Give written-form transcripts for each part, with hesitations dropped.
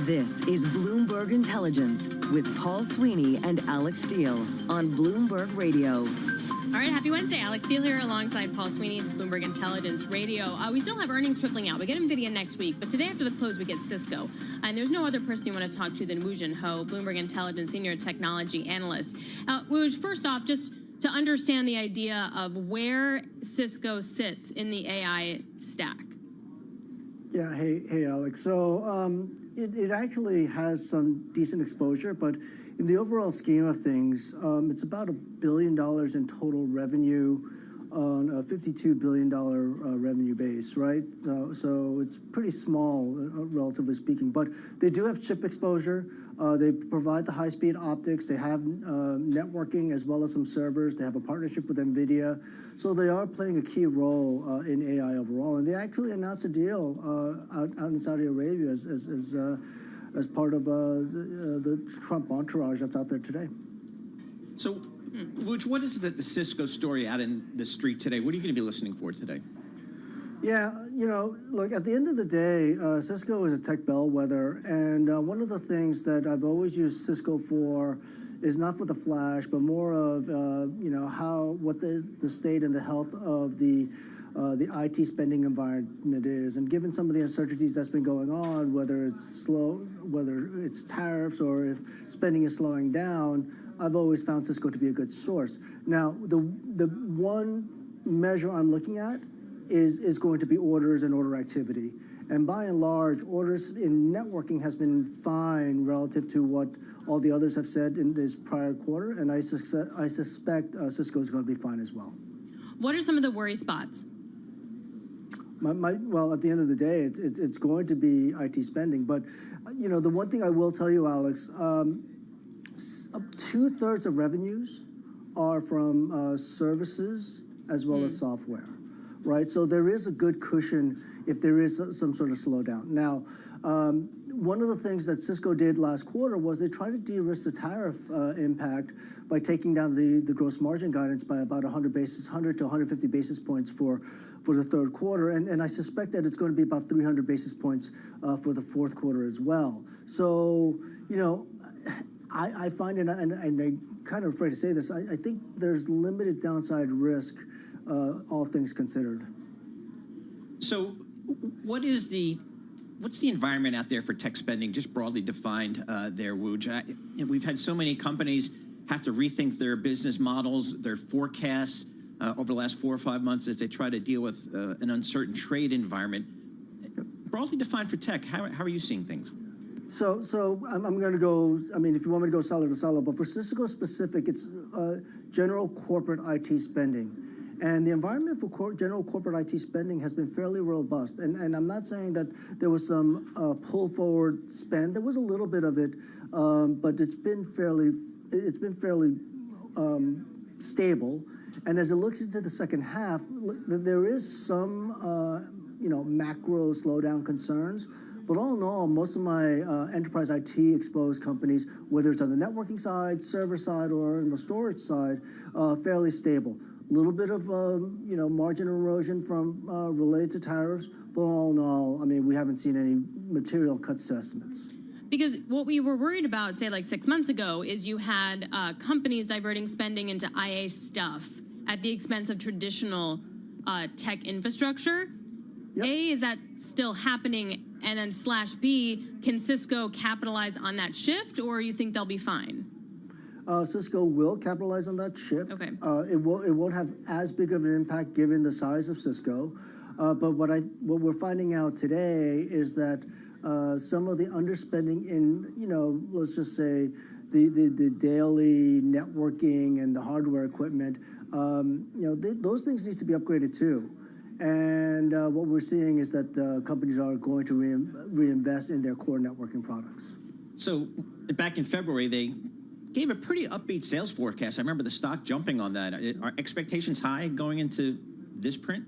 This is Bloomberg Intelligence with Paul Sweeney and Alex Steele on Bloomberg Radio. All right, happy Wednesday. Alex Steele here alongside Paul Sweeney. It's Bloomberg Intelligence Radio. We still have earnings trickling out. We get NVIDIA next week, but today after the close, we get Cisco. And there's no other person you want to talk to than Woo-Jin Ho, Bloomberg Intelligence Senior Technology Analyst. Woo, first off, just to understand the idea of where Cisco sits in the AI stack. Yeah, hey, Alex. So it actually has some decent exposure, but in the overall scheme of things, it's about $1 billion in total revenue on a $52 billion revenue base, right? So it's pretty small, relatively speaking, but they do have chip exposure. They provide the high-speed optics. They have networking as well as some servers. They have a partnership with NVIDIA. So they are playing a key role in AI overall. And they actually announced a deal out in Saudi Arabia as part of the Trump entourage that's out there today. So, what is the Cisco story out in the street today? What are you going to be listening for today? Yeah, look, at the end of the day, Cisco is a tech bellwether, and one of the things that I've always used Cisco for is not for the flash, but more of, what the state and the health of the IT spending environment is. And given some of the uncertainties that's been going on, whether it's tariffs or if spending is slowing down, I've always found Cisco to be a good source. Now, the one measure I'm looking at is going to be orders and order activity. And by and large, orders in networking has been fine relative to what all the others have said in this prior quarter, and I suspect Cisco is going to be fine as well. What are some of the worry spots? Well, at the end of the day, it's going to be IT spending. But, the one thing I will tell you, Alex, 2/3 of revenues are from services as well as software, right? So there is a good cushion if there is some sort of slowdown. Now, one of the things that Cisco did last quarter was they tried to de-risk the tariff impact by taking down the gross margin guidance by about 100 to 150 basis points for the third quarter, and I suspect that it's going to be about 300 basis points for the fourth quarter as well. So, I find, and I'm kind of afraid to say this, I think there's limited downside risk, all things considered. So what's the environment out there for tech spending, just broadly defined there, Wooj? We've had so many companies have to rethink their business models, their forecasts over the last 4 or 5 months as they try to deal with an uncertain trade environment. Broadly defined for tech, how are you seeing things? So I'm going to go, if you want me to go solid to solid, but for Cisco specific, it's general corporate IT spending. And the environment for general corporate IT spending has been fairly robust. And I'm not saying that there was some pull forward spend. There was a little bit of it, but it's been fairly stable. And as it looks into the second half, there is some macro slowdown concerns. But all in all, most of my enterprise IT exposed companies, whether it's on the networking side, server side, or on the storage side, fairly stable. A little bit of margin erosion from related to tariffs, but all in all, we haven't seen any material cuts to estimates. Because what we were worried about, say, like 6 months ago, is you had companies diverting spending into IA stuff at the expense of traditional tech infrastructure. Yep. A, is that still happening? And then /B, can Cisco capitalize on that shift, or you think they'll be fine? Cisco will capitalize on that shift. Okay. It won't have as big of an impact given the size of Cisco. But what we're finding out today is that some of the underspending in, let's just say the daily networking and the hardware equipment, those things need to be upgraded too. And what we're seeing is that companies are going to reinvest in their core networking products. So back in February, they gave a pretty upbeat sales forecast. I remember the stock jumping on that. Are expectations high going into this print?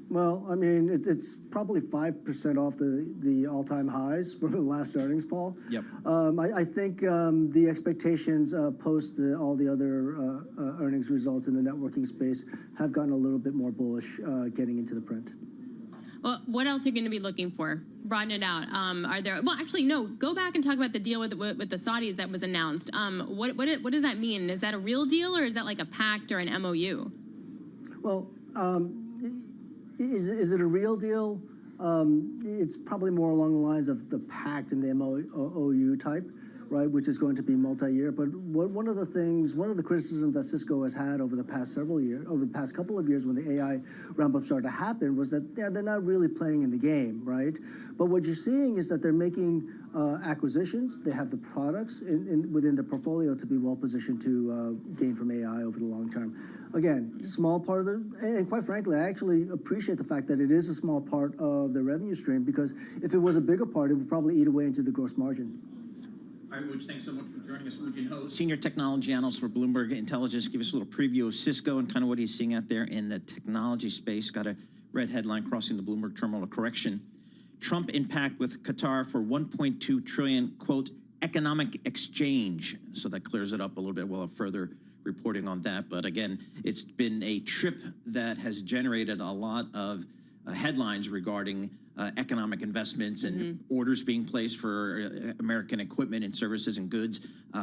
Well, it's probably 5% off the all-time highs from the last earnings, Paul. Yep. I think the expectations post all the other earnings results in the networking space have gotten a little bit more bullish getting into the print. Well, what else are you going to be looking for? Broaden it out. Are there? Well, actually, no. Go back and talk about the deal with the Saudis that was announced. What does that mean? Is that a real deal, or is that like a pact or an MOU? Well, is it a real deal? It's probably more along the lines of the pact and the MOU type, right, which is going to be multi-year. But one of the criticisms that Cisco has had over the past couple of years when the AI ramp-up started to happen was that they're not really playing in the game, right? But what you're seeing is that they're making acquisitions. They have the products within the portfolio to be well-positioned to gain from AI over the long term. Again, small part of and quite frankly, I actually appreciate the fact that it is a small part of the revenue stream, because if it was a bigger part, it would probably eat away into the gross margin. All right, Wooch, thanks so much for joining us. Woo-Jin Ho, Senior Technology Analyst for Bloomberg Intelligence. Give us a little preview of Cisco and kind of what he's seeing out there in the technology space. Got a red headline crossing the Bloomberg terminal of correction. Trump impact with Qatar for $1.2 trillion, quote, economic exchange. So that clears it up a little bit. We'll have further reporting on that. But again, it's been a trip that has generated a lot of headlines regarding economic investments and orders being placed for American equipment and services and goods.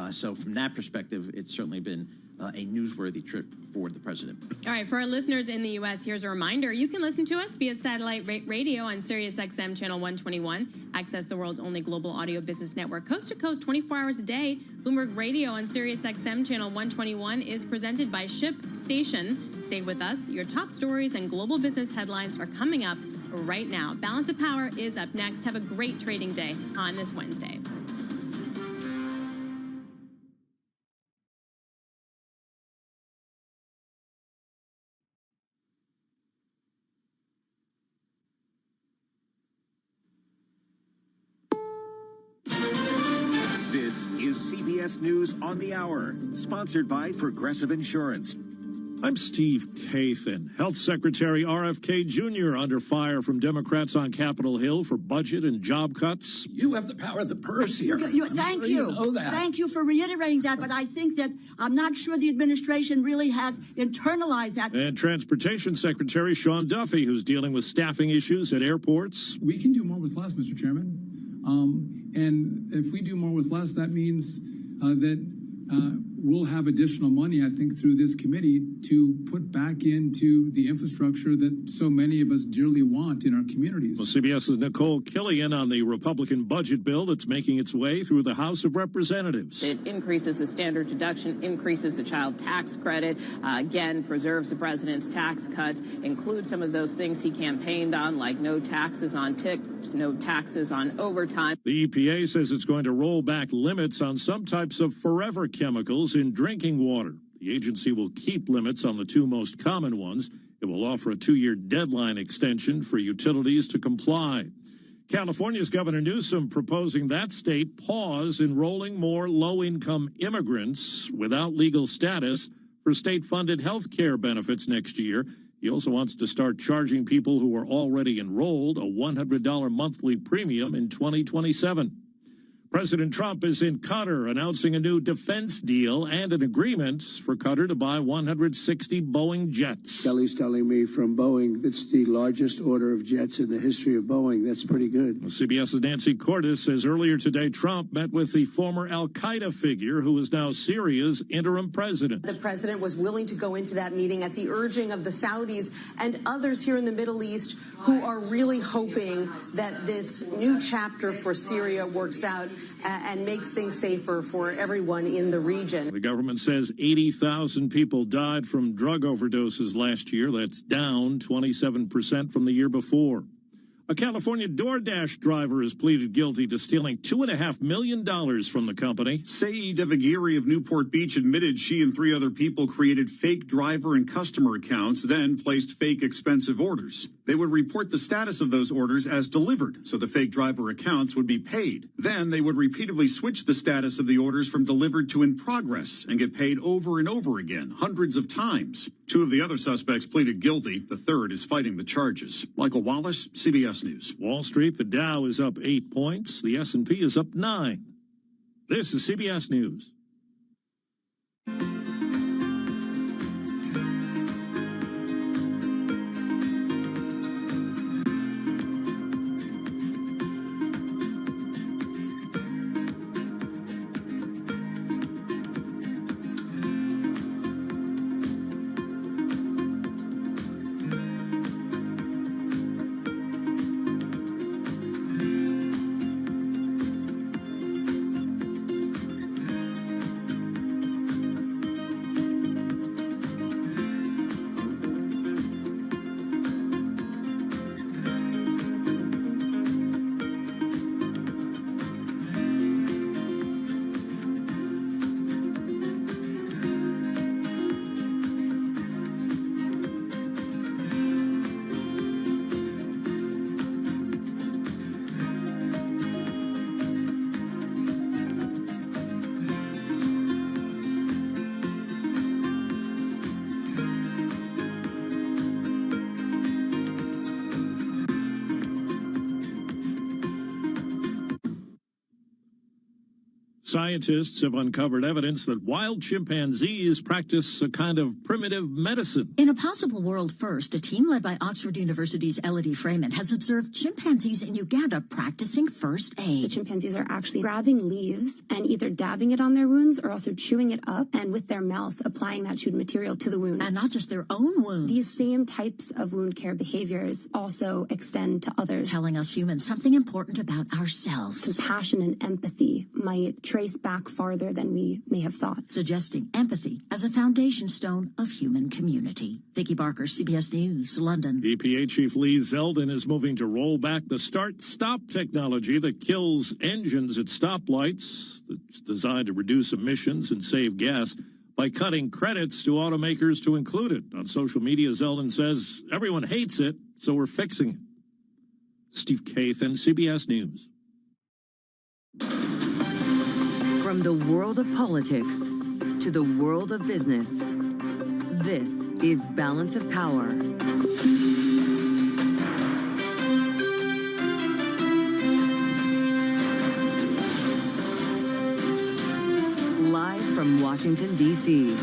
So from that perspective, it's certainly been a newsworthy trip for the president. All right, for our listeners in the U.S., here's a reminder. You can listen to us via satellite radio on Sirius XM channel 121. Access the world's only global audio business network, coast to coast, 24 hours a day. Bloomberg Radio on Sirius XM channel 121 is presented by ShipStation. Stay with us. Your top stories and global business headlines are coming up right now. Balance of Power is up next. Have a great trading day on this Wednesday. This is CBS News on the Hour, sponsored by Progressive Insurance. I'm Steve Kathan. Health Secretary RFK Jr. under fire from Democrats on Capitol Hill for budget and job cuts. You have the power of the purse here. Thank you. Know that. Thank you for reiterating that, but I think that I'm not sure the administration really has internalized that. And Transportation Secretary Sean Duffy, who's dealing with staffing issues at airports. We can do more with less, Mr. Chairman. And if we do more with less, that means that we'll have additional money, I think, through this committee to put back into the infrastructure that so many of us dearly want in our communities. Well, CBS's Nicole Killian on the Republican budget bill that's making its way through the House of Representatives. It increases the standard deduction, increases the child tax credit, again, preserves the president's tax cuts, includes some of those things he campaigned on, like no taxes on tips, no taxes on overtime. The EPA says it's going to roll back limits on some types of forever chemicals in drinking water. The agency will keep limits on the two most common ones. It will offer a 2-year deadline extension for utilities to comply. California's Governor Newsom proposing that state pause enrolling more low-income immigrants without legal status for state-funded health care benefits next year. He also wants to start charging people who are already enrolled a $100 monthly premium in 2027. President Trump is in Qatar announcing a new defense deal and an agreement for Qatar to buy 160 Boeing jets. Kelly's telling me from Boeing it's the largest order of jets in the history of Boeing. That's pretty good. Well, CBS's Nancy Cordes says earlier today Trump met with the former al-Qaeda figure who is now Syria's interim president. The president was willing to go into that meeting at the urging of the Saudis and others here in the Middle East who are really hoping that this new chapter for Syria works out and makes things safer for everyone in the region. The government says 80,000 people died from drug overdoses last year. That's down 27% from the year before. A California DoorDash driver has pleaded guilty to stealing $2.5 million from the company. Saeed Devagiri of Newport Beach admitted she and 3 other people created fake driver and customer accounts, then placed fake expensive orders. They would report the status of those orders as delivered, so the fake driver accounts would be paid. Then they would repeatedly switch the status of the orders from delivered to in progress and get paid over and over again, hundreds of times. 2 of the other suspects pleaded guilty. The third is fighting the charges. Michael Wallace, CBS News. Wall Street, the Dow is up 8 points. The S&P is up 9. This is CBS News. Scientists have uncovered evidence that wild chimpanzees practice a kind of primitive medicine. In a possible world first, a team led by Oxford University's Elodie Freeman has observed chimpanzees in Uganda practicing first aid. The chimpanzees are actually grabbing leaves and either dabbing it on their wounds or also chewing it up and with their mouth applying that chewed material to the wounds. And not just their own wounds. These same types of wound care behaviors also extend to others. Telling us humans something important about ourselves. Compassion and empathy might trace back farther than we may have thought. Suggesting empathy as a foundation stone of human community. Vicki Barker, CBS News, London. EPA Chief Lee Zeldin is moving to roll back the start-stop technology that kills engines at stoplights. That's designed to reduce emissions and save gas by cutting credits to automakers to include it. On social media, Zeldin says everyone hates it, so we're fixing it. Steve Kathan, CBS News. From the world of politics to the world of business, this is Balance of Power. Live from Washington, D.C.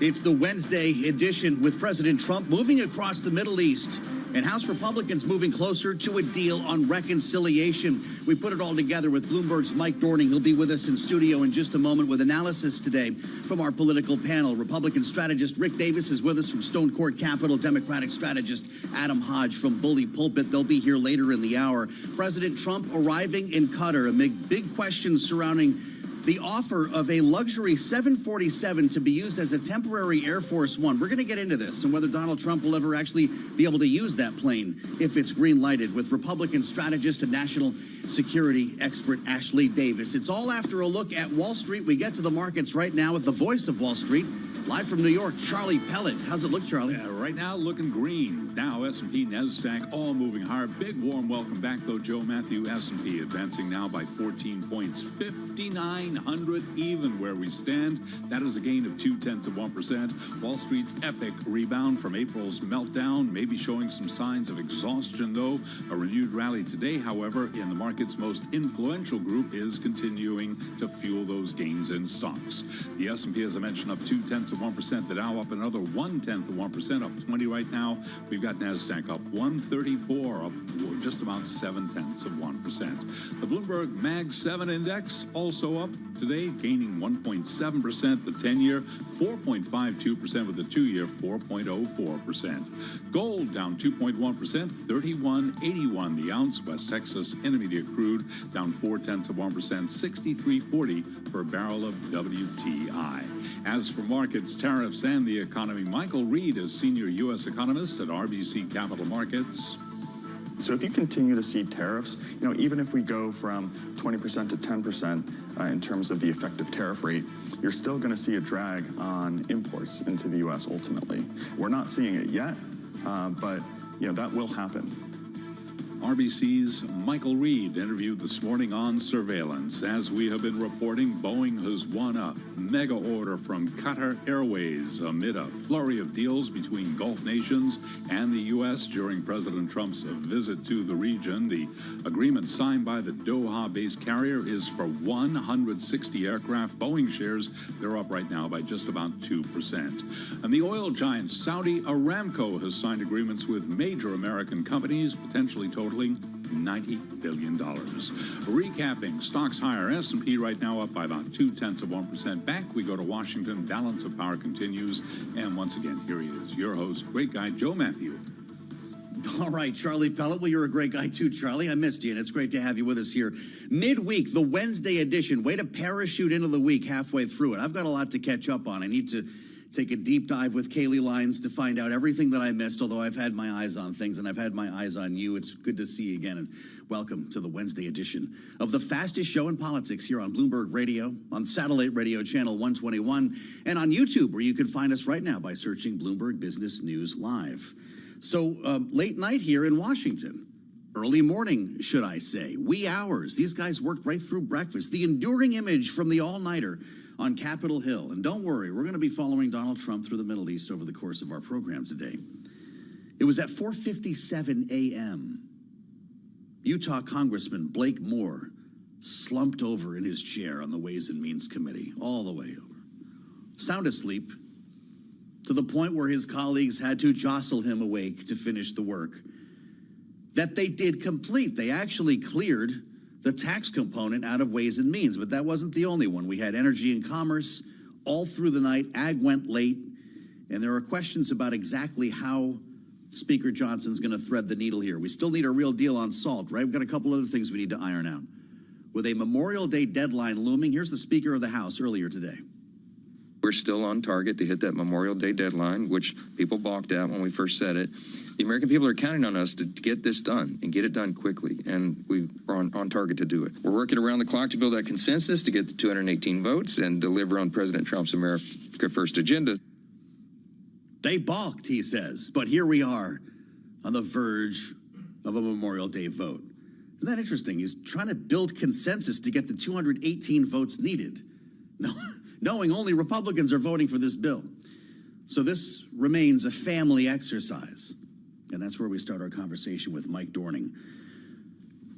It's the Wednesday edition with President Trump moving across the Middle East and House Republicans moving closer to a deal on reconciliation. We put it all together with Bloomberg's Mike Dorning. He'll be with us in studio in just a moment with analysis today from our political panel. Republican strategist Rick Davis is with us from Stone Court Capital. Democratic strategist Adam Hodge from Bully Pulpit. They'll be here later in the hour. President Trump arriving in Qatar amid big questions surrounding the offer of a luxury 747 to be used as a temporary Air Force One. We're going to get into this and whether Donald Trump will ever actually be able to use that plane if it's green-lighted with Republican strategist and national security expert Ashley Davis. It's all after a look at Wall Street. We get to the markets right now with the voice of Wall Street. Live from New York, Charlie Pellet. How's it look, Charlie? Yeah, right now looking green. Dow, S&P, NASDAQ, all moving higher. Big warm welcome back, though, Joe Matthew. S&P advancing now by 14 points. 5,900 even where we stand. That is a gain of 0.2%. Wall Street's epic rebound from April's meltdown, maybe showing some signs of exhaustion, though. A renewed rally today, however, in the market's most influential group is continuing to fuel those gains in stocks. The S&P, as I mentioned, up 0.2%. The Dow up another 0.1%, up 20 right now. We've got NASDAQ up 134, up just about 0.7%. The Bloomberg Mag 7 Index also up today, gaining 1.7%. The 10-year, 4.52%, with the 2-year, 4.04%. Gold down 2.1%, 31.81 the ounce. West Texas Intermediate crude down 0.4%, 63.40 per barrel of WTI. As for markets, tariffs, and the economy, Michael Reed is senior U.S. economist at RBC Capital Markets. So if you continue to see tariffs, even if we go from 20% to 10% in terms of the effective tariff rate, you're still going to see a drag on imports into the U.S. ultimately. We're not seeing it yet, but that will happen. RBC's Michael Reed interviewed this morning on surveillance. As we have been reporting, Boeing has won a mega order from Qatar Airways amid a flurry of deals between Gulf nations and the U.S. during President Trump's visit to the region. The agreement signed by the Doha-based carrier is for 160 aircraft. Boeing shares, they're up right now by just about 2%. And the oil giant Saudi Aramco has signed agreements with major American companies, potentially totaling $90 billion. Recapping, stocks higher. S&P right now up by about 0.2%. Back we go to Washington. Balance of Power continues. And once again, here he is, your host, great guy, Joe Matthew. All right, Charlie Pellet. Well, you're a great guy too, Charlie. I missed you, and it's great to have you with us here. Midweek, the Wednesday edition. Way to parachute into the week halfway through it. I've got a lot to catch up on. I need to take a deep dive with Kaylee Lyons to find out everything that I missed, although I've had my eyes on things, and I've had my eyes on you. It's good to see you again, and welcome to the Wednesday edition of the fastest show in politics here on Bloomberg Radio, on satellite radio channel 121, and on YouTube, where you can find us right now by searching Bloomberg Business News Live. So late night here in Washington. Early morning, should I say. Wee hours. These guys worked right through breakfast. The enduring image from the all-nighter on Capitol Hill. And don't worry, we're going to be following Donald Trump through the Middle East over the course of our program today. It was at 4:57 a.m. Utah Congressman Blake Moore slumped over in his chair on the Ways and Means Committee, all the way over. Sound asleep, to the point where his colleagues had to jostle him awake to finish the work that they did complete. They actually cleared the tax component out of Ways and Means, but that wasn't the only one. We had Energy and Commerce all through the night. Ag went late, and there are questions about exactly how Speaker Johnson's going to thread the needle here. We still need a real deal on salt, right? We've got a couple other things we need to iron out. With a Memorial Day deadline looming, here's the Speaker of the House earlier today. We're still on target to hit that Memorial Day deadline, which people balked at when we first said it. The American people are counting on us to get this done and get it done quickly, and we're on target to do it. We're working around the clock to build that consensus to get the 218 votes and deliver on President Trump's America First agenda. They balked, he says, but here we are on the verge of a Memorial Day vote. Isn't that interesting? He's trying to build consensus to get the 218 votes needed, knowing only Republicans are voting for this bill. So this remains a family exercise. And that's where we start our conversation with Mike Dorning,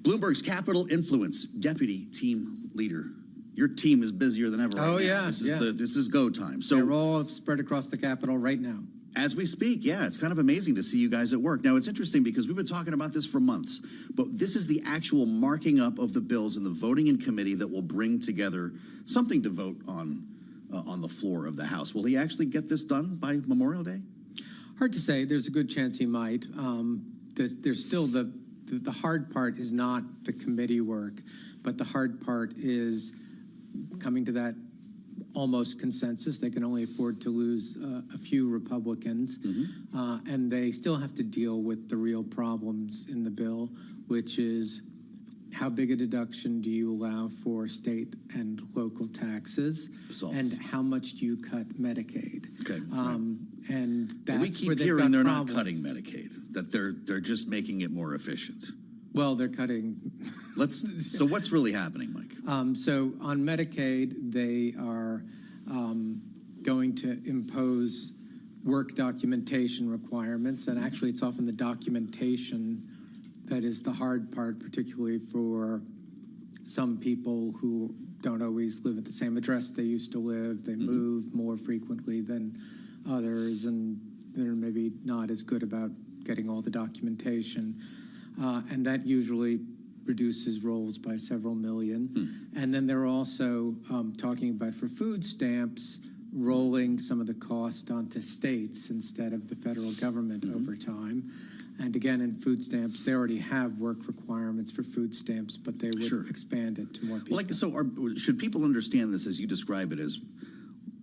Bloomberg's Capital Influence Deputy Team Leader. Your team is busier than ever. Oh, right yeah. Now. This is go time. So they're all spread across the Capitol right now. As we speak, yeah, it's kind of amazing to see you guys at work. Now, it's interesting because we've been talking about this for months, but this is the actual marking up of the bills in the voting in committee that will bring together something to vote on the floor of the House. Will he actually get this done by Memorial Day? Hard to say. There's a good chance he might. There's still the hard part is not the committee work, but the hard part is coming to that almost consensus. They can only afford to lose a few Republicans, and they still have to deal with the real problems in the bill, which is how big a deduction do you allow for state and local taxes, and how much do you cut Medicaid? Okay, and that's we keep where they've hearing got they're problems. not cutting Medicaid; that they're just making it more efficient. Well, they're cutting. So what's really happening, Mike? So on Medicaid, they are going to impose work documentation requirements, and actually it's often the documentation that is the hard part, particularly for some people who don't always live at the same address they used to live. They move more frequently than others, and they're maybe not as good about getting all the documentation. And that usually reduces rolls by several million. And then they're also talking about, for food stamps, rolling some of the cost onto states instead of the federal government over time. And again, in food stamps, they already have work requirements for food stamps, but they would expand it to more people. Should people understand this as you describe it, as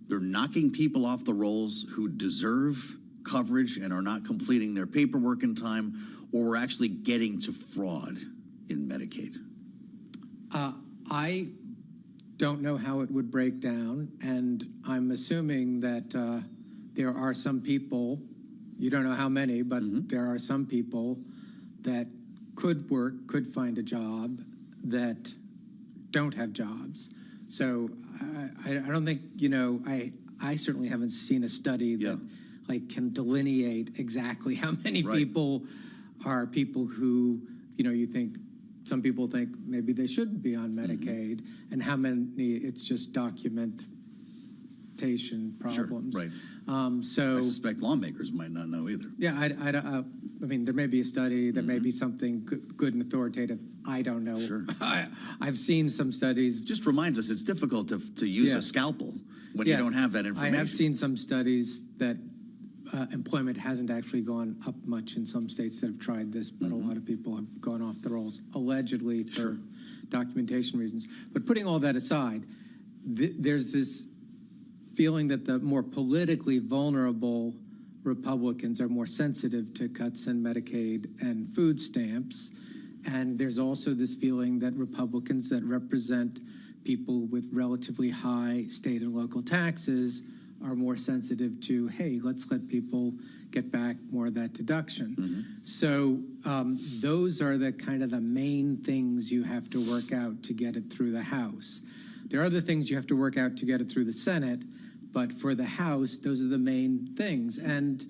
they're knocking people off the rolls who deserve coverage and are not completing their paperwork in time, or we're actually getting to fraud in Medicaid? I don't know how it would break down, and I'm assuming that there are some people, you don't know how many, but there are some people that could work, could find a job, that don't have jobs. So I don't think, I certainly haven't seen a study that can delineate exactly how many people are people who, you think, some people think maybe they shouldn't be on Medicaid, and how many it's just documentation problems. Right. So I suspect lawmakers might not know either. Yeah, I mean, there may be a study, there may be something good and authoritative. I don't know. Sure. I've seen some studies. Just reminds us it's difficult to use a scalpel when you don't have that information. I have seen some studies that employment hasn't actually gone up much in some states that have tried this, but a lot of people have gone off the rolls, allegedly for documentation reasons. But putting all that aside, there's this feeling that the more politically vulnerable Republicans are more sensitive to cuts in Medicaid and food stamps. And there's also this feeling that Republicans that represent people with relatively high state and local taxes are more sensitive to, hey, let's let people get back more of that deduction. So those are the kind of the main things you have to work out to get it through the House. There are other things you have to work out to get it through the Senate, but for the House, those are the main things. And,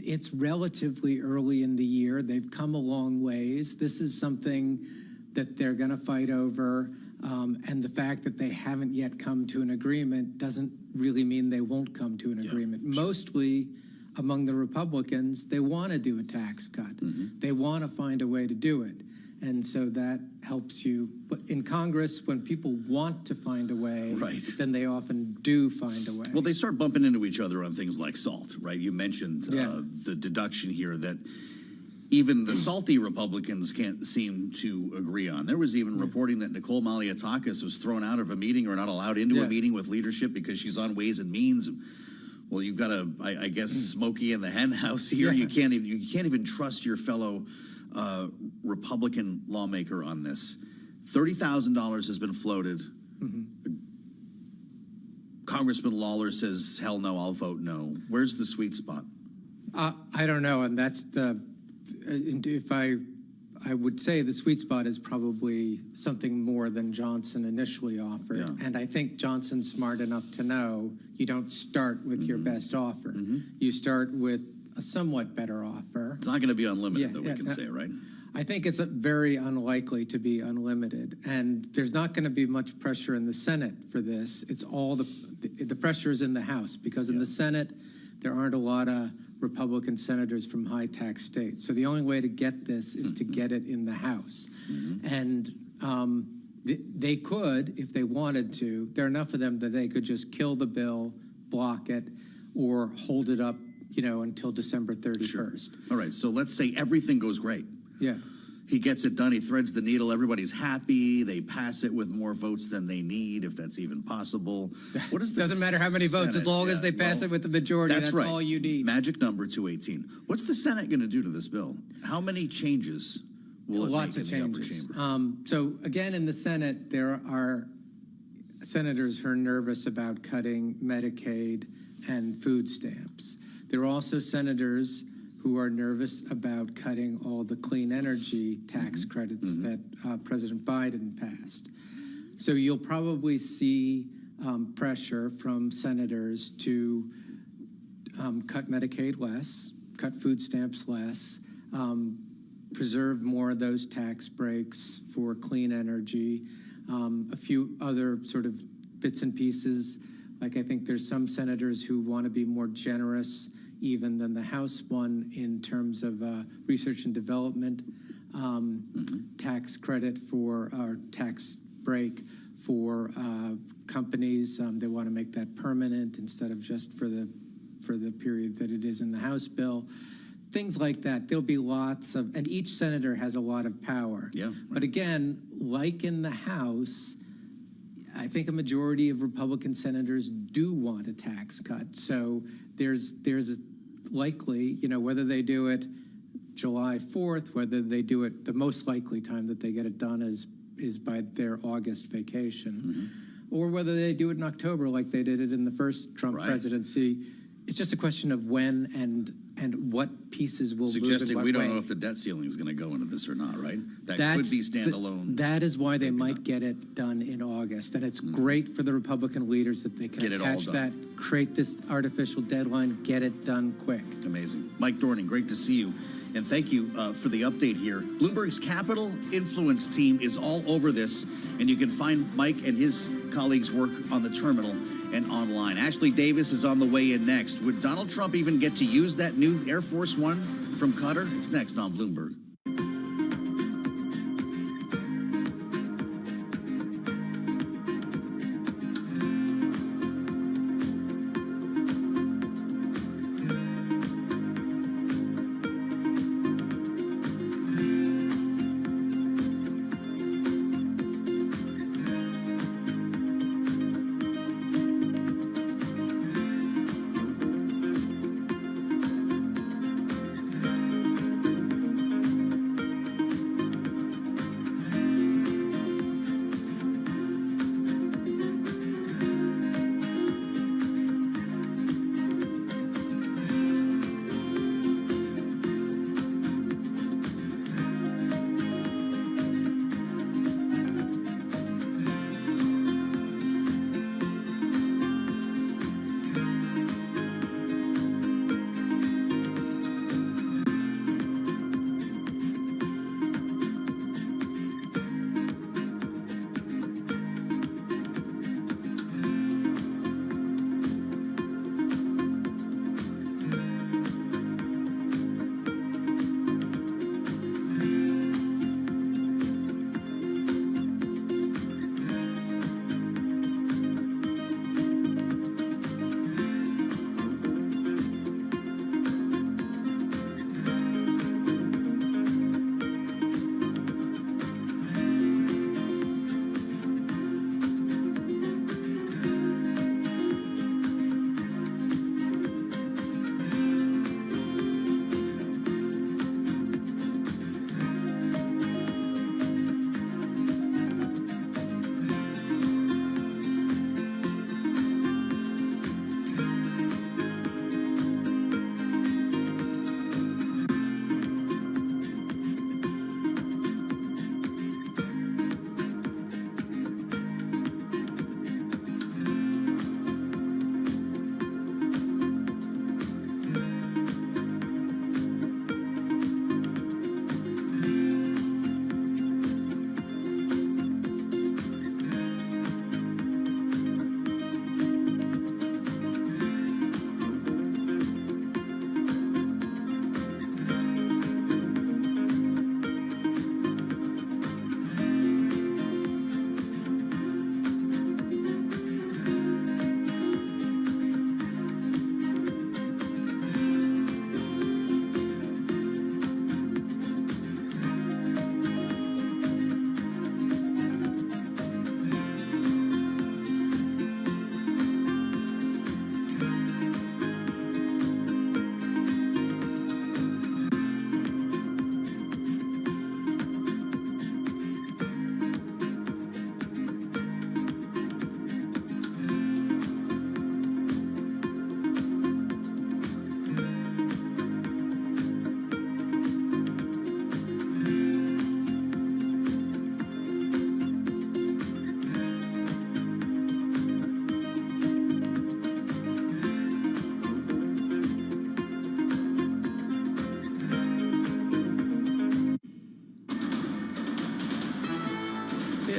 it's relatively early in the year. They've come a long ways. This is something that they're going to fight over. And the fact that they haven't yet come to an agreement doesn't really mean they won't come to an agreement. Mostly among the Republicans, they want to do a tax cut. They want to find a way to do it. And so that helps you. But in Congress, when people want to find a way, then they often do find a way. Well, they start bumping into each other on things like salt, right? You mentioned the deduction here that even the salty Republicans can't seem to agree on. There was even reporting that Nicole Malliotakis was thrown out of a meeting or not allowed into a meeting with leadership because she's on Ways and Means. Well, you've got a, I guess, Smokey in the hen house here. You can't even trust your fellow Republican lawmaker on this. $30,000 has been floated. Congressman Lawler says, hell no, I'll vote no. Where's the sweet spot? I don't know, and that's the, if I would say the sweet spot is probably something more than Johnson initially offered. And I think Johnson's smart enough to know you don't start with your best offer. You start with a somewhat better offer. It's not going to be unlimited, we can say, right? I think it's very unlikely to be unlimited. And there's not going to be much pressure in the Senate for this. It's all the pressure is in the House, because in the Senate, there aren't a lot of Republican senators from high tax states. So the only way to get this is to get it in the House. And they could, if they wanted to, there are enough of them that they could just kill the bill, block it, or hold it up, until December 31st. All right, so let's say everything goes great. He gets it done, he threads the needle, everybody's happy, they pass it with more votes than they need, if that's even possible. What is Doesn't matter how many votes, as long as they pass it with the majority, that's all you need. Magic number 218. What's the Senate going to do to this bill? How many changes will it Lots make of in changes. the upper chamber? So again, in the Senate, there are senators who are nervous about cutting Medicaid and food stamps. There are also senators who are nervous about cutting all the clean energy tax credits that President Biden passed. So you'll probably see pressure from senators to cut Medicaid less, cut food stamps less, preserve more of those tax breaks for clean energy, a few other sort of bits and pieces. Like, I think there's some senators who want to be more generous even than the House one in terms of research and development, tax credit for, or tax break for companies. They want to make that permanent instead of just for the period that it is in the House bill. Things like that. There'll be lots of, and each senator has a lot of power. But again, like in the House, I think a majority of Republican senators do want a tax cut. So there's likely, whether they do it July 4th, whether they do it, the most likely time that they get it done is by their August vacation, or whether they do it in October like they did it in the first Trump presidency. It's just a question of when and what pieces will suggesting move in what we don't way. know if the debt ceiling is going to go into this or not, right? That could be standalone. That is why they might get it done in August. And it's great for the Republican leaders that they can Get it all attach done. that, create this artificial deadline, get it done quick. Amazing. Mike Dorning, great to see you. And thank you for the update here. Bloomberg's Capital Influence team is all over this, and you can find Mike and his colleagues' work on the terminal and online. Ashley Davis is on the way in next. Would Donald Trump even get to use that new Air Force One from Qatar? It's next on Bloomberg.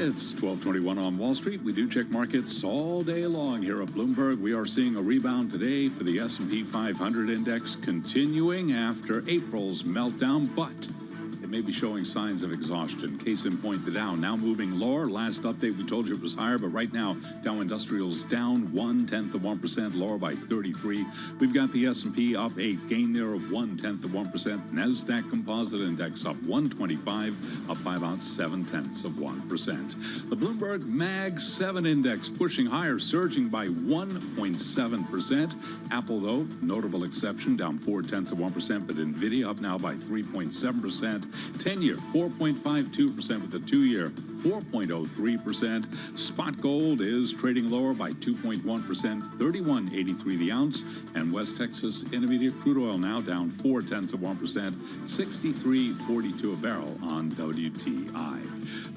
It's 12:21 on Wall Street. We do check markets all day long here at Bloomberg. We are seeing a rebound today for the S&P 500 index, continuing after April's meltdown, but it may be showing signs of exhaustion. Case in point, the Dow now moving lower. Last update, we told you it was higher, but right now, Dow Industrials down 0.1%, lower by 33. We've got the S&P up 8, gain there of 0.1%. NASDAQ Composite Index up 125, up by about 0.7%. The Bloomberg Mag 7 Index pushing higher, surging by 1.7%. Apple, though, notable exception, down 0.4%, but NVIDIA up now by 3.7%. 10-year, 4.52%, with the 2-year, 4.03%. Spot gold is trading lower by 2.1%, $31.83 the ounce. And West Texas Intermediate crude oil now down 0.4%, $63.42 a barrel on WTI.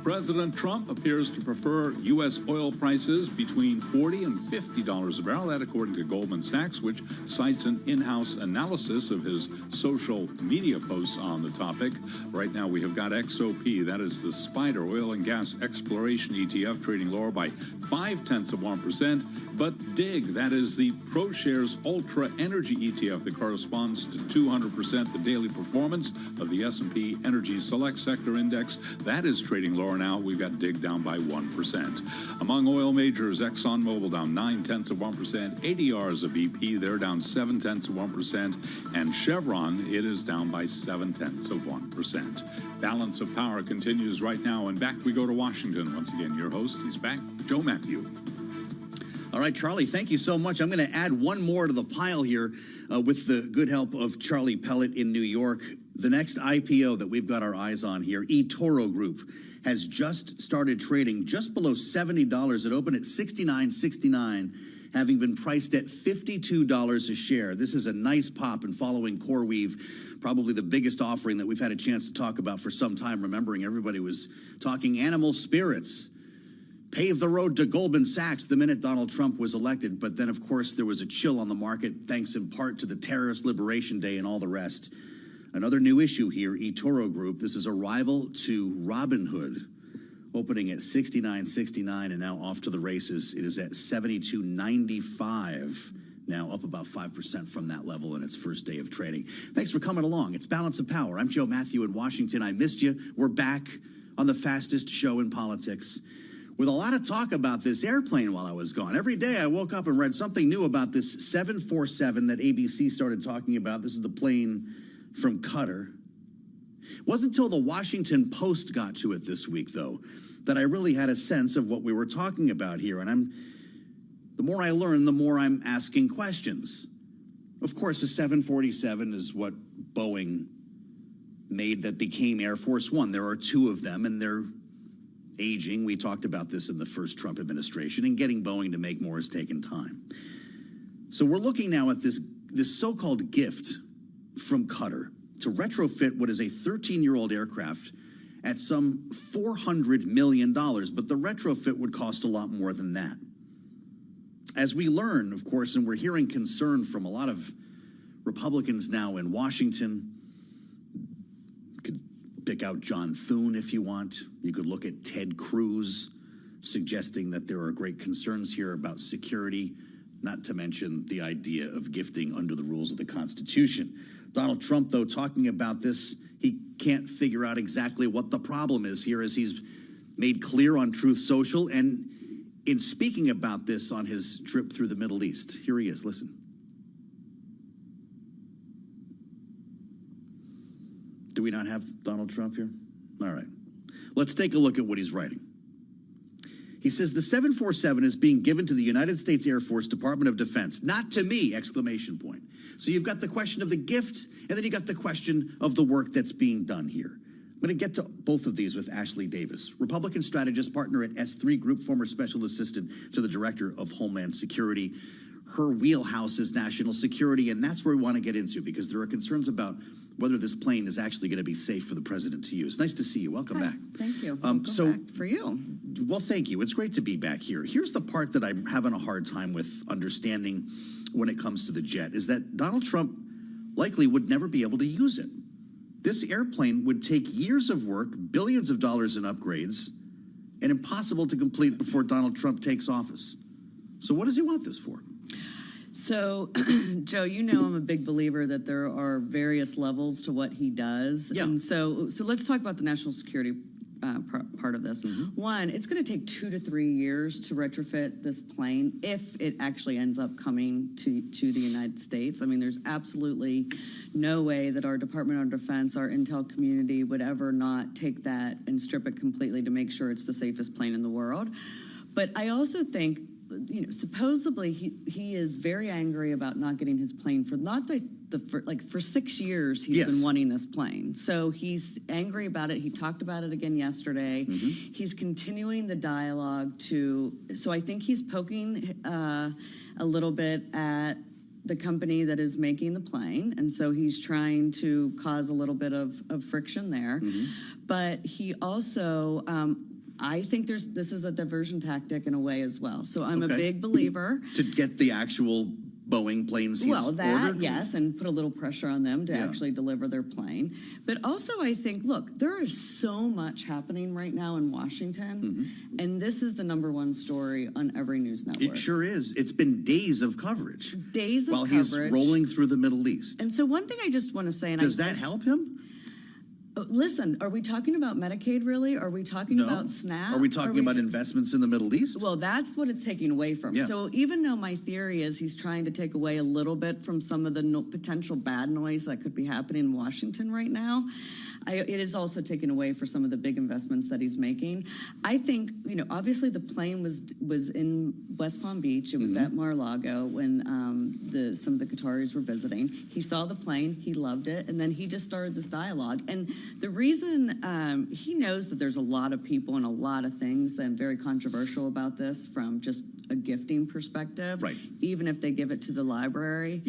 President Trump appears to prefer U.S. oil prices between $40 and $50 a barrel. That, according to Goldman Sachs, which cites an in-house analysis of his social media posts on the topic. Right now, we have got XOP, that is the Spider Oil and Gas Exploration ETF, trading lower by 0.5%. But DIG, that is the ProShares Ultra Energy ETF that corresponds to 200% the daily performance of the S&P Energy Select Sector Index. That is trading lower now. We've got DIG down by 1%. Among oil majors, ExxonMobil down 0.9%. ADRs of BP, they're down 0.7%. And Chevron, it is down by 0.7%. Balance of power continues right now. And back we go to Washington. Once again, your host, he's back, Joe Matthew. All right, Charlie, thank you so much. I'm going to add one more to the pile here with the good help of Charlie Pellet in New York. The next IPO that we've got our eyes on here, eToro Group, has just started trading just below $70. It opened at $69.69, having been priced at $52 a share. This is a nice pop, and following CoreWeave, probably the biggest offering that we've had a chance to talk about for some time, remembering everybody was talking animal spirits. Paved the road to Goldman Sachs the minute Donald Trump was elected. But then, of course, there was a chill on the market, thanks in part to the Terrorist Liberation Day and all the rest. Another new issue here, eToro Group. This is a rival to Robinhood, opening at $69.69 and now off to the races. It is at $72.95, now up about 5% from that level in its first day of trading. Thanks for coming along. It's Balance of Power. I'm Joe Matthew in Washington. I missed you. We're back on the fastest show in politics, with a lot of talk about this airplane while I was gone. Every day I woke up and read something new about this 747 that ABC started talking about. This is the plane from Qatar. It wasn't until the Washington Post got to it this week, though, that I really had a sense of what we were talking about here. And the more I learn, the more I'm asking questions. Of course, the 747 is what Boeing made that became Air Force One. There are two of them, and they're aging. We talked about this in the first Trump administration, and getting Boeing to make more has taken time. So we're looking now at this so-called gift from Qatar to retrofit what is a 13-year-old aircraft at some $400 million, but the retrofit would cost a lot more than that. As we learn, of course, and we're hearing concern from a lot of Republicans now in Washington. You could pick out John Thune if you want. You could look at Ted Cruz, suggesting that there are great concerns here about security, not to mention the idea of gifting under the rules of the Constitution. Donald Trump, though, talking about this, he can't figure out exactly what the problem is here, as he's made clear on Truth Social and in speaking about this on his trip through the Middle East. Here he is. Listen. Do we not have Donald Trump here? All right. Let's take a look at what he's writing. He says, the 747 is being given to the United States Air Force Department of Defense. Not to me, exclamation point. So you've got the question of the gift, and then you got the question of the work that's being done here. I'm going to get to both of these with Ashley Davis, Republican strategist, partner at S3 Group, former special assistant to the Director of Homeland Security. Her wheelhouse is national security, and that's where we want to get into, because there are concerns about whether this plane is actually going to be safe for the president to use. Nice to see you. Welcome back. Thank you. Welcome back for you. Well, thank you. It's great to be back here. Here's the part that I'm having a hard time with understanding when it comes to the jet, is that Donald Trump likely would never be able to use it. This airplane would take years of work, billions of dollars in upgrades, and impossible to complete before Donald Trump takes office. So what does he want this for? So, Joe, you know I'm a big believer that there are various levels to what he does. Yeah. And so let's talk about the national security part of this. One, it's going to take 2 to 3 years to retrofit this plane if it actually ends up coming to the United States. I mean, there's absolutely no way that our Department of Defense, our intel community would ever not take that and strip it completely to make sure it's the safest plane in the world. But I also think, you know, supposedly he is very angry about not getting his plane for 6 years he's been wanting this plane. So he's angry about it. He talked about it again yesterday. He's continuing the dialogue so I think he's poking a little bit at the company that is making the plane, and so he's trying to cause a little bit of friction there. But he also I think this is a diversion tactic in a way as well. So I'm a big believer. To get the actual Boeing planes he's ordered? Yes, and put a little pressure on them to actually deliver their plane. But also I think, look, there is so much happening right now in Washington, and this is the #1 story on every news network. It sure is. It's been days of coverage. Days of while coverage. While he's rolling through the Middle East. And so one thing I just want to say... Does that help him? Listen, are we talking about Medicaid, really? Are we talking about SNAP? Are we talking about investments in the Middle East? Well, that's what it's taking away from. Yeah. So even though my theory is he's trying to take away a little bit from some of the potential bad noise that could be happening in Washington right now, it is also taken away for some of the big investments that he's making. I think, you know, obviously the plane was in West Palm Beach. It was at Mar-a-Lago when some of the Qataris were visiting. He saw the plane. He loved it. And then he just started this dialogue. And the reason he knows that there's a lot of people and a lot of things and very controversial about this from just a gifting perspective, right? Even if they give it to the library,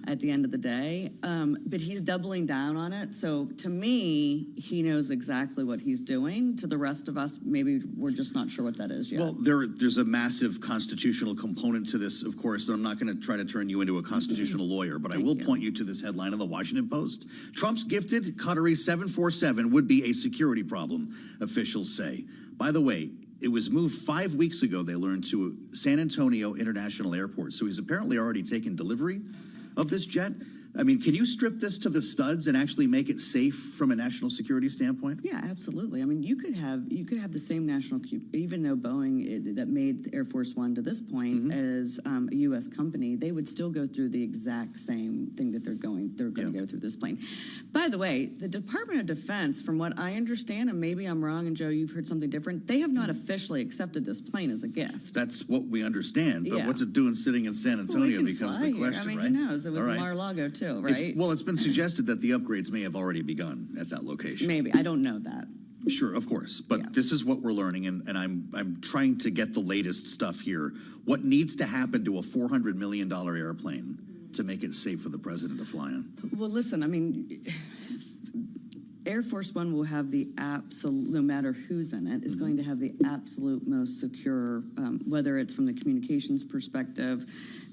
at the end of the day. But he's doubling down on it. So to me, he knows exactly what he's doing. To the rest of us, maybe we're just not sure what that is yet. Well, there's a massive constitutional component to this, of course, and I'm not going to try to turn you into a constitutional lawyer, but I will point you to this headline in the Washington Post. Trump's gifted Qatari 747 would be a security problem, officials say. By the way, it was moved 5 weeks ago, they learned, to San Antonio International Airport. So he's apparently already taken delivery of this jet. I mean, can you strip this to the studs and actually make it safe from a national security standpoint? Yeah, absolutely. I mean, you could have the same national, even though Boeing that made Air Force One to this point as a U.S. company, they would still go through the exact same thing that they're going to go through this plane. By the way, the Department of Defense, from what I understand, and maybe I'm wrong, and Joe, you've heard something different, they have not officially accepted this plane as a gift. That's what we understand, but what's it doing sitting in San Antonio becomes the question, I mean, right? Who knows? It was Mar-a-Lago too. Right? It's been suggested that the upgrades may have already begun at that location. Maybe. I don't know that. Sure, of course. But this is what we're learning, and I'm trying to get the latest stuff here. What needs to happen to a $400 million airplane to make it safe for the president to fly on? Well, listen, I mean, Air Force One will have the absolute, no matter who's in it, is going to have the absolute most secure, whether it's from the communications perspective.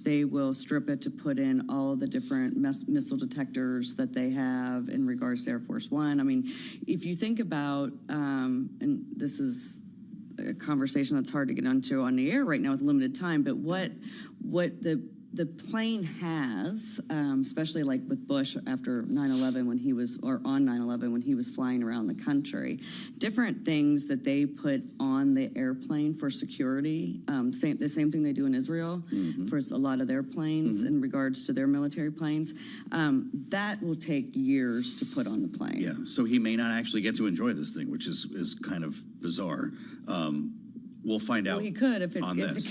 They will strip it to put in all the different missile detectors that they have in regards to Air Force One. I mean, if you think about, and this is a conversation that's hard to get into on the air right now with limited time, but what the plane has, especially like with Bush after 9/11 when he was, or on 9/11 when he was flying around the country, different things that they put on the airplane for security, the same thing they do in Israel for a lot of their planes in regards to their military planes, that will take years to put on the plane. Yeah, so he may not actually get to enjoy this thing, which is kind of bizarre. We'll find out. Well, he could if it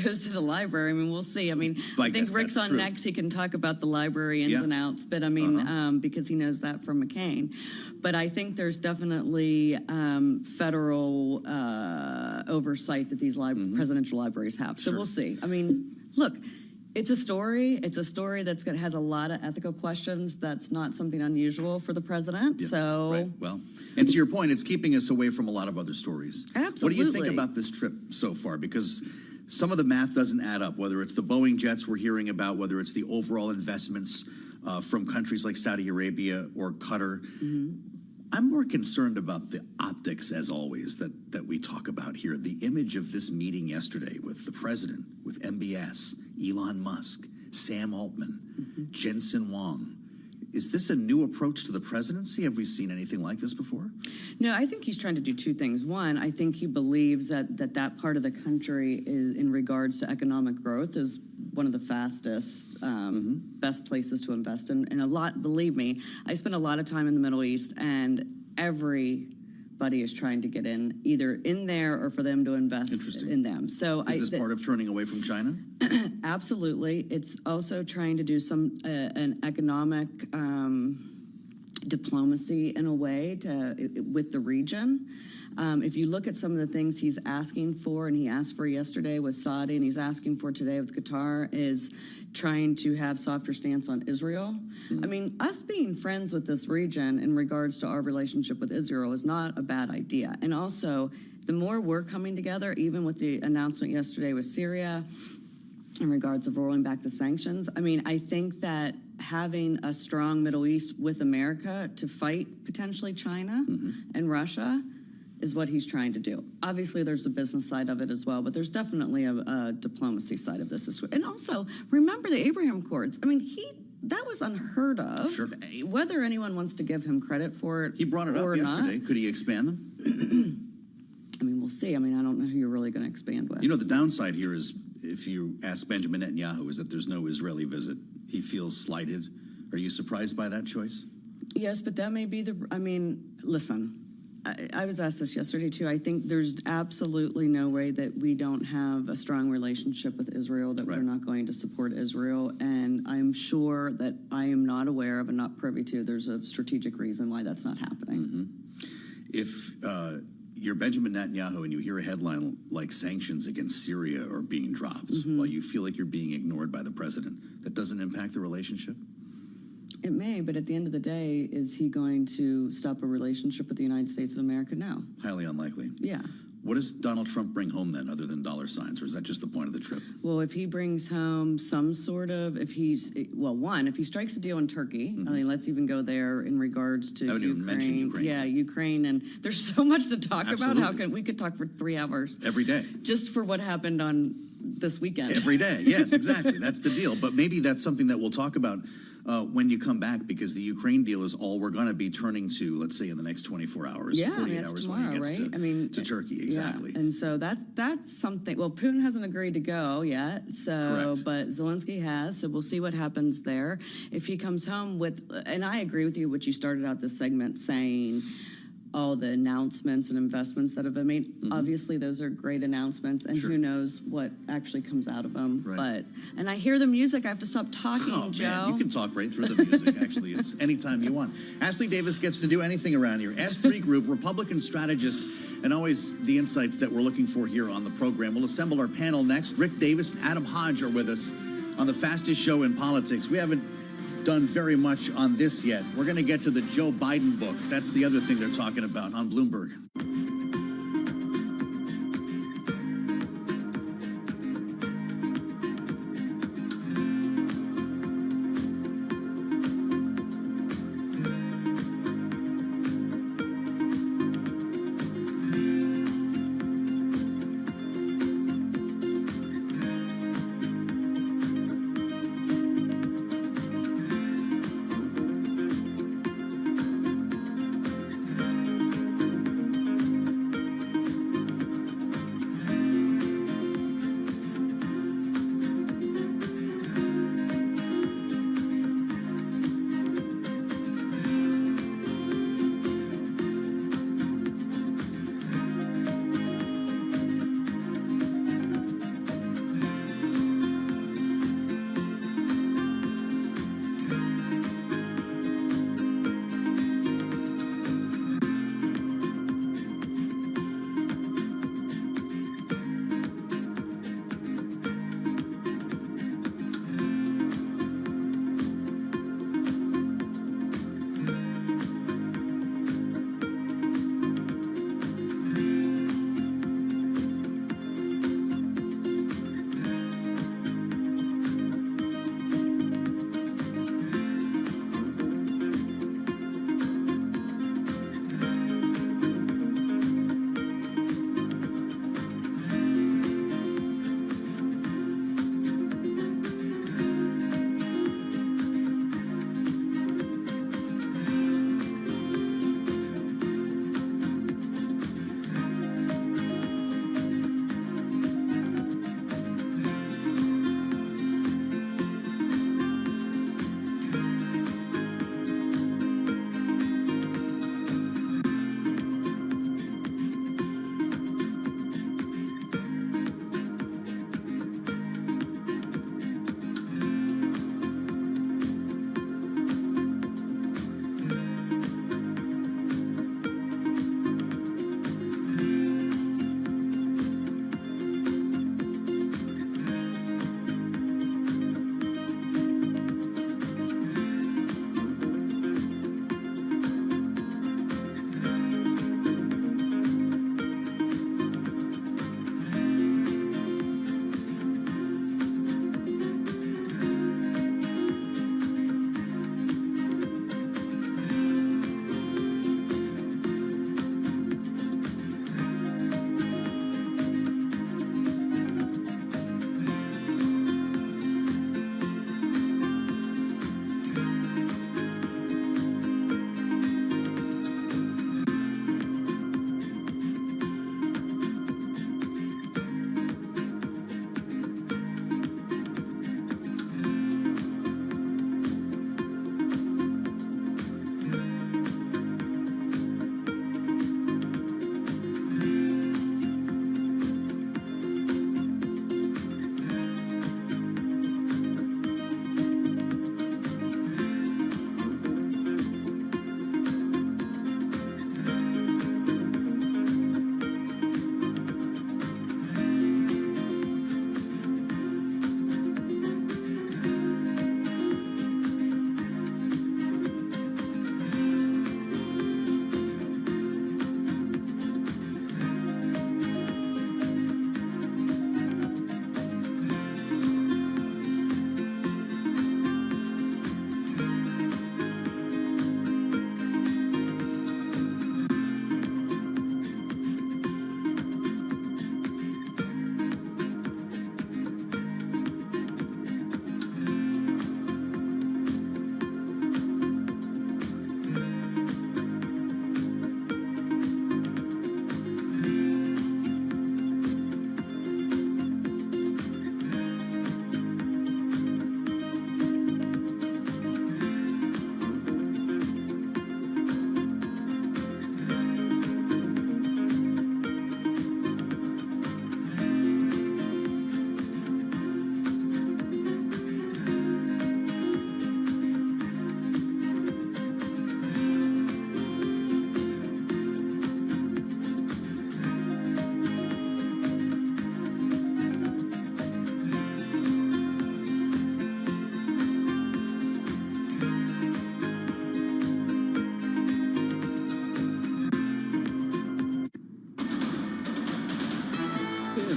goes to the library. I mean, we'll see. I mean, I think Rick's on next. He can talk about the library ins and outs. But I mean, because he knows that from McCain. But I think there's definitely federal oversight that these presidential libraries have. So we'll see. I mean, look. It's a story. It's a story that has a lot of ethical questions. That's not something unusual for the president. Yeah, so, right. Well, and to your point, it's keeping us away from a lot of other stories. Absolutely. What do you think about this trip so far? Because some of the math doesn't add up. Whether it's the Boeing jets we're hearing about, whether it's the overall investments from countries like Saudi Arabia or Qatar. I'm more concerned about the optics, as always, that we talk about here. The image of this meeting yesterday with the president, with MBS, Elon Musk, Sam Altman, Jensen Huang. Is this a new approach to the presidency? Have we seen anything like this before? No, I think he's trying to do two things. One, I think he believes that part of the country is, in regards to economic growth, is one of the fastest, best places to invest in. And a lot, believe me, I spend a lot of time in the Middle East, and everybody is trying to get in, either in there or for them to invest in them. So is this part of turning away from China? Absolutely. It's also trying to do some an economic diplomacy in a way with the region. If you look at some of the things he's asking for, and he asked for yesterday with Saudi, and he's asking for today with Qatar, is trying to have softer stance on Israel. I mean, us being friends with this region in regards to our relationship with Israel is not a bad idea. And also, the more we're coming together, even with the announcement yesterday with Syria, in regards of rolling back the sanctions, I mean, I think that having a strong Middle East with America to fight potentially China and Russia is what he's trying to do. Obviously, there's a business side of it as well, but there's definitely a diplomacy side of this as well. And also, remember the Abraham Accords. I mean, that was unheard of. Sure. Whether anyone wants to give him credit for it, he brought it up yesterday. Could he expand them? I mean, we'll see. I mean, I don't know who you're really going to expand with. You know, the downside here is, if you ask Benjamin Netanyahu, is that there's no Israeli visit. He feels slighted. Are you surprised by that choice? Yes, but that may be I mean, listen, I was asked this yesterday too. I think there's absolutely no way that we don't have a strong relationship with Israel, that we're not going to support Israel. And I'm sure that I am not aware of and not privy to, there's a strategic reason why that's not happening. If you're Benjamin Netanyahu and you hear a headline like sanctions against Syria are being dropped while you feel like you're being ignored by the president, that doesn't impact the relationship? It may, but at the end of the day, is he going to stop a relationship with the United States of America? No. Highly unlikely. Yeah. What does Donald Trump bring home then, other than dollar signs, or is that just the point of the trip? Well, if he brings home some sort of, if he strikes a deal in Turkey, I mean, let's even go there in regards to I haven't even mentioned Ukraine. Yeah, Ukraine, and there's so much to talk Absolutely. about. We could talk for 3 hours. Every day. Just for what happened on this weekend. Every day, yes, exactly. That's the deal. But maybe that's something that we'll talk about when you come back, because the Ukraine deal is all we're going to be turning to, let's say, in the next 24 hours, 48 hours tomorrow, when he gets right? to Turkey. Exactly. Yeah. And so that's something. Well, Putin hasn't agreed to go yet, but Zelensky has. So we'll see what happens there. If he comes home with, and I agree with you, what you started out this segment saying, all the announcements and investments that have been made. Obviously, those are great announcements, and who knows what actually comes out of them. Right. And I hear the music. I have to stop talking, Joe. Man, you can talk right through the music, actually. It's anytime you want. Ashley Davis gets to do anything around here. S3 Group, Republican strategist, and always the insights that we're looking for here on the program. We'll assemble our panel next. Rick Davis and Adam Hodge are with us on the fastest show in politics. We haven't done very much on this yet. We're going to get to the Joe Biden book. That's the other thing they're talking about on Bloomberg.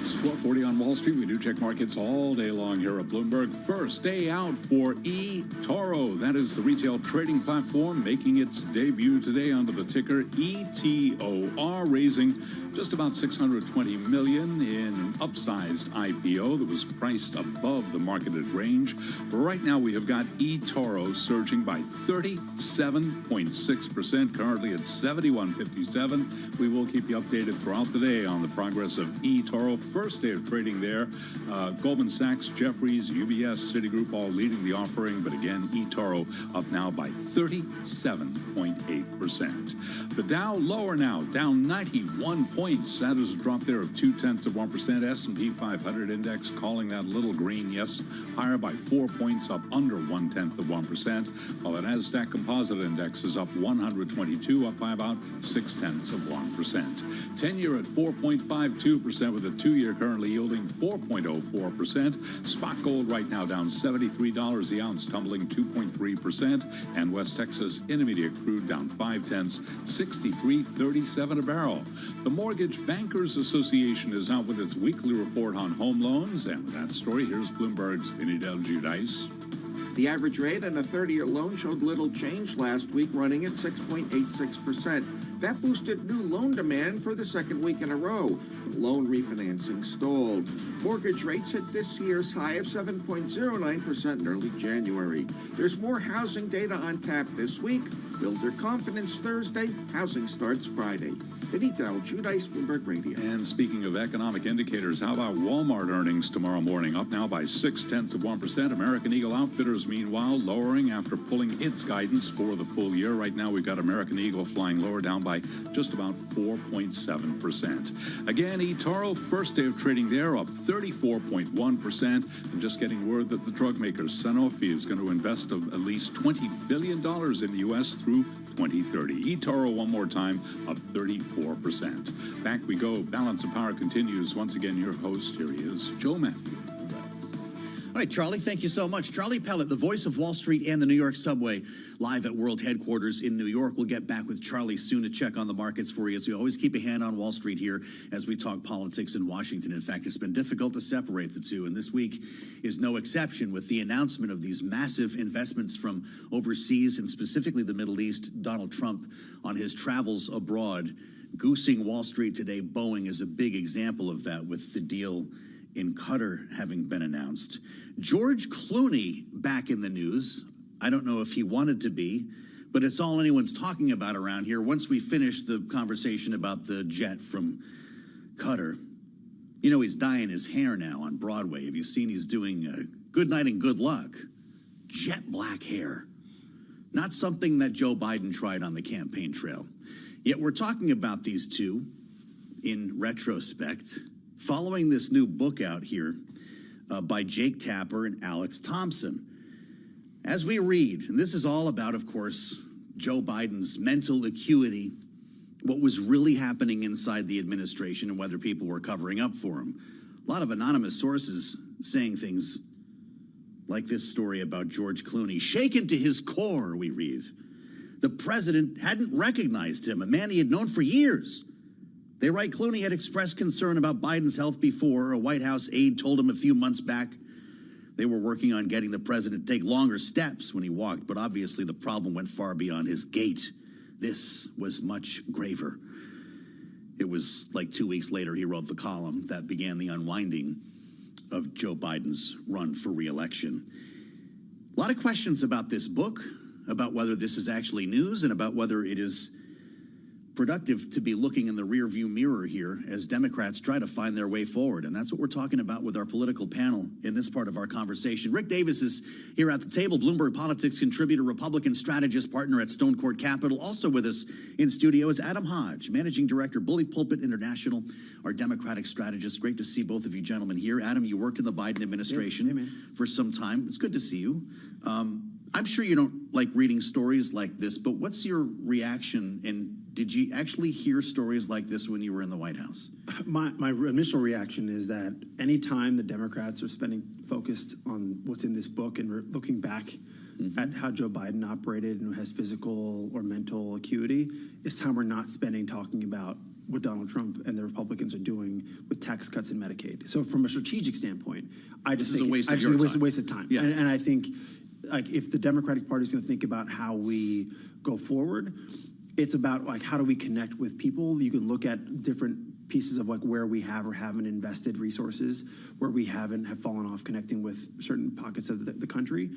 It's 12:40 on Wall Street. We do check markets all day long here at Bloomberg. First day out for eToro. That is the retail trading platform making its debut today under the ticker ETOR, raising just about $620 million in an upsized IPO that was priced above the marketed range. Right now, we have got eToro surging by 37.6%, currently at 71.57. We will keep you updated throughout the day on the progress of eToro. First day of trading there. Goldman Sachs, Jefferies, UBS, Citigroup all leading the offering, but again, eToro up now by 37.8%. The Dow lower now, down 91 points. That is a drop there of 0.2%. S&P 500 index calling that a little green. Yes, higher by 4 points, up under 0.1%. While the Nasdaq Composite Index is up 122, up by about 0.6%. 10-year at 4.52%, with a 2-year currently yielding 4.04%. Spot gold right now down $73 the ounce, tumbling 2.3%. And West Texas Intermediate crude down 0.5, 63.37 a barrel. The Mortgage Bankers Association is out with its weekly report on home loans, and that story, here's Bloomberg's Vinny Del Giudice. The average rate on a 30-year loan showed little change last week, running at 6.86%. That boosted new loan demand for the second week in a row. But loan refinancing stalled. Mortgage rates hit this year's high of 7.09% in early January. There's more housing data on tap this week. Builder confidence Thursday. Housing starts Friday. Vinny Del Giudice, Bloomberg Radio. And speaking of economic indicators, how about Walmart earnings tomorrow morning? Up now by 0.6%. American Eagle Outfitters, meanwhile, lowering after pulling its guidance for the full year. Right now, we've got American Eagle flying lower, down by just about 4.7%. Again, eToro, first day of trading there, up 34.1%. And just getting word that the drug maker Sanofi is going to invest at least $20 billion in the U.S. through 2030. eToro, one more time, up 34%. Back we go. Balance of Power continues. Once again, your host, here he is, Joe Matthew. All right, Charlie, thank you so much. Charlie Pellet, the voice of Wall Street and the New York subway, live at World Headquarters in New York. We'll get back with Charlie soon to check on the markets for you, as we always keep a hand on Wall Street here as we talk politics in Washington. In fact, it's been difficult to separate the two, and this week is no exception with the announcement of these massive investments from overseas, and specifically the Middle East. Donald Trump on his travels abroad, goosing Wall Street today. Boeing is a big example of that, with the deal in Qatar having been announced. George Clooney back in the news. I don't know if he wanted to be, but it's all anyone's talking about around here. Once we finish the conversation about the jet from Qatar, you know he's dyeing his hair now on Broadway. Have you seen he's doing Good Night and Good Luck? Jet black hair. Not something that Joe Biden tried on the campaign trail. Yet we're talking about these two in retrospect, following this new book out here by Jake Tapper and Alex Thompson. As we read, and this is all about, of course, Joe Biden's mental acuity, what was really happening inside the administration and whether people were covering up for him. A lot of anonymous sources saying things like this story about George Clooney. Shaken to his core, we read. The president hadn't recognized him, a man he had known for years. They write Clooney had expressed concern about Biden's health before. A White House aide told him a few months back they were working on getting the president to take longer steps when he walked, but obviously the problem went far beyond his gait. This was much graver. It was like 2 weeks later he wrote the column that began the unwinding of Joe Biden's run for re-election. A lot of questions about this book, about whether this is actually news, and about whether it is productive to be looking in the rearview mirror here as Democrats try to find their way forward. And that's what we're talking about with our political panel in this part of our conversation. Rick Davis is here at the table, Bloomberg Politics contributor, Republican strategist, partner at Stone Court Capital. Also with us in studio is Adam Hodge, managing director, Bully Pulpit International, our Democratic strategist. Great to see both of you gentlemen here. Adam, you worked in the Biden administration for some time. It's good to see you. I'm sure you don't like reading stories like this, but what's your reaction, and did you actually hear stories like this when you were in the White House? My initial reaction is that any time the Democrats are focused on what's in this book and looking back at how Joe Biden operated and has physical or mental acuity, it's time we're not spending talking about what Donald Trump and the Republicans are doing with tax cuts and Medicaid. So from a strategic standpoint, I just think it's a waste of time. Yeah. And I think, like, if the Democratic Party is going to think about how we go forward, it's about, like, how do we connect with people? You can look at different pieces of, like, where we have or haven't invested resources, where we have fallen off connecting with certain pockets of the country,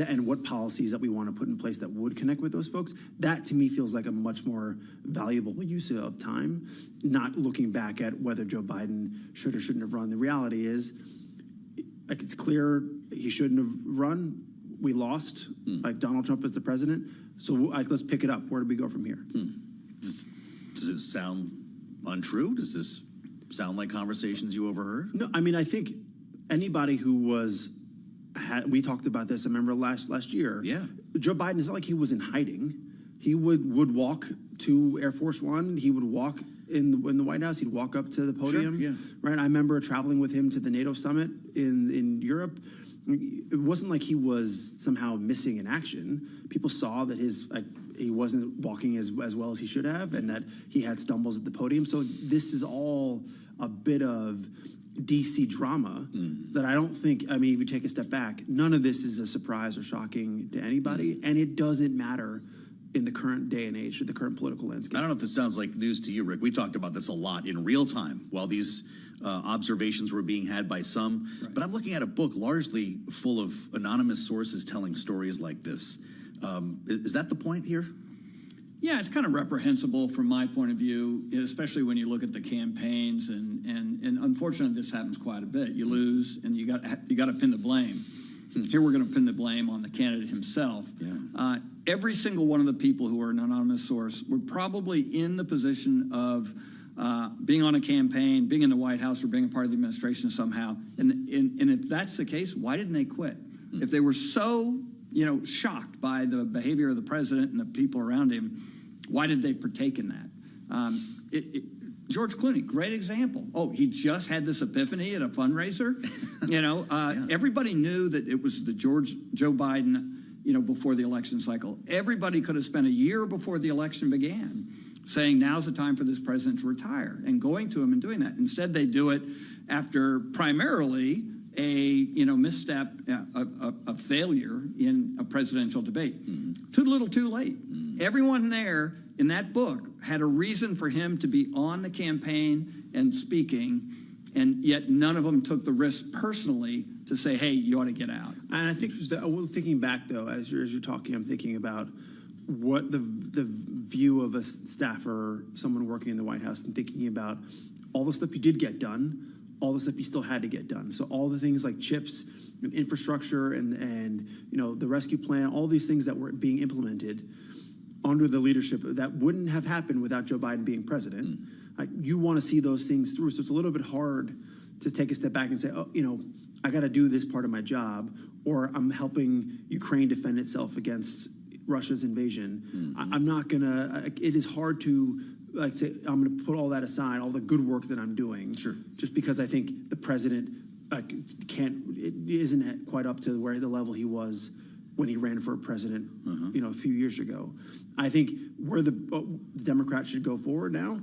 and what policies that we want to put in place that would connect with those folks. That, to me, feels like a much more valuable use of time, not looking back at whether Joe Biden should or shouldn't have run. The reality is, like, it's clear he shouldn't have run. We lost. Like, Donald Trump is the president. So, like, let's pick it up. Where do we go from here? Does it sound untrue? Does this sound like conversations you overheard? No, I mean, I think anybody who we talked about this, I remember last year. Yeah. Joe Biden, it's not like he was in hiding. He would walk to Air Force One. He would walk in the White House. He'd walk up to the podium. Sure, yeah. Right. I remember traveling with him to the NATO summit in Europe. It wasn't like he was somehow missing in action. People saw that he wasn't walking as well as he should have, and that he had stumbles at the podium. So this is all a bit of DC drama that I don't think, I mean, if you take a step back, none of this is a surprise or shocking to anybody, and it doesn't matter in the current day and age, the current political landscape. I don't know if this sounds like news to you, Rick. We talked about this a lot in real time while these observations were being had by some. Right. But I'm looking at a book largely full of anonymous sources telling stories like this. Is that the point here? Yeah, it's kind of reprehensible from my point of view, especially when you look at the campaigns, and unfortunately this happens quite a bit. You lose, and you got to pin the blame. Here we're going to pin the blame on the candidate himself. Yeah. Every single one of the people who are an anonymous source were probably in the position of being on a campaign, being in the White House, or being a part of the administration somehow. And if that's the case, why didn't they quit? If they were so shocked by the behavior of the president and the people around him, why did they partake in that? George Clooney, great example. Oh, he just had this epiphany at a fundraiser. Everybody knew that it was the Joe Biden, before the election cycle. Everybody could have spent a year before the election began saying now's the time for this president to retire, and going to him and doing that. Instead, they do it after primarily a misstep, a failure in a presidential debate. Too little, too late. Everyone there in that book had a reason for him to be on the campaign and speaking, and yet none of them took the risk personally to say, hey, you ought to get out. And I think, thinking back, though, as you're talking, I'm thinking about what the view of a staffer, someone working in the White House, and thinking about all the stuff you did get done, all the stuff you still had to get done. So all the things like chips and infrastructure and the rescue plan, all these things that were being implemented under the leadership that wouldn't have happened without Joe Biden being president. You want to see those things through. So it's a little bit hard to take a step back and say, I got to do this part of my job, or I'm helping Ukraine defend itself against Russia's invasion. I'm not going to, it is hard to say, I'm going to put all that aside, all the good work that I'm doing. Sure. Just because I think the president isn't quite up to the level he was when he ran for president, a few years ago. I think where the Democrats should go forward now,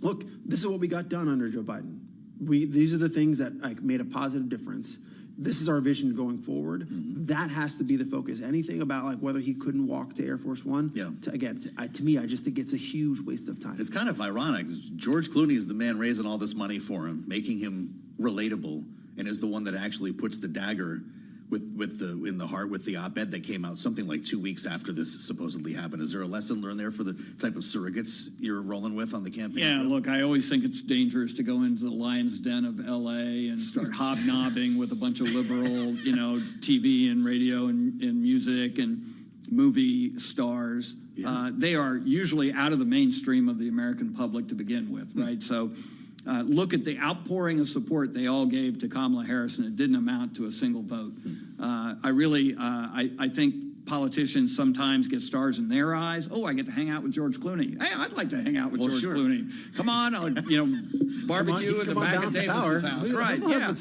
look, this is what we got done under Joe Biden. These are the things that made a positive difference. This is our vision going forward. That has to be the focus. Anything about whether he couldn't walk to Air Force One, to me, I just think it's a huge waste of time. It's kind of ironic. George Clooney is the man raising all this money for him, making him relatable, and is the one that actually puts the dagger in the heart with the op-ed that came out something like 2 weeks after this supposedly happened. Is there a lesson learned there for the type of surrogates you're rolling with on the campaign? Yeah, look, I always think it's dangerous to go into the lion's den of L.A. and start hobnobbing with a bunch of liberal, TV and radio and music and movie stars. Yeah. They are usually out of the mainstream of the American public to begin with, right? So look at the outpouring of support they all gave to Kamala Harris, and it didn't amount to a single vote. I think politicians sometimes get stars in their eyes. Oh, I get to hang out with George Clooney. Hey, I'd like to hang out with George Clooney. Come on, barbecue in the back of Davis's house. Right, yeah.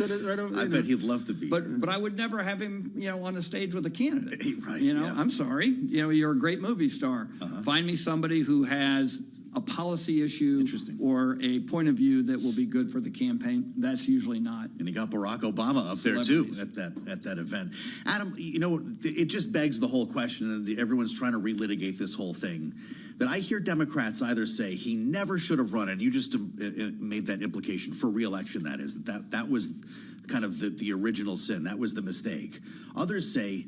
I bet he'd love to be. But I would never have him, on the stage with a candidate. Right. I'm sorry. You're a great movie star. Find me somebody who has a policy issue or a point of view that will be good for the campaign. That's usually not. And he got Barack Obama up there too at that event. Adam, you know, it just begs the whole question, and everyone's trying to relitigate this whole thing, that I hear Democrats either say he never should have run, and you just made that implication for re-election, that is, that was kind of the original sin. That was the mistake. Others say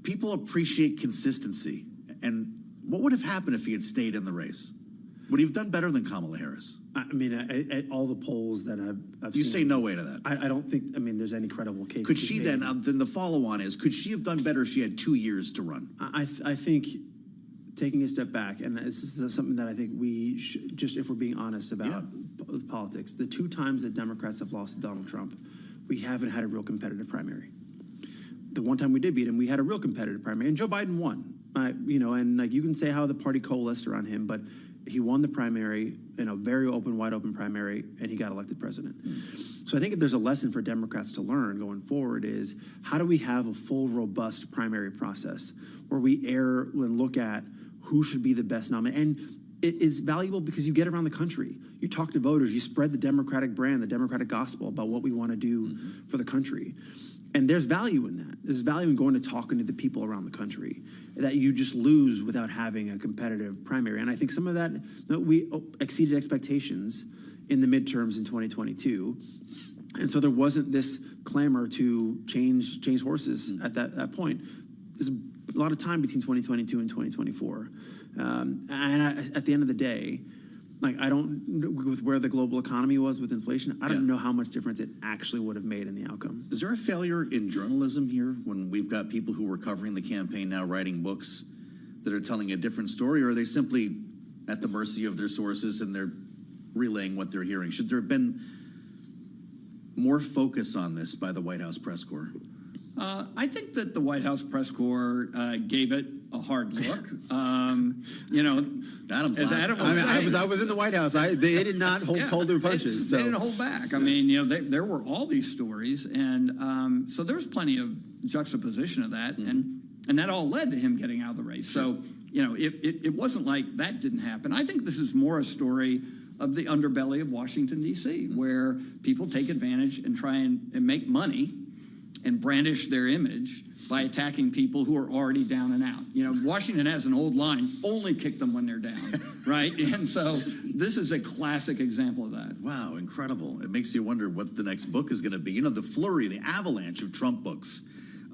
people appreciate consistency. And what would have happened if he had stayed in the race? Would he have done better than Kamala Harris? I mean, at all the polls that I've You seen, say no way to that. I don't think, I mean, there's any credible case. Could to she be then, made. then the follow-on is, could she have done better if she had 2 years to run? I think taking a step back, and this is something that I think we should, just if we're being honest about politics, the 2 times that Democrats have lost to Donald Trump, we haven't had a real competitive primary. The one time we did beat him, we had a real competitive primary, and Joe Biden won. You know, and like you can say how the party coalesced around him, but he won the primary in a very open, wide open primary, and he got elected president. So I think if there's a lesson for Democrats to learn going forward is how do we have a full, robust primary process where we err and look at who should be the best nominee. And it is valuable because you get around the country. You talk to voters, you spread the Democratic brand, the Democratic gospel about what we want to do for the country. And there's value in that. There's value in going to talking to the people around the country that you just lose without having a competitive primary. And I think some of that, we exceeded expectations in the midterms in 2022. And so there wasn't this clamor to change horses at that point. There's a lot of time between 2022 and 2024. At the end of the day, like I don't, with where the global economy was with inflation, I don't know how much difference it actually would have made in the outcome. Is there a failure in journalism here when we've got people who were covering the campaign now writing books that are telling a different story, or are they simply at the mercy of their sources and they're relaying what they're hearing? Should there have been more focus on this by the White House press corps? I think that the White House press corps gave it a hard look. You know, Adam's as Adam was saying, I was in the White House. They did not hold their punches. They didn't hold back. I mean, you know, there were all these stories, and so there was plenty of juxtaposition of that, and that all led to him getting out of the race. So, you know, it wasn't like that didn't happen. I think this is more a story of the underbelly of Washington, D.C., where people take advantage and try and make money and brandish their image by attacking people who are already down and out. You know, Washington has an old line, only kick them when they're down, right? And so this is a classic example of that. Wow, incredible. It makes you wonder what the next book is going to be. You know, the flurry, the avalanche of Trump books,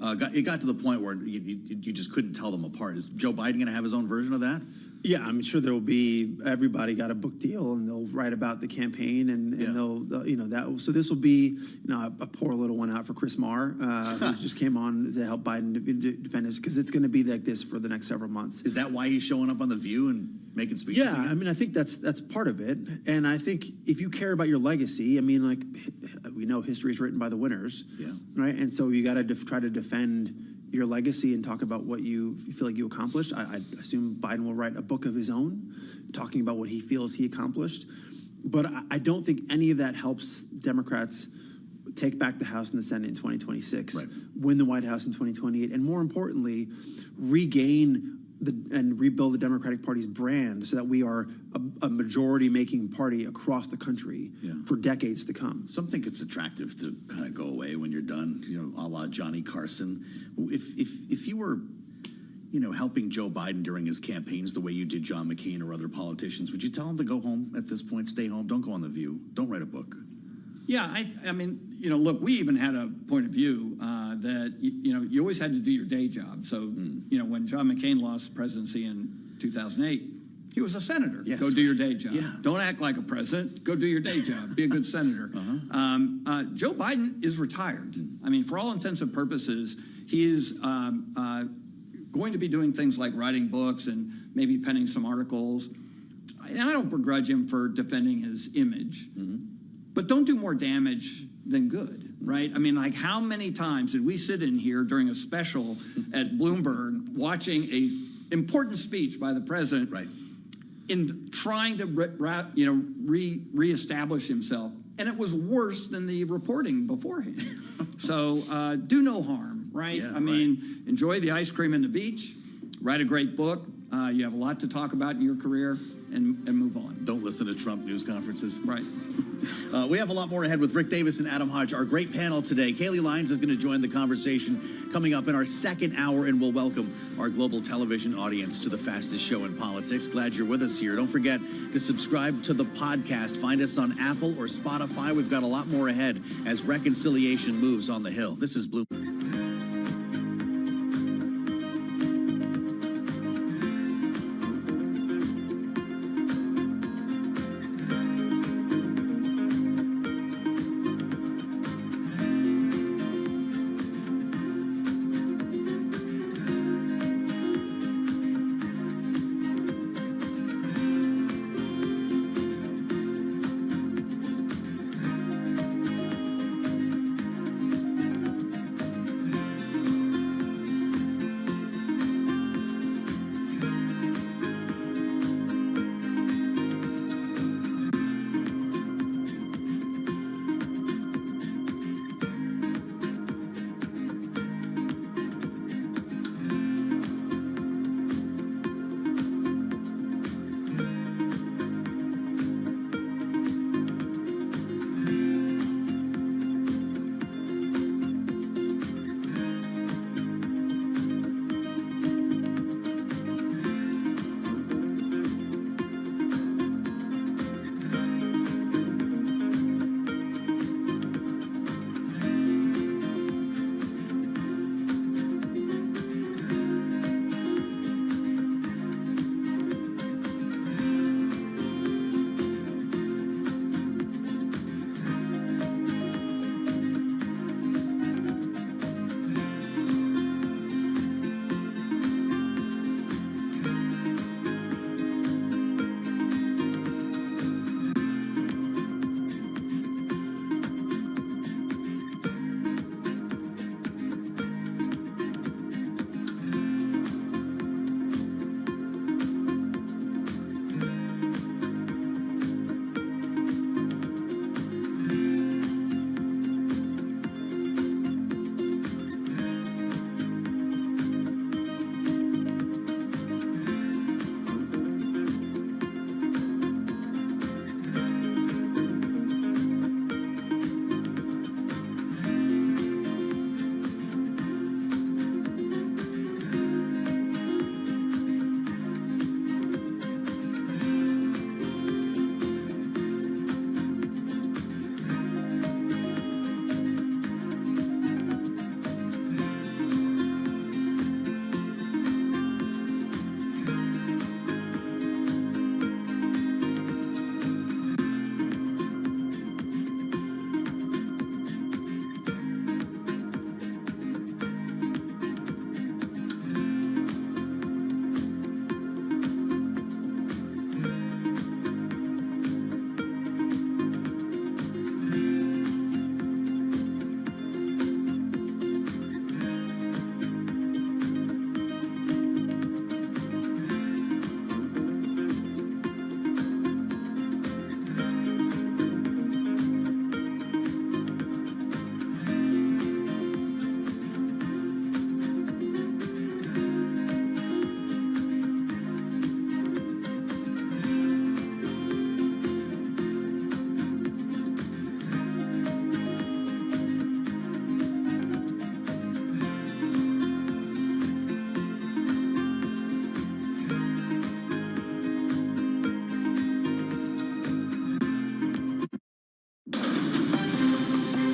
it got to the point where you just couldn't tell them apart. Is Joe Biden going to have his own version of that? Yeah, I'm sure there will be, everybody got a book deal and they'll write about the campaign and they'll, you know, that. So this will be, you know, a poor little one out for Chris Marr, who just came on to help Biden defend us, because it's going to be like this for the next several months. Is that why he's showing up on The View and making speeches? Yeah, I mean, I think that's part of it. And I think if you care about your legacy, I mean, like, we know history is written by the winners, right? And so you got to try to defend your legacy and talk about what you feel like you accomplished. I assume Biden will write a book of his own, talking about what he feels he accomplished. But I don't think any of that helps Democrats take back the House and the Senate in 2026, win the White House in 2028, and more importantly, regain and rebuild the Democratic Party's brand so that we are a majority-making party across the country for decades to come. Some think it's attractive to kind of go away when you're done, you know, a la Johnny Carson. If you were, you know, helping Joe Biden during his campaigns the way you did John McCain or other politicians, would you tell him to go home at this point, stay home, don't go on The View, don't write a book? Yeah, I mean, you know, look, we even had a point of view that, you know, you always had to do your day job. So, you know, when John McCain lost the presidency in 2008, he was a senator. Yes, go do your day job. Yeah. Don't act like a president. Go do your day job. Be a good senator. Joe Biden is retired. I mean, for all intents and purposes, he is going to be doing things like writing books and maybe penning some articles. And I don't begrudge him for defending his image. But don't do more damage than good, right? I mean, like, how many times did we sit in here during a special at Bloomberg watching a important speech by the president, in trying to reestablish himself, and it was worse than the reporting beforehand. So do no harm, right? Yeah, I mean, enjoy the ice cream and the beach, write a great book. You have a lot to talk about in your career. and move on. Don't listen to Trump news conferences. Right. We have a lot more ahead with Rick Davis and Adam Hodge, our great panel today. Kaylee Lyons is going to join the conversation coming up in our second hour, and we'll welcome our global television audience to the fastest show in politics. Glad you're with us here. Don't forget to subscribe to the podcast. Find us on Apple or Spotify. We've got a lot more ahead as reconciliation moves on the Hill. This is Blue.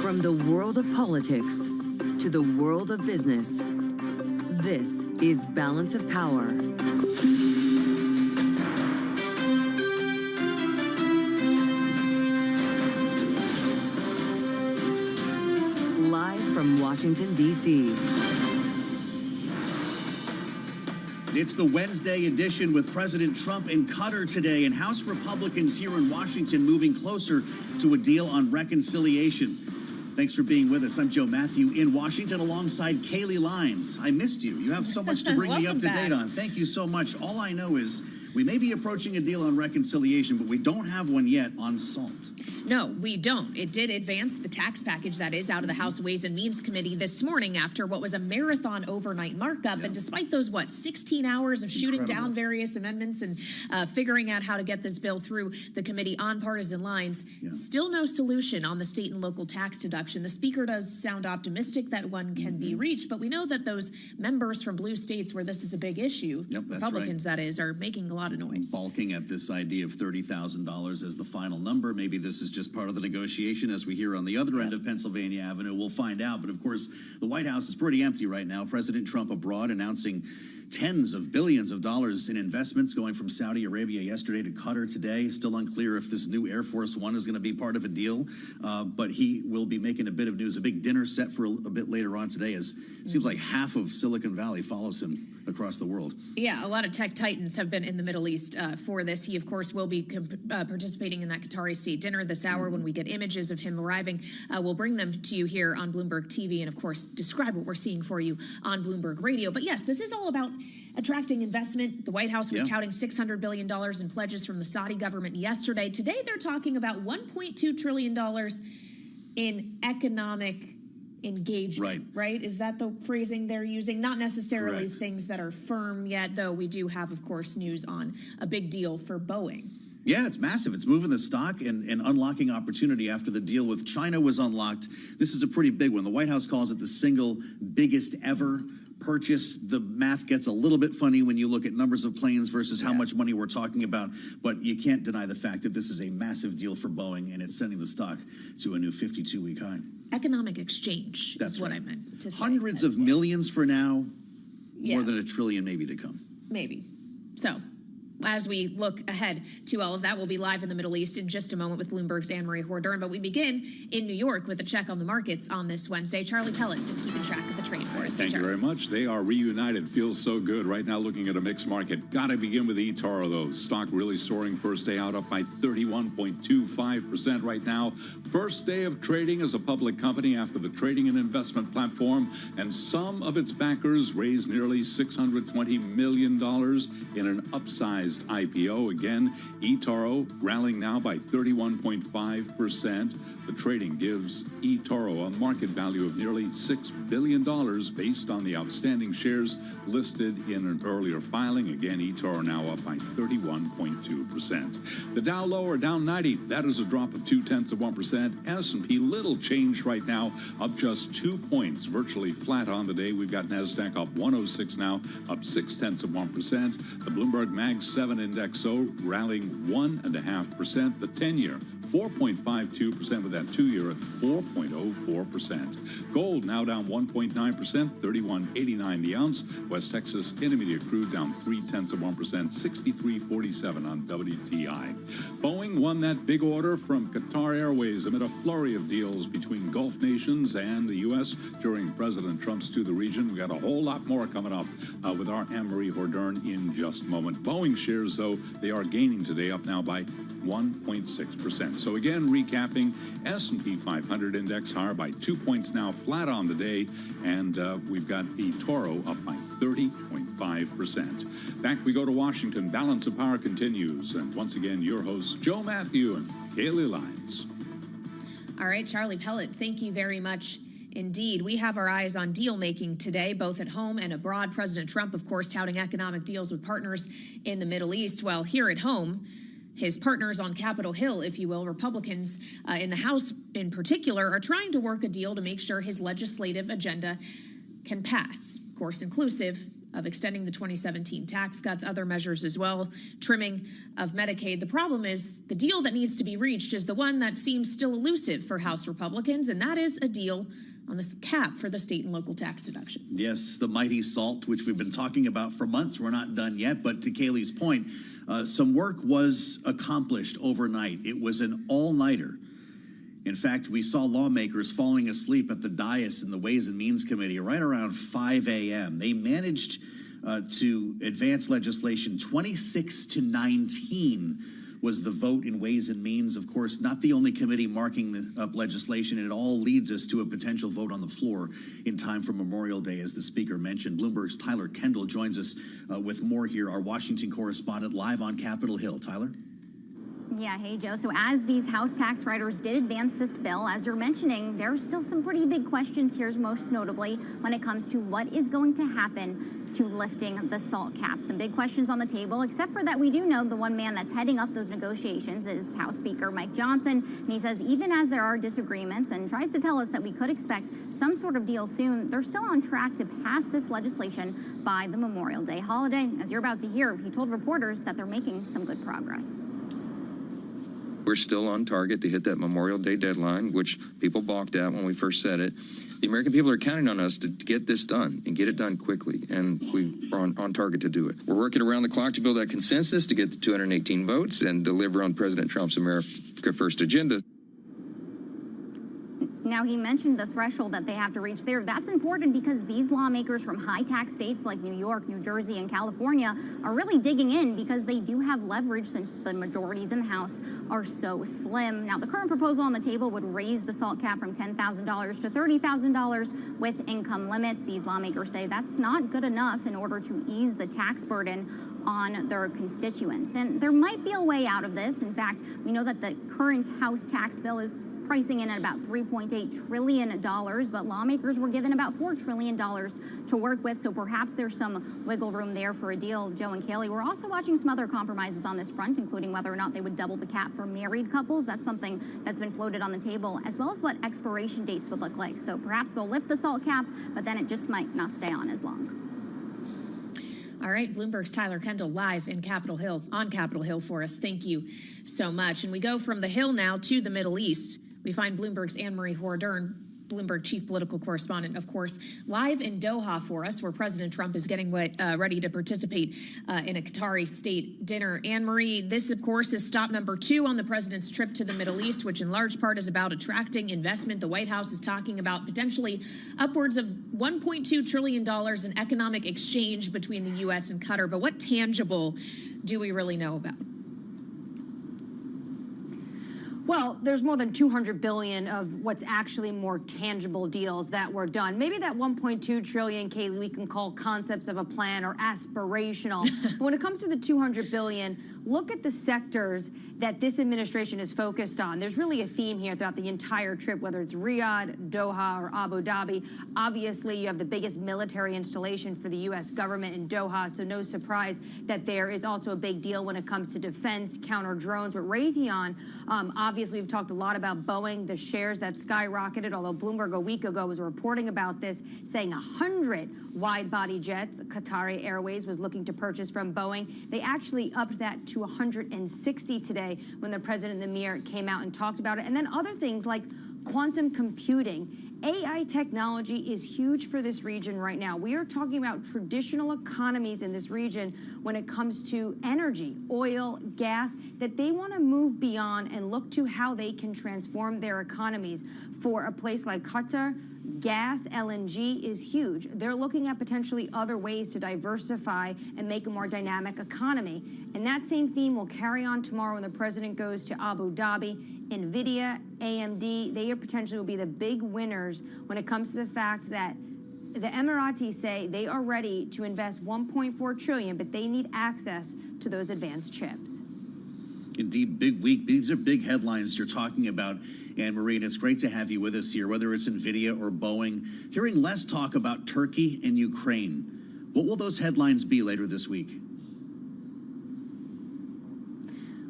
From the world of politics to the world of business, this is Balance of Power. Live from Washington, D.C. It's the Wednesday edition with President Trump in Qatar today and House Republicans here in Washington moving closer to a deal on reconciliation. Thanks for being with us. I'm Joe Matthew in Washington alongside Kaylee Lyons. I missed you. You have so much to bring me up to date on. Thank you so much. All I know is We may be approaching a deal on reconciliation, but we don't have one yet on SALT. No, we don't. It did advance the tax package that is out of the House Ways and Means Committee this morning after what was a marathon overnight markup. And despite those, 16 hours of shooting down various amendments and figuring out how to get this bill through the committee on partisan lines, still no solution on the state and local tax deduction. The Speaker does sound optimistic that one can be reached, but we know that those members from blue states where this is a big issue, Republicans that is, are making a lot of noise. Balking at this idea of $30,000 as the final number. Maybe this is just part of the negotiation as we hear on the other end of Pennsylvania Avenue. We'll find out. But of course, the White House is pretty empty right now. President Trump abroad announcing tens of billions of dollars in investments going from Saudi Arabia yesterday to Qatar today. Still unclear if this new Air Force One is going to be part of a deal, but he will be making a bit of news. A big dinner set for a bit later on today, as it seems like half of Silicon Valley follows him across the world. Yeah, a lot of tech titans have been in the Middle East for this. He, of course, will be participating in that Qatari state dinner this hour. When we get images of him arriving, we'll bring them to you here on Bloomberg TV and, of course, describe what we're seeing for you on Bloomberg Radio. But yes, this is all about attracting investment. The White House was touting $600 billion in pledges from the Saudi government yesterday. Today, they're talking about $1.2 trillion in economic engagement, right? Is that the phrasing they're using? Not necessarily things that are firm yet, though we do have, of course, news on a big deal for Boeing. Yeah, it's massive. It's moving the stock and unlocking opportunity after the deal with China was unlocked. This is a pretty big one. The White House calls it the single biggest ever purchase. The math gets a little bit funny when you look at numbers of planes versus how much money we're talking about, but you can't deny the fact that this is a massive deal for Boeing, and it's sending the stock to a new 52-week high. Economic exchange is what I meant to say. Hundreds of millions for now, more than $1 trillion maybe to come. Maybe. So, as we look ahead to all of that, we'll be live in the Middle East in just a moment with Bloomberg's Anne-Marie Hordern. But we begin in New York with a check on the markets on this Wednesday. Charlie Pellet is keeping track of the trade for us. Thank you very much. They are reunited. Feels so good. Right now, looking at a mixed market. Got to begin with eToro, though. Stock really soaring. First day out up by 31.25% right now. First day of trading as a public company after the trading and investment platform. And some of its backers raised nearly $620 million in an upsized IPO. Again, eToro rallying now by 31.5%. The trading gives eToro a market value of nearly $6 billion based on the outstanding shares listed in an earlier filing. Again, eToro now up by 31.2%. The Dow lower, down 90. That is a drop of 0.2%. S&P little change right now, up just 2 points, virtually flat on the day. We've got NASDAQ up 106 now, up 0.6%. The Bloomberg Mag 7 Index rallying 1.5%. The 10-year 4.52%, with that 2-year at 4.04%. Gold now down 1.9%, $31.89 the ounce. West Texas Intermediate crude down 0.3%, $63.47 on WTI. Boeing won that big order from Qatar Airways amid a flurry of deals between Gulf nations and the U.S. during President Trump's to the region. We got a whole lot more coming up with our Anne-Marie Hordern in just a moment. Boeing shares, though, they are gaining today, up now by 1.6%. So again, recapping, S&P 500 index higher by 2 points now, flat on the day, and we've got eToro up by 30.5%. Back we go to Washington. Balance of Power continues, and once again, your hosts, Joe Matthew and Kaylee Lyons. All right, Charlie Pellet, thank you very much. Indeed, we have our eyes on deal making today, both at home and abroad. President Trump, of course, touting economic deals with partners in the Middle East, while here at home, his partners on Capitol Hill, if you will, Republicans in the House in particular, are trying to work a deal to make sure his legislative agenda can pass, of course, inclusive of extending the 2017 tax cuts, other measures as well, trimming of Medicaid. The problem is the deal that needs to be reached is the one that seems still elusive for House Republicans, and that is a deal on the cap for the state and local tax deduction. Yes, the mighty SALT, which we've been talking about for months. We're not done yet, but to Kaylee's point, some work was accomplished overnight. It was an all-nighter. In fact, we saw lawmakers falling asleep at the dais in the Ways and Means Committee right around 5 a.m. They managed to advance legislation 26-19 was the vote in Ways and Means. Of course, not the only committee marking up legislation. It all leads us to a potential vote on the floor in time for Memorial Day, as the speaker mentioned. Bloomberg's Tyler Kendall joins us with more here, our Washington correspondent live on Capitol Hill. Tyler? Yeah, hey, Joe. So as these House tax writers did advance this bill, as you're mentioning, there are still some pretty big questions here, most notably when it comes to what is going to happen to lifting the SALT cap. Some big questions on the table, except for that we do know the one man that's heading up those negotiations is House Speaker Mike Johnson. And he says even as there are disagreements and tries to tell us that we could expect some sort of deal soon, they're still on track to pass this legislation by the Memorial Day holiday. As you're about to hear, he told reporters that they're making some good progress. We're still on target to hit that Memorial Day deadline, which people balked at when we first said it. The American people are counting on us to get this done and get it done quickly, and we are on target to do it. We're working around the clock to build that consensus to get the 218 votes and deliver on President Trump's America First agenda. Now, he mentioned the threshold that they have to reach there. That's important because these lawmakers from high-tax states like New York, New Jersey, and California are really digging in because they do have leverage since the majorities in the House are so slim. Now, the current proposal on the table would raise the SALT cap from $10,000 to $30,000 with income limits. These lawmakers say that's not good enough in order to ease the tax burden on their constituents. And there might be a way out of this. In fact, we know that the current House tax bill is pricing in at about $3.8 trillion, but lawmakers were given about $4 trillion to work with, so perhaps there's some wiggle room there for a deal. Joe and Kaylee, we're also watching some other compromises on this front, including whether or not they would double the cap for married couples. That's something that's been floated on the table, as well as what expiration dates would look like. So perhaps they'll lift the SALT cap, but then it just might not stay on as long. All right, Bloomberg's Tyler Kendall live in Capitol Hill, on Capitol Hill for us. Thank you so much. And we go from the Hill now to the Middle East. We find Bloomberg's Anne-Marie Hordern, Bloomberg chief political correspondent, of course, live in Doha for us, where President Trump is getting ready to participate in a Qatari state dinner. Anne-Marie, this, of course, is stop number 2 on the president's trip to the Middle East, which in large part is about attracting investment. The White House is talking about potentially upwards of $1.2 trillion in economic exchange between the U.S. and Qatar. But what tangible do we really know about? Well, there's more than $200 billion of what's actually more tangible deals that were done. Maybe that $1.2 trillion, Kaylee, we can call concepts of a plan or aspirational. But when it comes to the $200 billion, look at the sectors that this administration is focused on. There's really a theme here throughout the entire trip, whether it's Riyadh, Doha, or Abu Dhabi. Obviously, you have the biggest military installation for the U.S. government in Doha, so no surprise that there is also a big deal when it comes to defense, counter drones with Raytheon. Obviously, we've talked a lot about Boeing, the shares that skyrocketed, although Bloomberg a week ago was reporting about this, saying 100 wide-body jets Qatari Airways was looking to purchase from Boeing. They actually upped that to 160 today when the president and the mayor came out and talked about it. And then other things like quantum computing. AI technology is huge for this region right now. We are talking about traditional economies in this region when it comes to energy, oil, gas, that they want to move beyond and look to how they can transform their economies. For a place like Qatar, gas, LNG is huge. They're looking at potentially other ways to diversify and make a more dynamic economy. And that same theme will carry on tomorrow when the president goes to Abu Dhabi. NVIDIA, AMD, they potentially will be the big winners when it comes to the fact that the Emiratis say they are ready to invest $1.4 trillion, but they need access to those advanced chips. Indeed, big week. These are big headlines you're talking about, Anne-Marie, and it's great to have you with us here, whether it's NVIDIA or Boeing. Hearing less talk about Turkey and Ukraine. What will those headlines be later this week?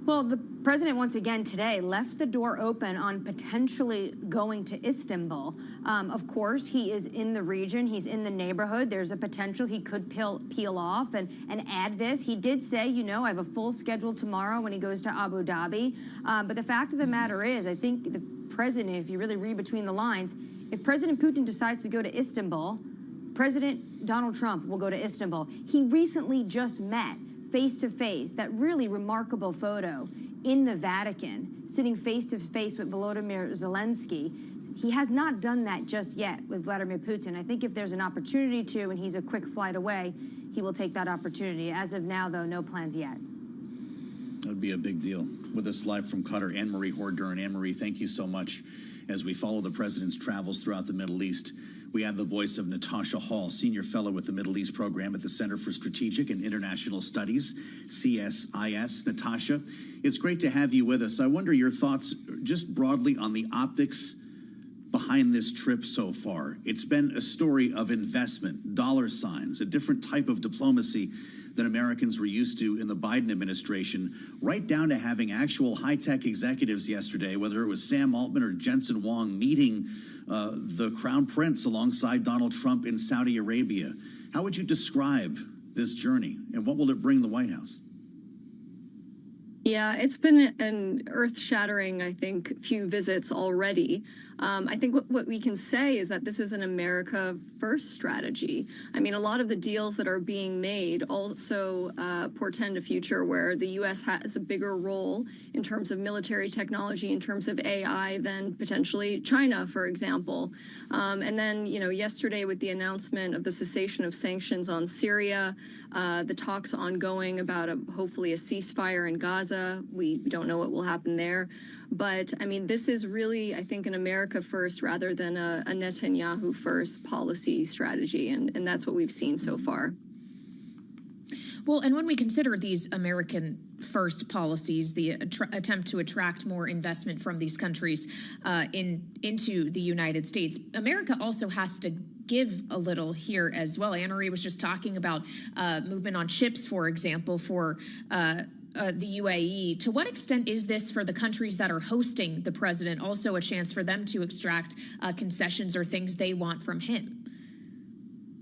Well, the president once again today left the door open on potentially going to Istanbul. Of course, he is in the region. He's in the neighborhood. There's a potential he could peel off and add this. He did say, you know, I have a full schedule tomorrow when he goes to Abu Dhabi. But the fact of the matter is, I think the president, if you really read between the lines, if President Putin decides to go to Istanbul, President Donald Trump will go to Istanbul. He recently just met face-to-face, that really remarkable photo in the Vatican, sitting face-to-face with Volodymyr Zelensky. He has not done that just yet with Vladimir Putin. I think if there's an opportunity to, and he's a quick flight away, he will take that opportunity. As of now, though, no plans yet. That would be a big deal. With us live from Qatar, Anne-Marie Horder. And Anne-Marie, thank you so much. As we follow the president's travels throughout the Middle East, we have the voice of Natasha Hall, Senior Fellow with the Middle East Program at the Center for Strategic and International Studies, CSIS. Natasha, it's great to have you with us. I wonder your thoughts just broadly on the optics behind this trip so far. It's been a story of investment, dollar signs, a different type of diplomacy than Americans were used to in the Biden administration, right down to having actual high-tech executives yesterday, whether it was Sam Altman or Jensen Huang, meeting the Crown Prince alongside Donald Trump in Saudi Arabia. How would you describe this journey, and what will it bring the White House? Yeah, it's been an earth-shattering, I think, few visits already. I think what we can say is that this is an America-first strategy. I mean, a lot of the deals that are being made also portend a future where the U.S. has a bigger role in terms of military technology, in terms of AI, than potentially China, for example. And then, you know, yesterday with the announcement of the cessation of sanctions on Syria, the talks ongoing about hopefully a ceasefire in Gaza. We don't know what will happen there. But, I mean, this is really, I think, an America first rather than a Netanyahu first policy strategy. And that's what we've seen so far. Well, and when we consider these American first policies, the attempt to attract more investment from these countries into the United States, America also has to give a little here as well. Anne-Marie was just talking about movement on chips, for example, for the UAE. To what extent is this for the countries that are hosting the president also a chance for them to extract concessions or things they want from him?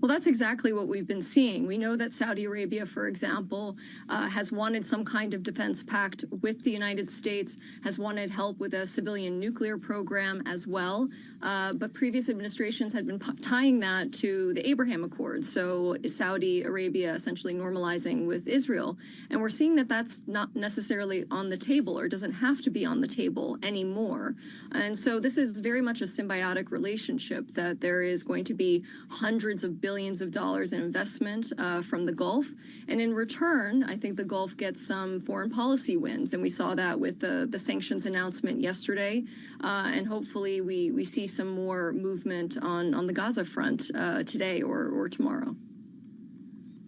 Well, that's exactly what we've been seeing. We know that Saudi Arabia, for example, has wanted some kind of defense pact with the United States, has wanted help with a civilian nuclear program as well. But previous administrations had been tying that to the Abraham Accords, so Saudi Arabia essentially normalizing with Israel. And we're seeing that that's not necessarily on the table or doesn't have to be on the table anymore. And so this is very much a symbiotic relationship, that there is going to be hundreds of billions of dollars in investment from the Gulf. And in return, I think the Gulf gets some foreign policy wins. And we saw that with the sanctions announcement yesterday. And hopefully we see some more movement on the Gaza front today or tomorrow.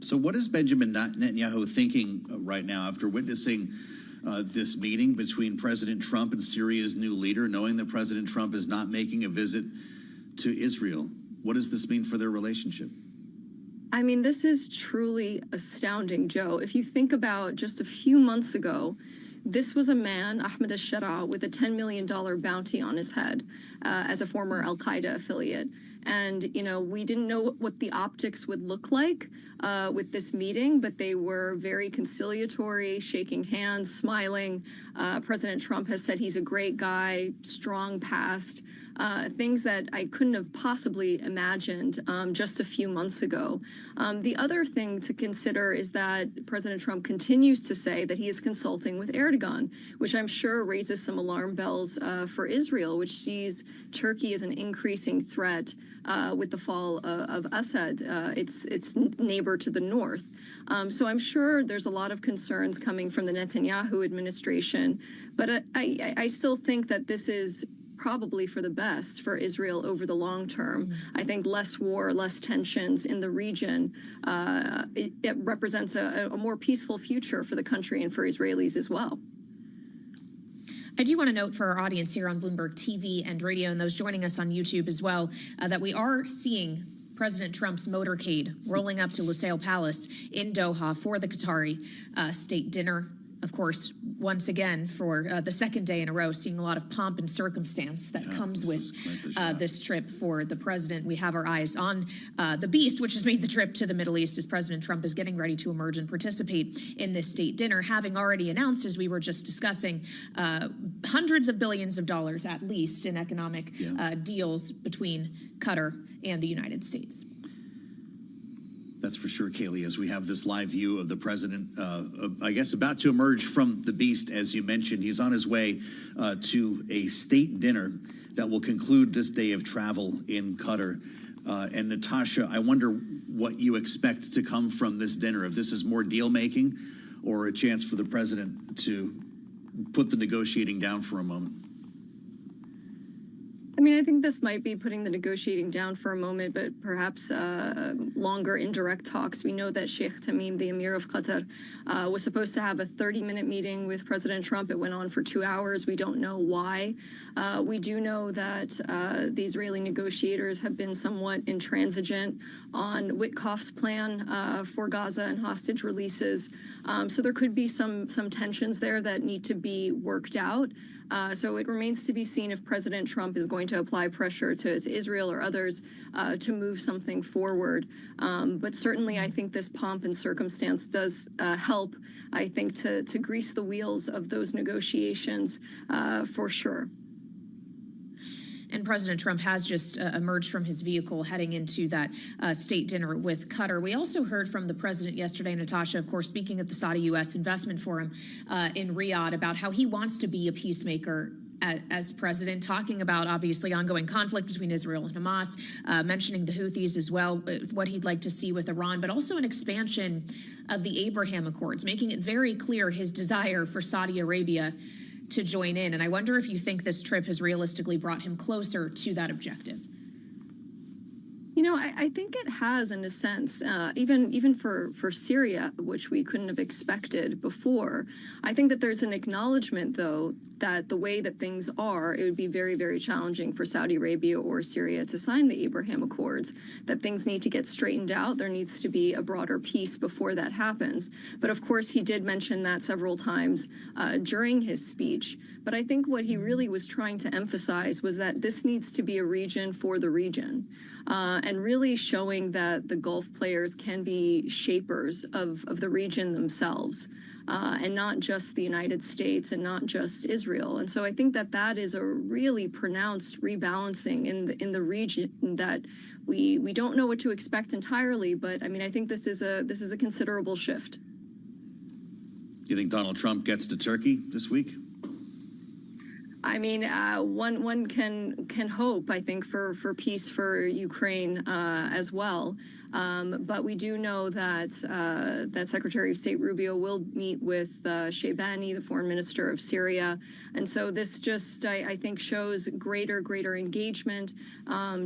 So what is Benjamin Netanyahu thinking right now after witnessing this meeting between President Trump and Syria's new leader, knowing that President Trump is not making a visit to Israel? What does this mean for their relationship? I mean, this is truly astounding, Joe. If you think about just a few months ago, this was a man, Ahmed al-Shara, with a $10 million bounty on his head as a former al-Qaeda affiliate. And, you know, we didn't know what the optics would look like with this meeting, but they were very conciliatory, shaking hands, smiling. President Trump has said he's a great guy, strong past. Things that I couldn't have possibly imagined just a few months ago. The other thing to consider is that President Trump continues to say that he is consulting with Erdogan, which I'm sure raises some alarm bells for Israel, which sees Turkey as an increasing threat with the fall of Assad, its neighbor to the north. So I'm sure there's a lot of concerns coming from the Netanyahu administration, but I still think that this is probably for the best for Israel over the long term. I think less war, less tensions in the region, it represents a more peaceful future for the country and for Israelis as well. I do want to note for our audience here on Bloomberg TV and radio and those joining us on YouTube as well, that we are seeing President Trump's motorcade rolling up to Lusail Palace in Doha for the Qatari state dinner. Of course, once again, for the second day in a row, seeing a lot of pomp and circumstance that comes with this trip for the president. We have our eyes on the beast, which has made the trip to the Middle East as President Trump is getting ready to emerge and participate in this state dinner, having already announced, as we were just discussing, hundreds of billions of dollars at least in economic deals between Qatar and the United States. That's for sure, Kaylee, as we have this live view of the president, I guess, about to emerge from the beast, as you mentioned. He's on his way to a state dinner that will conclude this day of travel in Qatar. And Natasha, I wonder what you expect to come from this dinner. If this is more deal-making, or a chance for the president to put the negotiating down for a moment? I mean, I think this might be putting the negotiating down for a moment, but perhaps longer indirect talks. We know that Sheikh Tamim, the Emir of Qatar, was supposed to have a 30-minute meeting with President Trump. It went on for 2 hours. We don't know why. We do know that the Israeli negotiators have been somewhat intransigent on Witkoff's plan for Gaza and hostage releases. So there could be some tensions there that need to be worked out. So it remains to be seen if President Trump is going to apply pressure to Israel or others to move something forward. But certainly I think this pomp and circumstance does help, I think, to grease the wheels of those negotiations for sure. And President Trump has just emerged from his vehicle heading into that state dinner with Qatar. We also heard from the president yesterday, Natasha, of course, speaking at the Saudi-U.S. Investment Forum in Riyadh, about how he wants to be a peacemaker as president, talking about obviously ongoing conflict between Israel and Hamas, mentioning the Houthis as well, what he'd like to see with Iran, but also an expansion of the Abraham Accords, making it very clear his desire for Saudi Arabia to join in. And I wonder if you think this trip has realistically brought him closer to that objective. You know, I think it has, in a sense, even for Syria, which we couldn't have expected before. I think that there's an acknowledgement, though, that the way that things are, it would be very, very challenging for Saudi Arabia or Syria to sign the Abraham Accords, that things need to get straightened out. There needs to be a broader peace before that happens. But of course, he did mention that several times during his speech. But I think what he really was trying to emphasize was that this needs to be a region for the region. And really showing that the Gulf players can be shapers of the region themselves, and not just the United States and not just Israel. And so I think that that is a really pronounced rebalancing in the region that we don't know what to expect entirely. But I mean, I think this is a considerable shift. You think Donald Trump gets to Turkey this week? I mean, one can hope, I think, for peace for Ukraine as well. But we do know that that Secretary of State Rubio will meet with Sheibani, the foreign minister of Syria. And so this just, I think, shows greater engagement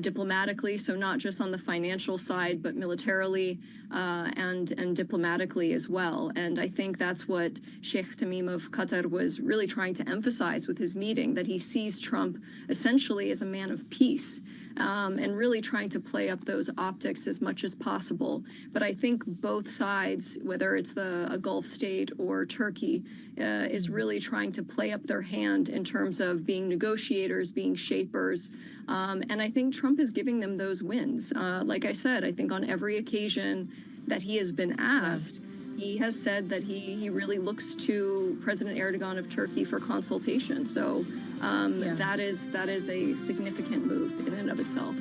diplomatically, so not just on the financial side, but militarily and diplomatically as well. And I think that's what Sheikh Tamim of Qatar was really trying to emphasize with his meeting, that he sees Trump essentially as a man of peace. And really trying to play up those optics as much as possible. But I think both sides, whether it's a Gulf state or Turkey, is really trying to play up their hand in terms of being negotiators, being shapers. And I think Trump is giving them those wins. Like I said, I think on every occasion that he has been asked, he has said that he really looks to President Erdogan of Turkey for consultation. So that is a significant move in and of itself.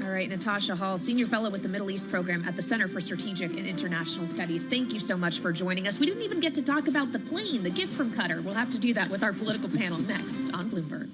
All right, Natasha Hall, Senior Fellow with the Middle East Program at the Center for Strategic and International Studies. Thank you so much for joining us. We didn't even get to talk about the plane, the gift from Qatar. We'll have to do that with our political panel next on Bloomberg.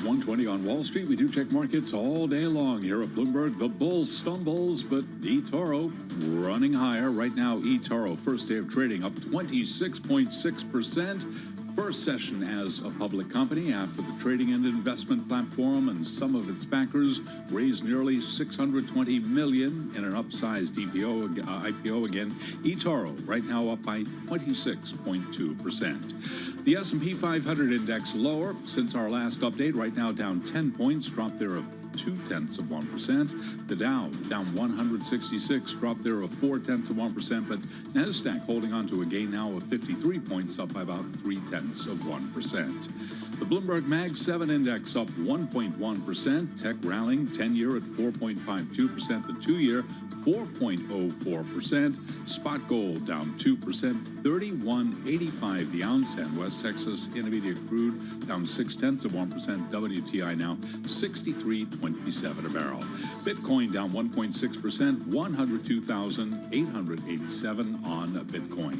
1:20 on Wall Street. We do check markets all day long here at Bloomberg. The bull stumbles, but eToro running higher. Right now, eToro, first day of trading, up 26.6%. First session as a public company after the trading and investment platform and some of its backers raised nearly $620 million in an upsized IPO again. eToro right now up by 26.2%. The S&P 500 index lower since our last update, right now down 10 points, drop there of 0.2%. The Dow down 166, drop there of 0.4%. But NASDAQ holding on to a gain now of 53 points, up by about 0.3%. The Bloomberg Mag 7 index up 1.1%. Tech rallying, 10-year at 4.52%. The 2-year 4.04%. Spot gold down 2%, 31.85 the ounce, and West Texas Intermediate crude down 0.6%. WTI now 63.27 a barrel. Bitcoin down 1.6%, 102,887 on Bitcoin.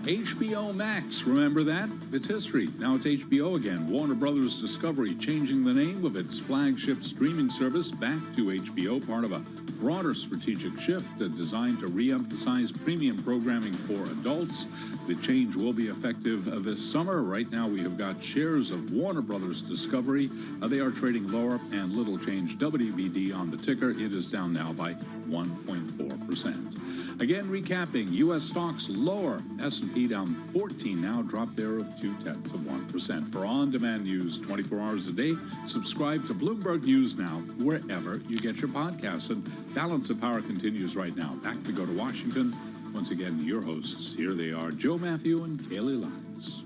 HBO Max, remember that? It's history. Now it's HBO again. Warner Brothers Discovery changing the name of its flagship streaming service back to HBO, part of a broader strategic shift designed to re-emphasize premium programming for adults. The change will be effective this summer. Right now we have got shares of Warner Brothers Discovery. They are trading lower, and little change WBD on the ticker. It is down now by 1.4%. Again, recapping, U.S. stocks lower. S&P down 14 now, drop there of 0.2%. For on-demand news 24 hours a day, subscribe to Bloomberg News Now wherever you get your podcasts. And Balance of Power continues right now. Back to go to Washington. Once again, your hosts, here they are, Joe Matthew and Kaylee Lyons.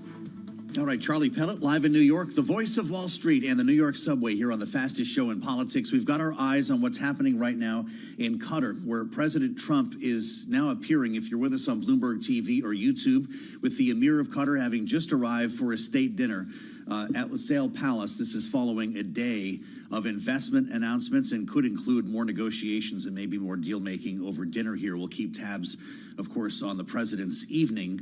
All right, Charlie Pellet, live in New York, the voice of Wall Street and the New York subway here on the fastest show in politics. We've got our eyes on what's happening right now in Qatar, where President Trump is now appearing, if you're with us on Bloomberg TV or YouTube, with the Emir of Qatar having just arrived for a state dinner at Lusail Palace. This is following a day of investment announcements and could include more negotiations and maybe more deal-making over dinner here. We'll keep tabs, of course, on the president's evening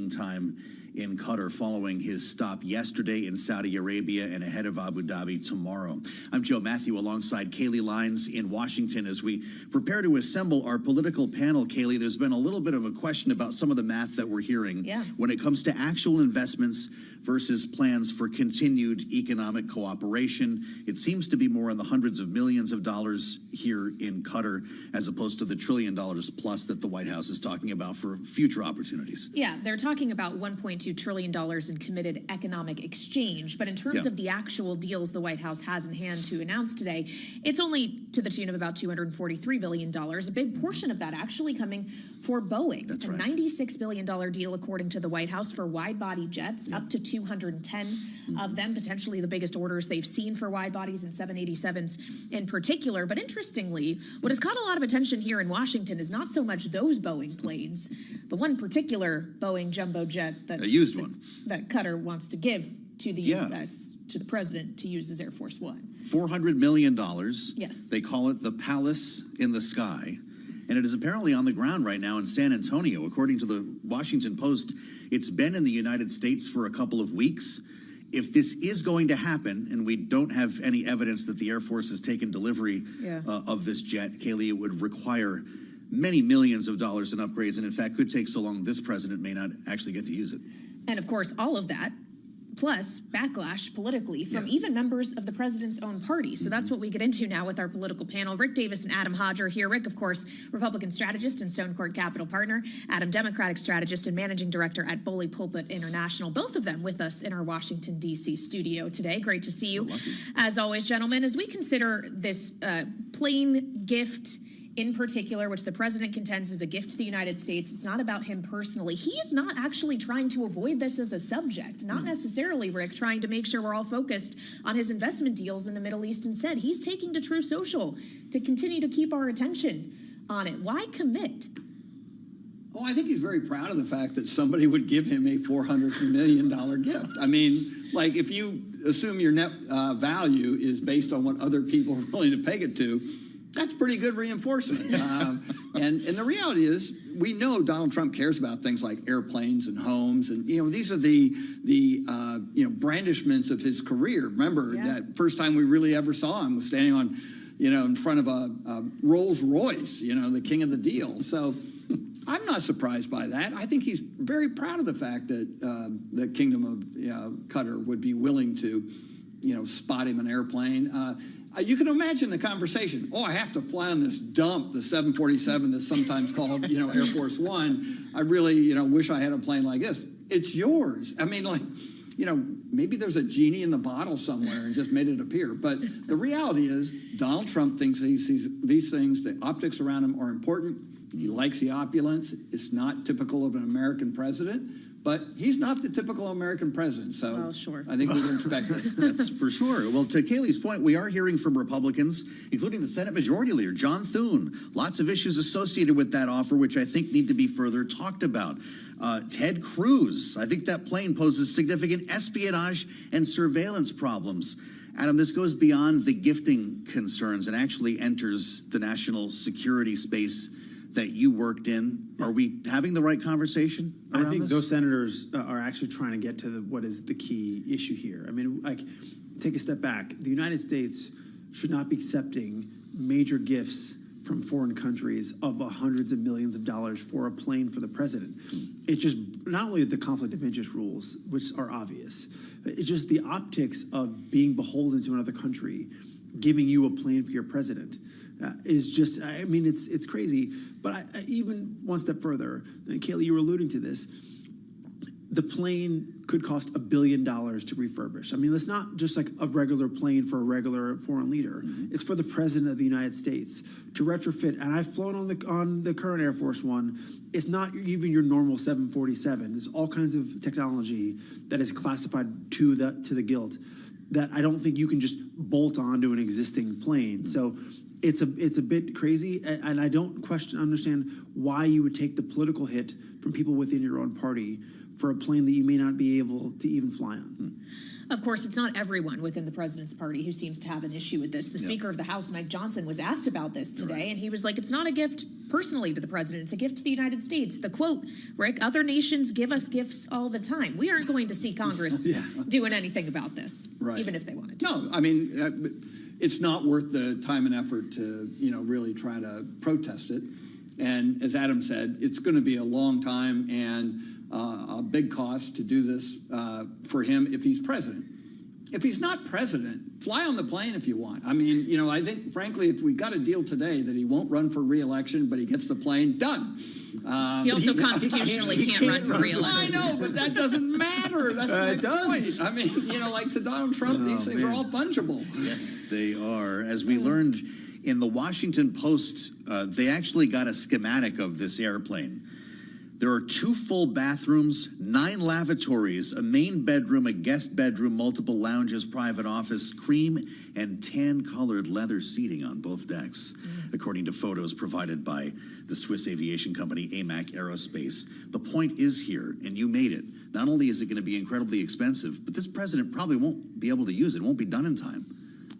time in Qatar following his stop yesterday in Saudi Arabia and ahead of Abu Dhabi tomorrow. I'm Joe Matthew alongside Kaylee Lyons in Washington as we prepare to assemble our political panel. Kaylee, there's been a little bit of a question about some of the math that we're hearing when it comes to actual investments versus plans for continued economic cooperation. It seems to be more in the hundreds of millions of dollars here in Qatar as opposed to the $1 trillion plus that the White House is talking about for future opportunities. Yeah, they're talking about $1.2 trillion in committed economic exchange. But in terms of the actual deals the White House has in hand to announce today, it's only to the tune of about $243 billion, a big portion of that actually coming for Boeing. That's right. $96 billion deal, according to the White House, for wide-body jets, up to 210 of them, potentially the biggest orders they've seen for wide bodies and 787s in particular. But interestingly, what has caught a lot of attention here in Washington is not so much those Boeing planes, but one particular Boeing jumbo jet that Qatar wants to give to the U.S., to the president to use as Air Force One. $400 million. Yes. They call it the Palace in the Sky. And it is apparently on the ground right now in San Antonio. According to the Washington Post, it's been in the United States for a couple of weeks. If this is going to happen, and we don't have any evidence that the Air Force has taken delivery of this jet, Kaylee, it would require many millions of dollars in upgrades, and in fact could take so long this president may not actually get to use it. And of course, all of that, plus backlash politically from even members of the president's own party. So that's what we get into now with our political panel. Rick Davis and Adam Hodge are here. Rick, of course, Republican strategist and Stone Court Capital partner. Adam, Democratic strategist and managing director at Bully Pulpit International. Both of them with us in our Washington, D.C. studio today. Great to see you. As always, gentlemen, as we consider this plane gift in particular, which the president contends is a gift to the United States, it's not about him personally. He's not actually trying to avoid this as a subject, not necessarily, Rick, trying to make sure we're all focused on his investment deals in the Middle East instead. He's taking to True Social to continue to keep our attention on it. Why commit? Oh, I think he's very proud of the fact that somebody would give him a $400 million gift. I mean, like, if you assume your net value is based on what other people are willing to peg it to, that's pretty good reinforcement. And the reality is, we know Donald Trump cares about things like airplanes and homes, and these are the brandishments of his career. Remember that first time we really ever saw him was standing on, in front of a Rolls Royce, the king of the deal. So I'm not surprised by that. I think he's very proud of the fact that the Kingdom of Qatar would be willing to, spot him an airplane. You can imagine the conversation. Oh, I have to fly on this dump, the 747 that's sometimes called, Air Force One. I really, wish I had a plane like this. It's yours. I mean, maybe there's a genie in the bottle somewhere and just made it appear. But the reality is, Donald Trump thinks these things, the optics around him are important. He likes the opulence. It's not typical of an American president. But he's not the typical American president, so I think we can expect it. That's for sure. Well, to Kaylee's point, we are hearing from Republicans, including the Senate Majority Leader, John Thune. Lots of issues associated with that offer, which I think need to be further talked about. Ted Cruz, I think that plane poses significant espionage and surveillance problems. Adam, this goes beyond the gifting concerns and actually enters the national security space that you worked in. Are we having the right conversation around I think this? those senators are actually trying to get to what is the key issue here. I mean, take a step back. The United States should not be accepting major gifts from foreign countries of hundreds of millions of dollars for a plane for the president. It's just not only the conflict of interest rules, which are obvious, it's just the optics of being beholden to another country, giving you a plane for your president. Is just, I mean, it's crazy. But I even one step further, and Kaylee, you were alluding to this, the plane could cost $1 billion to refurbish. I mean, it's not just like a regular plane for a regular foreign leader. It's for the president of the United States to retrofit. And I've flown on the current Air Force One. It's not even your normal 747. There's all kinds of technology that is classified to the gilt that I don't think you can just bolt onto an existing plane. So it's a bit crazy, and I don't understand why you would take the political hit from people within your own party for a plane that you may not be able to even fly on. Of course, it's not everyone within the president's party who seems to have an issue with this. The Speaker of the House, Mike Johnson, was asked about this today, and he was like, it's not a gift personally to the president. It's a gift to the United States. The quote, Rick, other nations give us gifts all the time. We aren't going to see Congress doing anything about this, even if they wanted to. No, I mean, it's not worth the time and effort to, really try to protest it. And as Adam said, it's going to be a long time and a big cost to do this for him if he's president. If he's not president, fly on the plane if you want. I mean, I think, frankly, if we got a deal today that he won't run for re-election, but he gets the plane, done. He also constitutionally can't run for re-election. I know, but that doesn't matter. That's my point. I mean, like to Donald Trump, these things are all fungible. Yes, they are. As we learned in the Washington Post, they actually got a schematic of this airplane. There are 2 full bathrooms, 9 lavatories, a main bedroom, a guest bedroom, multiple lounges, private office, cream and tan-colored leather seating on both decks, according to photos provided by the Swiss aviation company AMAC Aerospace. The point is here, and you made it. Not only is it going to be incredibly expensive, but this president probably won't be able to use it. It won't be done in time.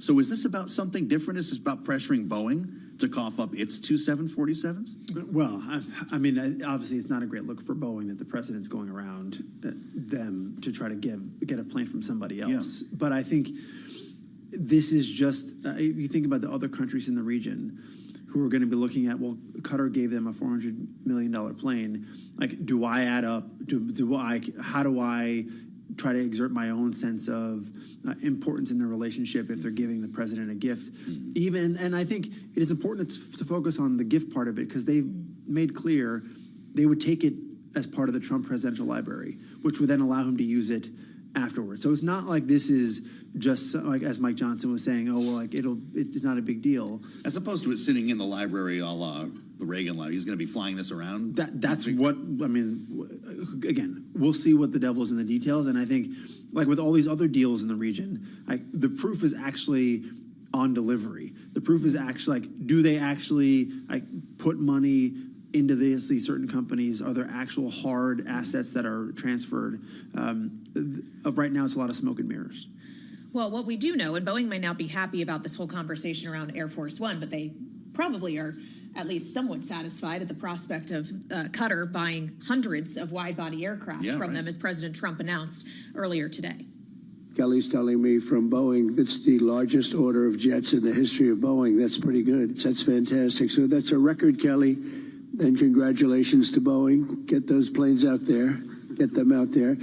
So is this about something different? Is this about pressuring Boeing to cough up its 2 747s? Well, I mean, obviously it's not a great look for Boeing that the president's going around them to try to get a plane from somebody else. Yeah. But I think this is just, you think about the other countries in the region who are going to be looking at, well, Qatar gave them a $400 million plane. Like, do I add up? How do I try to exert my own sense of importance in the relationship if they're giving the president a gift? And I think it is important to focus on the gift part of it, because they've made clear they would take it as part of the Trump presidential library, which would then allow him to use it afterwards. So it's not like this is just like, as Mike Johnson was saying, oh, well, like it's not a big deal. As opposed to it sitting in the library a la the Reagan library. He's going to be flying this around? That's what, I mean, again, we'll see what the devil's in the details. And I think, like with all these other deals in the region, the proof is actually on delivery. The proof is actually, do they actually put money into these certain companies? Are there actual hard assets that are transferred? Right now, it's a lot of smoke and mirrors. Well, what we do know, and Boeing might not be happy about this whole conversation around Air Force One, but they probably are at least somewhat satisfied at the prospect of Qatar buying hundreds of wide-body aircraft from them, as President Trump announced earlier today. Kelly's telling me from Boeing, that's the largest order of jets in the history of Boeing. That's pretty good. That's fantastic. So that's a record, Kelly. And congratulations to Boeing. Get those planes out there. Get them out there.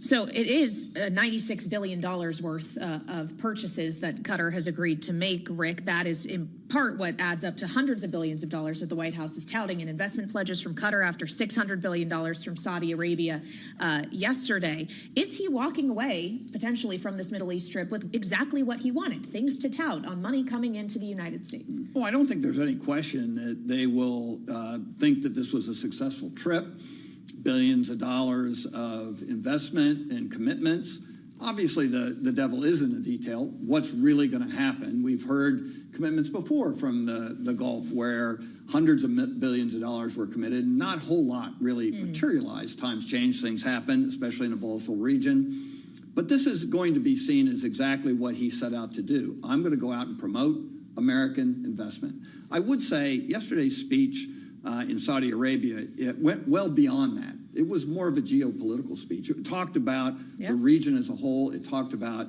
So it is $96 billion worth of purchases that Qatar has agreed to make, Rick. That is in part what adds up to hundreds of billions of dollars that the White House is touting in investment pledges from Qatar after $600 billion from Saudi Arabia yesterday. Is he walking away potentially from this Middle East trip with exactly what he wanted, things to tout on money coming into the United States? Well, I don't think there's any question that they will think that this was a successful trip. Billions of dollars of investment and commitments. Obviously, the devil is in the detail. What's really going to happen? We've heard commitments before from the Gulf where hundreds of billions of dollars were committed, and not a whole lot really materialized. Times change, things happen, especially in a volatile region. But this is going to be seen as exactly what he set out to do. I'm going to go out and promote American investment. I would say yesterday's speech in Saudi Arabia, it went well beyond that. It was more of a geopolitical speech. It talked about the region as a whole. It talked about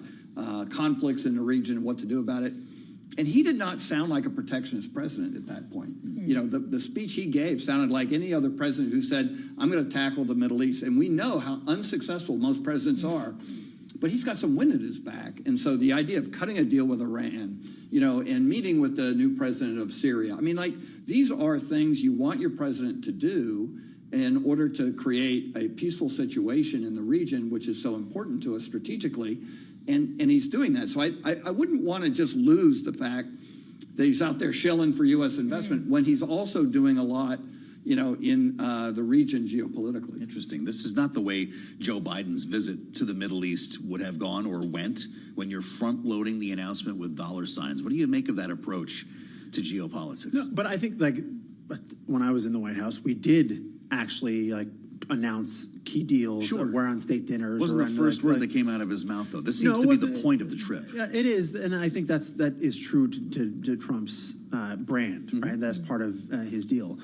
conflicts in the region and what to do about it. And he did not sound like a protectionist president at that point. You know, the speech he gave sounded like any other president who said, I'm going to tackle the Middle East. And we know how unsuccessful most presidents are. But he's got some wind at his back. And so the idea of cutting a deal with Iran, you know, and meeting with the new president of Syria, I mean, like, these are things you want your president to do in order to create a peaceful situation in the region, which is so important to us strategically. And he's doing that. So I wouldn't want to just lose the fact that he's out there shilling for U.S. investment when he's also doing a lot, you know, in the region geopolitically. Interesting. This is not the way Joe Biden's visit to the Middle East would have gone or went when you're front-loading the announcement with dollar signs. What do you make of that approach to geopolitics? No, but I think, like, when I was in the White House, we did actually, like, announce key deals. Sure. We're on state dinners. Wasn't the first word that came out of his mouth, though. This seems to be the point of the trip. Yeah, it is, and I think that is true to Trump's brand, right? That's part of his deal.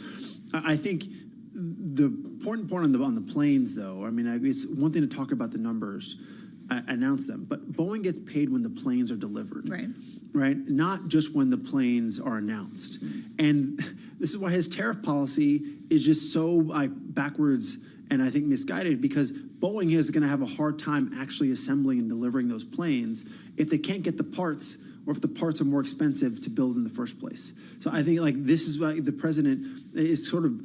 I think the important point on the planes, though, I mean, it's one thing to talk about the numbers, announce them, but Boeing gets paid when the planes are delivered. Right? Not just when the planes are announced. And this is why his tariff policy is just so backwards and I think misguided, because Boeing is going to have a hard time actually assembling and delivering those planes if they can't get the parts, or if the parts are more expensive to build in the first place. So I think, like, this is why the president is sort of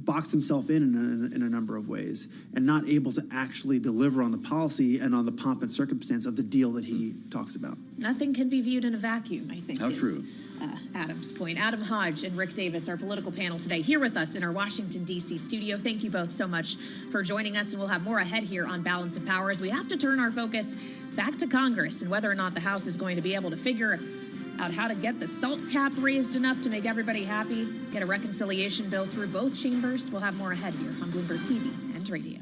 boxed himself in a number of ways and not able to actually deliver on the policy and on the pomp and circumstance of the deal that he talks about. Nothing can be viewed in a vacuum, I think. How true. Adam's point. Adam Hodge and Rick Davis, our political panel today, here with us in our Washington, D.C. studio. Thank you both so much for joining us, and we'll have more ahead here on Balance of Power as we have to turn our focus back to Congress and whether or not the House is going to be able to figure out how to get the SALT cap raised enough to make everybody happy, get a reconciliation bill through both chambers. We'll have more ahead here on Bloomberg TV and radio.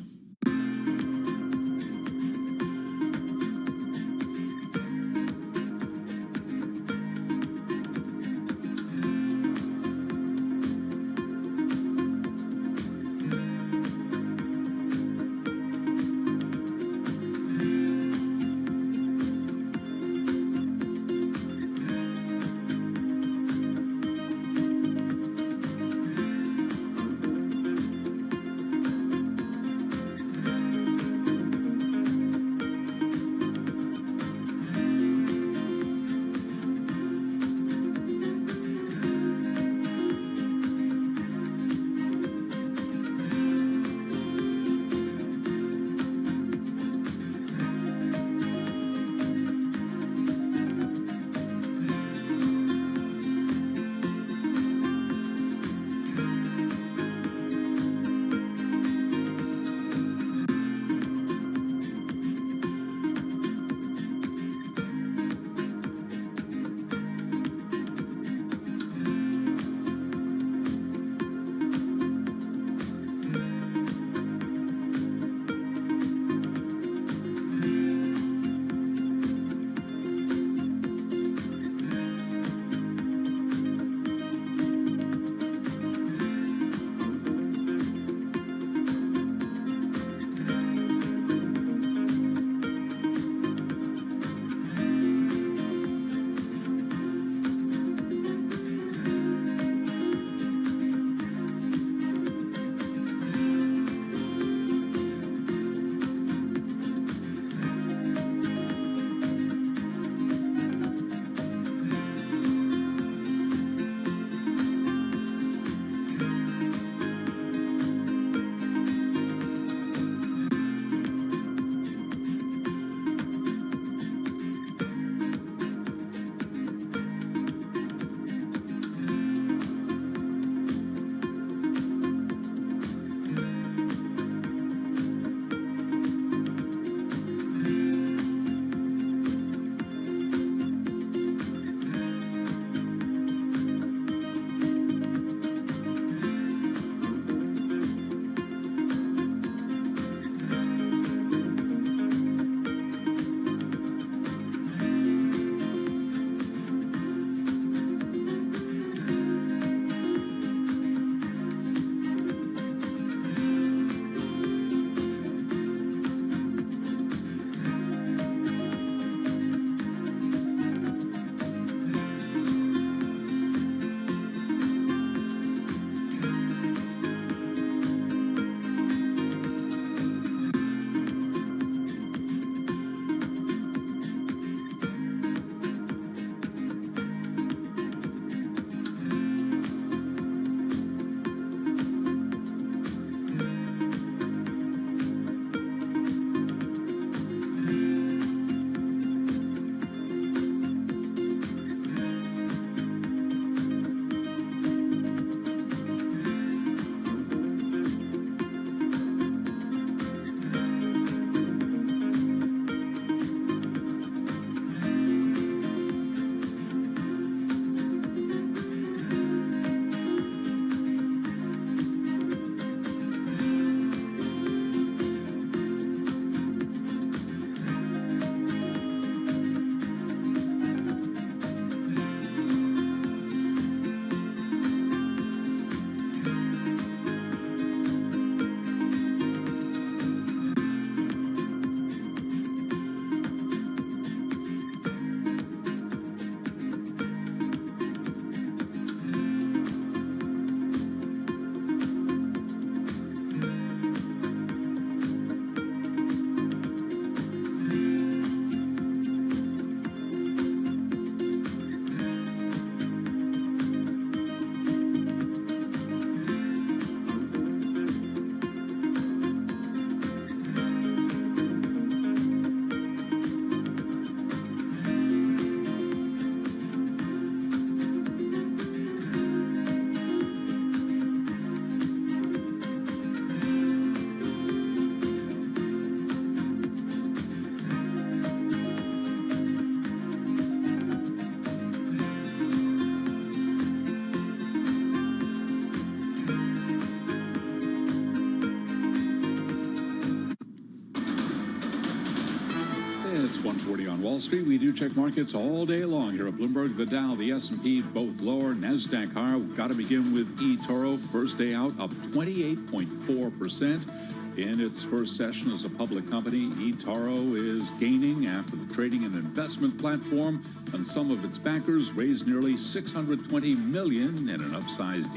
On Wall Street, we do check markets all day long. Here at Bloomberg, the Dow, the S&P, both lower. NASDAQ higher. We've got to begin with eToro. First day out, up 28.4%. In its first session as a public company, eToro is gaining after the trading and investment platform and some of its backers raised nearly $620 million in an upsized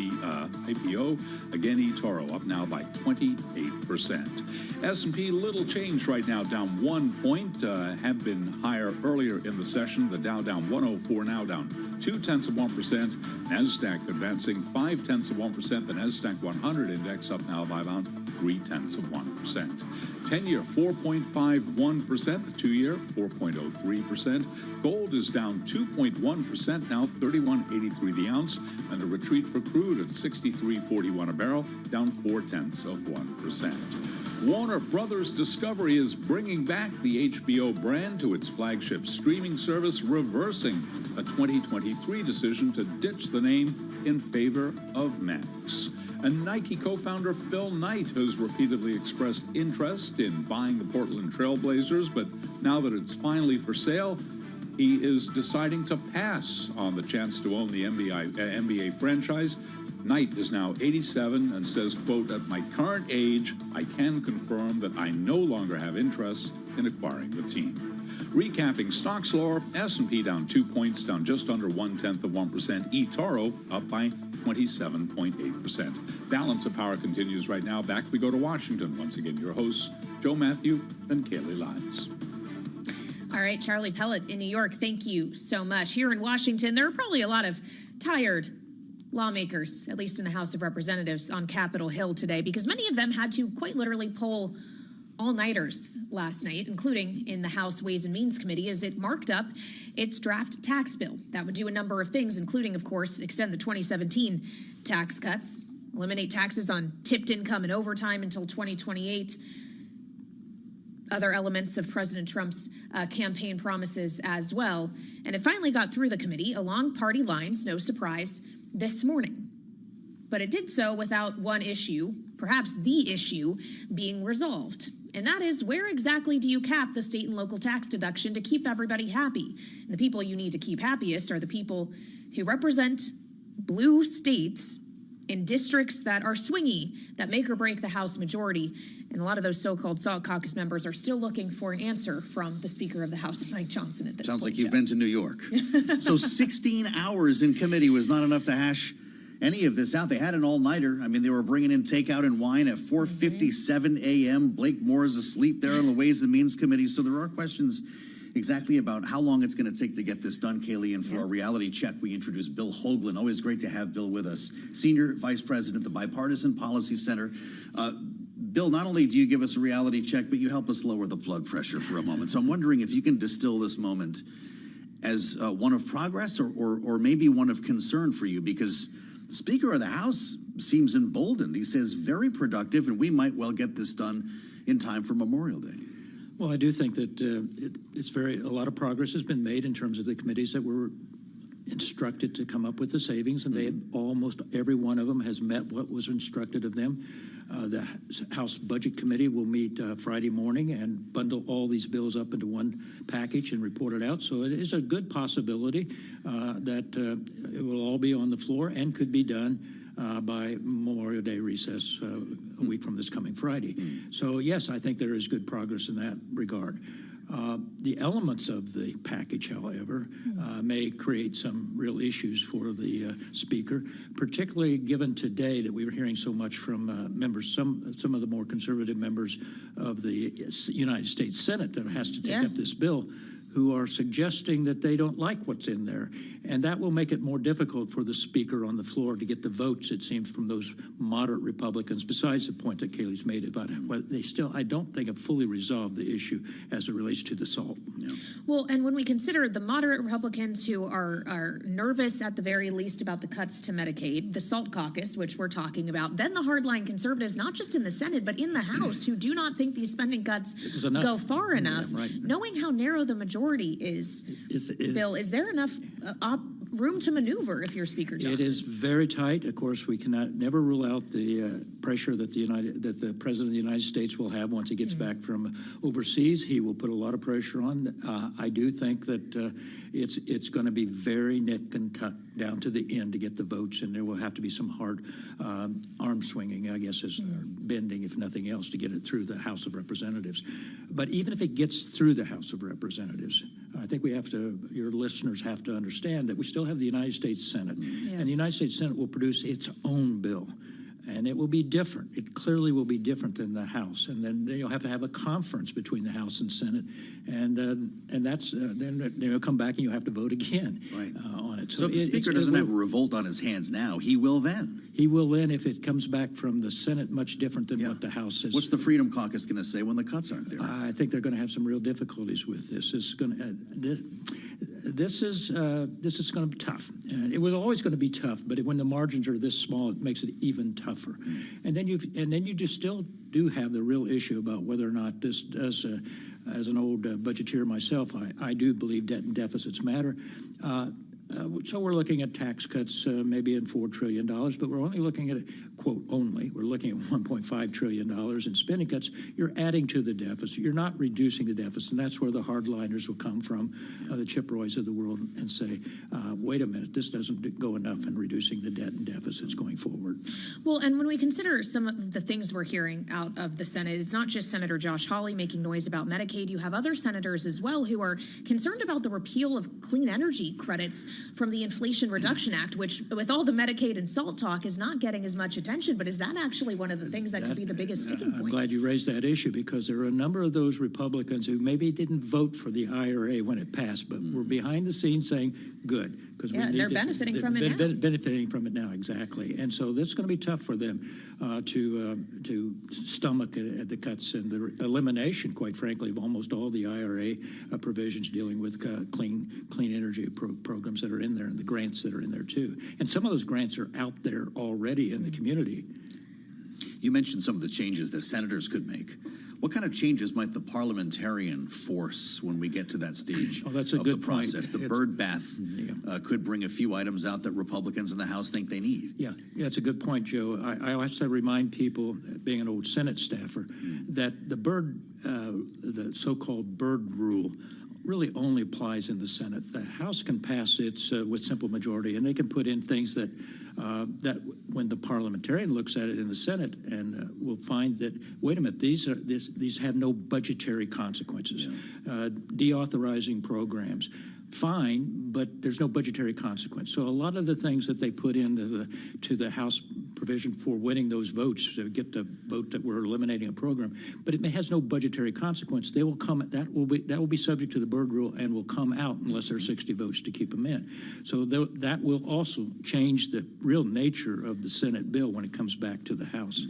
IPO. Again, eToro up now by 28%. S&P little change right now, down 1 point. Had been higher earlier in the session. The Dow down 104, now down 0.2%. NASDAQ advancing 0.5%. The NASDAQ 100 index up now by about 0.3%. 10-year 4.51%, the 2-year 4.03%. Gold is down 2.1%, now $31.83 the ounce, and a retreat for crude at $63.41 a barrel, down 0.4%. Warner Brothers Discovery is bringing back the HBO brand to its flagship streaming service, reversing a 2023 decision to ditch the name in favor of Max. And Nike co-founder Phil Knight has repeatedly expressed interest in buying the Portland Trail Blazers, but now that it's finally for sale, he is deciding to pass on the chance to own the NBA franchise. Knight is now 87 and says, quote, "At my current age, I can confirm that I no longer have interest in acquiring the team." Recapping stocks lower, S&P down 2 points, down just under 0.1%. eToro up by 27.8%. Balance of power continues right now. Back we go to Washington. Once again, your hosts, Joe Matthew and Kaylee Lyons. All right, Charlie Pellet in New York, thank you so much. Here in Washington, there are probably a lot of tired lawmakers, at least in the House of Representatives, on Capitol Hill today, because many of them had to quite literally pull all-nighters last night, including in the House Ways and Means Committee, as it marked up its draft tax bill. That would do a number of things, including, of course, extend the 2017 tax cuts, eliminate taxes on tipped income and overtime until 2028, other elements of President Trump's campaign promises as well. And it finally got through the committee along party lines, no surprise, this morning. But it did so without one issue, perhaps the issue, being resolved. And that is, where exactly do you cap the state and local tax deduction to keep everybody happy? And the people you need to keep happiest are the people who represent blue states in districts that are swingy, that make or break the House majority. And a lot of those so-called Salt Caucus members are still looking for an answer from the Speaker of the House, Mike Johnson, at this point. Sounds like you've been to New York. So 16 hours in committee was not enough to hash any of this out. They had an all-nighter. I mean, they were bringing in takeout and wine at 4:57 a.m. Blake Moore is asleep there on the Ways and Means Committee. So there are questions exactly about how long it's going to take to get this done, Kaylee. And for our reality check, we introduce Bill Hoagland. Always great to have Bill with us. Senior Vice President, the Bipartisan Policy Center. Bill, not only do you give us a reality check, but you help us lower the blood pressure for a moment. So I'm wondering if you can distill this moment as one of progress or maybe one of concern for you, because the Speaker of the House seems emboldened. He says very productive, and we might well get this done in time for Memorial Day. Well, I do think that a lot of progress has been made in terms of the committees that were instructed to come up with the savings, and they almost every one of them has met what was instructed of them. The House Budget Committee will meet Friday morning and bundle all these bills up into one package and report it out. So it is a good possibility that it will all be on the floor and could be done by Memorial Day recess a week from this coming Friday. So yes, I think there is good progress in that regard. The elements of the package, however, may create some real issues for the Speaker, particularly given today that we were hearing so much from members, some of the more conservative members of the United States Senate that has to take up this bill, who are suggesting that they don't like what's in there. And that will make it more difficult for the Speaker on the floor to get the votes, it seems, from those moderate Republicans, besides the point that Kaylee's made about what they still, I don't think, have fully resolved the issue as it relates to the SALT. Well, and when we consider the moderate Republicans who are nervous at the very least about the cuts to Medicaid, the SALT caucus, which we're talking about, then the hardline conservatives, not just in the Senate, but in the House, who do not think these spending cuts go far enough, knowing how narrow the majority is, Bill, is there enough room to maneuver if you're Speaker Johnson. It is very tight. Of course, we cannot never rule out the pressure that the President of the United States will have once he gets back from overseas. He will put a lot of pressure on. I do think that it's going to be very nick and tuck down to the end to get the votes, and there will have to be some hard arm swinging, I guess, is bending, if nothing else, to get it through the House of Representatives. But even if it gets through the House of Representatives, I think your listeners have to understand that we still have the United States Senate, and the United States Senate will produce its own bill. And it will be different. It clearly will be different than the House. And then you'll have to have a conference between the House and Senate. And that's then they'll come back and you'll have to vote again on it. So if the Speaker doesn't have a revolt on his hands now, he will then. He will then if it comes back from the Senate much different than what the House is. What's the Freedom Caucus going to say when the cuts aren't there? I think they're going to have some real difficulties with this. This is going to be tough. It was always going to be tough, but when the margins are this small, it makes it even tougher. And then you just still do have the real issue about whether or not this does. As an old budgeteer myself, I do believe debt and deficits matter. So we're looking at tax cuts maybe in $4 trillion, but we're only looking at, quote, only. We're looking at $1.5 trillion in spending cuts. You're adding to the deficit. You're not reducing the deficit, and that's where the hardliners will come from, the Chip Roys of the world, and say, wait a minute, this doesn't go enough in reducing the debt and deficits going forward. Well, and when we consider some of the things we're hearing out of the Senate, it's not just Senator Josh Hawley making noise about Medicaid. You have other senators as well who are concerned about the repeal of clean energy credits from the Inflation Reduction Act, which, with all the Medicaid and SALT talk, is not getting as much attention. But is that actually one of the things that could be the biggest sticking point? I'm glad you raised that issue, because there are a number of those Republicans who maybe didn't vote for the IRA when it passed, but were behind the scenes saying, good. They're benefiting from it now. Benefiting from it now, exactly. And so this is going to be tough for them to stomach the cuts and the elimination, quite frankly, of almost all the IRA provisions dealing with clean energy programs that are in there, and the grants that are in there too. And some of those grants are out there already in the community. You mentioned some of the changes that senators could make. What kind of changes might the parliamentarian force when we get to that stage of the process? The bird bath could bring a few items out that Republicans in the House think they need. Yeah, it's a good point, Joe. I have to remind people, being an old Senate staffer, that the so-called bird rule really only applies in the Senate. The House can pass it with simple majority, and they can put in things that when the parliamentarian looks at it in the Senate and will find that, wait a minute, these have no budgetary consequences. Deauthorizing programs, fine, but there's no budgetary consequence. So a lot of the things that they put into the House provision for winning those votes to get the vote that we're eliminating a program, but it has no budgetary consequence. They will come. That will be subject to the Byrd rule and will come out unless there are 60 votes to keep them in. So that will also change the real nature of the Senate bill when it comes back to the House.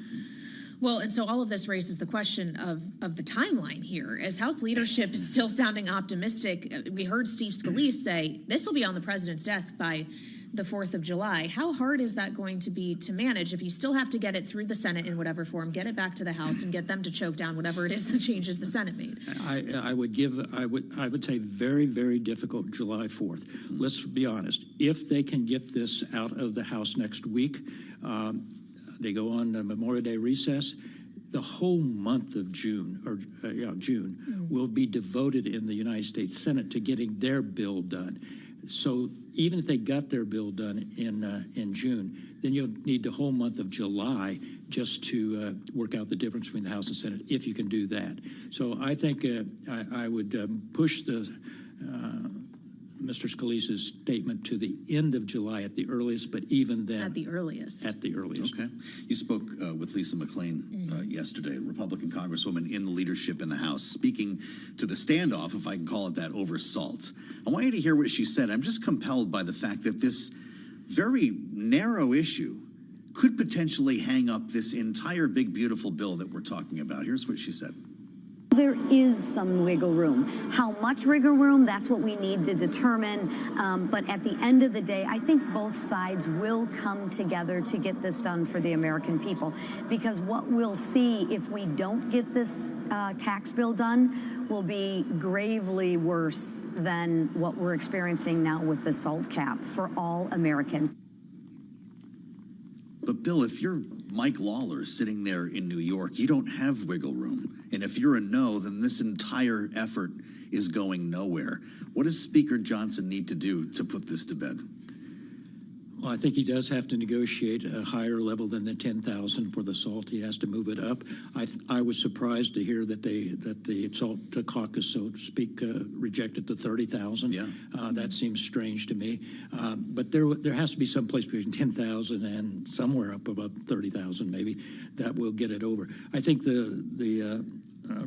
Well, and so all of this raises the question of the timeline here. As House leadership is still sounding optimistic, we heard Steve Scalise say this will be on the president's desk by the 4th of July. How hard is that going to be to manage if you still have to get it through the Senate in whatever form, get it back to the House, and get them to choke down whatever it is the changes the Senate made? I would say very, very difficult July 4th. Let's be honest. If they can get this out of the House next week, they go on Memorial Day recess. The whole month of June will be devoted in the United States Senate to getting their bill done. So even if they got their bill done in June, then you'll need the whole month of July just to work out the difference between the House and Senate, if you can do that. So I think I would push Mr. Scalise's statement to the end of July at the earliest, but even then. At the earliest. At the earliest. Okay. You spoke with Lisa McClain yesterday, Republican Congresswoman in the leadership in the House, speaking to the standoff, if I can call it that, over SALT. I want you to hear what she said. I'm just compelled by the fact that this very narrow issue could potentially hang up this entire big, beautiful bill that we're talking about. Here's what she said. There is some wiggle room. How much wiggle room, that's what we need to determine. But at the end of the day, I think both sides will come together to get this done for the American people. Because what we'll see if we don't get this tax bill done will be gravely worse than what we're experiencing now with the SALT cap for all Americans. But Bill, if you're Mike Lawler sitting there in New York, you don't have wiggle room. And if you're a no, then this entire effort is going nowhere. What does Speaker Johnson need to do to put this to bed? Well, I think he does have to negotiate a higher level than the 10,000 for the SALT. He has to move it up. I was surprised to hear that the SALT caucus, so to speak, rejected the 30,000. Yeah. That seems strange to me. But there has to be some place between 10,000 and somewhere up above 30,000 maybe that will get it over. I think the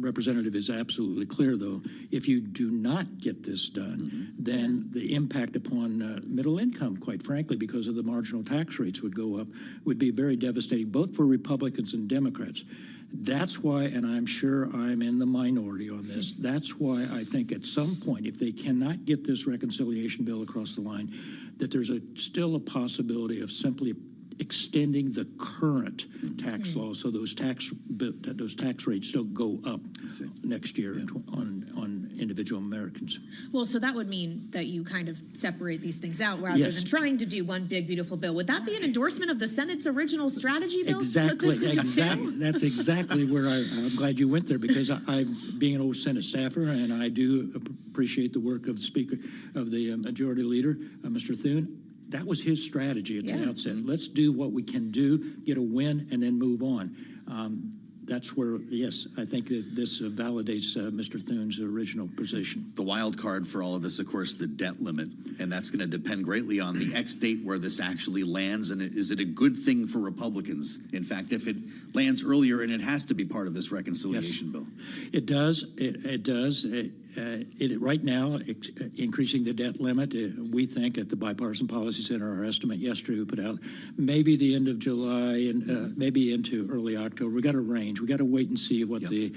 representative is absolutely clear, though. If you do not get this done, then the impact upon middle income, quite frankly, because of the marginal tax rates would go up, would be very devastating, both for Republicans and Democrats. That's why, and I'm sure I'm in the minority on this, that's why I think at some point, if they cannot get this reconciliation bill across the line, that there's still a possibility of simply extending the current tax law, so those tax rates don't go up next year on individual Americans. Well, so that would mean that you kind of separate these things out rather than trying to do one big, beautiful bill. Would that be an endorsement of the Senate's original strategy bill? Exactly. That's exactly where I'm glad you went there, because I'm being an old Senate staffer, and I do appreciate the work of the Speaker, of the Majority Leader, Mr. Thune. That was his strategy at the outset. Let's do what we can do, get a win, and then move on. That's where, yes, I think that this validates Mr. Thune's original position. The wild card for all of this, of course, the debt limit, and that's going to depend greatly on the X date where this actually lands. And is it a good thing for Republicans? In fact, if it lands earlier, and it has to be part of this reconciliation bill. It does. It does. Right now, increasing the debt limit, we think at the Bipartisan Policy Center, our estimate yesterday we put out, maybe the end of July and maybe into early October. We got a range. We got to wait and see what the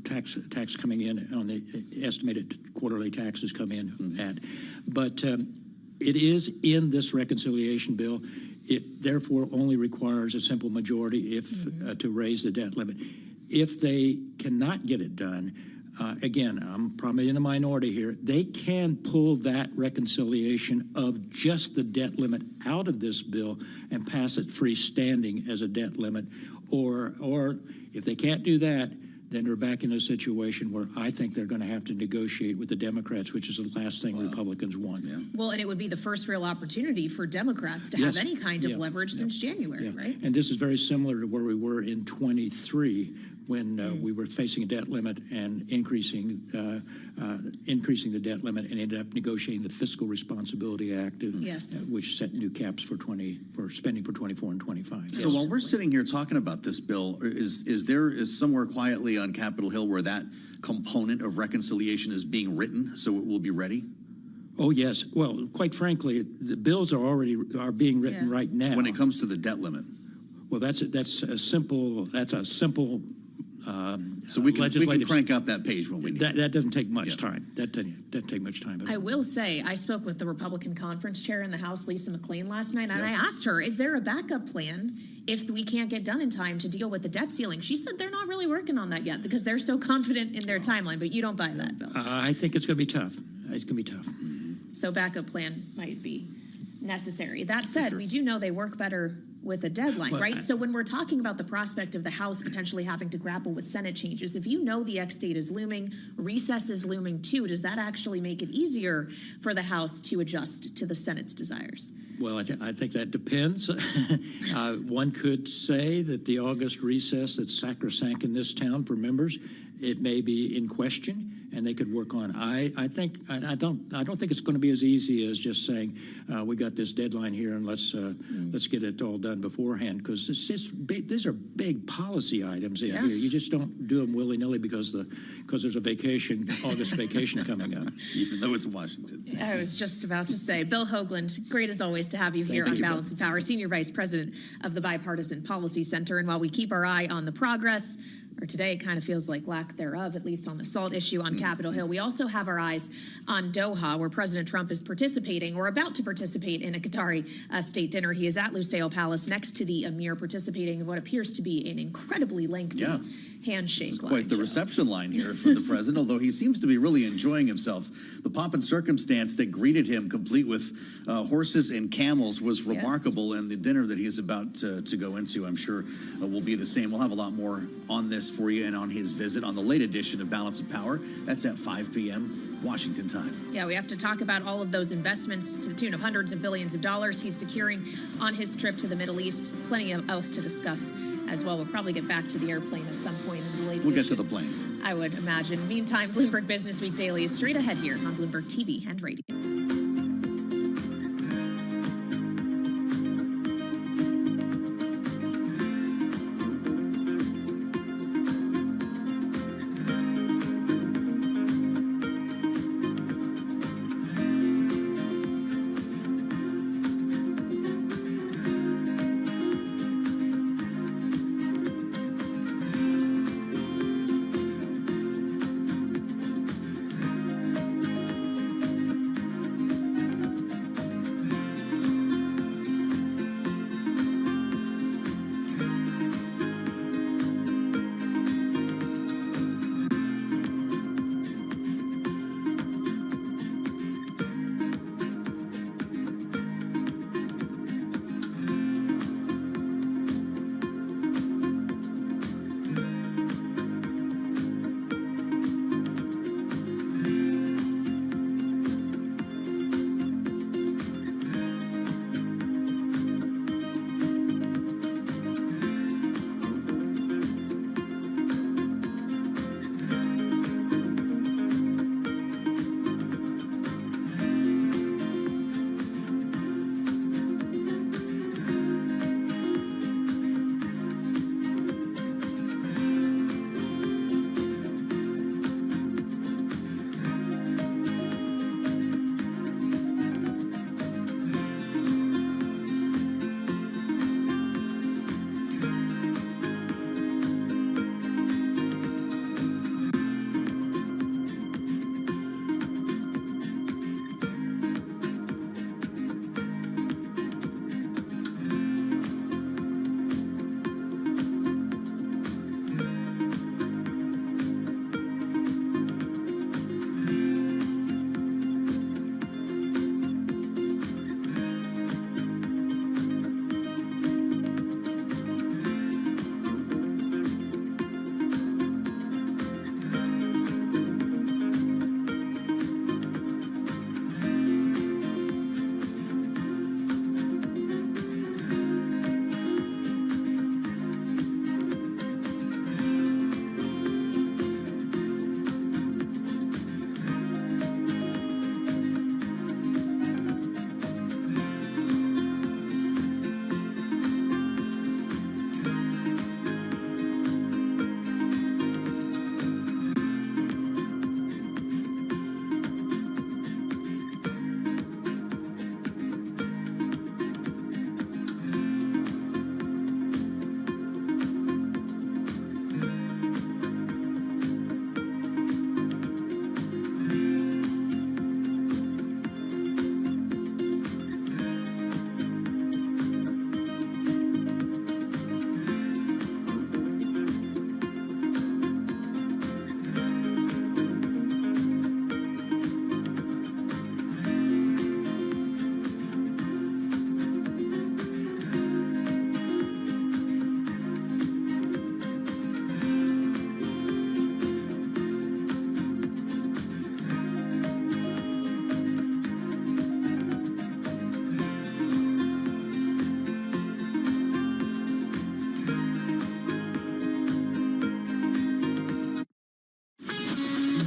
tax coming in on the estimated quarterly taxes come in at. But it is in this reconciliation bill. It therefore only requires a simple majority to raise the debt limit. If they cannot get it done, again, I'm probably in the minority here, they can pull that reconciliation of just the debt limit out of this bill and pass it freestanding as a debt limit. Or if they can't do that, then we're back in a situation where I think they're going to have to negotiate with the Democrats, which is the last thing Republicans want. Yeah. Well, and it would be the first real opportunity for Democrats to have any kind of leverage since January, right? And this is very similar to where we were in 23 when we were facing a debt limit and increasing the debt limit, and ended up negotiating the Fiscal Responsibility Act, which set new caps for spending for 24 and 25. So while we're sitting here talking about this bill, is there somewhere quietly on Capitol Hill where that component of reconciliation is being written so it will be ready? Oh yes. Well, quite frankly, the bills are being written right now. When it comes to the debt limit. Well, that's a simple. So we can crank out that page when we need. That doesn't take much time. That doesn't take much time. I will say, I spoke with the Republican conference chair in the House, Lisa McClain, last night, and I asked her, is there a backup plan if we can't get done in time to deal with the debt ceiling? She said they're not really working on that yet because they're so confident in their timeline, but you don't buy that, Bill. I think it's going to be tough. It's going to be tough. So backup plan might be necessary. That said, we do know they work better with a deadline, right? So when we're talking about the prospect of the House potentially having to grapple with Senate changes, if you know the X date is looming, recess is looming too, does that actually make it easier for the House to adjust to the Senate's desires? Well, I think that depends. One could say that the August recess that's sacrosanct in this town for members, it may be in question, and they could work on. I don't think it's going to be as easy as just saying we got this deadline here and let's get it all done beforehand, because these are big policy items in here. You just don't do them willy nilly because there's a August vacation coming up. Even though it's Washington. I was just about to say, Bill Hoagland, great as always to have you here on Balance of Power, Senior Vice President of the Bipartisan Policy Center. And while we keep our eye on the progress or today it kind of feels like lack thereof, at least on the SALT issue on Capitol Hill. We also have our eyes on Doha, where President Trump is participating or about to participate in a Qatari state dinner. He is at Lusail Palace next to the Emir, participating in what appears to be an incredibly lengthy handshake line. Quite the reception line here for the president, although he seems to be really enjoying himself. The pomp and circumstance that greeted him, complete with horses and camels, was remarkable, and the dinner that he is about to go into, I'm sure, will be the same. We'll have a lot more on this for you and on his visit on the late edition of Balance of Power. That's at 5 p.m. Washington time. Yeah, we have to talk about all of those investments to the tune of hundreds of billions of dollars he's securing on his trip to the Middle East. Plenty else to discuss as well. We'll probably get back to the airplane at some point in the late We'll edition, get to the plane. I would imagine. Meantime, Bloomberg Business Week Daily is straight ahead here on Bloomberg TV and radio.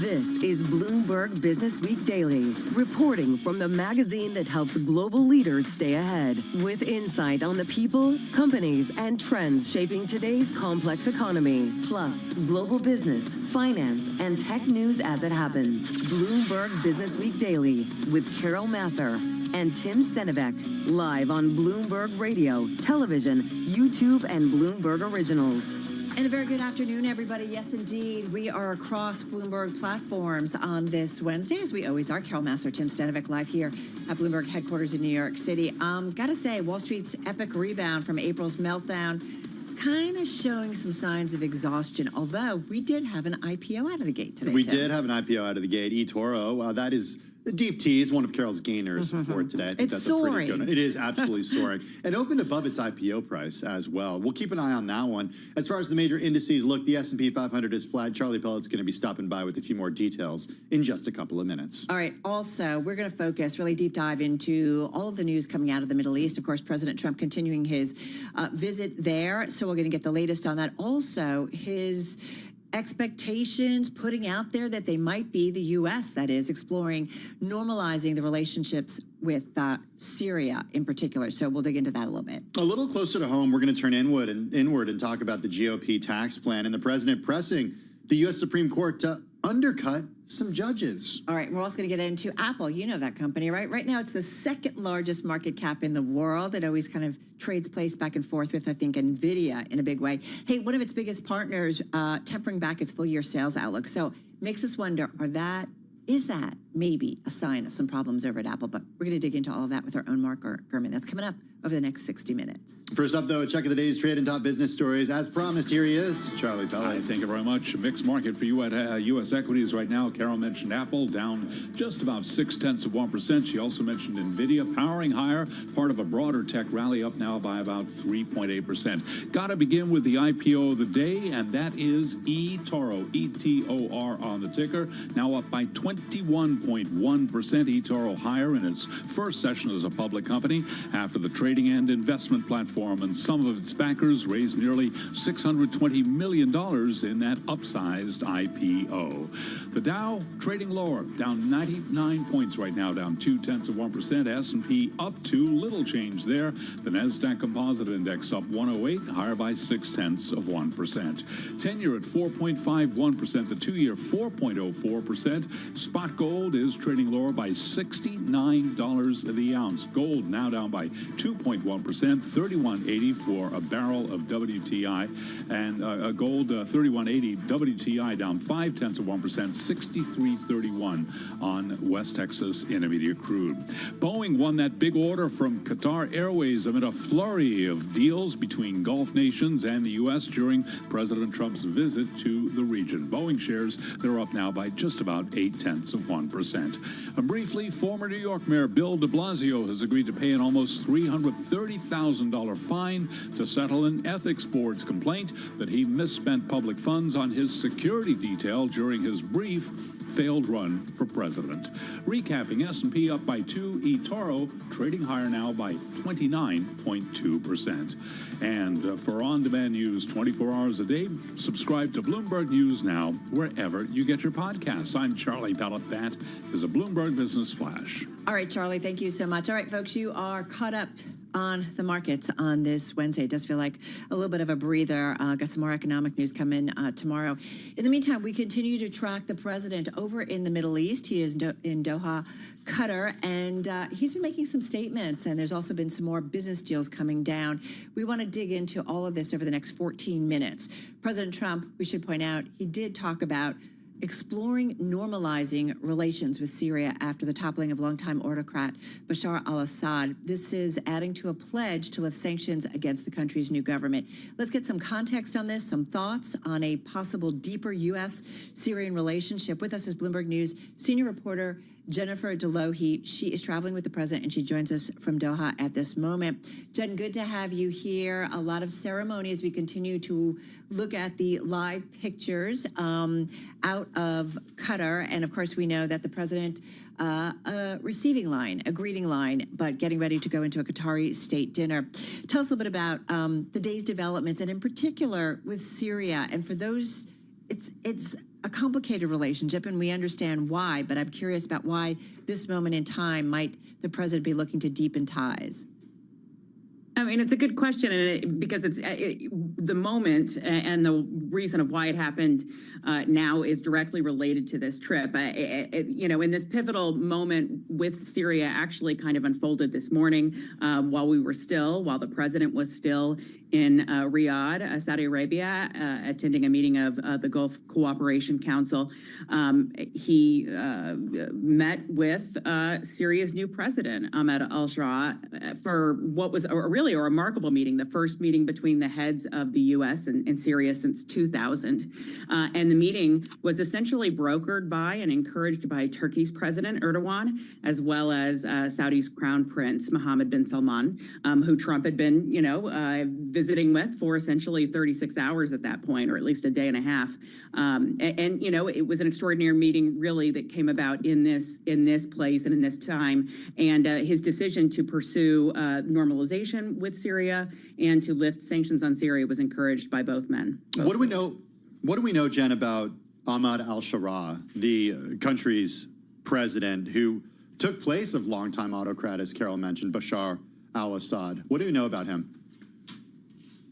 This is Bloomberg Business Week Daily, reporting from the magazine that helps global leaders stay ahead, with insight on the people, companies, and trends shaping today's complex economy, plus global business, finance, and tech news as it happens. Bloomberg Business Week Daily with Carol Masser and Tim Stenivek, live on Bloomberg Radio, television, YouTube, and Bloomberg Originals. And a very good afternoon, everybody. Yes, indeed. We are across Bloomberg platforms on this Wednesday, as we always are. Carol Massar, Tim Stanovic, live here at Bloomberg headquarters in New York City. Gotta say, Wall Street's epic rebound from April's meltdown kind of showing some signs of exhaustion, although we did have an IPO out of the gate today. We did have an IPO out of the gate. eToro, that is a deep tease, one of Carol's gainers for today. I think It's that's soaring. a pretty good one. It is absolutely soaring. And opened above its IPO price as well. We'll keep an eye on that one. As far as the major indices, look, the S&P 500 is flat. Charlie Pellet's going to be stopping by with a few more details in just a couple of minutes. All right. Also, we're going to focus, really deep dive into all of the news coming out of the Middle East. Of course, President Trump continuing his visit there. So we're going to get the latest on that. Also, his expectations putting out there that they might be, the U.S., that is, exploring normalizing the relationships with Syria in particular. So we'll dig into that a little bit. A little closer to home, we're going to turn inward and talk about the GOP tax plan and the president pressing the U.S. Supreme Court to undercut some judges. All right, we're also going to get into Apple. You know that company, right? Right now, it's the second largest market cap in the world. It always kind of trades place back and forth with, I think, NVIDIA in a big way. Hey, one of its biggest partners tempering back its full-year sales outlook. So makes us wonder, is that maybe a sign of some problems over at Apple? But we're going to dig into all of that with our own Mark Gurman. That's coming up over the next 60 minutes. First up, though, a check of the day's trade and top business stories. As promised, here he is, Charlie Pellet. Thank you very much. Mixed market for you at U.S. equities right now. Carol mentioned Apple down just about 0.6%. She also mentioned NVIDIA powering higher, part of a broader tech rally, up now by about 3.8%. Got to begin with the IPO of the day, and that is eToro, E-T-O-R on the ticker, now up by 21.1%. eToro higher in its first session as a public company after the trading and investment platform and some of its backers raised nearly $620 million in that upsized IPO. The Dow trading lower, down 99 points right now, down 0.2%. S&P up 2, little change there. The Nasdaq Composite Index up 108, higher by 0.6%. 10-year at 4.51%, the 2-year 4.04%. Spot gold is trading lower by $69 the ounce. Gold now down by 2.1%, $31.80 for a barrel of WTI, and gold 31.80, WTI down 0.5%, $63.31 on West Texas Intermediate crude. Boeing won that big order from Qatar Airways amid a flurry of deals between Gulf nations and the U.S. during President Trump's visit to the region. Boeing shares, they're up now by just about 0.8%. And briefly, former New York Mayor Bill de Blasio has agreed to pay an almost $330,000 fine to settle an ethics board's complaint that he misspent public funds on his security detail during his brief failed run for president. Recapping, S&P up by 2, eToro trading higher now by 29.2%. And for on-demand news 24 hours a day, subscribe to Bloomberg News Now wherever you get your podcasts. I'm Charlie Pellet. That is a Bloomberg Business Flash. All right, Charlie, thank you so much. All right, folks, you are caught up on the markets on this Wednesday. It does feel like a little bit of a breather. Got some more economic news coming tomorrow. In the meantime, we continue to track the president over in the Middle East. He is in Doha, Qatar, and he's been making some statements, and there's also been some more business deals coming down. We want to dig into all of this over the next 14 minutes. President Trump, we should point out, he did talk about exploring normalizing relations with Syria after the toppling of longtime autocrat Bashar al-Assad. This is adding to a pledge to lift sanctions against the country's new government. Let's get some context on this, some thoughts on a possible deeper U.S.-Syrian relationship. With us is Bloomberg News senior reporter Jennifer Delohe. She is traveling with the president, and she joins us from Doha at this moment. Jen, good to have you here. A lot of ceremony as we continue to look at the live pictures out of Qatar. And of course, we know that the president, a receiving line, a greeting line, but getting ready to go into a Qatari state dinner. Tell us a little bit about the day's developments, and in particular with Syria. And for those, it's a complicated relationship, and we understand why, but I'm curious about why this moment in time might the president be looking to deepen ties. I mean, it's a good question, and because it's the moment and the reason of why it happened now is directly related to this trip. You know, in this pivotal moment with Syria actually kind of unfolded this morning while the president was still in Riyadh, Saudi Arabia, attending a meeting of the Gulf Cooperation Council. He met with Syria's new president, Ahmed al-Shara, for what was really a remarkable meeting, the first meeting between the heads of the U.S. and Syria since 2000. And the meeting was essentially brokered by and encouraged by Turkey's President Erdogan, as well as Saudi's Crown Prince Mohammed bin Salman, who Trump had been, visiting with for essentially 36 hours at that point, or at least a day and a half. And you know, it was an extraordinary meeting, really, that came about in this place and in this time. And his decision to pursue normalization with Syria and to lift sanctions on Syria was encouraged by both men. What do we know? What do we know, Jen, about Ahmad al-Shara, the country's president, who took place of longtime autocrat, as Carol mentioned, Bashar al-Assad? What do we know about him?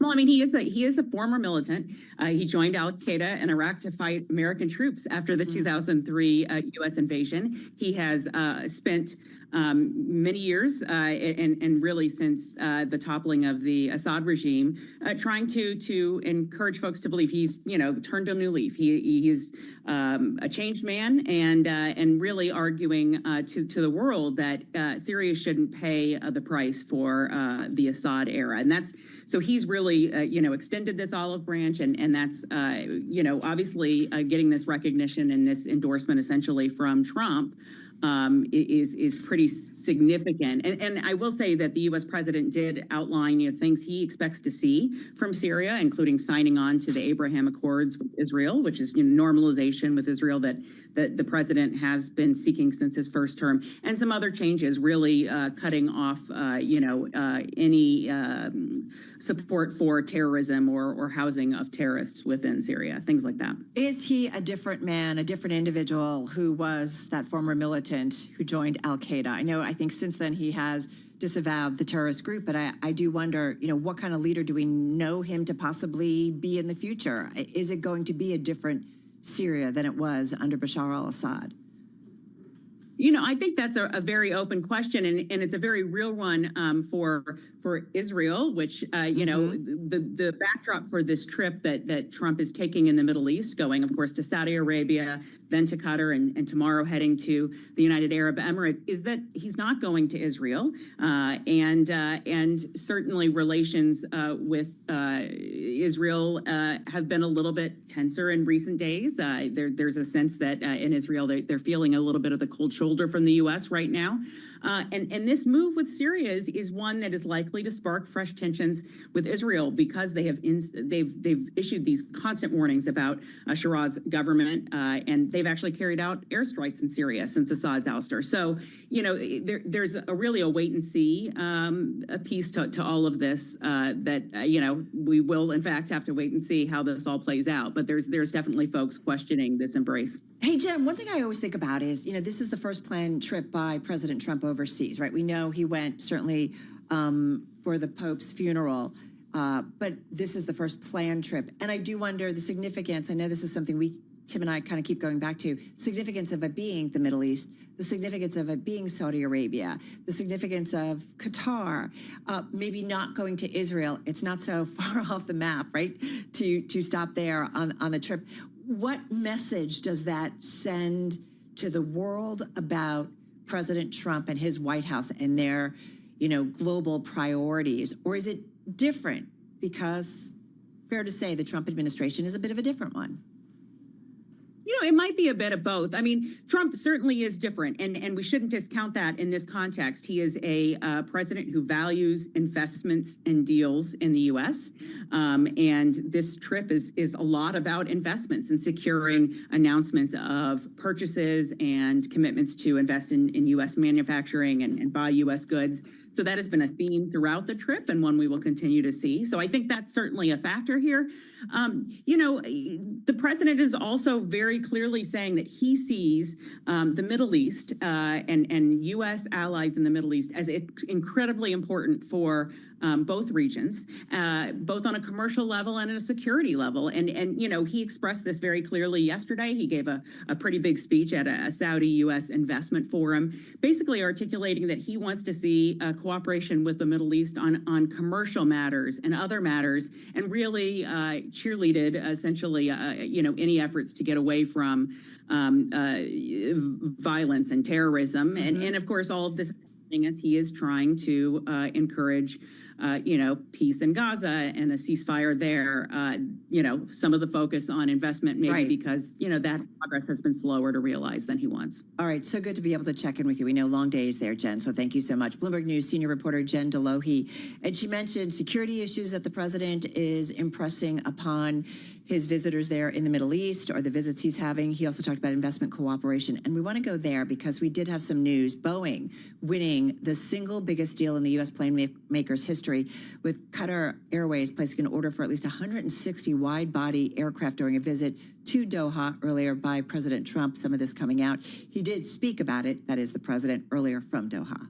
Well, I mean, he is a former militant. He joined al-Qaeda in Iraq to fight American troops after the 2003 U.S. invasion. He has spent many years and really since the toppling of the Assad regime, trying to encourage folks to believe he's, turned a new leaf. He's a changed man and really arguing to the world that Syria shouldn't pay the price for the Assad era. And so he's really, extended this olive branch, and that's, obviously getting this recognition and this endorsement essentially from Trump is pretty significant. And I will say that the U.S. president did outline things he expects to see from Syria, including signing on to the Abraham Accords with Israel, which is normalization with Israel that the president has been seeking since his first term, and some other changes, really cutting off any support for terrorism or housing of terrorists within Syria, things like that. Is he a different man, a different individual who was that former militant who joined al-Qaeda? I think since then he has disavowed the terrorist group, but I do wonder, what kind of leader do we know him to possibly be in the future? Is it going to be a different Syria than it was under Bashar al-Assad? I think that's a very open question, and it's a very real one for Israel, which, the backdrop for this trip that Trump is taking in the Middle East, going, of course, to Saudi Arabia, then to Qatar, and tomorrow heading to the United Arab Emirates, is that he's not going to Israel. And certainly relations with Israel have been a little bit tenser in recent days. There's a sense that in Israel, they're feeling a little bit of the cold shoulder from the U.S. right now. And this move with Syria is one that is likely to spark fresh tensions with Israel, because they've issued these constant warnings about Shara's government, and they've actually carried out airstrikes in Syria since Assad's ouster. So, there's really a wait and see a piece to all of this that, we will, in fact, have to wait and see how this all plays out. But there's definitely folks questioning this embrace. Hey, Jen, one thing I always think about is, this is the first planned trip by President Trump overseas, right? We know he went certainly for the Pope's funeral, but this is the first planned trip. And I do wonder the significance. I know this is something Tim and I kind of keep going back to, significance of it being the Middle East, the significance of it being Saudi Arabia, the significance of Qatar, maybe not going to Israel. It's not so far off the map, right, to stop there on the trip. What message does that send to the world about President Trump and his White House and their, global priorities? Or is it different? Because fair to say the Trump administration is a bit of a different one. It might be a bit of both. I mean, Trump certainly is different, and we shouldn't discount that in this context. He is a president who values investments and deals in the U.S., and this trip is a lot about investments and securing announcements of purchases and commitments to invest in U.S. manufacturing and buy U.S. goods. So that has been a theme throughout the trip, and one we will continue to see. So I think that's certainly a factor here. The president is also very clearly saying that he sees the Middle East and U.S. allies in the Middle East as incredibly important for both regions, both on a commercial level and at a security level. And you know, he expressed this very clearly yesterday. He gave a pretty big speech at a Saudi-U.S. investment forum, basically articulating that he wants to see cooperation with the Middle East on commercial matters and other matters, and really cheerleaded essentially, you know, any efforts to get away from violence and terrorism. And of course, all of this as he is trying to encourage, you know, peace in Gaza and a ceasefire there. You know, some of the focus on investment maybe because, you know, that progress has been slower to realize than he wants. All right, so good to be able to check in with you. We know long days there, Jen, so thank you so much. Bloomberg News senior reporter Jen Delohe, and she mentioned security issues that the president is impressing upon his visitors there in the Middle East, or the visits he's having. He also talked about investment cooperation, and we want to go there because we did have some news. Boeing winning the single biggest deal in the U.S. plane makers' history, with Qatar Airways placing an order for at least 160 wide-body aircraft during a visit to Doha earlier by President Trump. Some of this coming out. He did speak about it, that is the president, earlier from Doha.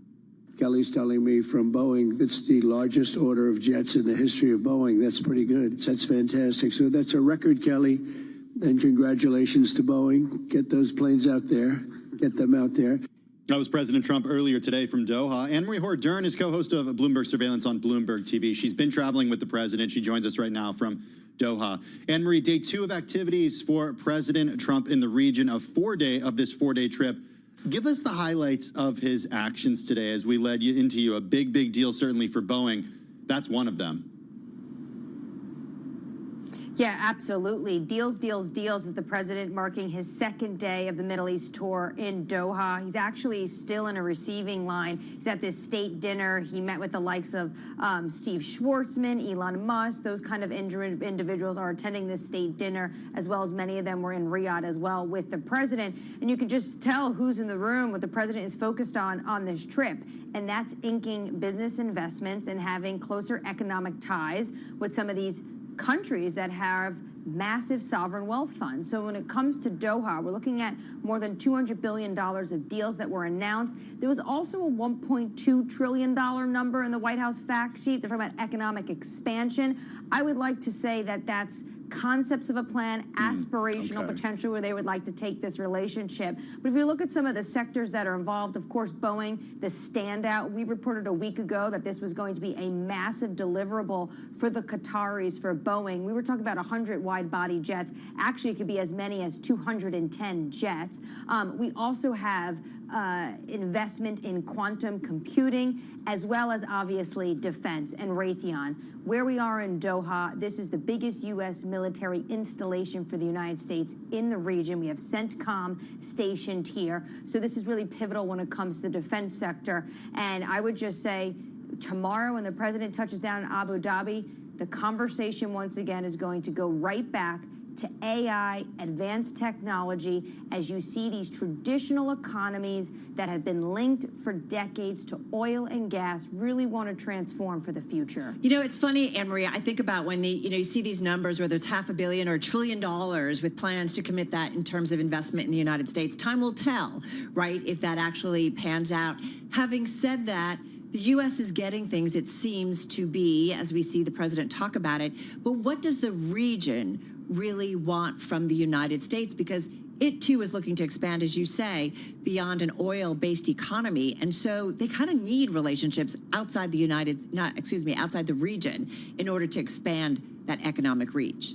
Kelly's telling me from Boeing, that's the largest order of jets in the history of Boeing. That's pretty good. That's fantastic. So that's a record, Kelly. And congratulations to Boeing. Get those planes out there. Get them out there. That was President Trump earlier today from Doha. Anne-Marie Hort-Dern is co-host of Bloomberg Surveillance on Bloomberg TV. She's been traveling with the president. She joins us right now from Doha. Anne-Marie, day 2 of activities for President Trump in the region of this four-day trip. Give us the highlights of his actions today as we led you into a big, big deal, certainly for Boeing. That's one of them. Yeah, absolutely. Deals, deals, deals is the president marking his second day of the Middle East tour in Doha. He's actually still in a receiving line. He's at this state dinner. He met with the likes of Steve Schwartzman, Elon Musk. Those kind of individuals are attending this state dinner, as well as many of them were in Riyadh as well with the president. And you can just tell who's in the room, what the president is focused on this trip. And that's inking business investments and having closer economic ties with some of these countries that have massive sovereign wealth funds. So when it comes to Doha, we're looking at more than $200 billion of deals that were announced. There was also a $1.2 trillion number in the White House fact sheet. They're talking about economic expansion. I would like to say that that's concepts of a plan, aspirational potential where they would like to take this relationship. But if you look at some of the sectors that are involved, of course, Boeing, the standout. We reported a week ago that this was going to be a massive deliverable for the Qataris, for Boeing. We were talking about 100 wide-body jets. Actually, it could be as many as 210 jets. We also have investment in quantum computing, as well as obviously defense and Raytheon. Where we are in Doha, this is the biggest U.S. military installation for the United States in the region. We have CENTCOM stationed here. So this is really pivotal when it comes to the defense sector. And I would just say tomorrow when the president touches down in Abu Dhabi, the conversation once again is going to go right back to AI, advanced technology, as you see these traditional economies that have been linked for decades to oil and gas really want to transform for the future. You know, it's funny, Anne-Marie, I think about when you see these numbers, whether it's $500 billion or $1 trillion with plans to commit that in terms of investment in the United States. Time will tell, right, if that actually pans out. Having said that, the U.S. is getting things, it seems to be, as we see the president talk about it. But what does the region really want from the United States? Because it too is looking to expand, as you say, beyond an oil-based economy, and so they kind of need relationships outside the outside the region in order to expand that economic reach.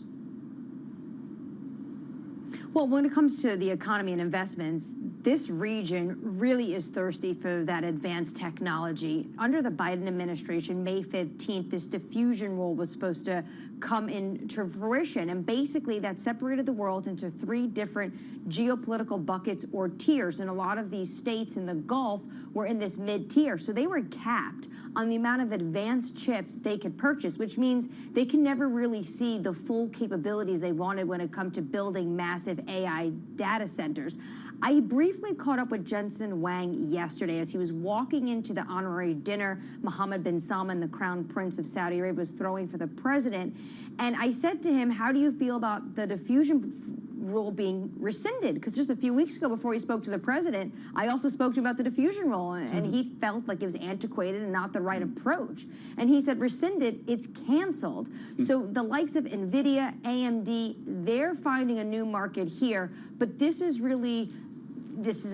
Well, when it comes to the economy and investments, this region really is thirsty for that advanced technology. Under the Biden administration, May 15th, this diffusion rule was supposed to come into fruition. And basically, that separated the world into 3 different geopolitical buckets or tiers. And a lot of these states in the Gulf were in this mid-tier. So they were capped on the amount of advanced chips they could purchase, which means they can never really see the full capabilities they wanted when it comes to building massive AI data centers. I briefly caught up with Jensen Huang yesterday as he was walking into the honorary dinner Mohammed bin Salman, the Crown Prince of Saudi Arabia, was throwing for the president. And I said to him, how do you feel about the diffusion rule being rescinded, because just a few weeks ago, before he spoke to the president, I also spoke to him about the diffusion rule, and he felt like it was antiquated and not the right approach. And he said, rescinded, it's canceled. So the likes of NVIDIA, AMD, they're finding a new market here, but this is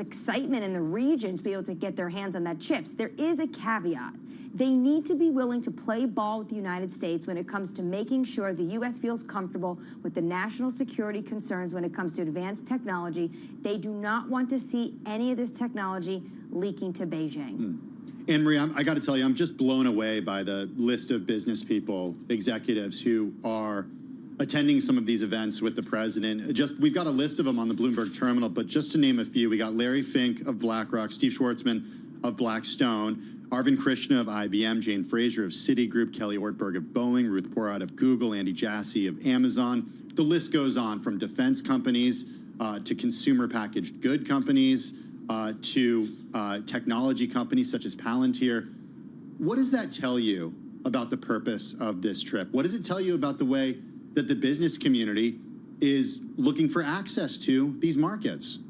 excitement in the region to be able to get their hands on that chips. There is a caveat. They need to be willing to play ball with the United States when it comes to making sure the U.S. feels comfortable with the national security concerns when it comes to advanced technology. They do not want to see any of this technology leaking to Beijing. Anne-Marie, I got to tell you, I'm just blown away by the list of business people, executives who are attending some of these events with the president. We've got a list of them on the Bloomberg terminal, but just to name a few, we got Larry Fink of BlackRock, Steve Schwartzman of Blackstone, Arvind Krishna of IBM, Jane Fraser of Citigroup, Kelly Ortberg of Boeing, Ruth Porat of Google, Andy Jassy of Amazon. The list goes on, from defense companies to consumer packaged good companies to technology companies such as Palantir. What does that tell you about the purpose of this trip? What does it tell you about the way that the business community is looking for access to these markets?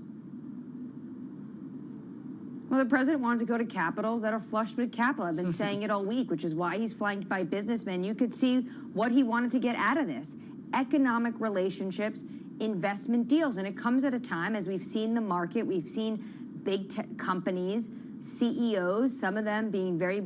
Well, the president wanted to go to capitals that are flush with capital. I've been saying it all week, which is why he's flanked by businessmen. You could see what he wanted to get out of this: economic relationships, investment deals. And it comes at a time, as we've seen the market, we've seen big tech companies, CEOs, some of them being very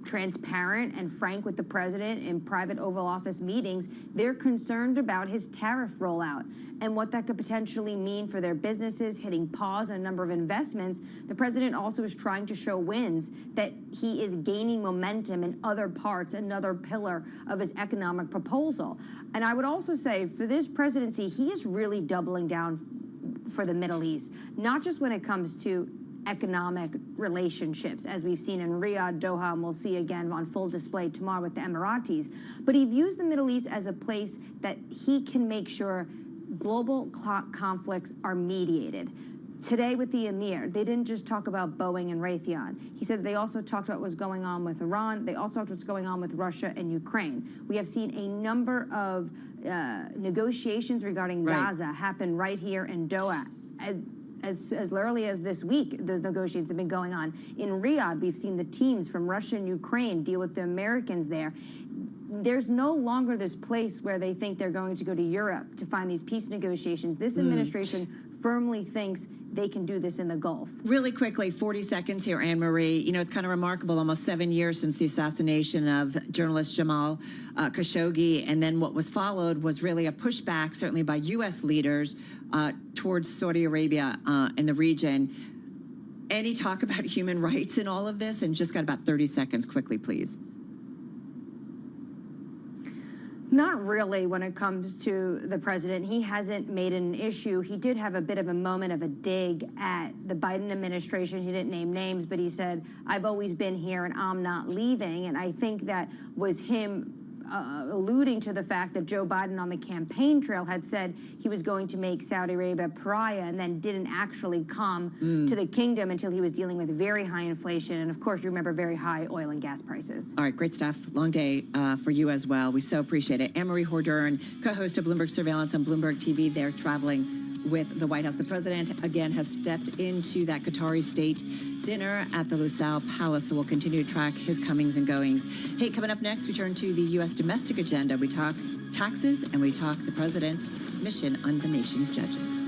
transparent and frank with the president in private Oval Office meetings. They're concerned about his tariff rollout and what that could potentially mean for their businesses, hitting pause on a number of investments. The president also is trying to show wins, that he is gaining momentum in other parts, another pillar of his economic proposal. And I would also say, for this presidency, he is really doubling down for the Middle East, not just when it comes to economic relationships, as we've seen in Riyadh, Doha, and we'll see again on full display tomorrow with the Emiratis. But he views the Middle East as a place that he can make sure global conflicts are mediated. Today with the Emir, they didn't just talk about Boeing and Raytheon. He said they also talked about what's going on with Iran. They also talked about what's going on with Russia and Ukraine. We have seen a number of negotiations regarding Gaza happen right here in Doha. As literally as this week, those negotiations have been going on. In Riyadh, we've seen the teams from Russia and Ukraine deal with the Americans there. There's no longer this place where they think they're going to go to Europe to find these peace negotiations. This administration firmly thinks they can do this in the Gulf. Really quickly, 40 seconds here, Anne-Marie. You know, it's kind of remarkable, almost 7 years since the assassination of journalist Jamal Khashoggi, and then what was followed was really a pushback, certainly by U.S. leaders, towards Saudi Arabia and the region. Any talk about human rights in all of this? And just got about 30 seconds, quickly, please. Not really when it comes to the president. He hasn't made an issue. He did have a bit of a moment of a dig at the Biden administration. He didn't name names, but he said, I've always been here and I'm not leaving. And I think that was him alluding to the fact that Joe Biden on the campaign trail had said he was going to make Saudi Arabia pariah, and then didn't actually come to the kingdom until he was dealing with very high inflation. And of course, you remember very high oil and gas prices. All right, great stuff. Long day for you as well. We so appreciate it. Anne-Marie Hordern, co-host of Bloomberg Surveillance on Bloomberg TV. They're traveling with the White House. The president, again, has stepped into that Qatari state dinner at the Lusail Palace, so we'll continue to track his comings and goings. Hey, coming up next, we turn to the U.S. domestic agenda. We talk taxes, and we talk the president's mission on the nation's judges.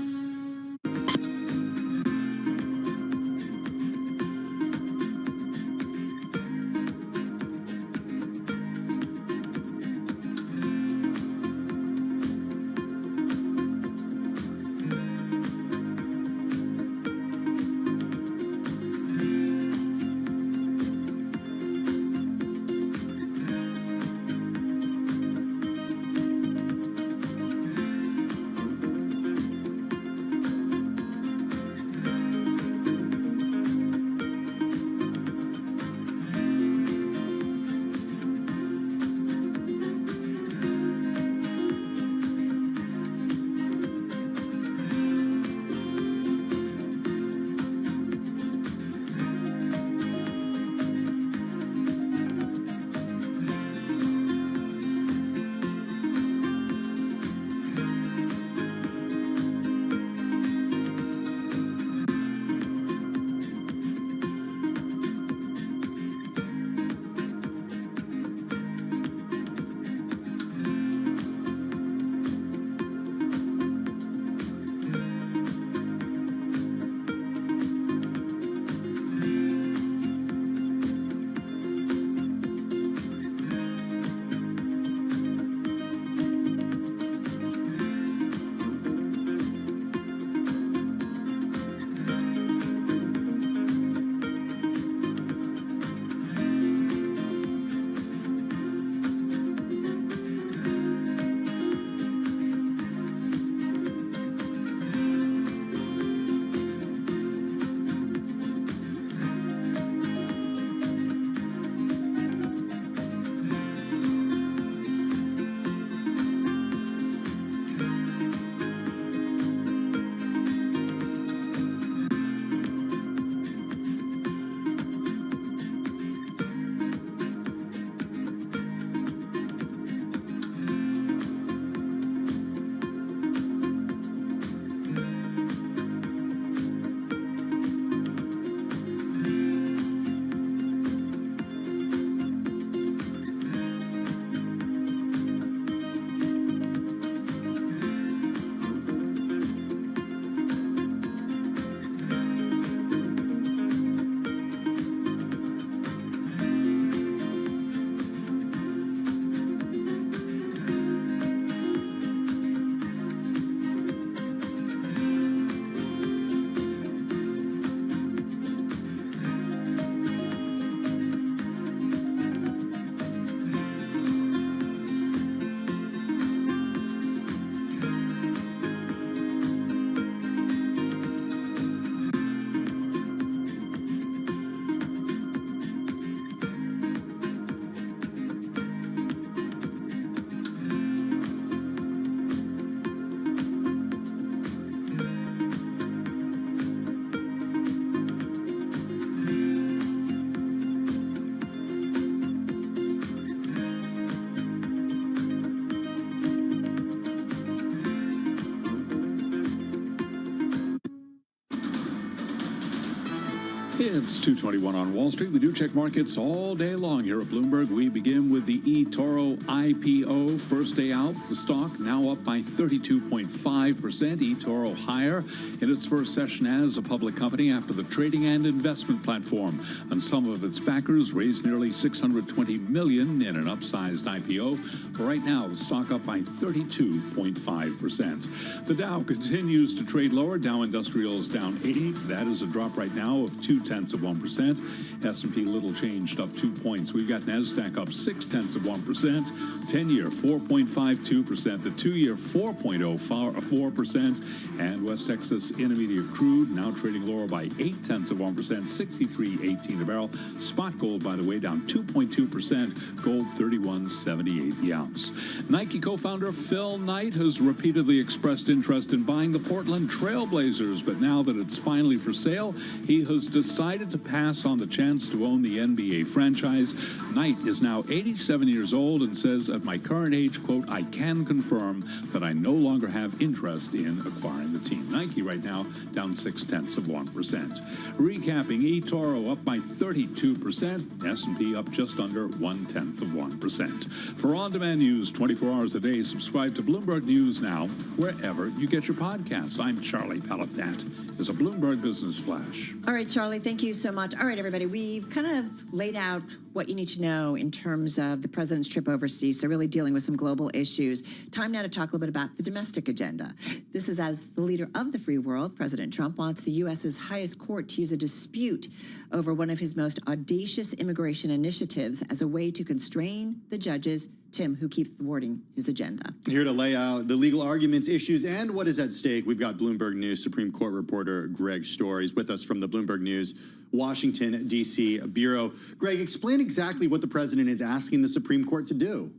It's 2:21 on Wall Street. We do check markets all day long here at Bloomberg. We begin with the eToro IPO. First day out, the stock now up by 32.5%. eToro higher in its first session as a public company after the trading and investment platform and some of its backers raised nearly $620 million in an upsized IPO. Right now, the stock up by 32.5%. The Dow continues to trade lower. Dow Industrials down 80. That is a drop right now of 0.2%. S&P little changed, up 2 points. We've got NASDAQ up 0.6%. 10-year 4.52%. The 2-year 4.04%. And West Texas Intermediate crude now trading lower by 0.8%. 63.18 a barrel. Spot gold, by the way, down 2.2%. Gold 31.78 the ounce. Nike co-founder Phil Knight has repeatedly expressed interest in buying the Portland Trail Blazers, but now that it's finally for sale, he has decided to pass on the chance to own the NBA franchise. Knight is now 87 years old and says, at my current age, quote, I can confirm that I no longer have interest in acquiring the team. Nike right now down 0.6%. Recapping, eToro up by 32%. S&P up just under 0.1%. For on-demand news 24 hours a day, subscribe to Bloomberg News Now wherever you get your podcasts. I'm Charlie Pellet. That is a Bloomberg Business Flash. All right, Charlie, thank you so much. All right, everybody, we've kind of laid out what you need to know in terms of the president's trip overseas, so really dealing with some global issues. Time now to talk a little bit about the domestic agenda. This is as the leader of the free world, President Trump wants the U.S.'s highest court to use a dispute over one of his most audacious immigration initiatives as a way to constrain the judges, Tim, who keeps thwarting his agenda. Here to lay out the legal arguments, issues, and what is at stake, we've got Bloomberg News Supreme Court reporter Greg Storr. He's with us from the Bloomberg News Washington, D.C. Bureau. Greg, explain exactly what the president is asking the Supreme Court to do.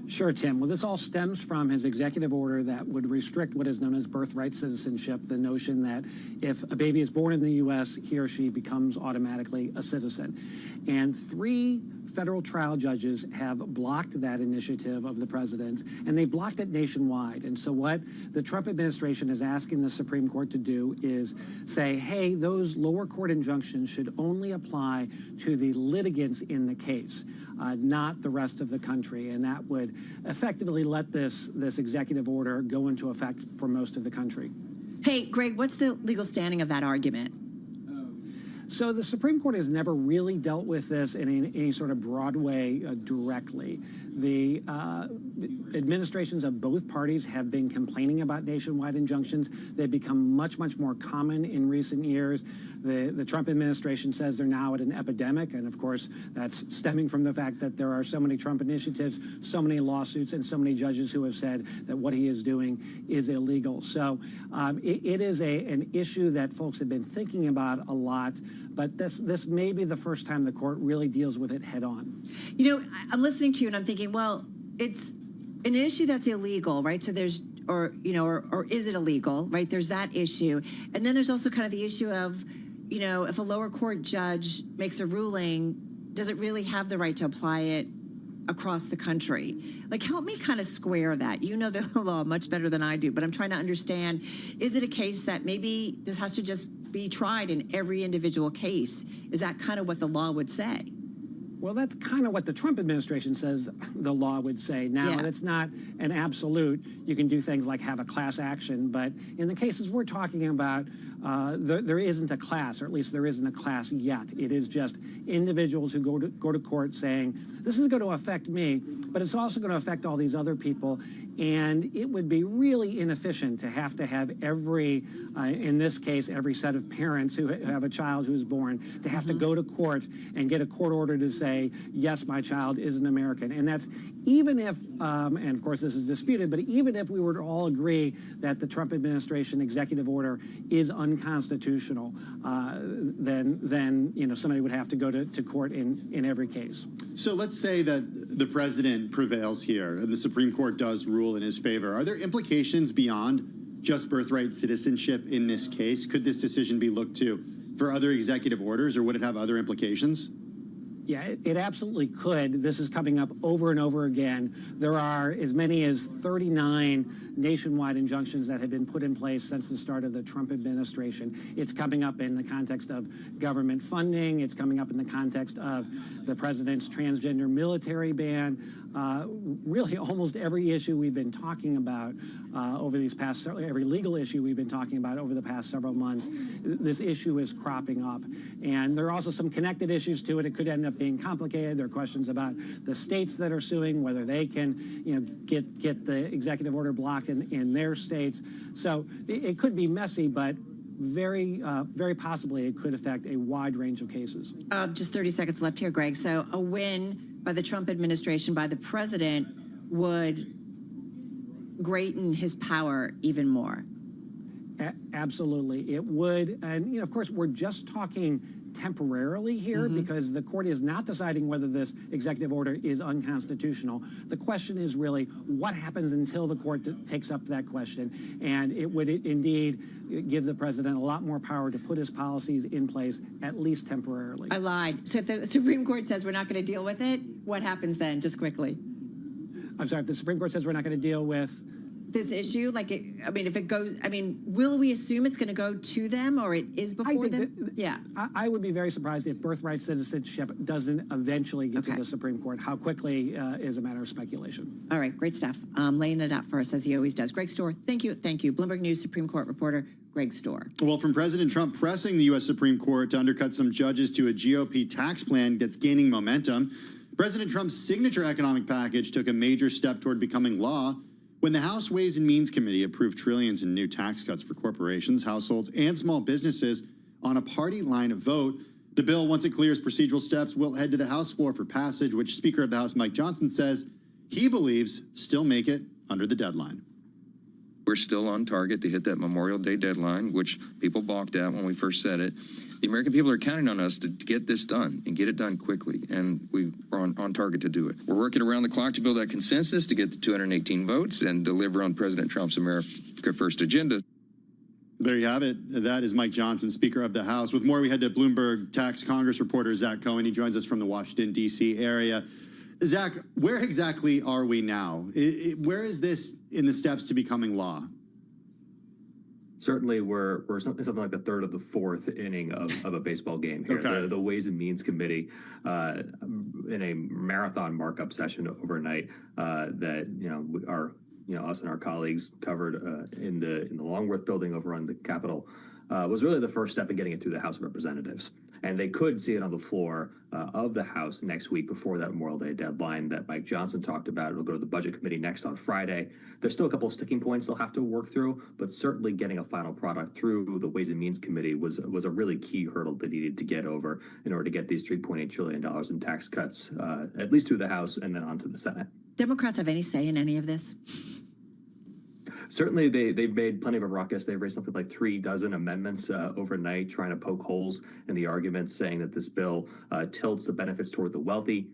Sure, Tim. Well, this all stems from his executive order that would restrict what is known as birthright citizenship, the notion that if a baby is born in the U.S., he or she becomes automatically a citizen. And 3 federal trial judges have blocked that initiative of the president, and they blocked it nationwide. And so what the Trump administration is asking the Supreme Court to do is say, hey, those lower court injunctions should only apply to the litigants in the case, not the rest of the country. And that would effectively let this executive order go into effect for most of the country. Hey, Greg, what's the legal standing of that argument? So the Supreme Court has never really dealt with this in any sort of broad way directly. The administrations of both parties have been complaining about nationwide injunctions. They've become much, much more common in recent years. The Trump administration says they're now at an epidemic, and of course that's stemming from the fact that there are so many Trump initiatives, so many lawsuits, and so many judges who have said that what he is doing is illegal. So it is an issue that folks have been thinking about a lot, but this may be the first time the court really deals with it head on. You know, I'm listening to you and I'm thinking, well, it's an issue that's illegal, right? So there's, or is it illegal, right? There's that issue. And then there's also kind of the issue of, you know, if a lower court judge makes a ruling, does it really have the right to apply it across the country? Like, help me kind of square that. You know the law much better than I do, but I'm trying to understand, is it a case that maybe this has to just be tried in every individual case? Is that kind of what the law would say? Well, that's kind of what the Trump administration says the law would say. Now, It's not an absolute. You can do things like have a class action, but in the cases we're talking about, there isn't a class, or at least there isn't a class yet. It is just individuals who go to court saying, this is going to affect me, but it's also going to affect all these other people. And it would be really inefficient to have every, in this case, every set of parents who have a child who's born, to have to go to court and get a court order to say, yes, my child is an American. And that's even if, and of course this is disputed, but even if we were to all agree that the Trump administration executive order is unconstitutional, then somebody would have to go to court in every case. So let's say that the president prevails here and the Supreme Court does rule in his favor. Are there implications beyond just birthright citizenship in this case? Could this decision be looked to for other executive orders, or would it have other implications? Yeah, it absolutely could. This is coming up over and over again. There are as many as 39 nationwide injunctions that have been put in place since the start of the Trump administration. It's coming up in the context of government funding. It's coming up in the context of the president's transgender military ban. Really, almost every issue we've been talking about over these past, every legal issue we've been talking about over the past several months, this issue is cropping up. And there are also some connected issues to it. It could end up being complicated. There are questions about the states that are suing, whether they can, get the executive order blocked in their states. So it could be messy, but very possibly it could affect a wide range of cases. Just 30 seconds left here, Greg. So a win by the Trump administration, by the president, would greaten his power even more. Absolutely, it would. And, of course, we're just talking temporarily here because the court is not deciding whether this executive order is unconstitutional. The question is really what happens until the court takes up that question. And it would indeed give the president a lot more power to put his policies in place, at least temporarily. I lied. So if the Supreme Court says we're not going to deal with it, what happens then, just quickly? I'm sorry, if the Supreme Court says we're not going to deal with this issue, if it goes, will we assume it's going to go to them or it is before them? Yeah. I would be very surprised if birthright citizenship doesn't eventually get to the Supreme Court. How quickly is a matter of speculation. All right, great stuff. Laying it out for us as he always does. Greg Stohr, thank you. Bloomberg News Supreme Court reporter Greg Stohr. Well, from President Trump pressing the U.S. Supreme Court to undercut some judges to a GOP tax plan that's gaining momentum, President Trump's signature economic package took a major step toward becoming law when the House Ways and Means Committee approved trillions in new tax cuts for corporations, households, and small businesses on a party line vote. The bill, once it clears procedural steps, will head to the House floor for passage, which Speaker of the House Mike Johnson says he believes still make it under the deadline. We're still on target to hit that Memorial Day deadline, which people balked at when we first said it. The American people are counting on us to get this done and get it done quickly, and we are on target to do it. We're working around the clock to build that consensus to get the 218 votes and deliver on President Trump's America First agenda. There you have it. That is Mike Johnson, Speaker of the House. With more, we head to Bloomberg Tax Congress reporter Zach Cohen. He joins us from the Washington, D.C. area. Zach, where exactly are we now? Where is this in the steps to becoming law? Certainly, we're something like the third of the fourth inning of a baseball game here. Okay. The Ways and Means Committee, in a marathon markup session overnight, that us and our colleagues covered in the Longworth building over on the Capitol, was really the first step in getting it through the House of Representatives. And they could see it on the floor of the House next week before that Memorial Day deadline that Mike Johnson talked about. It'll go to the Budget Committee next on Friday. There's still a couple of sticking points they'll have to work through, but certainly getting a final product through the Ways and Means Committee was a really key hurdle they needed to get over in order to get these $3.8 trillion in tax cuts, at least through the House and then onto the Senate. Democrats have any say in any of this? Certainly, they've made plenty of a ruckus. They've raised something like 36 amendments overnight, trying to poke holes in the arguments, saying that this bill tilts the benefits toward the wealthy,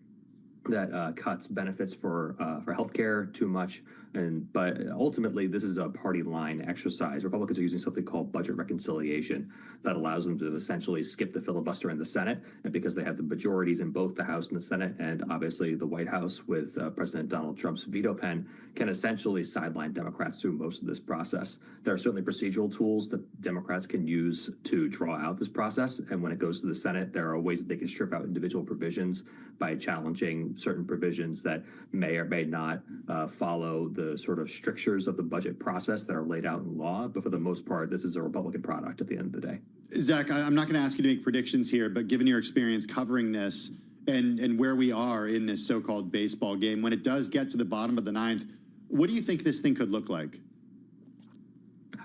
that cuts benefits for healthcare too much. But ultimately, this is a party line exercise. Republicans are using something called budget reconciliation that allows them to essentially skip the filibuster in the Senate. And because they have the majorities in both the House and the Senate, and obviously the White House with President Donald Trump's veto pen, can essentially sideline Democrats through most of this process. There are certainly procedural tools that Democrats can use to draw out this process. And when it goes to the Senate, there are ways that they can strip out individual provisions by challenging certain provisions that may or may not follow the sort of strictures of the budget process that are laid out in law. But for the most part, this is a Republican product at the end of the day. Zach, I'm not going to ask you to make predictions here, but given your experience covering this and where we are in this so-called baseball game, when it does get to the bottom of the ninth, what do you think this thing could look like?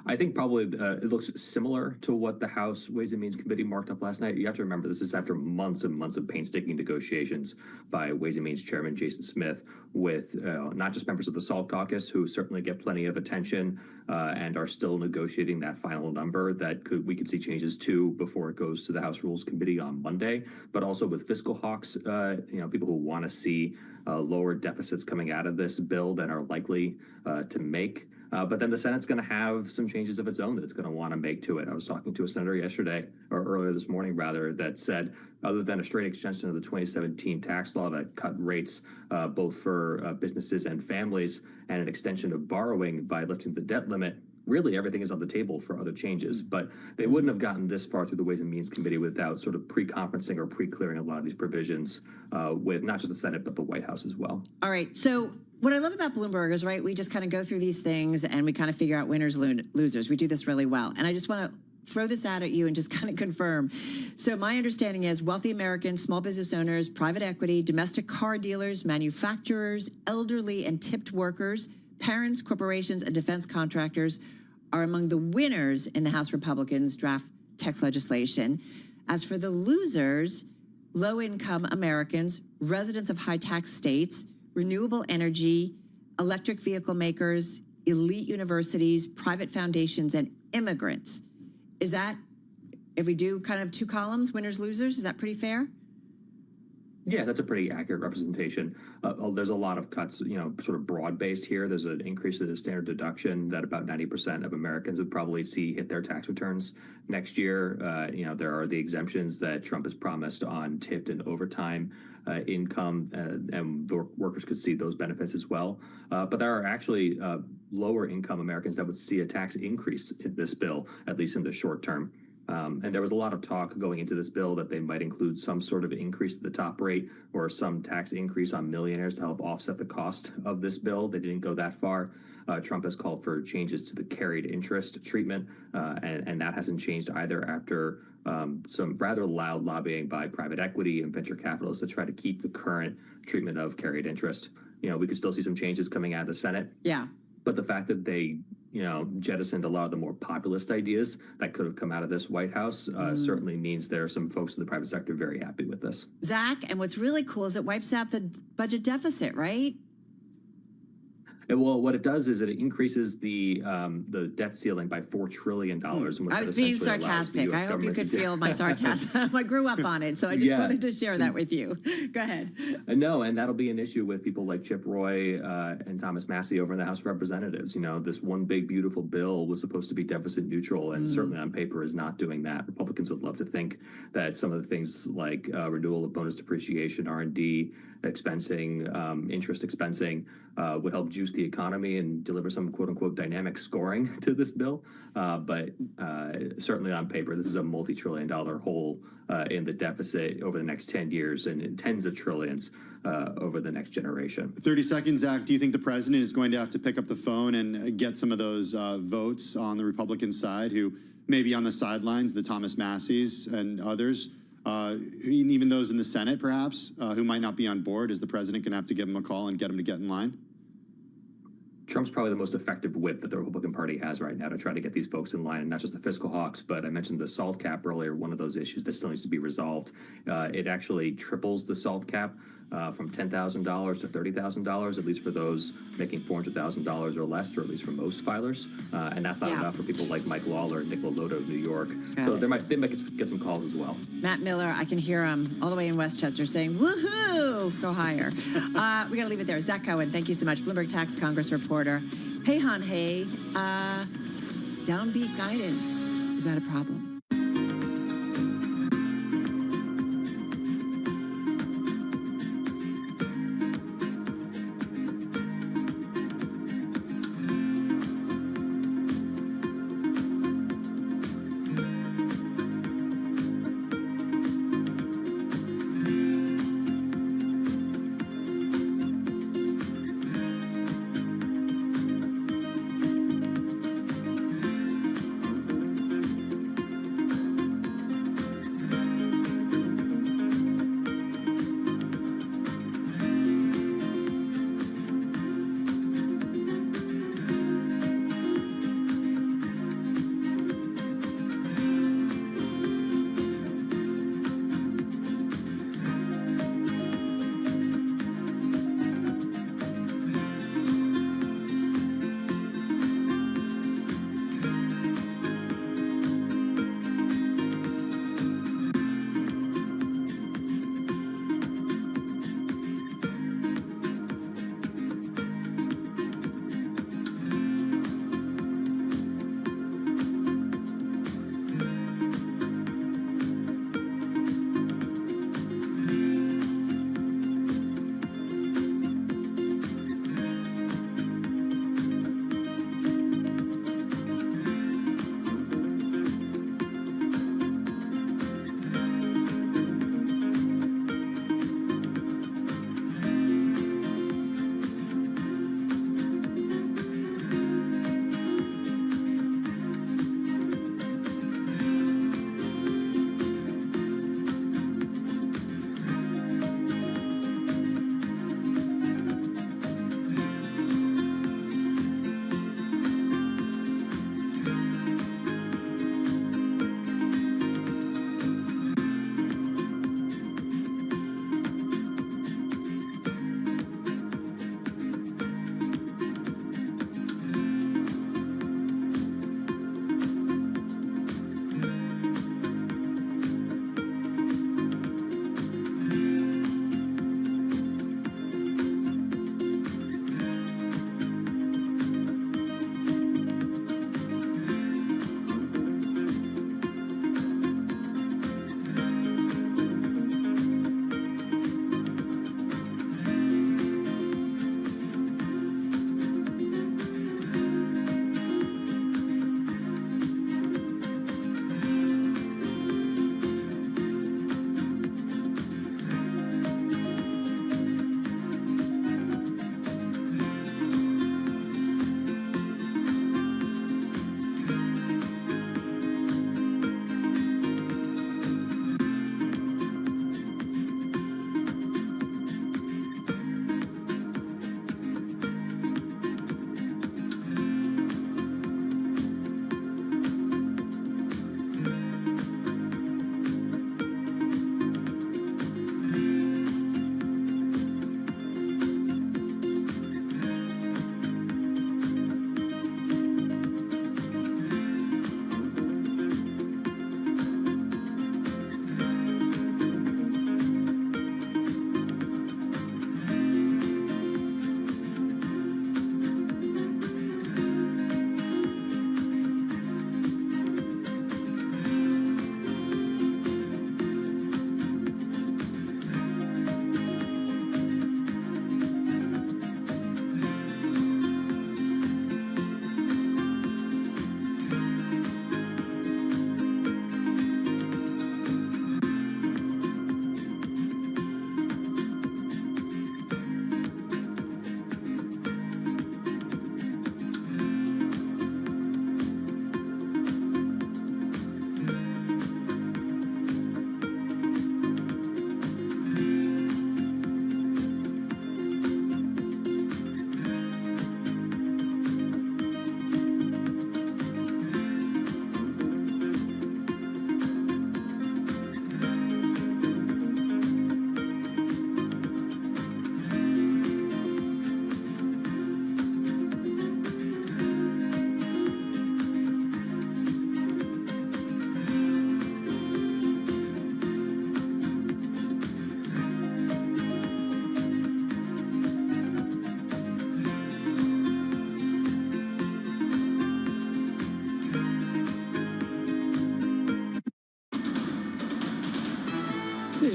I think probably it looks similar to what the House Ways and Means Committee marked up last night. You have to remember this is after months and months of painstaking negotiations by Ways and Means Chairman Jason Smith with not just members of the SALT caucus, who certainly get plenty of attention and are still negotiating that final number that we could see changes to before it goes to the House Rules Committee on Monday, but also with fiscal hawks, people who want to see lower deficits coming out of this bill that are likely to make But then the Senate's going to have some changes of its own that it's going to want to make to it. I was talking to a senator yesterday, or earlier this morning, rather, that said, other than a straight extension of the 2017 tax law that cut rates both for businesses and families, and an extension of borrowing by lifting the debt limit, really everything is on the table for other changes. But they wouldn't have gotten this far through the Ways and Means Committee without sort of pre-conferencing or pre-clearing a lot of these provisions with not just the Senate, but the White House as well. All right. So what I love about Bloomberg is, right, we just kind of go through these things and we kind of figure out winners, losers. We do this really well. And I just want to throw this out at you and just kind of confirm. So my understanding is wealthy Americans, small business owners, private equity, domestic car dealers, manufacturers, elderly and tipped workers, parents, corporations, and defense contractors are among the winners in the House Republicans' draft tax legislation. As for the losers, low-income Americans, residents of high-tax states, renewable energy, electric vehicle makers, elite universities, private foundations, and immigrants. Is that, if we do kind of two columns, winners, losers, is that pretty fair? Yeah, that's a pretty accurate representation. There's a lot of cuts, sort of broad-based here. There's an increase to the standard deduction that about 90% of Americans would probably see hit their tax returns next year. There are the exemptions that Trump has promised on tipped and overtime income, and the workers could see those benefits as well. But there are actually lower-income Americans that would see a tax increase in this bill, at least in the short term. And there was a lot of talk going into this bill that they might include some sort of increase to the top rate or some tax increase on millionaires to help offset the cost of this bill. They didn't go that far. Trump has called for changes to the carried interest treatment, and that hasn't changed either after some rather loud lobbying by private equity and venture capitalists to try to keep the current treatment of carried interest. We could still see some changes coming out of the Senate. Yeah. But the fact that they jettisoned a lot of the more populist ideas that could have come out of this White House certainly means there are some folks in the private sector very happy with this. Zach, and what's really cool is it wipes out the budget deficit, right? Well, what it does is it increases the debt ceiling by $4 trillion. I was being sarcastic. I hope you could feel my sarcasm. I grew up on it, so I just wanted to share that with you. Go ahead. No, and that'll be an issue with people like Chip Roy and Thomas Massey over in the House of Representatives. This one big, beautiful bill was supposed to be deficit neutral, and certainly on paper is not doing that. Republicans would love to think that some of the things like renewal of bonus depreciation, R&D expensing, interest expensing would help juice the economy and deliver some quote-unquote dynamic scoring to this bill. But certainly on paper, this is a multi-trillion-dollar hole in the deficit over the next 10 years and in tens of trillions over the next generation. 30 seconds, Zach. Do you think the president is going to have to pick up the phone and get some of those votes on the Republican side who may be on the sidelines, the Thomas Masseys and others, even those in the Senate, perhaps, who might not be on board? Is the president going to have to give them a call and get them to get in line? Trump's probably the most effective whip that the Republican Party has right now to try to get these folks in line, and not just the fiscal hawks, but I mentioned the SALT cap earlier, one of those issues that still needs to be resolved. It actually triples the SALT cap from $10,000 to $30,000, at least for those making $400,000 or less, or at least for most filers. And that's not enough for people like Mike Lawler and Nick Loloto of New York. So they might get some calls as well. Matt Miller, I can hear him all the way in Westchester saying, woohoo, go higher. We got to leave it there. Zach Cohen, thank you so much. Bloomberg Tax Congress reporter. Hey, Han, hey, downbeat guidance. Is that a problem?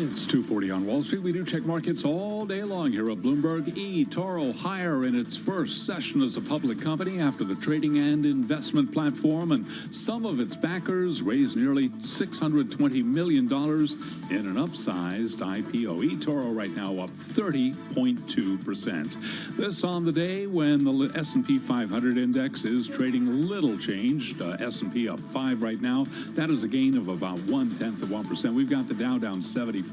It's 2:40 on Wall Street. We do check markets all day long here at Bloomberg. eToro higher in its first session as a public company after the trading and investment platform, and some of its backers raised nearly $620 million in an upsized IPO. eToro right now up 30.2%. This on the day when the S&P 500 index is trading little changed. S&P up 5 right now. That is a gain of about 0.1%. We've got the Dow down 74.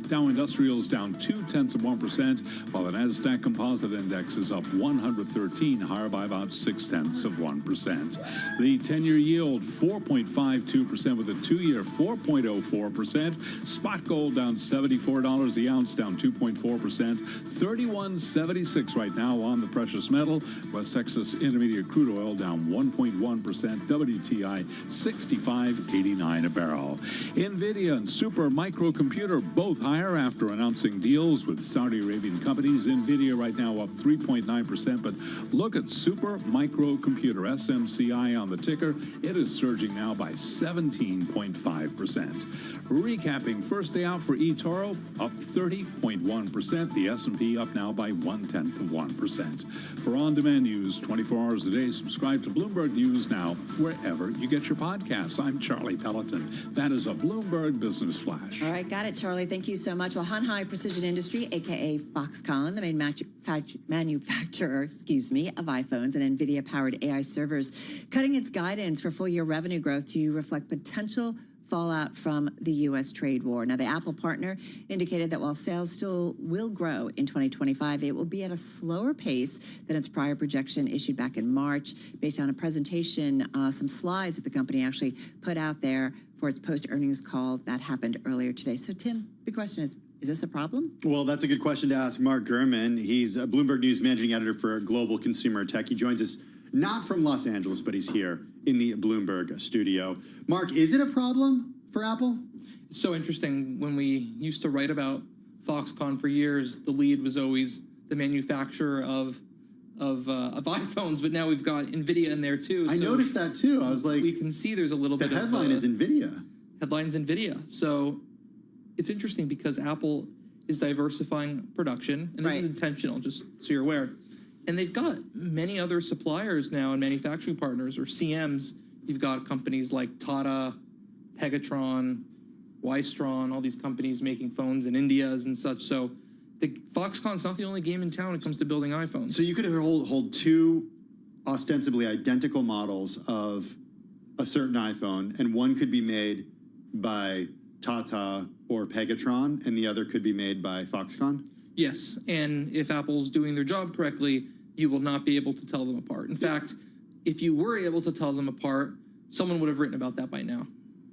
Dow Industrials down 0.2%, while the Nasdaq Composite Index is up 113, higher by about 0.6%. The 10-year yield 4.52% with a 2-year 4.04%. Spot gold down $74 the ounce, down 2.4%. 31.76 right now on the precious metal. West Texas Intermediate crude oil down 1.1%. WTI 65.89 a barrel. Nvidia and Super Microcomputer both higher after announcing deals with Saudi Arabian companies. Nvidia right now up 3.9%, but look at Super Microcomputer, SMCI on the ticker. It is surging now by 17.5%. Recapping first day out for eToro, up 30.1%. The S&P up now by 0.1%. For on-demand news 24 hours a day, subscribe to Bloomberg News Now wherever you get your podcasts. I'm Charlie Pelleton. That is a Bloomberg Business Flash. All right, got it, Charlie. Thank you so much. Well, Hanhai Precision Industry, a.k.a. Foxconn, the main manufacturer, of iPhones and NVIDIA-powered AI servers, cutting its guidance for full-year revenue growth to reflect potential fallout from the U.S. trade war. Now, the Apple partner indicated that while sales still will grow in 2025, it will be at a slower pace than its prior projection issued back in March, based on a presentation, some slides that the company actually put out there for its post-earnings call that happened earlier today. So, Tim, the question is this a problem? Well, that's a good question to ask Mark Gurman. He's a Bloomberg News managing editor for Global Consumer Tech. He joins us not from Los Angeles, but he's here in the Bloomberg studio. Mark, is it a problem for Apple? It's so interesting. When we used to write about Foxconn for years, the lead was always the manufacturer of iPhones, but now we've got NVIDIA in there too. I noticed that too. I was like, we can see there's a little bit of... The headline is NVIDIA. Headline's NVIDIA. So it's interesting because Apple is diversifying production, and this is intentional, just so you're aware. And they've got many other suppliers now and manufacturing partners, or CMs. You've got companies like Tata, Pegatron, Wistron, all these companies making phones in India and such. So the Foxconn's not the only game in town when it comes to building iPhones. So you could hold two ostensibly identical models of a certain iPhone, and one could be made by Tata or Pegatron, and the other could be made by Foxconn? Yes, and if Apple's doing their job correctly, you will not be able to tell them apart. In fact, if you were able to tell them apart, someone would have written about that by now.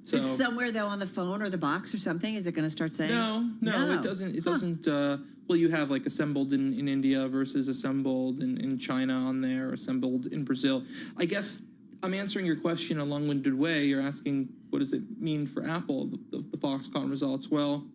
So is somewhere, though, on the phone or the box or something, is it going to start saying? No, it doesn't. It doesn't. Well, you have like assembled in India versus assembled in China on there, assembled in Brazil. I guess I'm answering your question in a long-winded way. You're asking, what does it mean for Apple, the Foxconn results? Well,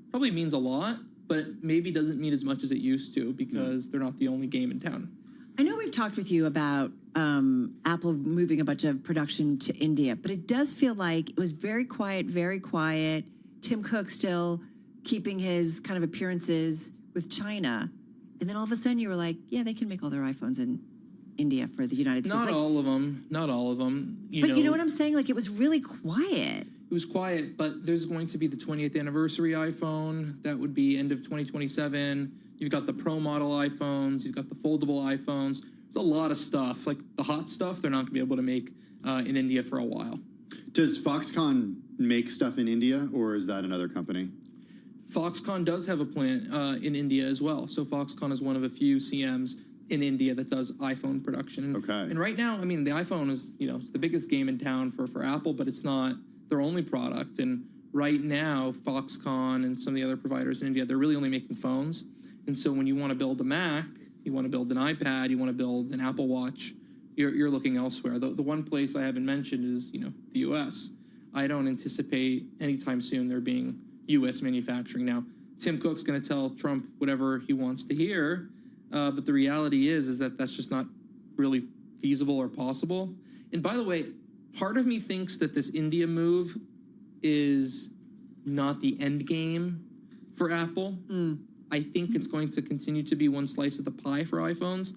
probably means a lot, but maybe doesn't mean as much as it used to because they're not the only game in town. I know we've talked with you about Apple moving a bunch of production to India, but it does feel like it was very quiet, very quiet. Tim Cook still keeping his kind of appearances with China. And then all of a sudden you were like, yeah, they can make all their iPhones in India for the United States. Not all of them. Not all of them. But you know what I'm saying? Like, it was really quiet. It was quiet, but there's going to be the 20th anniversary iPhone. That would be end of 2027. You've got the Pro model iPhones. You've got the foldable iPhones. There's a lot of stuff. Like the hot stuff, they're not going to be able to make in India for a while. Does Foxconn make stuff in India, or is that another company? Foxconn does have a plant in India as well. So Foxconn is one of a few CMs in India that does iPhone production. Okay. And right now, I mean, the iPhone is, it's the biggest game in town for Apple, but it's not their only product. And right now, Foxconn and some of the other providers in India, they're really only making phones. And so when you want to build a Mac, you want to build an iPad, you want to build an Apple Watch, you're looking elsewhere. The one place I haven't mentioned is, the U.S. I don't anticipate anytime soon there being U.S. manufacturing. Now, Tim Cook's going to tell Trump whatever he wants to hear, but the reality is that that's just not really feasible or possible. And by the way, part of me thinks that this India move is not the end game. for Apple. I think it's going to continue to be one slice of the pie for iPhones.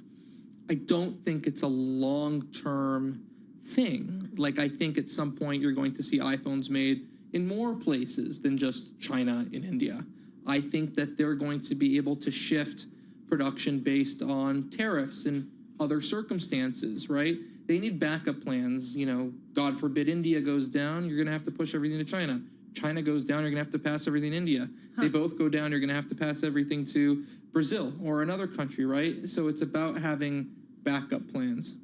I don't think it's a long-term thing. Like, I think at some point you're going to see iPhones made in more places than just China and India. I think that they're going to be able to shift production based on tariffs and other circumstances, right? They need backup plans. You know, God forbid India goes down, you're going to have to push everything to China. China goes down, you're going to have to pass everything to India. They both go down, you're going to have to pass everything to Brazil or another country, right? So it's about having backup plans.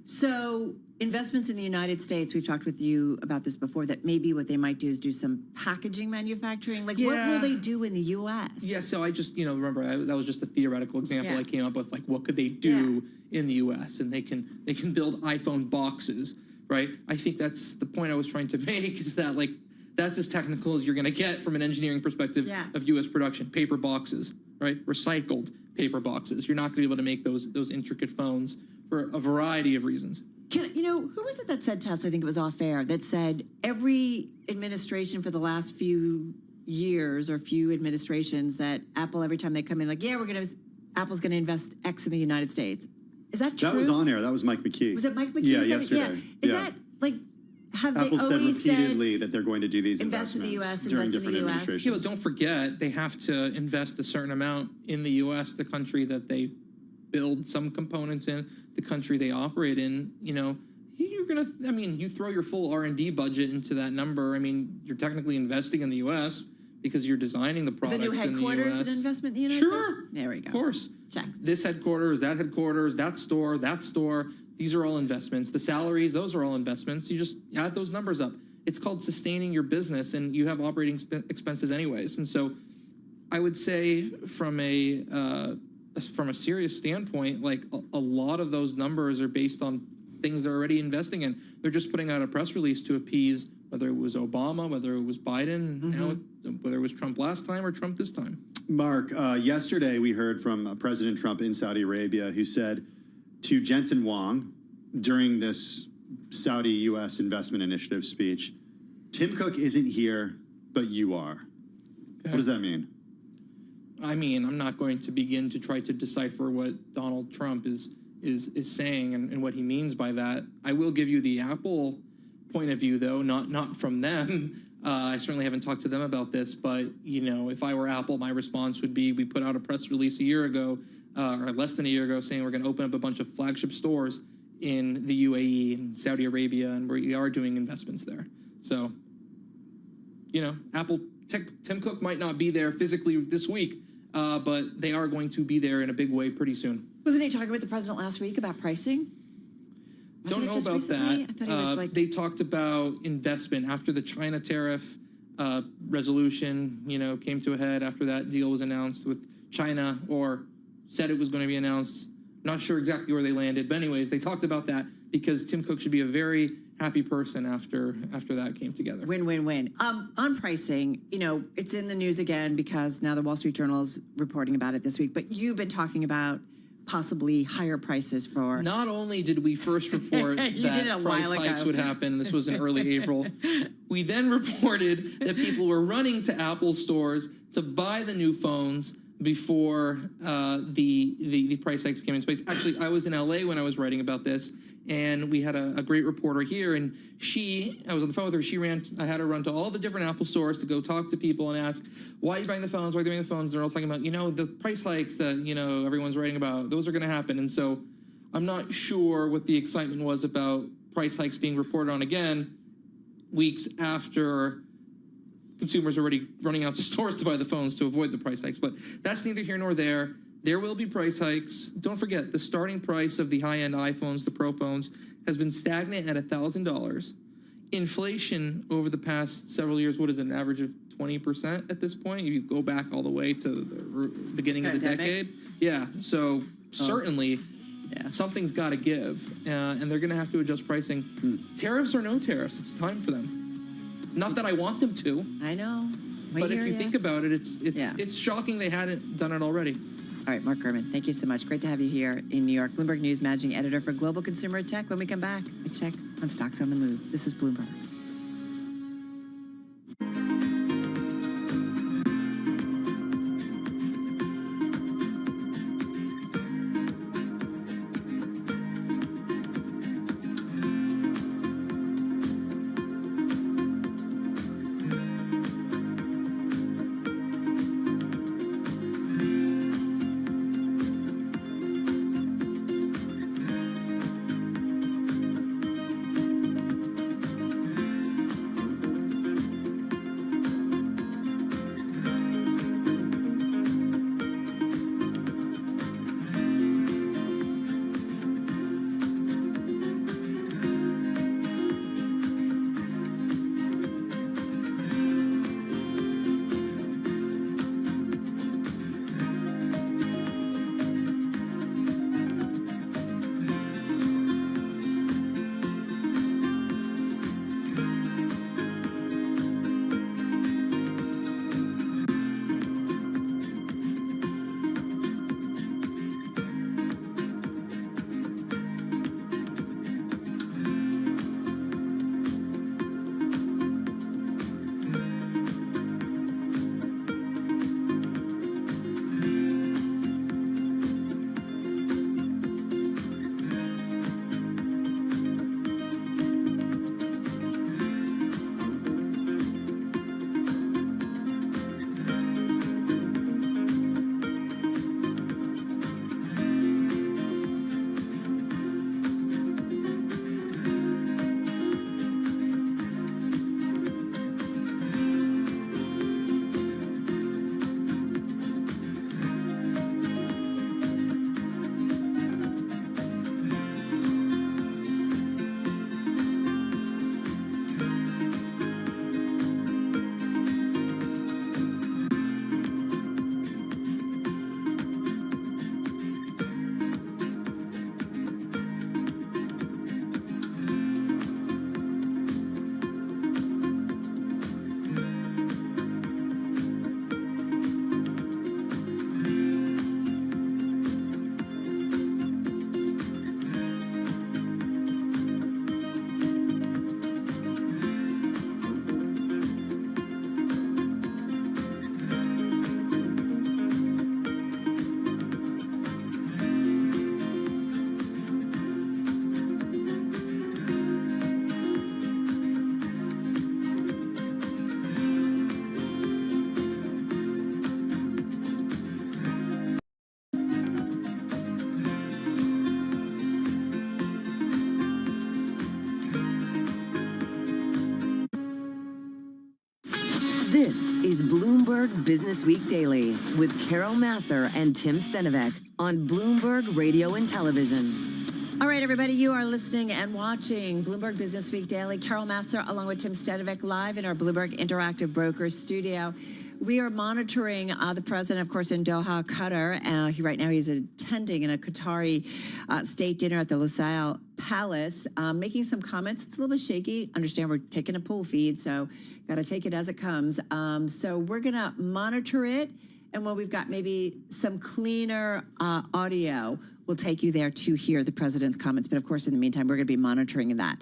So investments in the United States, we've talked with you about this before, that maybe what they might do is do some packaging manufacturing. Like, what will they do in the U.S.? Yeah, so I just, remember, that was just a theoretical example I came up with, like, what could they do in the U.S.? And they can build iPhone boxes, right? I think that's the point I was trying to make, is that, like, that's as technical as you're going to get from an engineering perspective of U.S. production. Paper boxes, right? Recycled paper boxes. You're not going to be able to make those intricate phones for a variety of reasons. Who was it that said to us, I think it was off air, that said every administration for the last few years or few administrations that Apple, every time they come in, like, Apple's going to invest X in the United States. Is that true? That was on air. That was Mike McKee. Was it Mike McKee? Yeah, yesterday. Is that, like, have Apple they said always repeatedly that they're going to do these invest in the investments U.S., during invest in different the U.S.? administrations. Yeah, but don't forget, they have to invest a certain amount in the U.S., the country that they build some components in, the country they operate in. You're going to, you throw your full R&D budget into that number. You're technically investing in the U.S. because you're designing the products in the U.S. Is the new headquarters an investment in the United States? Sure. There we go. Of course. Check. This headquarters, that store, these are all investments. The salaries, those are all investments. You just add those numbers up. It's called sustaining your business, and you have operating expenses anyways. And so I would say from a serious standpoint, like a lot of those numbers are based on things they're already investing in. They're just putting out a press release to appease whether it was Obama, whether it was Biden, now whether it was Trump last time or Trump this time. Mark, yesterday we heard from President Trump in Saudi Arabia, who said to Jensen Huang during this Saudi-U.S. investment initiative speech, Tim Cook isn't here, but you are. Okay. What does that mean? I'm not going to begin to try to decipher what Donald Trump is saying and what he means by that. I will give you the Apple point of view, though, not from them. I certainly haven't talked to them about this, but if I were Apple, my response would be, we put out a press release a year ago, or less than a year ago, saying we're going to open up a bunch of flagship stores in the UAE and Saudi Arabia, and we are doing investments there. So, Apple, Tim Cook might not be there physically this week, but they are going to be there in a big way pretty soon. Wasn't he talking with the president last week about pricing? Don't know about that. I thought he was like... They talked about investment after the China tariff resolution, came to a head after that deal was announced with China, or said it was going to be announced. Not sure exactly where they landed, but anyways, they talked about that because Tim Cook should be a very happy person after that came together. Win-win-win. On pricing, it's in the news again because now the Wall Street Journal is reporting about it this week, but you've been talking about possibly higher prices for... Not only did we first report that price hikes would happen, this was in early April, we then reported that people were running to Apple stores to buy the new phones before the price hikes came into place. Actually, I was in LA when I was writing about this, and we had a great reporter here, and I was on the phone with her. I had her run to all the different Apple stores to go talk to people and ask, why are you buying the phones? Why are they buying the phones? They're all talking about, the price hikes that, everyone's writing about. Those are going to happen. And so I'm not sure what the excitement was about price hikes being reported on again weeks after consumers are already running out to stores to buy the phones to avoid the price hikes. But that's neither here nor there. There will be price hikes. Don't forget, the starting price of the high-end iPhones, the Pro phones, has been stagnant at $1,000. Inflation over the past several years, what is it, an average of 20% at this point? You go back all the way to the beginning of the decade. Yeah, so certainly something's got to give, and they're going to have to adjust pricing. Tariffs or no tariffs, it's time for them. Not that I want them to. I know. But if you think about it, it's shocking they hadn't done it already. All right, Mark Gurman, thank you so much. Great to have you here in New York. Bloomberg News managing editor for Global Consumer Tech. When we come back, a check on stocks on the move. This is Bloomberg. This is Bloomberg Business Week Daily with Carol Masser and Tim Stenovec on Bloomberg Radio and Television. All right, everybody, you are listening and watching Bloomberg Business Week Daily. Carol Masser along with Tim Stenovec live in our Bloomberg Interactive Brokers studio. We are monitoring the president, of course, in Doha, Qatar. Right now he's attending in a Qatari state dinner at the Lusail Palace, making some comments. It's a little bit shaky. Understand we're taking a pool feed, so got to take it as it comes. So we're going to monitor it. And when we've got maybe some cleaner audio, we'll take you there to hear the president's comments. But of course, in the meantime, we're going to be monitoring that.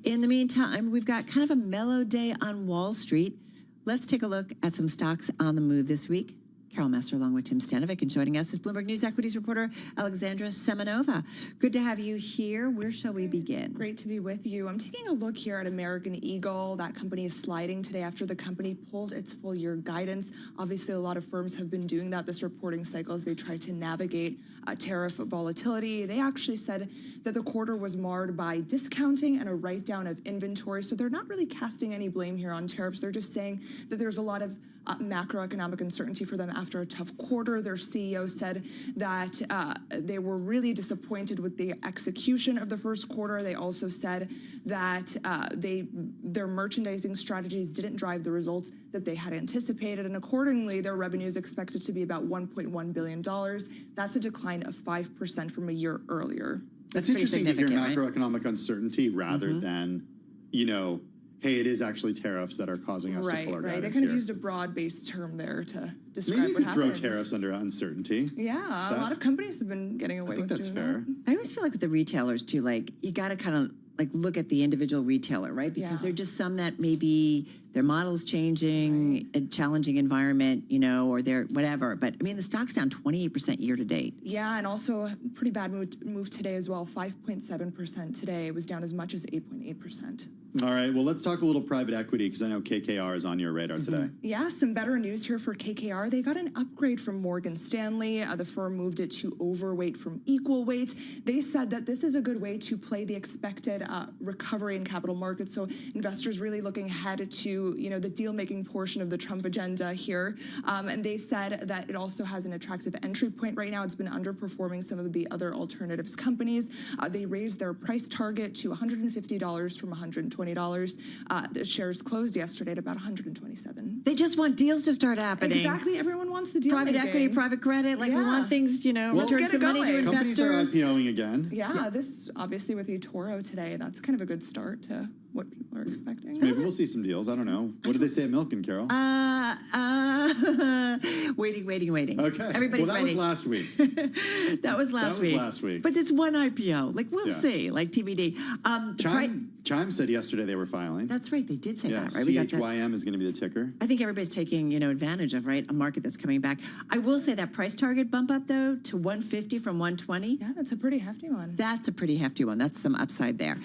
In the meantime, we've got kind of a mellow day on Wall Street. Let's take a look at some stocks on the move this week. Carol Masser along with Tim Stenovec, and joining us is Bloomberg News equities reporter Alexandra Semenova. Good to have you here. Where shall we begin? Great to be with you. I'm taking a look here at American Eagle. That company is sliding today after the company pulled its full year guidance. Obviously, a lot of firms have been doing that this reporting cycle as they try to navigate tariff volatility. They actually said that the quarter was marred by discounting and a write down of inventory. So they're not really casting any blame here on tariffs. They're just saying that there's a lot of macroeconomic uncertainty for them after a tough quarter. Their CEO said that they were really disappointed with the execution of the first quarter. They also said that their merchandising strategies didn't drive the results that they had anticipated, and accordingly, their revenue is expected to be about $1.1 billion. That's a decline of 5% from a year earlier. That's interesting to hear macroeconomic uncertainty rather than, hey, it is actually tariffs that are causing us to pull our guidance They kind of here. used a broad-based term there to describe Maybe you what could throw happened. tariffs under uncertainty. Yeah, a lot of companies have been getting away with that's doing fair. I always feel like with the retailers too, like you got to kind of like look at the individual retailer, right? Because there are just some that maybe their model's changing, a challenging environment, or they're whatever. But I mean, the stock's down 28% year to date. Yeah, and also a pretty bad move today as well. 5.7% today. It was down as much as 8.8%. All right, well, let's talk a little private equity because I know KKR is on your radar today. Yeah, some better news here for KKR. They got an upgrade from Morgan Stanley. The firm moved it to overweight from equal weight. They said that this is a good way to play the expected recovery in capital markets. So investors really looking ahead to, the deal-making portion of the Trump agenda here. And they said that it also has an attractive entry point right now. It's been underperforming some of the other alternatives companies. They raised their price target to $150 from $120. The shares closed yesterday at about 127. They just want deals to start happening. Exactly. Everyone wants the deal. Private equity, private credit. Like we want things, return some money to investors. Companies are IPOing again. Yeah, this obviously with eToro today, that's kind of a good start to what people are expecting. Maybe we'll see some deals. I don't know. What did they say at Milken, Carol? Waiting. Okay. Everybody's that waiting. was last week. That was last week. But it's one IPO. Like we'll see. Like TBD. Chime said yesterday they were filing. That's right. They did say that, right? CHYM is going to be the ticker. I think everybody's taking, advantage of, a market that's coming back. I will say that price target bump up, though, to 150 from 120. Yeah, that's a pretty hefty one. That's a pretty hefty one. That's some upside there.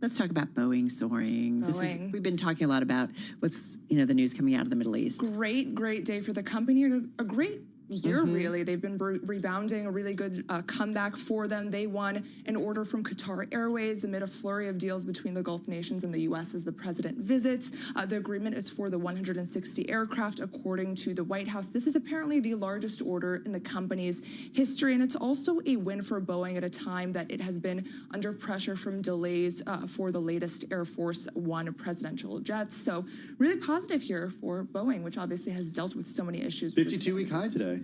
Let's talk about Boeing soaring. We've been talking a lot about what's, the news coming out of the Middle East. Great day for the company. A great year, really. They've been rebounding, a really good comeback for them. They won an order from Qatar Airways amid a flurry of deals between the Gulf nations and the U.S. as the president visits. The agreement is for the 160 aircraft, according to the White House. This is apparently the largest order in the company's history, and it's also a win for Boeing at a time that it has been under pressure from delays for the latest Air Force One presidential jets. So really positive here for Boeing, which obviously has dealt with so many issues. 52-week high today.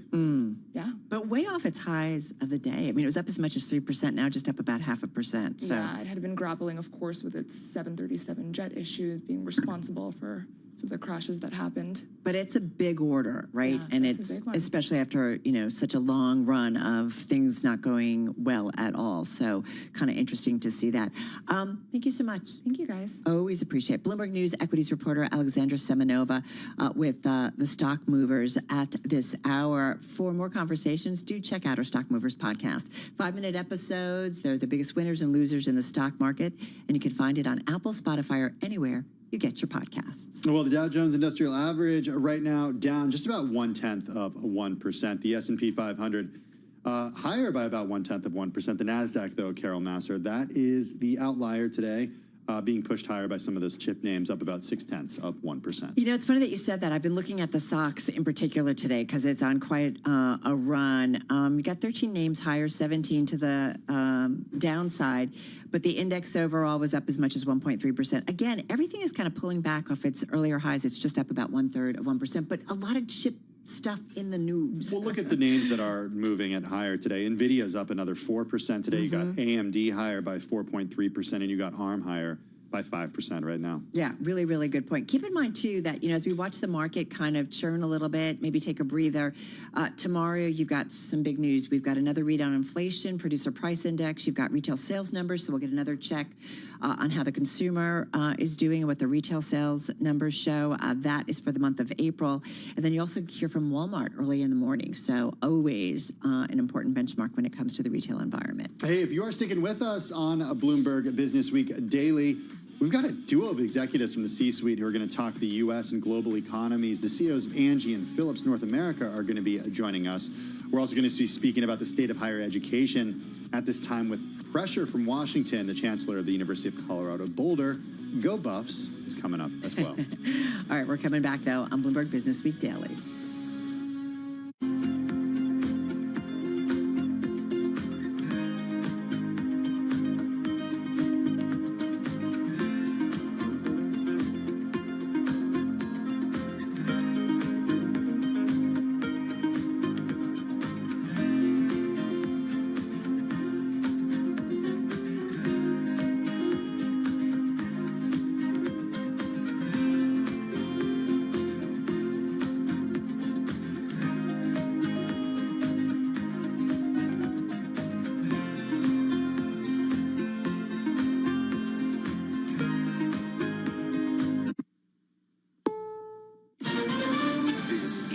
Yeah. But way off its highs of the day. I mean, it was up as much as 3%, now just up about 0.5%. So. Yeah, it had been grappling, of course, with its 737 jet issues, being responsible for some of the crashes that happened. But it's a big order, right? Yeah, and it's a it's big one. especially after, such a long run of things not going well at all. So kind of interesting to see that. Thank you so much. Thank you, guys. Always appreciate it. Bloomberg News equities reporter Alexandra Semenova with the stock movers at this hour. For more conversations, do check out our Stock Movers podcast. 5-minute episodes. They're the biggest winners and losers in the stock market. And you can find it on Apple, Spotify, or anywhere you get your podcasts. Well, the Dow Jones Industrial Average right now down just about 0.1%. The S&P 500 higher by about 0.1%. The NASDAQ, though, Carol Masser, that is the outlier today. being pushed higher by some of those chip names, up about 0.6%. You know, it's funny that you said that. I've been looking at the stocks in particular today because it's on quite a run. You got 13 names higher, 17 to the downside, but the index overall was up as much as 1.3%. Again, everything is kind of pulling back off its earlier highs. It's just up about 1/3 of 1%, but a lot of chip stuff in the news. Well, look at the names that are moving at higher today. NVIDIA's up another 4% today. You got AMD higher by 4.3%, and you got ARM higher by 5% right now. Yeah, really, really good point. Keep in mind, too, that, you know, as we watch the market kind of churn a little bit, maybe take a breather, tomorrow you've got some big news. We've got another read on inflation, producer price index. You've got retail sales numbers, so we'll get another check on how the consumer is doing and what the retail sales numbers show. That is for the month of April. And then you also hear from Walmart early in the morning. So always an important benchmark when it comes to the retail environment. Hey, if you are sticking with us on a Bloomberg Business Week Daily, we've got a duo of executives from the C-suite who are going to talk the U.S. and global economies. The CEOs of Angie and Philips North America are going to be joining us. We're also going to be speaking about the state of higher education at this time with pressure from Washington. The chancellor of the University of Colorado Boulder, Go Buffs, is coming up as well. All right, we're coming back, though, on Bloomberg Business Week Daily.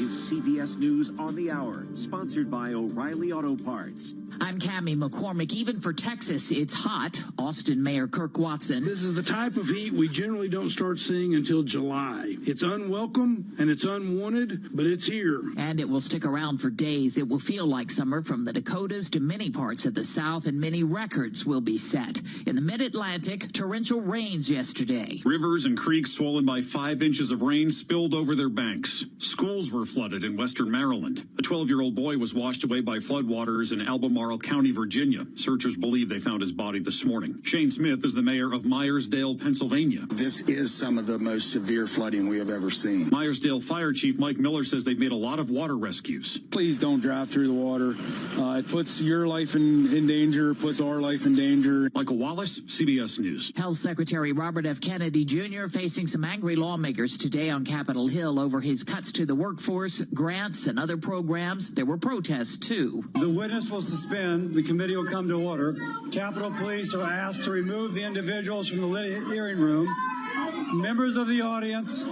CBS News on the Hour, sponsored by O'Reilly Auto Parts. I'm Cammie McCormick. Even for Texas, it's hot. Austin Mayor Kirk Watson. This is the type of heat we generally don't start seeing until July. It's unwelcome and it's unwanted, but it's here. And it will stick around for days. It will feel like summer from the Dakotas to many parts of the South, and many records will be set. In the mid-Atlantic, torrential rains yesterday. Rivers and creeks swollen by 5 inches of rain spilled over their banks. Schools were flooded in western Maryland. A 12-year-old boy was washed away by floodwaters in Albemarle County, Virginia. Searchers believe they found his body this morning. Shane Smith is the mayor of Myersdale, Pennsylvania. This is some of the most severe flooding we have ever seen. Myersdale Fire Chief Mike Miller says they've made a lot of water rescues. Please don't drive through the water. It puts your life in danger, puts our life in danger. Michael Wallace, CBS News. Health Secretary Robert F. Kennedy Jr. facing some angry lawmakers today on Capitol Hill over his cuts to the workforce, grants, and other programs. There were protests, too. The witness will suspend. The committee will come to order. Capitol Police are asked to remove the individuals from the hearing room. Members of the audience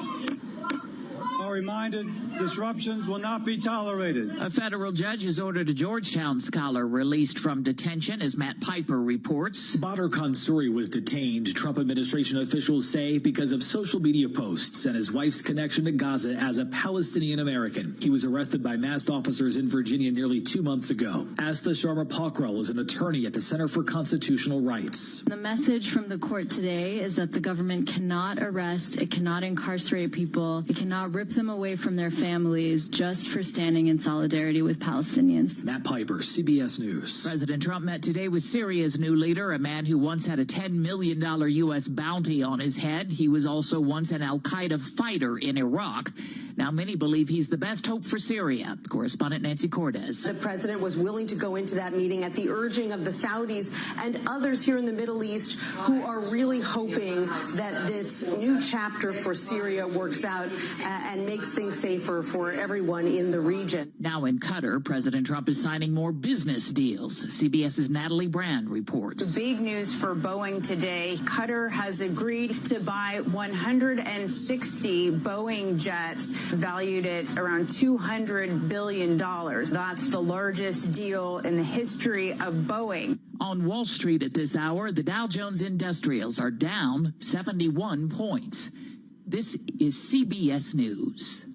are reminded disruptions will not be tolerated. A federal judge has ordered a Georgetown scholar released from detention, as Matt Piper reports. Badr Khansuri was detained, Trump administration officials say, because of social media posts and his wife's connection to Gaza as a Palestinian American. He was arrested by masked officers in Virginia nearly 2 months ago. Asta Sharma Pakral is an attorney at the Center for Constitutional Rights. The message from the court today is that the government cannot arrest, it cannot incarcerate people, it cannot rip them away from their families just for standing in solidarity with Palestinians. Matt Piper, CBS News. President Trump met today with Syria's new leader, a man who once had a $10 million U.S. bounty on his head. He was also once an al-Qaeda fighter in Iraq. Now many believe he's the best hope for Syria. Correspondent Nancy Cordes. The president was willing to go into that meeting at the urging of the Saudis and others here in the Middle East who are really hoping that this new chapter for Syria works out and makes things safer for everyone in the region. Now in Qatar, President Trump is signing more business deals. CBS's Natalie Brand reports. Big news for Boeing today. Qatar has agreed to buy 160 Boeing jets valued at around $200 billion. That's the largest deal in the history of Boeing. On Wall Street at this hour, the Dow Jones Industrials are down 71 points. This is CBS News.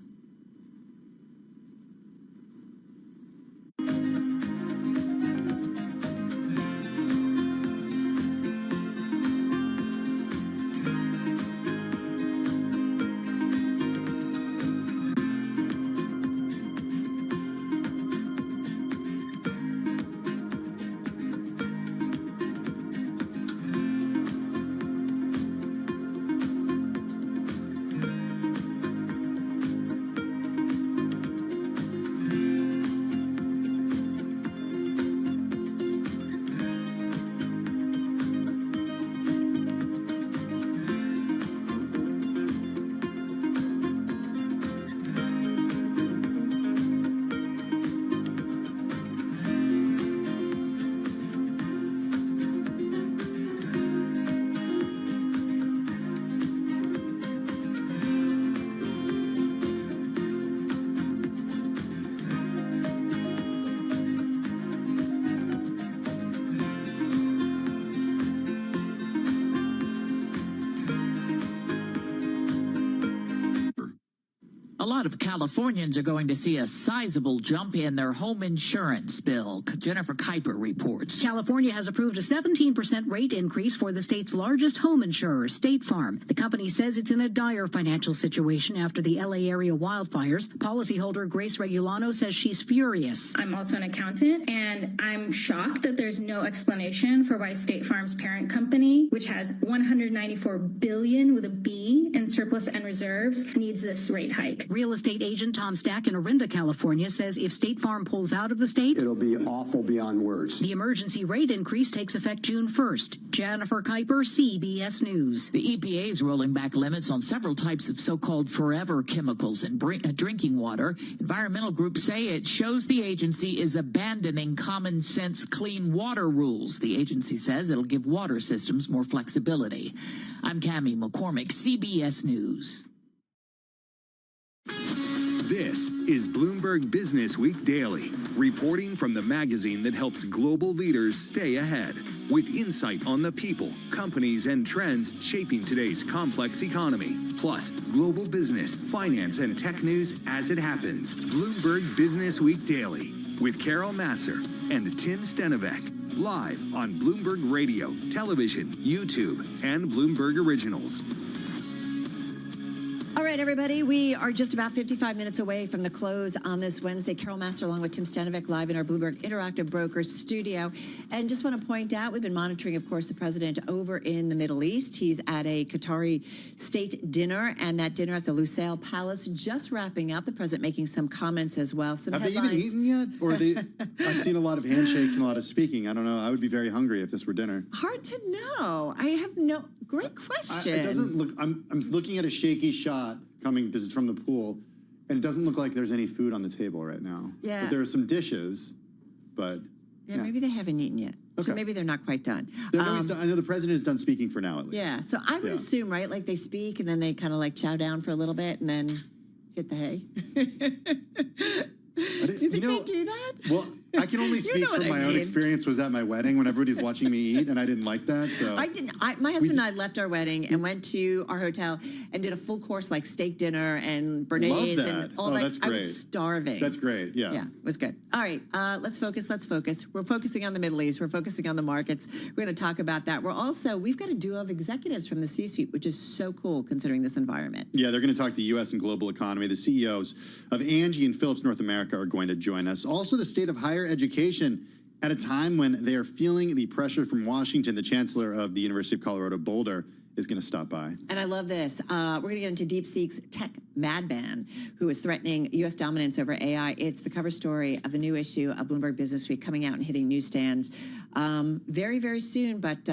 A lot of Californians are going to see a sizable jump in their home insurance bill. Jennifer Kuiper reports. California has approved a 17% rate increase for the state's largest home insurer, State Farm. The company says it's in a dire financial situation after the LA area wildfires. Policyholder Grace Regulano says she's furious. I'm also an accountant, and I'm shocked that there's no explanation for why State Farm's parent company, which has $194 billion with a B in surplus and reserves, needs this rate hike. Real estate agent Tom Stack in Orinda, California, says if State Farm pulls out of the state, it'll be awful beyond words. The emergency rate increase takes effect June 1st. Jennifer Kuiper, CBS News. The EPA is rolling back limits on several types of so-called forever chemicals in drinking water. Environmental groups say it shows the agency is abandoning common sense clean water rules. The agency says it'll give water systems more flexibility. I'm Cammie McCormick, CBS News. This is Bloomberg Business Week Daily, reporting from the magazine that helps global leaders stay ahead, with insight on the people, companies, and trends shaping today's complex economy, plus global business, finance, and tech news as it happens. Bloomberg Business Week Daily, with Carol Masser and Tim Stenovec, live on Bloomberg Radio, television, YouTube, and Bloomberg Originals. All right, everybody, we are just about 55 minutes away from the close on this Wednesday. Carol Master along with Tim Stenovec live in our Bloomberg Interactive Brokers studio. And just want to point out, we've been monitoring, of course, the president over in the Middle East. He's at a Qatari state dinner, and that dinner at the Lusail Palace just wrapping up. The president making some comments as well. Some Have headlines. they even eaten yet? Or I've seen a lot of handshakes and a lot of speaking. I don't know. I would be very hungry if this were dinner. Hard to know. I have no... Great question. It doesn't look... I'm looking at a shaky shot coming... This is from the pool. And it doesn't look like there's any food on the table right now. Yeah. But there are some dishes, but... Yeah, maybe they haven't eaten yet. So maybe they're not quite done. I know the president is done speaking for now, at least. Yeah, so I would assume, right, like they speak and then they kind of like chow down for a little bit and then hit the hay. Do you think they do that? Well, I can only speak from my own experience. Was at my wedding when everybody was watching me eat, and I didn't like that. So I didn't. My husband and I left our wedding and went to our hotel and did a full course like steak dinner and béarnaise and all that. That's great. I was starving. That's great. Yeah. Yeah, it was good. All right, let's focus. We're focusing on the Middle East. We're focusing on the markets. We're going to talk about that. We've got a duo of executives from the C-suite, which is so cool considering this environment. Yeah, they're going to talk the U.S. and global economy. The CEOs of Angie and Philips North America are going to join us. Also, the state of higher education at a time when they are feeling the pressure from Washington. The chancellor of the University of Colorado Boulder is going to stop by. And I love this. We're going to get into DeepSeek's tech madman, who is threatening U.S. dominance over AI. It's the cover story of the new issue of Bloomberg Business Week, coming out and hitting newsstands very, very soon. But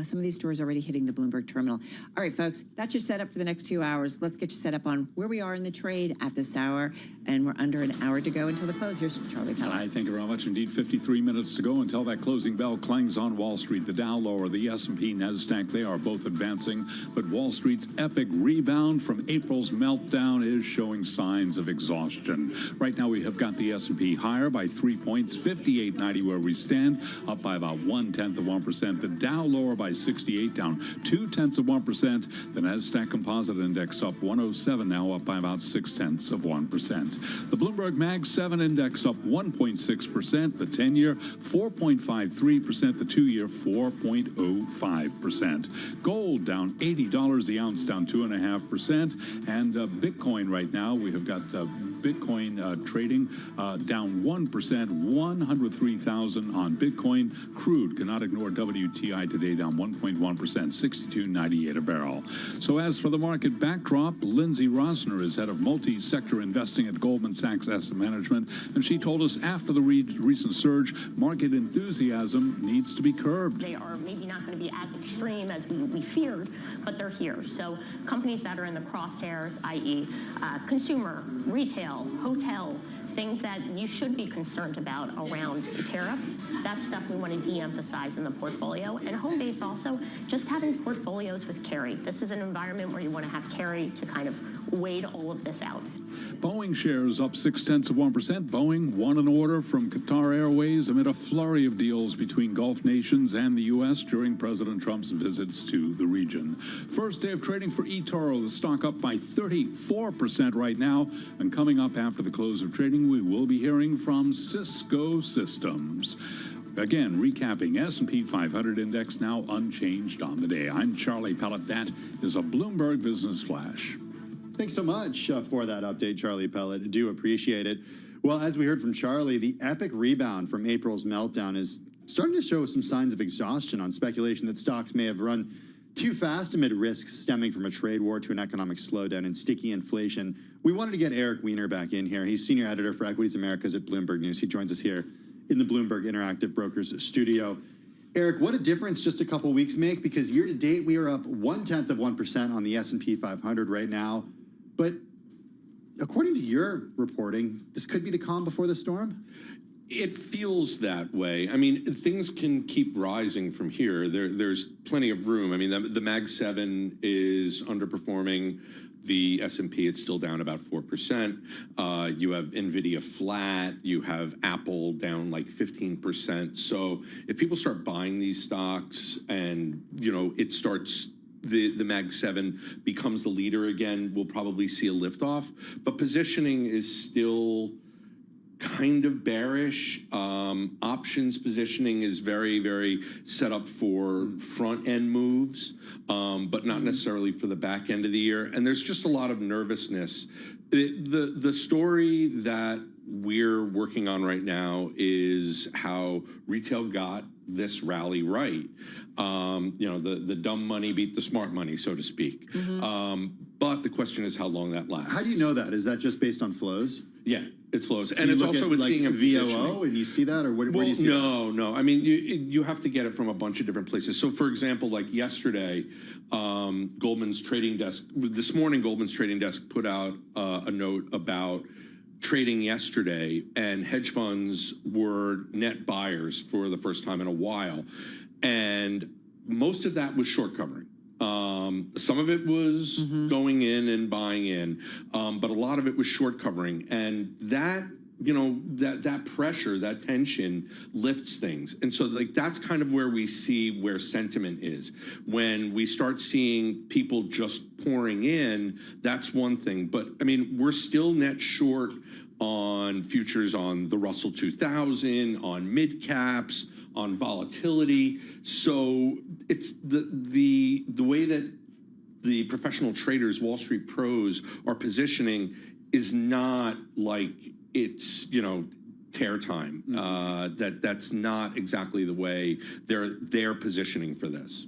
some of these stores are already hitting the Bloomberg terminal. All right, folks, that's your setup for the next 2 hours. Let's get you set up on where we are in the trade at this hour. And we're under an hour to go until the close. Here's Charlie Powell. I thank you very much indeed. 53 minutes to go until that closing bell clangs on Wall Street. The Dow lower, the S&P, NASDAQ, they are both advancing. But Wall Street's epic rebound from April's meltdown is showing signs of exhaustion. Right now we have got the S&P higher by 3 points, 58.90 where we stand, up by about 1/10%. The Dow lower by 68, down 0.2%. The NASDAQ Composite Index up 107, now up by about 0.6%. The Bloomberg Mag 7 Index up 1.6%. The 10-year 4.53%. The 2-year 4.05%. Gold down $80 the ounce, down 2.5%. And Bitcoin right now, we have got Bitcoin trading down 1%, 103,000 on Bitcoin. Crude, cannot ignore WTI today, down 1.1%, 62.98 a barrel. So as for the market backdrop, Lindsay Rosner is head of multi-sector investing at Goldman Sachs Asset Management, and she told us after the recent surge, market enthusiasm needs to be curbed. They are maybe not going to be as extreme as we feared, but they're here. So companies that are in the crosshairs, i.e. Consumer, retail, hotel, things that you should be concerned about around tariffs, that's stuff we want to de-emphasize in the portfolio. And home base also, just having portfolios with carry. This is an environment where you want to have carry to kind of wade all of this out. Boeing shares up 0.6%. Boeing won an order from Qatar Airways amid a flurry of deals between Gulf nations and the U.S. during President Trump's visits to the region. First day of trading for eToro, the stock up by 34% right now. And coming up after the close of trading, we will be hearing from Cisco Systems. Again, recapping S&P 500 index now unchanged on the day. I'm Charlie Pellet. That is a Bloomberg Business Flash. Thanks so much for that update, Charlie Pellet. Do appreciate it. Well, as we heard from Charlie, the epic rebound from April's meltdown is starting to show some signs of exhaustion on speculation that stocks may have run too fast amid risks stemming from a trade war to an economic slowdown and sticky inflation. We wanted to get Eric Weiner back in here. He's senior editor for Equities Americas at Bloomberg News. He joins us here in the Bloomberg Interactive Brokers studio. Eric, what a difference just a couple weeks make, because year to date we are up 0.1% on the S&P 500 right now. But according to your reporting, this could be the calm before the storm? It feels that way. I mean, things can keep rising from here. There's plenty of room. I mean, the Mag 7 is underperforming. The S&P, it's still down about 4%. You have NVIDIA flat. You have Apple down like 15%. So if people start buying these stocks and, you know, it starts, the Mag 7 becomes the leader again, we'll probably see a liftoff. But positioning is still kind of bearish. Options positioning is very, very set up for front end moves, but not necessarily for the back end of the year. And there's just a lot of nervousness. The story that we're working on right now is how retail got this rally right. You know, the dumb money beat the smart money, so to speak. But the question is how long that lasts. How do you know that? Is that just based on flows? Yeah, it flows. So and it's also with like seeing a VOO and you see that, or where do you see that? No. I mean, you have to get it from a bunch of different places. So, for example, like yesterday, Goldman's trading desk, this morning, Goldman's trading desk put out a note about trading yesterday, and hedge funds were net buyers for the first time in a while. And most of that was short covering. Some of it was going in and buying in, but a lot of it was short covering. And that, you know, that pressure, that tension lifts things. And so like that's kind of where we see where sentiment is. When we start seeing people just pouring in, that's one thing. But I mean, we're still net short on futures on the Russell 2000, on mid caps, on volatility. So it's the way that the professional traders, Wall Street pros, are positioning is not like it's, you know, tear time. That's not exactly the way they're positioning for this.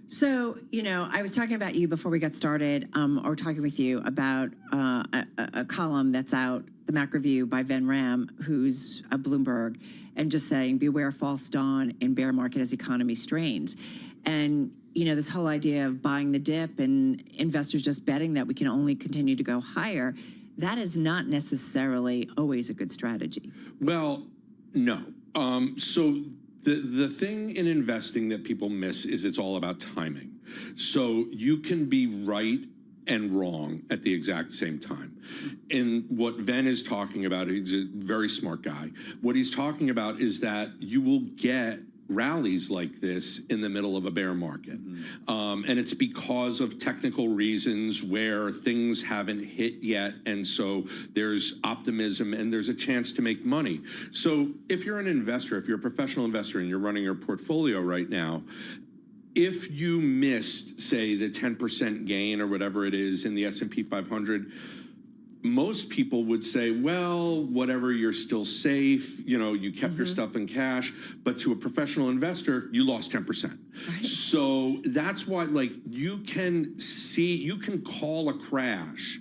So, you know, I was talking about you before we got started, or talking with you about a column that's out, the Mac Review by Van Ram, who's a Bloomberg, and just saying, beware false dawn in bear market as economy strains. And, you know, this whole idea of buying the dip and investors just betting that we can only continue to go higher, that is not necessarily always a good strategy. Well, no. So the thing in investing that people miss is it's all about timing. So you can be right and wrong at the exact same time. And what Ven is talking about, he's a very smart guy. What he's talking about is that you will get rallies like this in the middle of a bear market. And it's because of technical reasons where things haven't hit yet. And so there's optimism and there's a chance to make money. So if you're an investor, if you're a professional investor and you're running your portfolio right now, if you missed, say, the 10% gain or whatever it is in the S&P 500, most people would say, well, whatever, you're still safe. You know, you kept your stuff in cash. But to a professional investor, you lost 10%. Right. So that's why, like, you can call a crash,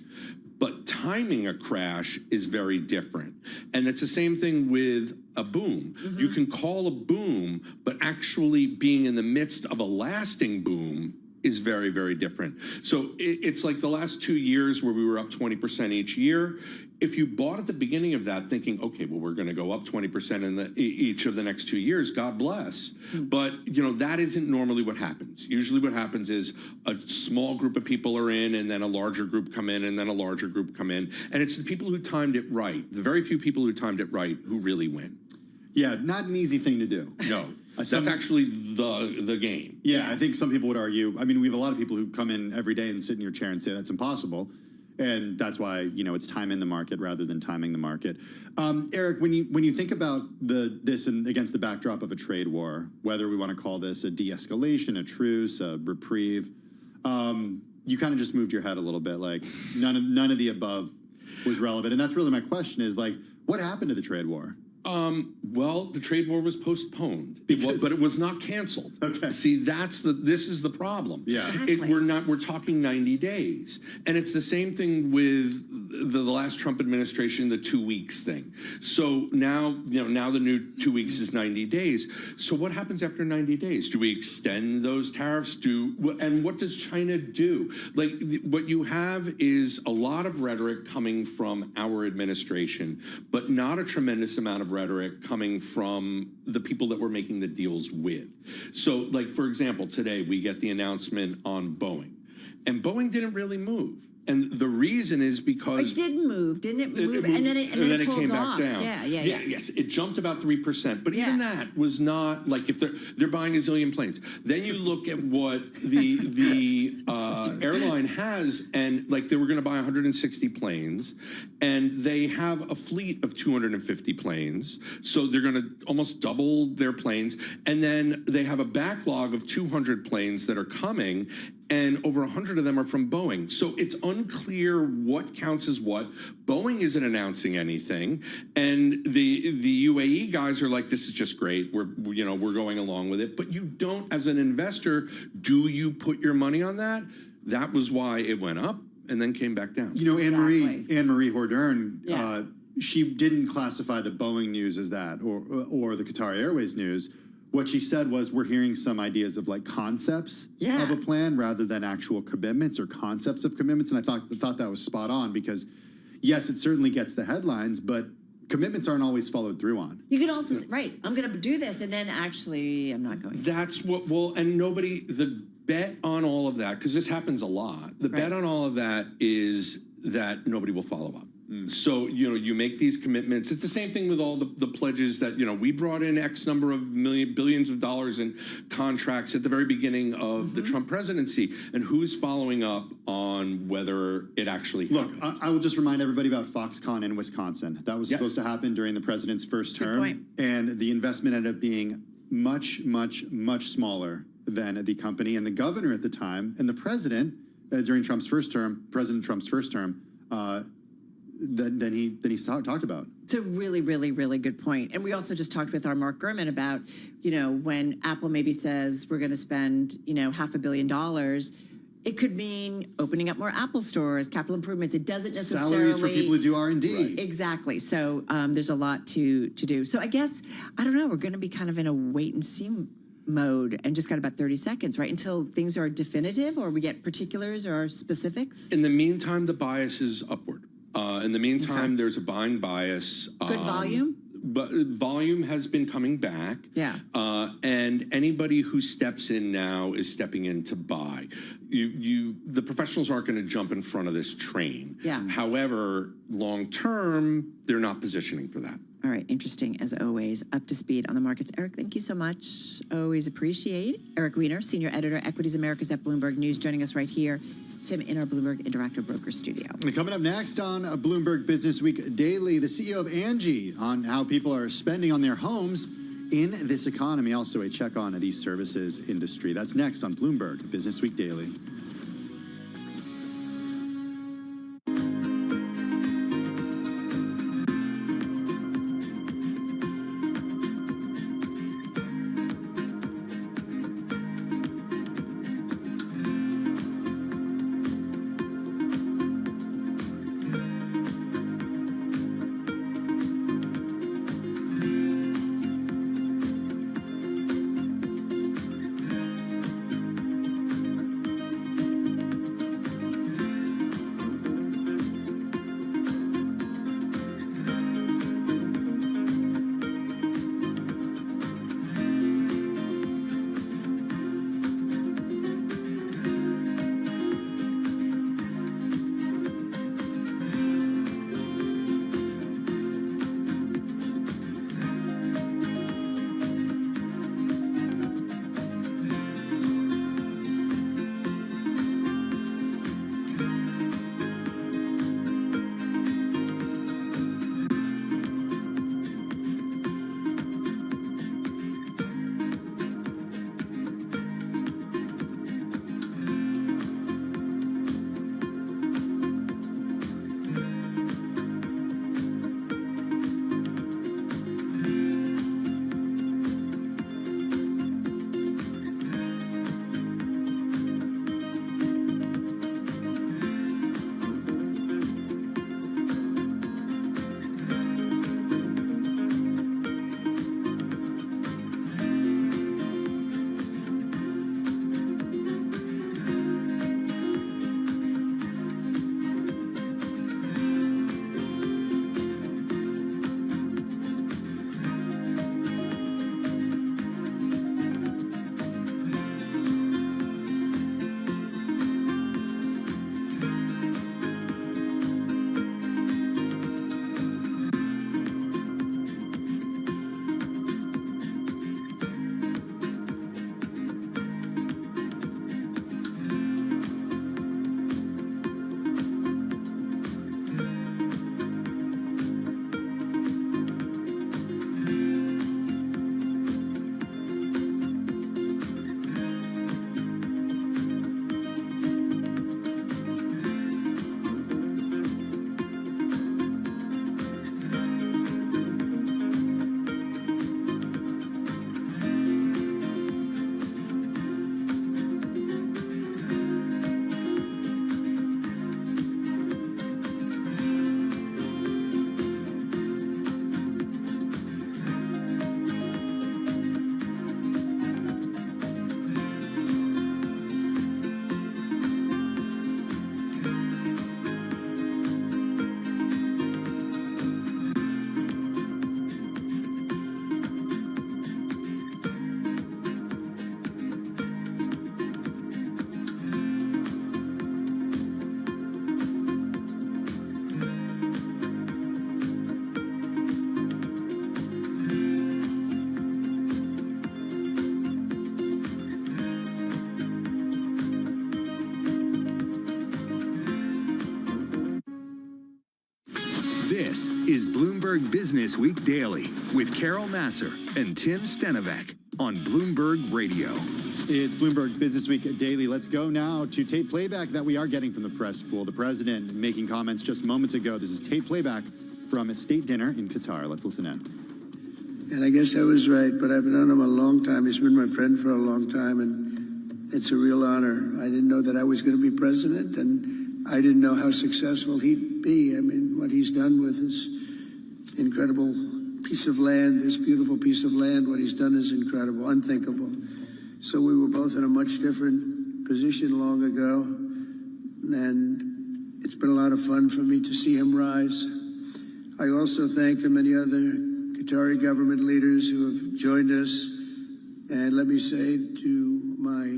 but timing a crash is very different. And it's the same thing with a boom. You can call a boom, but actually being in the midst of a lasting boom is very, very different. So it's like the last 2 years where we were up 20% each year. If you bought at the beginning of that thinking, okay, well, we're going to go up 20% in each of the next 2 years, God bless. But, you know, that isn't normally what happens. Usually what happens is a small group of people are in, and then a larger group come in, and then a larger group come in. And it's the people who timed it right, the very few people who timed it right, who really win. Yeah, not an easy thing to do. No, that's actually the game. Yeah, I think some people would argue. I mean, we have a lot of people who come in every day and sit in your chair and say that's impossible. And that's why, you know, it's time in the market rather than timing the market. Eric, when you think about this and against the backdrop of a trade war, whether we want to call this a de-escalation, a truce, a reprieve, you kind of just moved your head a little bit, like none of the above was relevant. And that's really my question is, like, what happened to the trade war? Well, the trade war was postponed, but it was not canceled. Okay. See, this is the problem. Yeah. Exactly. We're talking 90 days. And it's the same thing with the last Trump administration, the 2 weeks thing. So now the new 2 weeks is 90 days. So what happens after 90 days? Do we extend those tariffs? And what does China do? Like, what you have is a lot of rhetoric coming from our administration, but not a tremendous amount of rhetoric coming from the people that we're making the deals with. So, like, for example, today we get the announcement on Boeing, and Boeing didn't really move. And the reason is because it did move, didn't it? Move, and then it pulled came off. back down. Yeah. Yes, it jumped about 3%, but even that was not like if they're buying a zillion planes. Then you look at what the airline has, and like they were going to buy 160 planes, and they have a fleet of 250 planes, so they're going to almost double their planes, and then they have a backlog of 200 planes that are coming. And over 100 of them are from Boeing. So it's unclear what counts as what. Boeing isn't announcing anything. And the UAE guys are like, this is just great. We're going along with it. But you don't, as an investor, do you put your money on that? That was why it went up and then came back down. You know, Anne-Marie Hordern, she didn't classify the Boeing news as that or the Qatar Airways news. What she said was, we're hearing some ideas of like concepts of a plan rather than actual commitments or concepts of commitments. And I thought that was spot on because, yes, it certainly gets the headlines, but commitments aren't always followed through on. You could also say, right, I'm going to do this, and then actually I'm not going to. That's what, the bet on all of that, because this happens a lot, the bet on all of that is that nobody will follow up. So, you make these commitments. It's the same thing with all the pledges that, we brought in X number of billions of dollars in contracts at the very beginning of the Trump presidency. And who's following up on whether it actually happened? Look, I will just remind everybody about Foxconn in Wisconsin. That was supposed to happen during the president's first term. And the investment ended up being much, much, much smaller than the company. And the governor at the time and the president during President Trump's first term, than he talked about. It's a really, really, really good point. And we also just talked with our Mark Gurman about, when Apple maybe says we're going to spend, $500 million, it could mean opening up more Apple stores, capital improvements. It doesn't necessarily... Salaries for people who do R&D. Right. Exactly. So there's a lot to do. So I guess, I don't know, we're going to be kind of in a wait-and-see mode and just got about 30 seconds, right? Until things are definitive or we get particulars or specifics? In the meantime, the bias is upward. In the meantime, there's a buying bias. Good volume? But volume has been coming back. Yeah. And anybody who steps in now is stepping in to buy. The professionals aren't going to jump in front of this train. Yeah. However, long term, they're not positioning for that. All right, interesting as always. Up to speed on the markets. Eric, thank you so much. Always appreciate. Eric Weiner, Senior Editor, Equities Americas at Bloomberg News, joining us right here. Tim in our Bloomberg Interactive Broker Studio. And coming up next on Bloomberg Business Week Daily, the CEO of Angie on how people are spending on their homes in this economy. Also a check on the services industry. That's next on Bloomberg Business Week Daily. This is Bloomberg Business Week Daily with Carol Nasser and Tim Stenovec on Bloomberg Radio. It's Bloomberg Business Week Daily. Let's go now to tape playback that we are getting from the press pool. The president making comments just moments ago. This is tape playback from a state dinner in Qatar. Let's listen in. And I guess I was right, but I've known him a long time. He's been my friend for a long time, and it's a real honor. I didn't know that I was going to be president, and I didn't know how successful he'd be. I mean, what he's done with his incredible piece of land, this beautiful piece of land, what he's done is incredible, unthinkable. So we were both in a much different position long ago, and it's been a lot of fun for me to see him rise. I also thank the many other Qatari government leaders who have joined us, and let me say to my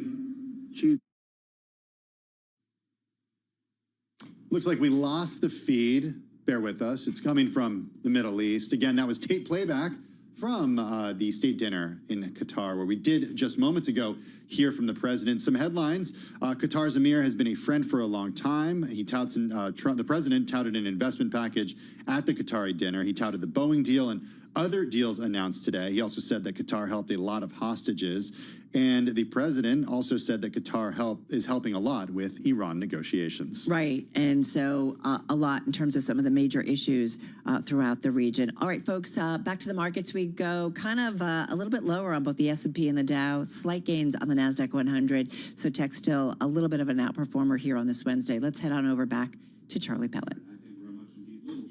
chief. Looks like we lost the feed. Bear with us. It's coming from the Middle East. Again, that was tape playback from the state dinner in Qatar, where we did just moments ago hear from the president. Some headlines. Qatar's emir has been a friend for a long time. He touts, the president touted an investment package at the Qatari dinner. He touted the Boeing deal and other deals announced today. He also said that Qatar helped a lot of hostages. And the president also said that Qatar is helping a lot with Iran negotiations. Right. And so a lot in terms of some of the major issues throughout the region. All right, folks, back to the markets we go. Kind of a little bit lower on both the S&P and the Dow. Slight gains on the NASDAQ 100. So tech still a little bit of an outperformer here on this Wednesday. Let's head on over back to Charlie Pellet.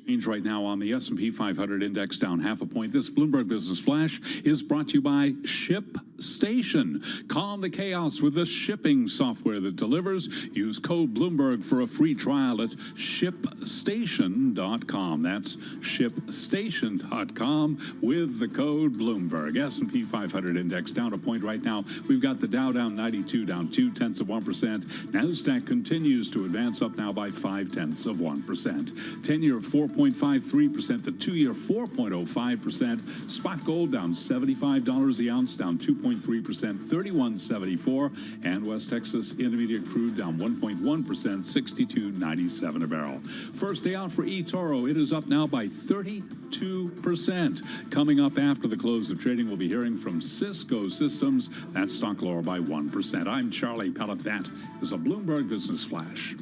Change right now on the S&P 500 index down half a point. This Bloomberg Business Flash is brought to you by ShipStation. Calm the chaos with the shipping software that delivers. Use code Bloomberg for a free trial at ShipStation.com. That's ShipStation.com with the code Bloomberg. S&P 500 index down a point right now. We've got the Dow down 92, down 0.2%. NASDAQ continues to advance up now by 0.5%. 10-year 4.53%, the 2-year 4.05%. Spot gold down $75 the ounce, down 2.3%, 31.74. And West Texas Intermediate crude down 1.1%, 62.97 a barrel. First day out for eToro. It is up now by 32%. Coming up after the close of trading, we'll be hearing from Cisco Systems. That stock lower by 1%. I'm Charlie Pellet. That is a Bloomberg Business Flash.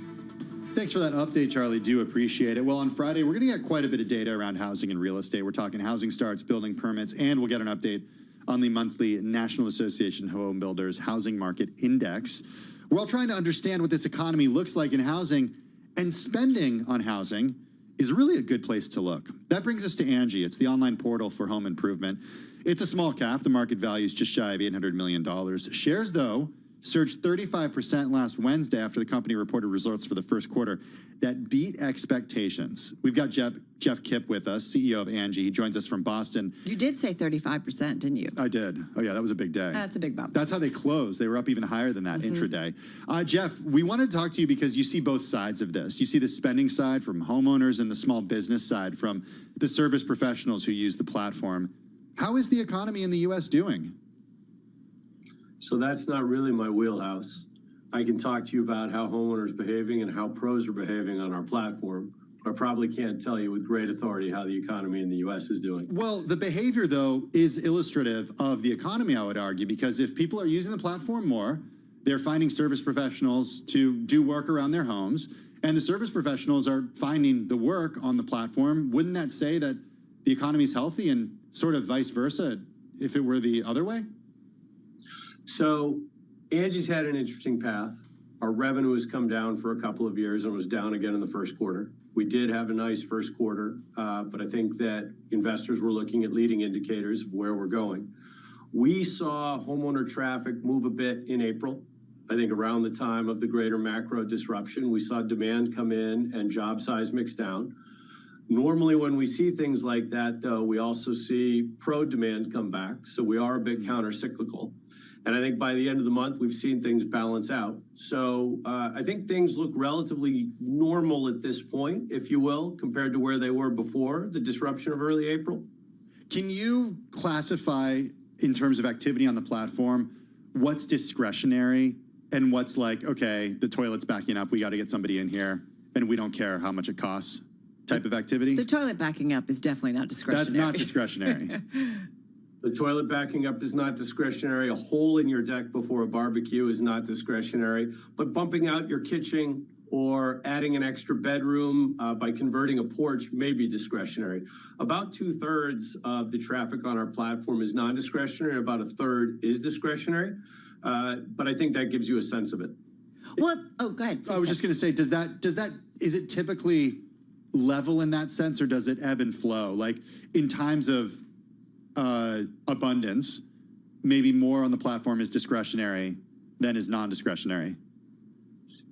Thanks for that update, Charlie. Do appreciate it. Well, on Friday, we're going to get quite a bit of data around housing and real estate. We're talking housing starts, building permits, and we'll get an update on the monthly National Association of Home Builders Housing Market Index. We're all trying to understand what this economy looks like in housing, and spending on housing is really a good place to look. That brings us to Angie. It's the online portal for home improvement. It's a small cap. The market value is just shy of $800 million. Shares, though, surged 35% last Wednesday after the company reported results for the first quarter that beat expectations. We've got Jeff Kipp with us, CEO of Angie. He joins us from Boston. You did say 35%, didn't you? I did. Oh, yeah, that was a big day. That's a big bump. That's how they closed. They were up even higher than that intraday. Jeff, we wanted to talk to you because you see both sides of this. You see the spending side from homeowners and the small business side from the service professionals who use the platform. How is the economy in the U.S. doing? So that's not really my wheelhouse. I can talk to you about how homeowners are behaving and how pros are behaving on our platform. I probably can't tell you with great authority how the economy in the U.S. is doing. Well, the behavior, though, is illustrative of the economy, I would argue, because if people are using the platform more, they're finding service professionals to do work around their homes, and the service professionals are finding the work on the platform. Wouldn't that say that the economy is healthy and sort of vice versa if it were the other way? So Angie's had an interesting path. Our revenue has come down for a couple of years and was down again in the first quarter. We did have a nice first quarter, but I think that investors were looking at leading indicators of where we're going. We saw homeowner traffic move a bit in April. I think around the time of the greater macro disruption, we saw demand come in and job size mix down. Normally, when we see things like that, though, we also see pro demand come back. So we are a bit counter-cyclical. And I think by the end of the month, we've seen things balance out. So I think things look relatively normal at this point, if you will, compared to where they were before the disruption of early April. Can you classify, in terms of activity on the platform, what's discretionary and what's like, okay, the toilet's backing up, we got to get somebody in here, and we don't care how much it costs? type of activity? The toilet backing up is definitely not discretionary. That's not discretionary. The toilet backing up is not discretionary. A hole in your deck before a barbecue is not discretionary. But bumping out your kitchen or adding an extra bedroom by converting a porch may be discretionary. About 2/3 of the traffic on our platform is non-discretionary. About 1/3 is discretionary. But I think that gives you a sense of it. Well, oh, go ahead. I was just going to say, is it typically level in that sense, or does it ebb and flow? Like in times of abundance, maybe more on the platform is discretionary than is non-discretionary.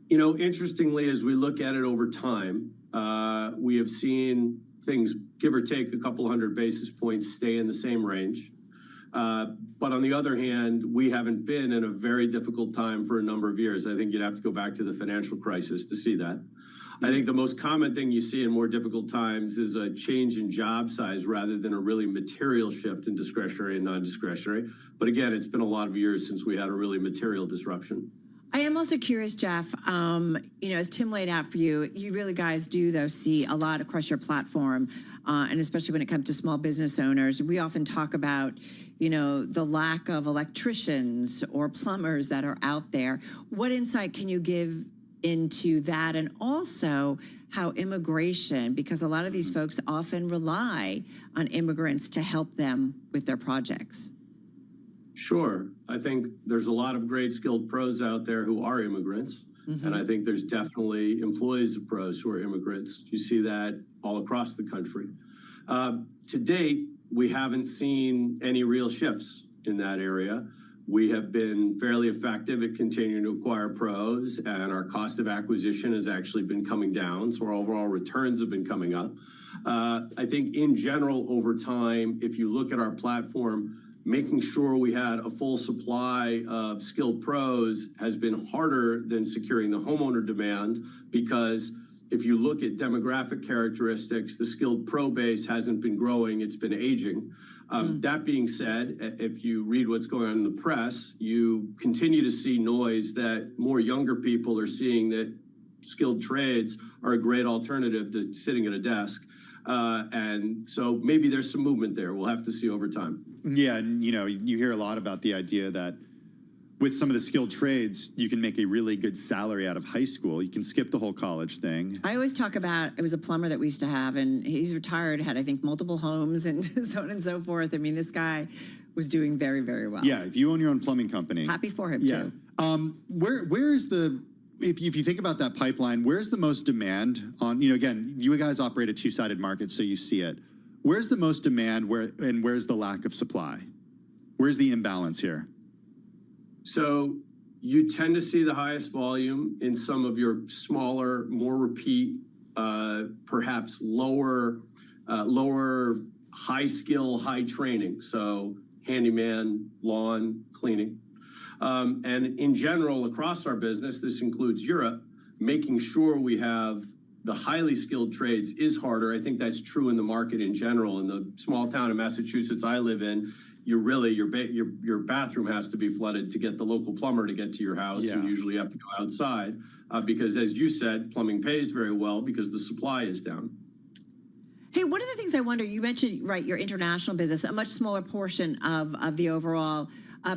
You know, interestingly, as we look at it over time, we have seen things, give or take a couple hundred basis points, stay in the same range. But on the other hand, we haven't been in a very difficult time for a number of years. I think you'd have to go back to the financial crisis to see that. I think the most common thing you see in more difficult times is a change in job size rather than a really material shift in discretionary and non-discretionary. But again, it's been a lot of years since we had a really material disruption. I am also curious, Jeff, you know, as Tim laid out for you, you really guys do, though, see a lot across your platform, and especially when it comes to small business owners. We often talk about, you know, the lack of electricians or plumbers that are out there. What insight can you give into that, and also how immigration, because a lot of these folks often rely on immigrants to help them with their projects? Sure. I think there's a lot of great skilled pros out there who are immigrants. And I think there's definitely employees of pros who are immigrants. You see that all across the country. To date, we haven't seen any real shifts in that area. We have been fairly effective at continuing to acquire pros, and our cost of acquisition has actually been coming down. So our overall returns have been coming up. I think in general, over time, if you look at our platform, making sure we had a full supply of skilled pros has been harder than securing the homeowner demand, because if you look at demographic characteristics, the skilled pro base hasn't been growing, it's been aging. That being said, if you read what's going on in the press, you continue to see noise that more younger people are seeing that skilled trades are a great alternative to sitting at a desk. And so maybe there's some movement there. We'll have to see over time. Yeah, and you know, you hear a lot about the idea that with some of the skilled trades, you can make a really good salary out of high school. You can skip the whole college thing. I always talk about, it was a plumber that we used to have, and he's retired, had, I think, multiple homes and so on and so forth. I mean, this guy was doing very, very well. Yeah, if you own your own plumbing company. Happy for him, too. Where is the, if you think about that pipeline, where's the most demand on, you know, again, you guys operate a two-sided market, so you see it. Where's the most demand, and where's the lack of supply? Where's the imbalance here? So you tend to see the highest volume in some of your smaller, more repeat, perhaps lower high skill, high training. So handyman, lawn, cleaning. And in general, across our business, this includes Europe, making sure we have the highly skilled trades is harder. I think that's true in the market in general. In the small town in Massachusetts I live in, you're really, your bathroom has to be flooded to get the local plumber to get to your house. Yeah. And usually you have to go outside because, as you said, plumbing pays very well because the supply is down. Hey, one of the things I wonder, you mentioned, right, your international business, a much smaller portion of the overall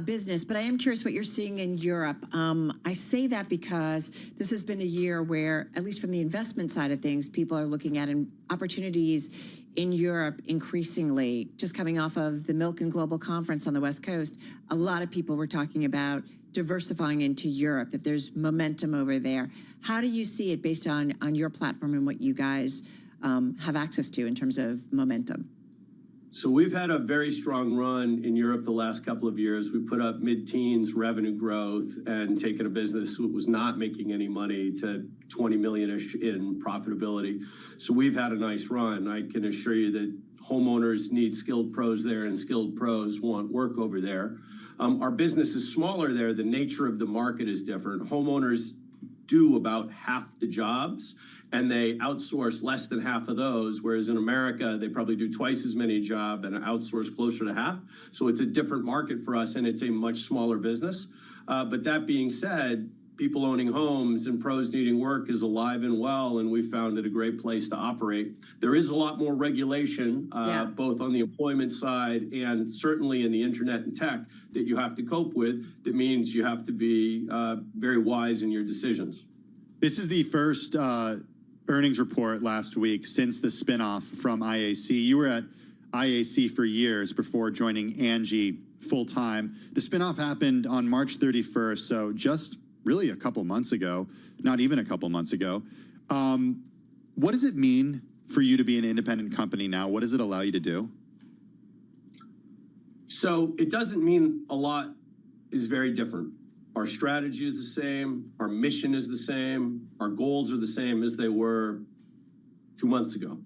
business, but I am curious what you're seeing in Europe. I say that because this has been a year where, at least from the investment side of things, people are looking at opportunities in Europe increasingly. Just coming off of the Milken Global Conference on the West Coast, a lot of people were talking about diversifying into Europe, that there's momentum over there. How do you see it based on your platform and what you guys have access to in terms of momentum? So we've had a very strong run in Europe the last couple of years. We put up mid-teens revenue growth and taken a business that was not making any money to 20 million-ish in profitability. So we've had a nice run. I can assure you that homeowners need skilled pros there, and skilled pros want work over there. Our business is smaller there. The nature of the market is different. Homeowners do about half the jobs, and they outsource less than half of those, whereas in America, they probably do twice as many jobs and outsource closer to half. So it's a different market for us, and it's a much smaller business. But that being said, people owning homes and pros needing work is alive and well, and we found it a great place to operate. There is a lot more regulation, both on the employment side and certainly in the internet and tech, that you have to cope with. That means you have to be very wise in your decisions. This is the first earnings report last week since the spinoff from IAC. You were at IAC for years before joining Angie full-time. The spinoff happened on March 31st, so just really a couple months ago, not even a couple months ago. What does it mean for you to be an independent company now? What does it allow you to do? So it doesn't mean a lot is very different. Our strategy is the same. Our mission is the same. Our goals are the same as they were 2 months ago.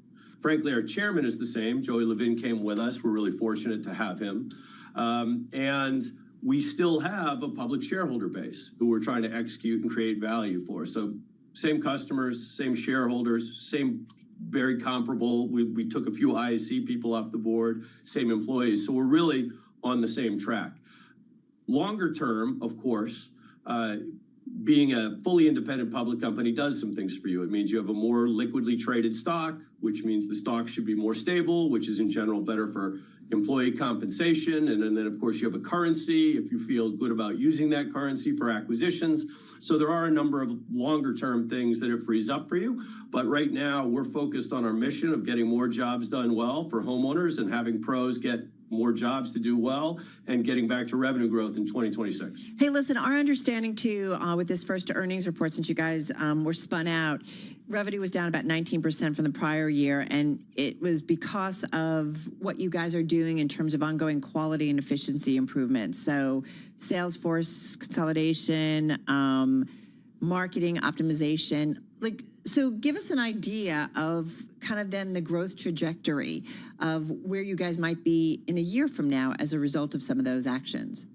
Frankly, our chairman is the same. Joey Levin came with us. We're really fortunate to have him. And we still have a public shareholder base who we're trying to execute and create value for. So same customers, same shareholders, same very comparable. We took a few IAC people off the board, same employees. So we're really on the same track. Longer term, of course, being a fully independent public company does some things for you. It means you have a more liquidly traded stock, which means the stock should be more stable, which is in general better for employee compensation. And then, of course, you have a currency if you feel good about using that currency for acquisitions. So there are a number of longer term things that it frees up for you. But right now, we're focused on our mission of getting more jobs done well for homeowners and having pros get more jobs to do well and getting back to revenue growth in 2026. Hey, listen, our understanding too, with this first earnings report, since you guys were spun out, revenue was down about 19% from the prior year, and it was because of what you guys are doing in terms of ongoing quality and efficiency improvements. So sales force consolidation, marketing optimization. So give us an idea of kind of then the growth trajectory of where you guys might be in a year from now as a result of some of those actions.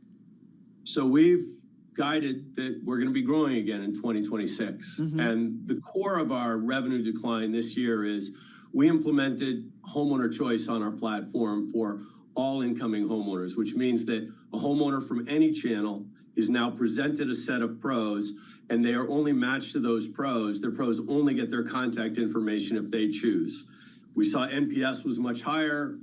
So we've guided that we're going to be growing again in 2026. And the core of our revenue decline this year is we implemented homeowner choice on our platform for all incoming homeowners, which means that a homeowner from any channel is now presented a set of pros, and they are only matched to those pros. Their pros only get their contact information if they choose. We saw NPS was much higher.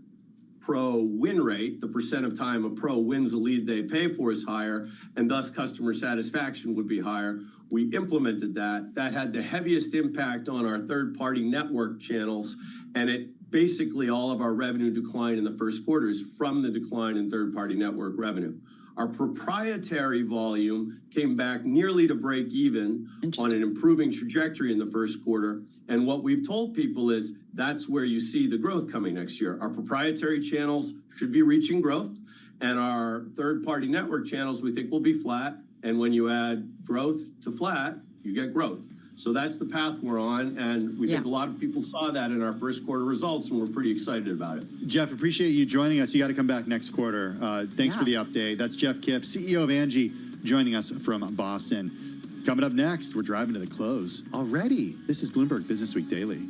Pro win rate, the percent of time a pro wins a lead they pay for, is higher, and thus customer satisfaction would be higher. We implemented that. That had the heaviest impact on our third-party network channels, and it basically all of our revenue decline in the first quarter is from the decline in third-party network revenue. Our proprietary volume came back nearly to break even on an improving trajectory in the first quarter. And what we've told people is that's where you see the growth coming next year. Our proprietary channels should be reaching growth, and our third-party network channels we think will be flat. And when you add growth to flat, you get growth. So that's the path we're on, and we think a lot of people saw that in our first quarter results, and we're pretty excited about it. Jeff, appreciate you joining us. You got to come back next quarter. Thanks for the update. That's Jeff Kipp, CEO of Angie, joining us from Boston. Coming up next, we're driving to the close already. This is Bloomberg Business Week Daily.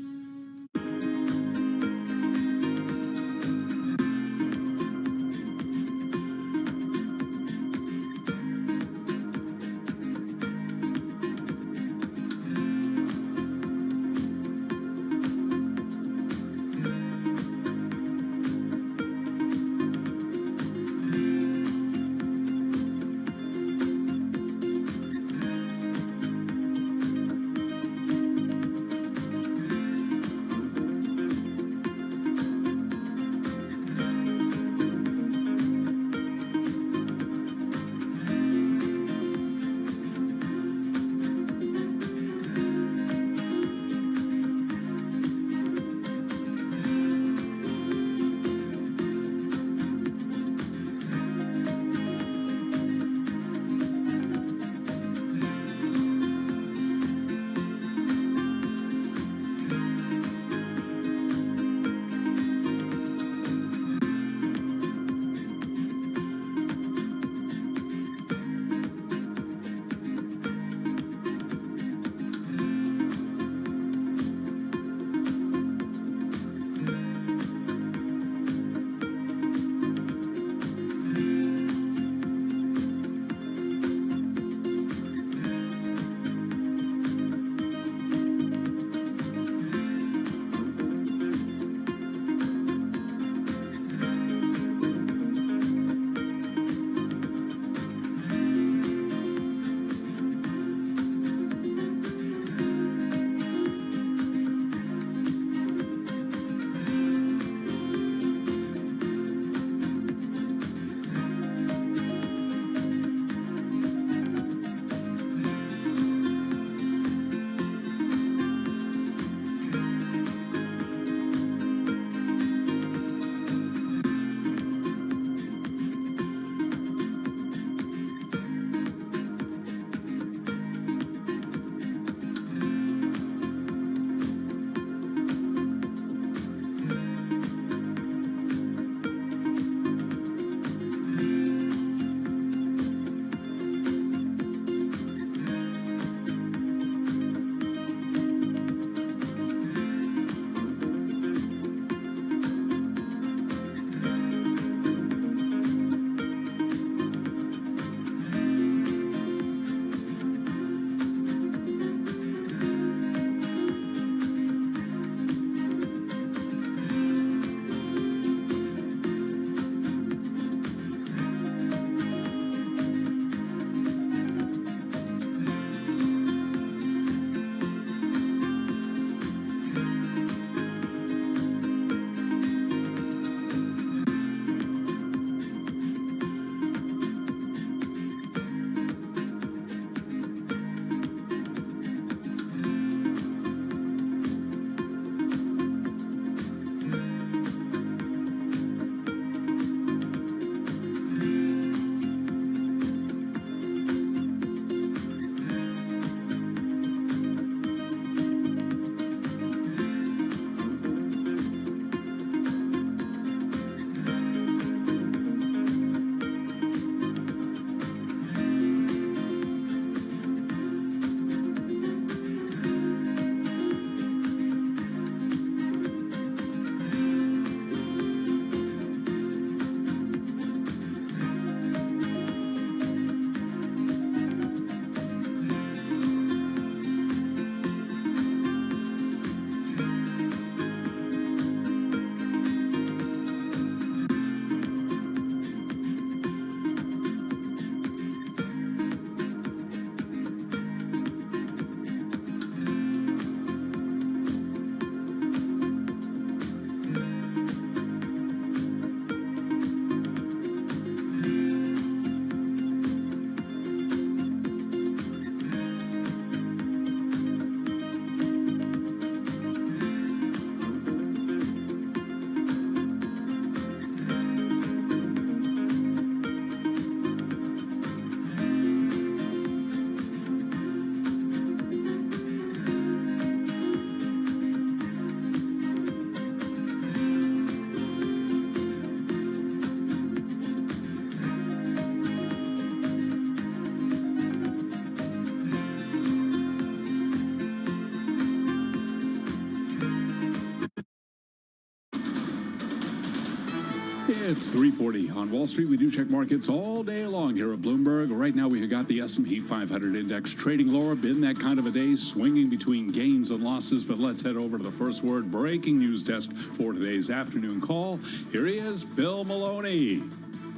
It's 3:40 on Wall Street. We do check markets all day long here at Bloomberg. Right now, we have got the S&P 500 index trading lower. Been that kind of a day, swinging between gains and losses. But let's head over to the first word breaking news desk for today's afternoon call. Here he is, Bill Maloney.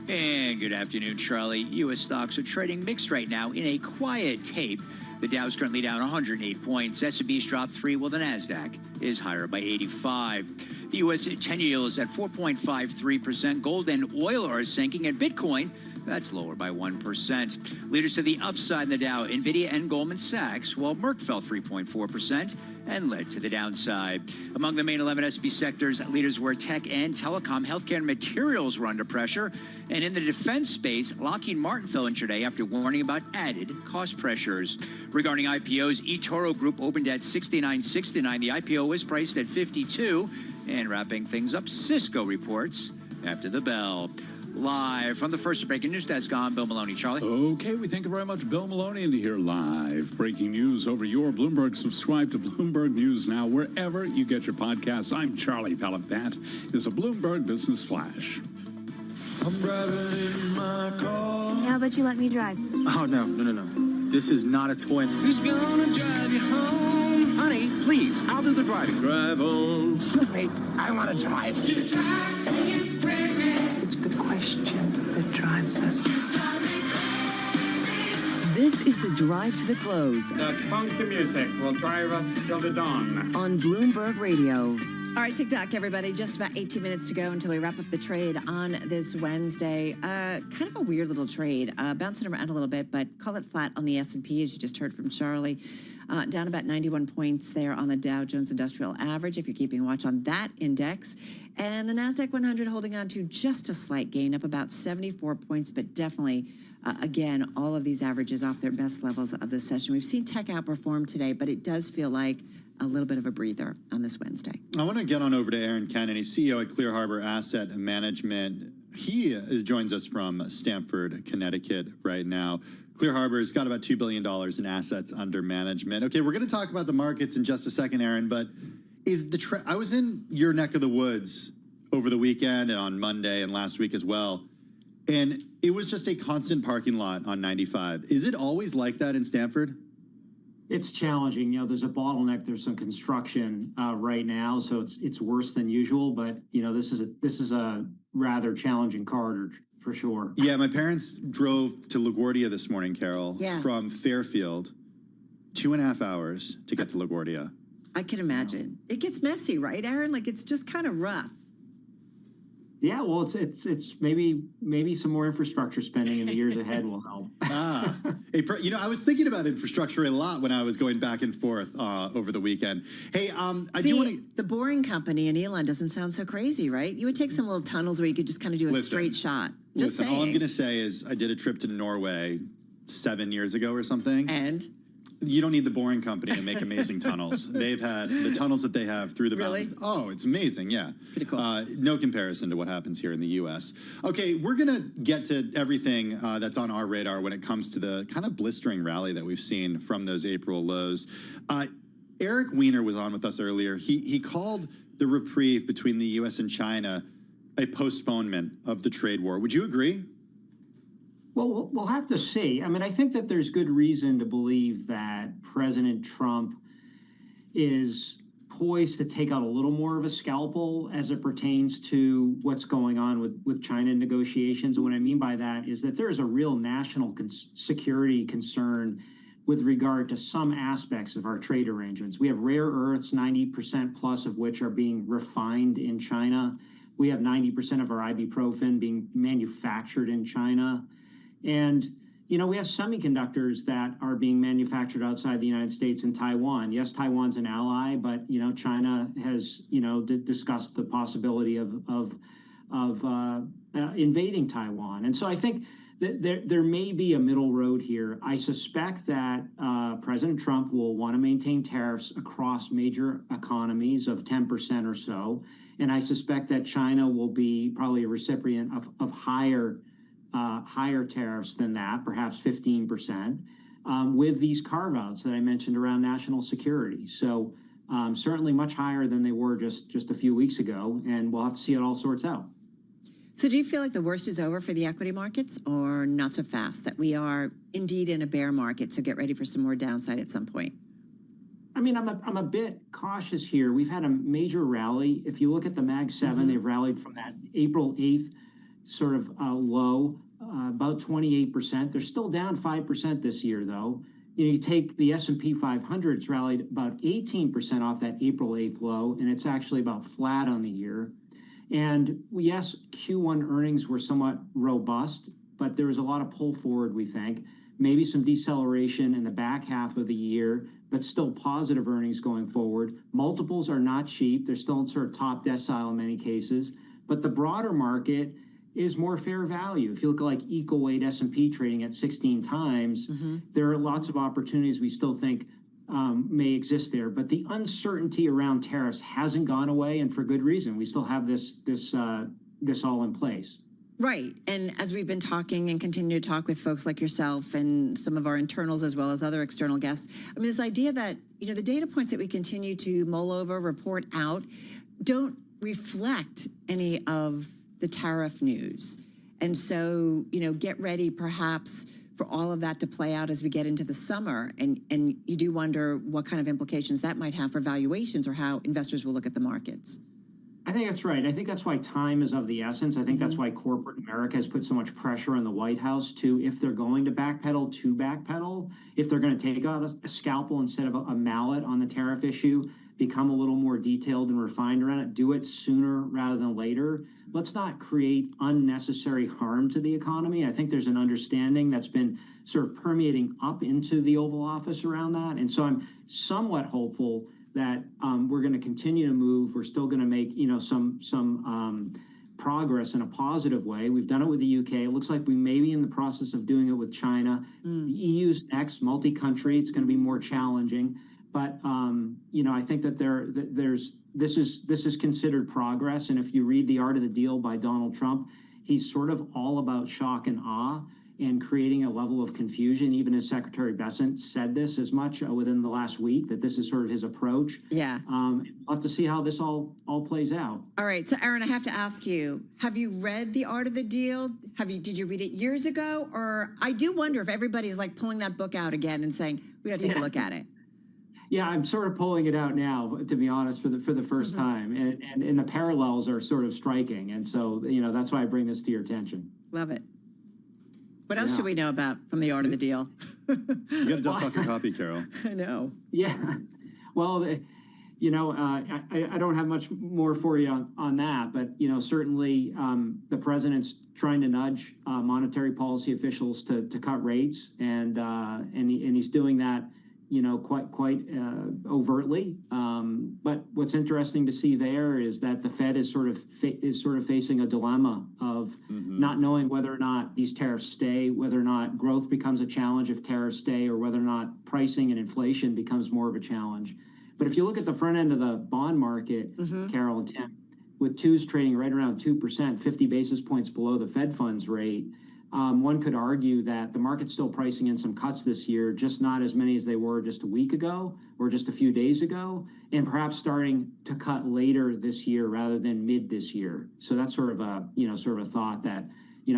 And good afternoon, Charlie. U.S. stocks are trading mixed right now in a quiet tape. The Dow's currently down 108 points. S&P's dropped 3, while the Nasdaq is higher by 85. The U.S. 10-year yield is at 4.53%. Gold and oil are sinking, and Bitcoin, that's lower by 1%. Leaders to the upside in the Dow, NVIDIA and Goldman Sachs, while Merck fell 3.4% and led to the downside. Among the main 11 S&P sectors, leaders were tech and telecom, healthcare and materials were under pressure. And in the defense space, Lockheed Martin fell intraday after warning about added cost pressures. Regarding IPOs, eToro Group opened at $69.69. The IPO was priced at $52. And wrapping things up, Cisco reports after the bell. Live from the first breaking news desk, I'm Bill Maloney. Charlie? Okay, we thank you very much, Bill Maloney, and to hear live breaking news over your Bloomberg. Subscribe to Bloomberg News now wherever you get your podcasts. I'm Charlie Pellet. That is a Bloomberg Business Flash. I'm driving in my car. How about you let me drive? Oh, no. This is not a toy. Who's gonna drive you home? Honey, please, I'll do the driving. Drive on. Excuse me, I want to drive. It's the question that drives us. This is the drive to the close. The funky music will drive us till the dawn. On Bloomberg Radio. All right, TikTok, everybody. Just about 18 minutes to go until we wrap up the trade on this Wednesday. Kind of a weird little trade, bouncing around a little bit, but call it flat on the S&P, as you just heard from Charlie. Down about 91 points there on the Dow Jones Industrial Average, if you're keeping watch on that index. And the NASDAQ 100 holding on to just a slight gain, up about 74 points, but definitely, again, all of these averages off their best levels of the session. We've seen tech outperform today, but it does feel like a little bit of a breather on this Wednesday. I want to get on over to Aaron Kennedy, CEO at Clear Harbor Asset Management. He joins us from Stamford, Connecticut right now. Clear Harbor's got about $2 billion in assets under management. Okay, we're going to talk about the markets in just a second, Aaron, but is the I was in your neck of the woods over the weekend and on Monday and last week as well, and it was just a constant parking lot on 95. Is it always like that in Stamford? It's challenging. There's a bottleneck. There's some construction right now, so it's worse than usual. But this is a rather challenging corridor for sure. Yeah, my parents drove to LaGuardia this morning, Carol, from Fairfield, 2.5 hours to get to LaGuardia. I can imagine. It gets messy, right, Aaron? Like, it's just kind of rough. Yeah, well, it's maybe some more infrastructure spending in the years ahead will help. I was thinking about infrastructure a lot when I was going back and forth over the weekend. Hey, the Boring Company in Elon doesn't sound so crazy, right? You would take some little tunnels where you could just kind of do a straight shot. Just saying. All I'm going to say is I did a trip to Norway 7 years ago or something. And? You don't need the Boring Company to make amazing tunnels. They've had the tunnels that they have through the mountains. Oh, it's amazing. Yeah. Pretty cool. No comparison to what happens here in the U.S. Okay, we're going to get to everything that's on our radar when it comes to the kind of blistering rally that we've seen from those April lows. Eric Weiner was on with us earlier. He called the reprieve between the U.S. and China a postponement of the trade war. Would you agree? Well, we'll have to see. I mean, I think that there's good reason to believe that President Trump is poised to take out a little more of a scalpel as it pertains to what's going on with China negotiations. And what I mean by that is that there is a real national security concern with regard to some aspects of our trade arrangements. We have rare earths, 90% plus of which are being refined in China. We have 90% of our ibuprofen being manufactured in China. And, we have semiconductors that are being manufactured outside the United States and Taiwan. Yes, Taiwan's an ally, but, China has, discussed the possibility of invading Taiwan. And so I think that there may be a middle road here. I suspect that President Trump will want to maintain tariffs across major economies of 10% or so. And I suspect that China will be probably a recipient of higher tariffs than that, perhaps 15%, with these carve-outs that I mentioned around national security. So certainly much higher than they were just a few weeks ago, and we'll have to see how it all sorts out. So do you feel like the worst is over for the equity markets, or not so fast, that we are indeed in a bear market, so get ready for some more downside at some point? I mean, I'm a bit cautious here. We've had a major rally. If you look at the Mag 7, they've rallied from that April 8th sort of low, about 28%. They're still down 5% this year, though. You take the S&P 500, it's rallied about 18% off that April 8th low, and it's actually about flat on the year. And yes, Q1 earnings were somewhat robust, but there was a lot of pull forward, we think. Maybe some deceleration in the back half of the year, but still positive earnings going forward. Multiples are not cheap. They're still in sort of top decile in many cases. But the broader market is more fair value. If you look at like equal weight S&P trading at 16 times, there are lots of opportunities we still think may exist there. But the uncertainty around tariffs hasn't gone away, and for good reason. We still have this all in place. Right. And as we've been talking and continue to talk with folks like yourself and some of our internals as well as other external guests, I mean, this idea that, the data points that we continue to mull over, report out, don't reflect any of the tariff news. And so, get ready perhaps for all of that to play out as we get into the summer. And you do wonder what kind of implications that might have for valuations or how investors will look at the markets. I think that's right. I think that's why time is of the essence. I think that's why corporate America has put so much pressure on the White House to, if they're going to backpedal, if they're going to take out a scalpel instead of a mallet on the tariff issue, become a little more detailed and refined around it, do it sooner rather than later. Let's not create unnecessary harm to the economy. I think there's an understanding that's been sort of permeating up into the Oval Office around that. And so I'm somewhat hopeful that we're going to continue to move. We're still going to make, some progress in a positive way. We've done it with the UK. It looks like we may be in the process of doing it with China. The EU's next, multi-country. It's going to be more challenging. But I think that this is considered progress. And if you read The Art of the Deal by Donald Trump, he's sort of all about shock and awe and creating a level of confusion. Even as Secretary Bessent said this as much within the last week, that this is sort of his approach. Yeah. We'll have to see how this all plays out. All right. So, Aaron, I have to ask you, have you read The Art of the Deal? Did you read it years ago? Or I do wonder if everybody's like pulling that book out again and saying, we got to take a look at it. Yeah, I'm sort of pulling it out now, to be honest, for the first time. And the parallels are sort of striking. And so, that's why I bring this to your attention. Love it. What else should we know about from The Art of the Deal? You got to dust off your copy, Carol. I know. Yeah. Well, I don't have much more for you on that, but, certainly the president's trying to nudge monetary policy officials to cut rates, and he's doing that, quite overtly. But what's interesting to see there is that the Fed is sort of facing a dilemma of not knowing whether or not these tariffs stay, whether or not growth becomes a challenge if tariffs stay, or whether or not pricing and inflation becomes more of a challenge. But if you look at the front end of the bond market, Carol and Tim, with twos trading right around 2%, 50 basis points below the Fed funds rate, one could argue that the market's still pricing in some cuts this year, just not as many as they were just a week ago or just a few days ago, and perhaps starting to cut later this year rather than mid this year. So that's sort of a thought that,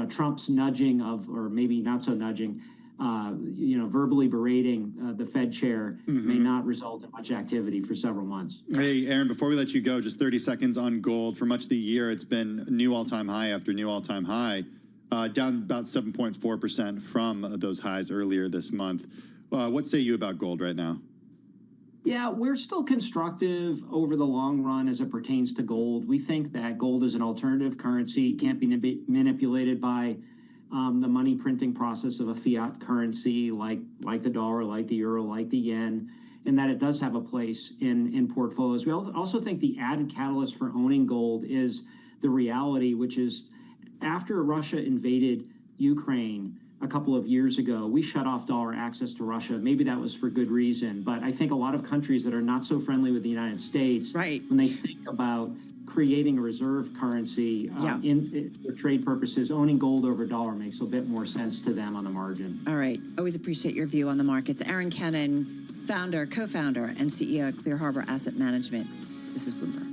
Trump's nudging or maybe not so nudging, verbally berating the Fed chair may not result in much activity for several months. Hey, Aaron, before we let you go, just 30 seconds on gold. For much of the year, it's been new all-time high after new all-time high. Down about 7.4% from those highs earlier this month. What say you about gold right now? Yeah, we're still constructive over the long run as it pertains to gold. We think that gold is an alternative currency, can't be manipulated by the money printing process of a fiat currency like the dollar, like the euro, like the yen, and that it does have a place in portfolios. We also think the added catalyst for owning gold is the reality, which is after Russia invaded Ukraine a couple of years ago, we shut off dollar access to Russia. Maybe that was for good reason, but I think a lot of countries that are not so friendly with the United States, when they think about creating a reserve currency for trade purposes, owning gold over dollar makes a bit more sense to them on the margin. All right. Always appreciate your view on the markets. Aaron Kennan, co-founder, and CEO at Clear Harbor Asset Management. This is Bloomberg.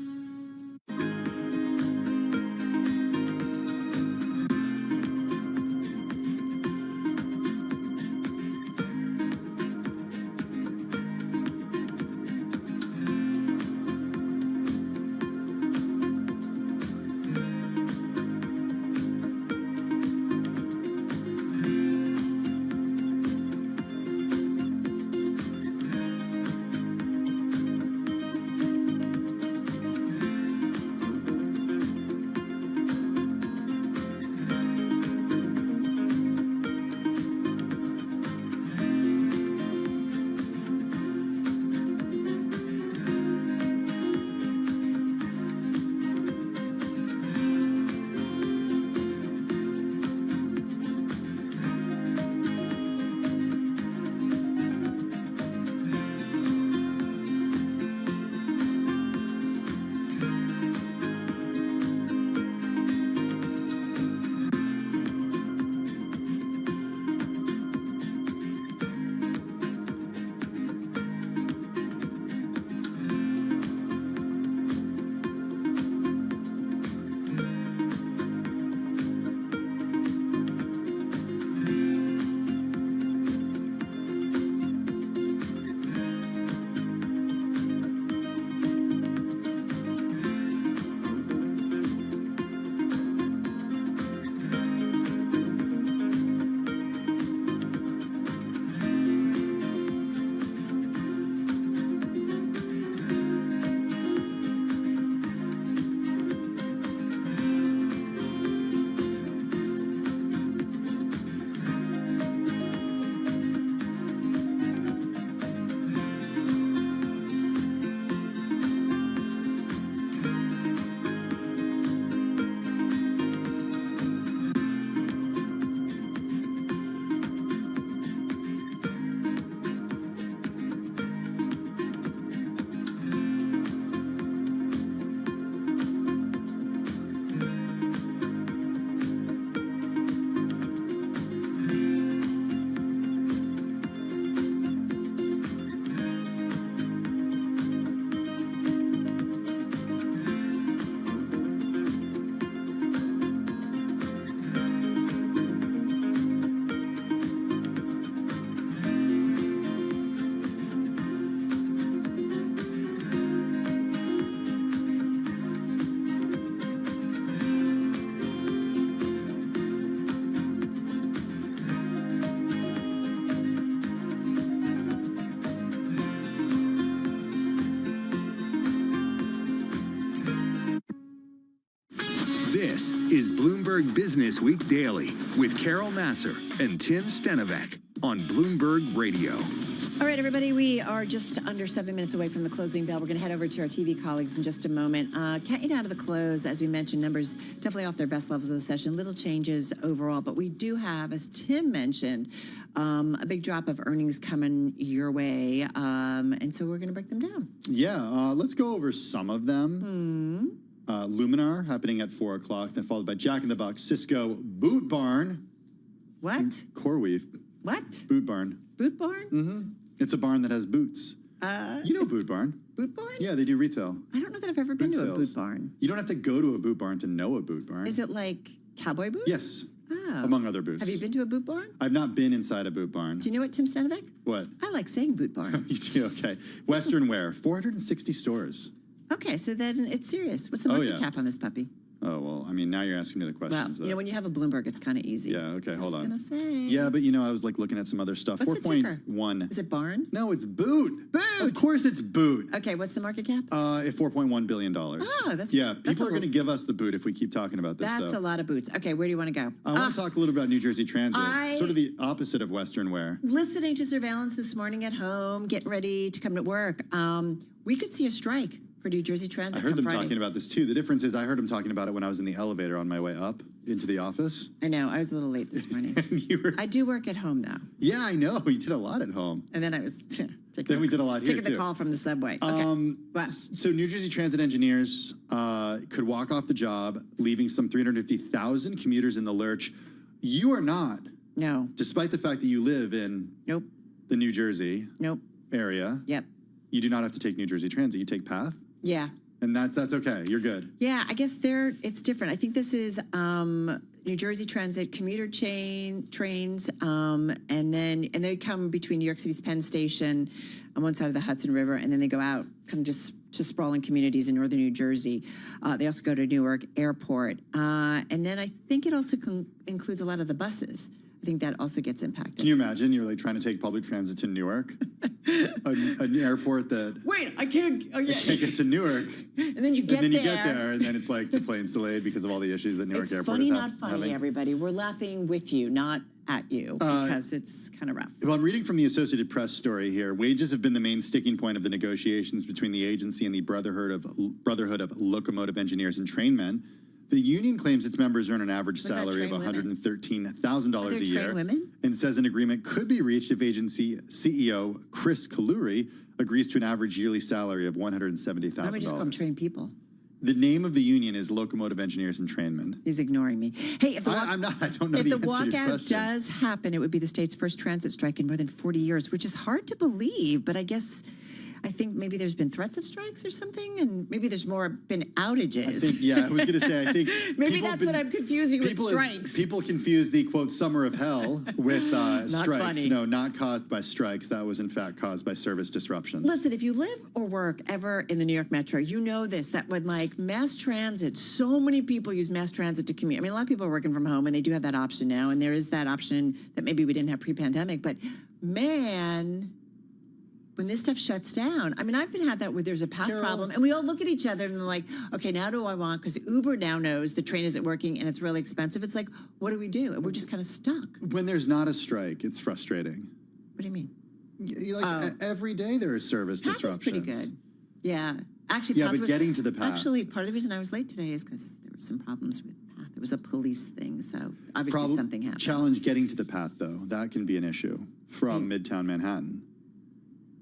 This is Bloomberg Business Week Daily with Carol Nasser and Tim Stenovec on Bloomberg Radio. All right, everybody, we are just under 7 minutes away from the closing bell. We're going to head over to our TV colleagues in just a moment. Can't you down to the close? As we mentioned, numbers definitely off their best levels of the session. Little changes overall, but we do have, as Tim mentioned, a big drop of earnings coming your way, and so we're going to break them down. Yeah, let's go over some of them. Luminar happening at 4 o'clock, then followed by Jack in the Box, Cisco, Boot Barn. What? CoreWeave. What? Boot Barn. Boot Barn? Mm-hmm. It's a barn that has boots. You know Boot Barn. Boot Barn? Yeah, they do retail. I don't know that I've ever been to a boot barn. You don't have to go to a boot barn to know a boot barn. Is it like cowboy boots? Yes. Oh. Among other boots. Have you been to a boot barn? I've not been inside a boot barn. Do you know what, Tim Stenovec? What? I like saying boot barn. You do? Okay. Western Wear, 460 stores. Okay, so then it's serious. What's the market cap on this puppy? Oh, well, I mean, now you're asking me the questions. Well, you know, when you have a Bloomberg, it's kind of easy. Yeah, okay, hold on. Just gonna say. Yeah, but you know, I was like looking at some other stuff. What's the ticker? 4.1. Is it barn? No, it's boot. Boot! Of course it's boot. Okay, what's the market cap? At $4.1 billion. Oh, that's Yeah, people are going to give us the boot if we keep talking about this That's stuff. a lot of boots. Okay, where do you want to go? I want to talk a little about New Jersey Transit. I- Sort of the opposite of Western Wear. Listening to surveillance this morning at home, getting ready to come to work, we could see a strike for New Jersey Transit. I heard them Friday. talking about this too. The difference is I heard them talking about it when I was in the elevator on my way up into the office. I know, I was a little late this morning. I do work at home, though. Yeah, I know. You did a lot at home. And then I was Then we did a lot here, taking the too. call from the subway. Okay. So New Jersey Transit engineers could walk off the job, leaving some 350,000 commuters in the lurch. You are not. No. Despite the fact that you live in the New Jersey area. Yep. You do not have to take New Jersey Transit. You take PATH. Yeah. And that's okay. You're good. Yeah, I guess it's different. I think this is New Jersey Transit commuter trains, and they come between New York City's Penn Station on one side of the Hudson River, and then they go out kind of just to sprawling communities in northern New Jersey. They also go to Newark Airport, and then I think it also includes a lot of the buses. I think that also gets impacted. Can you imagine you're like trying to take public transit to Newark, an airport that Wait, I can't. Oh, yeah. can't get to Newark, and then you get there. and then it's like the plane's delayed because of all the issues that Newark It's Airport funny, is not funny, having. everybody. We're laughing with you, not at you, because it's kind of rough. Well, I'm reading from the Associated Press story here. Wages have been the main sticking point of the negotiations between the agency and the Brotherhood of Locomotive Engineers and Trainmen. The union claims its members earn an average salary of $113,000 a year and says an agreement could be reached if agency CEO Chris Kaluri agrees to an average yearly salary of $170,000. Why don't we just call them trained people? The name of the union is Locomotive Engineers and Trainmen. He's ignoring me. Hey, if the I'm not. I don't know if the the answer to your walkout question. does happen, it would be the state's first transit strike in more than 40 years, which is hard to believe. But I think maybe there's been threats of strikes or something, and maybe there's been outages. I was going to say, I think maybe that's what I'm confusing with strikes. People confuse the quote summer of hell with strikes. funny. No, not caused by strikes. That was in fact caused by service disruptions. Listen, if you live or work ever in the New York Metro, you know this, that when like mass transit, so many people use mass transit to commute. I mean, a lot of people are working from home and they do have that option now. And there is that option that maybe we didn't have pre-pandemic, but man, when this stuff shuts down, I mean, I've been had that where there's a path problem and we all look at each other and they're like, okay, now do I want, because Uber now knows the train isn't working and it's really expensive. It's like, what do we do? And we're just kind of stuck. When there's not a strike, it's frustrating. What do you mean? Every day there are service disruptions. Path is pretty good. Yeah. Actually, yeah, but getting to the path. Actually, part of the reason I was late today is because there were some problems with path. There was a police thing, so obviously something happened. Challenge getting to the path, though. That can be an issue from Midtown Manhattan.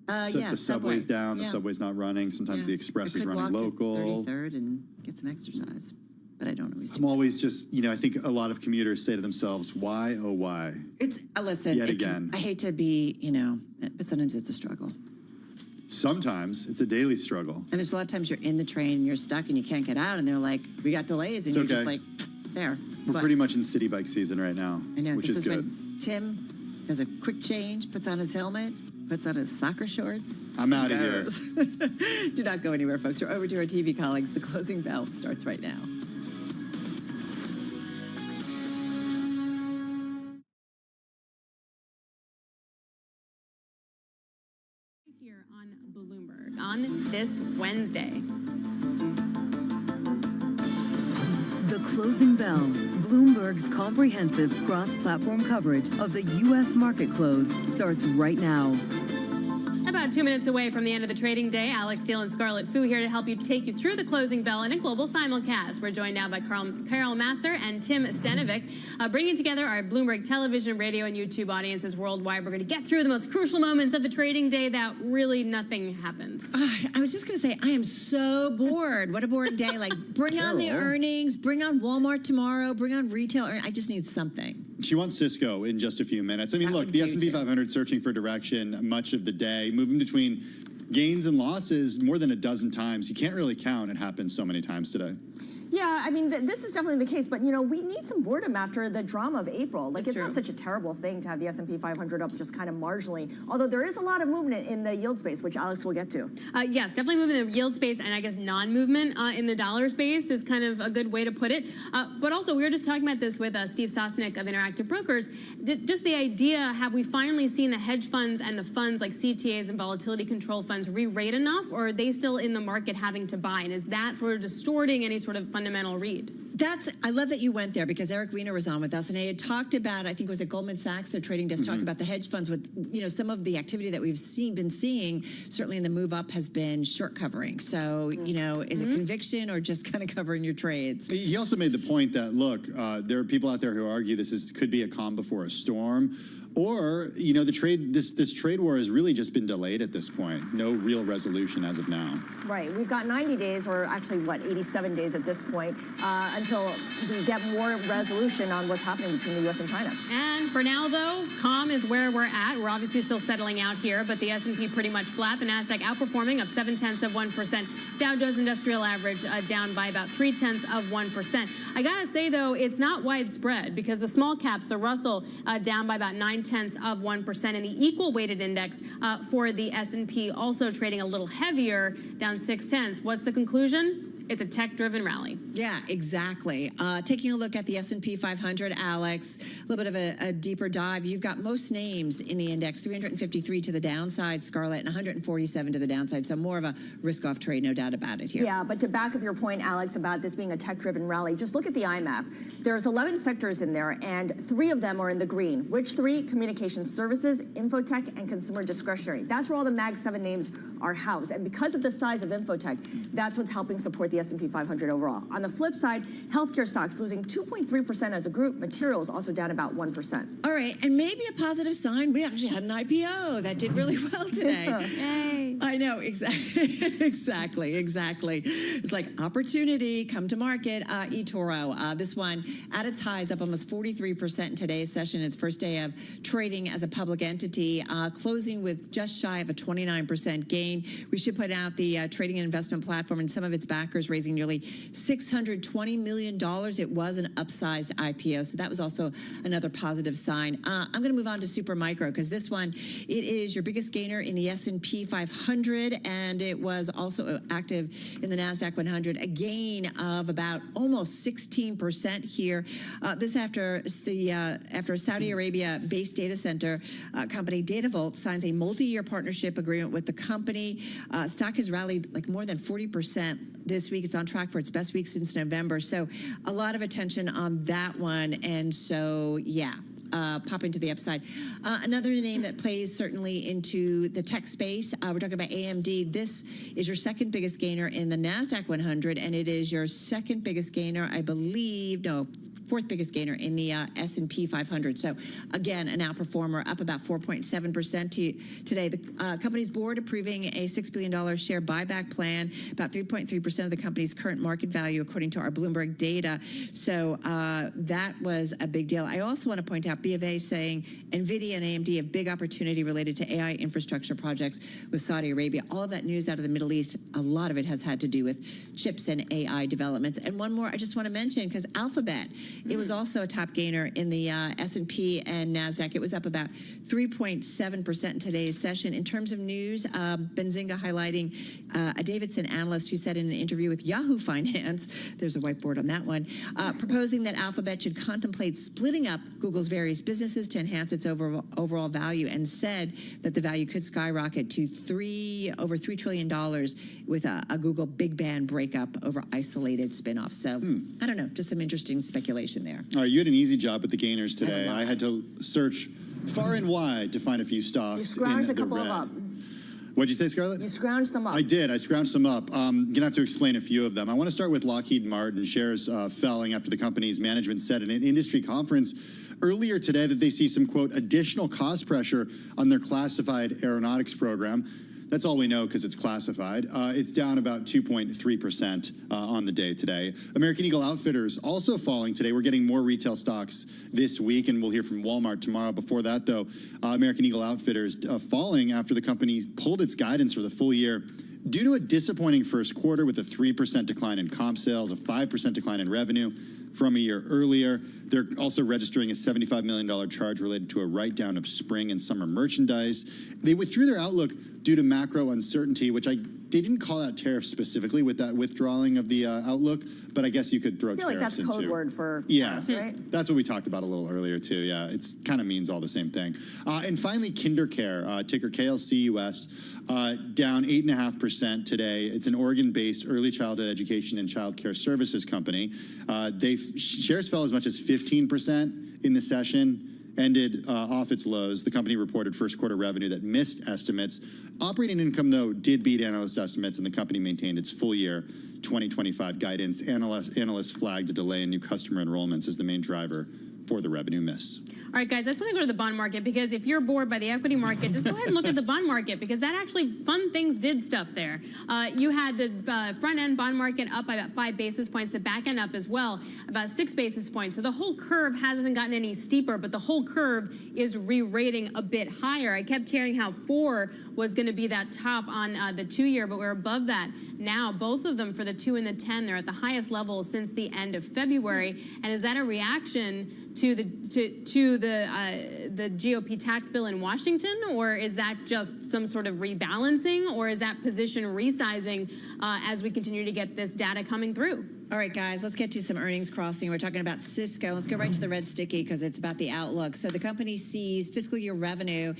The subway's down, the subway's not running. Sometimes the express is running local. Walk to 33rd and get some exercise, but I don't always do I'm always just, I think a lot of commuters say to themselves, why, oh, why? It's, listen, Yet again. I hate to be, but sometimes it's a struggle. Sometimes it's a daily struggle. And there's a lot of times you're in the train and you're stuck and you can't get out and they're like, we got delays and you're just like, there. We're pretty much in city bike season right now, I know, which this is is good. when Tim does a quick change, puts on his helmet, puts on his soccer shorts. I'm out of here. Do not go anywhere, folks. We're over to our TV colleagues. The closing bell starts right now. Here on Bloomberg on this Wednesday. The Closing Bell, Bloomberg's comprehensive cross-platform coverage of the U.S. market close starts right now. About 2 minutes away from the end of the trading day, Alex Steele and Scarlett Fu here to help you take you through the closing bell in a global simulcast. We're joined now by Carol Masser and Tim Stanovic, bringing together our Bloomberg television, radio, and YouTube audiences worldwide. We're going to get through the most crucial moments of the trading day that really nothing happened. I was just going to say, I am so bored. What a boring day. Like, bring on the earnings, bring on Walmart tomorrow, bring on retail. I just need something. She wants Cisco in just a few minutes. I mean, look, the S&P 500 searching for direction much of the day, moving between gains and losses more than a dozen times. You can't really count. It happened so many times today. Yeah, I mean, this is definitely the case, but, you know, we need some boredom after the drama of April. Like, it's not such a terrible thing to have the S&P 500 up just kind of marginally, although there is a lot of movement in the yield space, which Alex will get to. Yes, definitely movement in the yield space, and I guess non-movement in the dollar space is kind of a good way to put it. But also, we were just talking about this with Steve Sosnick of Interactive Brokers. Just the idea, have we finally seen the hedge funds and the funds like CTAs and volatility control funds re-rate enough, or are they still in the market having to buy? And is that sort of distorting any sort of fundamental read? I love that you went there, because Eric Weiner was on with us, and he had talked about, I think it was at Goldman Sachs, their trading desk, talked about the hedge funds with, you know, some of the activity that we've been seeing, certainly in the move up, has been short covering. So, you know, is it conviction or just kind of covering your trades? He also made the point that, look, there are people out there who argue could be a calm before a storm. Or, you know, this trade war has really just been delayed at this point. No real resolution as of now. Right. We've got 90 days, or actually, 87 days at this point, until we get more resolution on what's happening between the U.S. and China. And for now, though, calm is where we're at. We're obviously still settling out here, but the S&P pretty much flat. The NASDAQ outperforming, up 0.7%. Dow Jones Industrial Average down by about 0.3%. I gotta say, though, it's not widespread, because the small caps, the Russell, down by about 0.9%, and the equal weighted index for the S&P also trading a little heavier, down 0.6. What's the conclusion? It's a tech-driven rally. Yeah, exactly. Taking a look at the S&P 500, Alex, a little bit of a deeper dive. You've got most names in the index, 353 to the downside, Scarlett, and 147 to the downside. So more of a risk-off trade, no doubt about it here. Yeah, but to back up your point, Alex, about this being a tech-driven rally, just look at the IMAP. There's 11 sectors in there, and 3 of them are in the green. Which 3? Communications services, infotech, and consumer discretionary. That's where all the Mag 7 names are housed. And because of the size of infotech, that's what's helping support the S&P 500 overall. On the flip side, healthcare stocks losing 2.3% as a group. Materials also down about 1%. All right, and maybe a positive sign. We actually had an IPO that did really well today. Yay. I know, exactly. It's like opportunity, come to market. eToro, this one at its highs up almost 43% in today's session. Its first day of trading as a public entity, closing with just shy of a 29% gain. We should point out the trading and investment platform and some of its backers raising nearly $620 million. It was an upsized IPO, so that was also another positive sign. I'm going to move on to Super Micro, because this one, it is your biggest gainer in the S&P 500, and it was also active in the NASDAQ 100, a gain of about almost 16% here. This after a Saudi Arabia-based data center company, DataVolt, signs a multi-year partnership agreement with the company. Stock has rallied like more than 40% this week. It's on track for its best week since November. So a lot of attention on that one. And so, yeah. Popping to the upside. Another name that plays certainly into the tech space, we're talking about AMD. This is your second biggest gainer in the NASDAQ 100, and it is your second biggest gainer, I believe, no, fourth biggest gainer in the S&P 500. So again, an outperformer, up about 4.7% today. The company's board approving a $6 billion share buyback plan, about 3.3% of the company's current market value, according to our Bloomberg data. So that was a big deal. I also want to point out B of A saying NVIDIA and AMD have big opportunity related to AI infrastructure projects with Saudi Arabia. All of that news out of the Middle East, a lot of it has had to do with chips and AI developments. And one more I just want to mention, because Alphabet It was also a top gainer in the S&P and NASDAQ. It was up about 3.7% in today's session. In terms of news, Benzinga highlighting a Davidson analyst who said in an interview with Yahoo Finance, there's a whiteboard on that one, proposing that Alphabet should contemplate splitting up Google's various businesses to enhance its overall value, and said that the value could skyrocket to over $3 trillion with a Google big band breakup over isolated spinoffs. So I don't know, just some interesting speculation there. All right, you had an easy job with the gainers today. I had to search far and wide to find a few stocks. You scrounged in a couple the of red. them. What'd you say, Scarlett? You scrounged them up. I did. I scrounged them up. I'm going to have to explain a few of them. I want to start with Lockheed Martin. Shares felling after the company's management said in an industry conference earlier today that they see some, quote, additional cost pressure on their classified aeronautics program. That's all we know because it's classified. It's down about 2.3% on the day today. American Eagle Outfitters also falling today. We're getting more retail stocks this week, and we'll hear from Walmart tomorrow. Before that, though, American Eagle Outfitters falling after the company pulled its guidance for the full year due to a disappointing first quarter with a 3% decline in comp sales, a 5% decline in revenue from a year earlier. They're also registering a $75 million charge related to a write-down of spring and summer merchandise. They withdrew their outlook due to macro uncertainty, which they didn't call out tariffs specifically with that withdrawing of the outlook, but I guess you could throw tariffs into. I feel like that's code word for tariffs, right? That's what we talked about a little earlier too. Yeah, it's kind of means all the same thing. And finally, KinderCare, ticker KLCUS, down 8.5% today. It's an Oregon-based early childhood education and child care services company. Shares fell as much as 15% in the session. Ended off its lows. The company reported first quarter revenue that missed estimates. Operating income, though, did beat analyst estimates, and the company maintained its full year 2025 guidance. Analysts flagged a delay in new customer enrollments as the main driver for the revenue miss. All right, guys, I just want to go to the bond market because if you're bored by the equity market, just go ahead and look at the bond market because that actually, fun things did stuff there. You had the front end bond market up by about 5 basis points, the back end up as well, about 6 basis points. So the whole curve hasn't gotten any steeper, but the whole curve is re-rating a bit higher. I kept hearing how 4 was going to be that top on the 2-year, but we're above that now. Both of them for the 2 and the 10, they're at the highest level since the end of February. And is that a reaction to the GOP tax bill in Washington, or is that just some sort of rebalancing, or is that position resizing as we continue to get this data coming through? All right, guys, let's get to some earnings crossing. We're talking about Cisco. Let's go right to the red sticky because it's about the outlook. So the company sees fiscal year revenue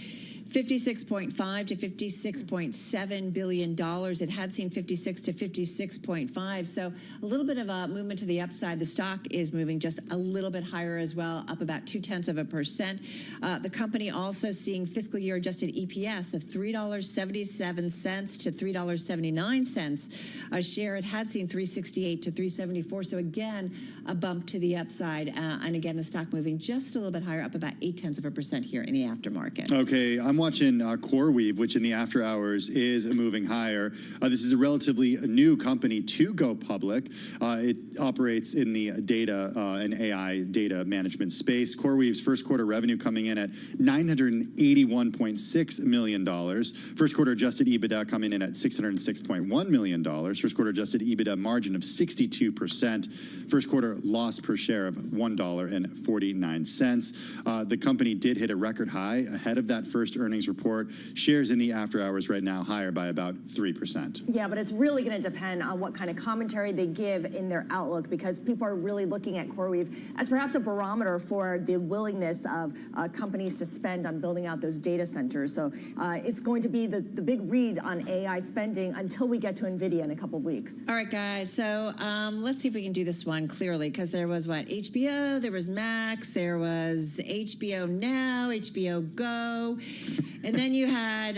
$56.5 to $56.7 billion. It had seen 56 to 56.5. So a little bit of a movement to the upside. The stock is moving just a little bit higher as well, up about 0.2%. The company also seeing fiscal year adjusted EPS of $3.77 to $3.79 a share. It had seen 368 to 374. So again, a bump to the upside. And again, the stock moving just a little bit higher, up about 0.8% here in the aftermarket. Okay, I'm watching CoreWeave, which in the after hours is moving higher. This is a relatively new company to go public. It operates in the data and AI data management space. CoreWeave's first quarter revenue coming in at $981.6 million. First quarter adjusted EBITDA coming in at $606.1 million. First quarter adjusted EBITDA margin of 62%. First quarter loss per share of $1.49. The company did hit a record high ahead of that first earnings report. Shares in the after hours right now higher by about 3%. Yeah, but it's really going to depend on what kind of commentary they give in their outlook because people are really looking at CoreWeave as perhaps a barometer for the willingness of companies to spend on building out those data centers. So it's going to be the big read on AI spending until we get to NVIDIA in a couple of weeks. All right, guys. So let's see if we can do this one clearly because there was HBO, there was Max, there was HBO Now, HBO Go. And then you had,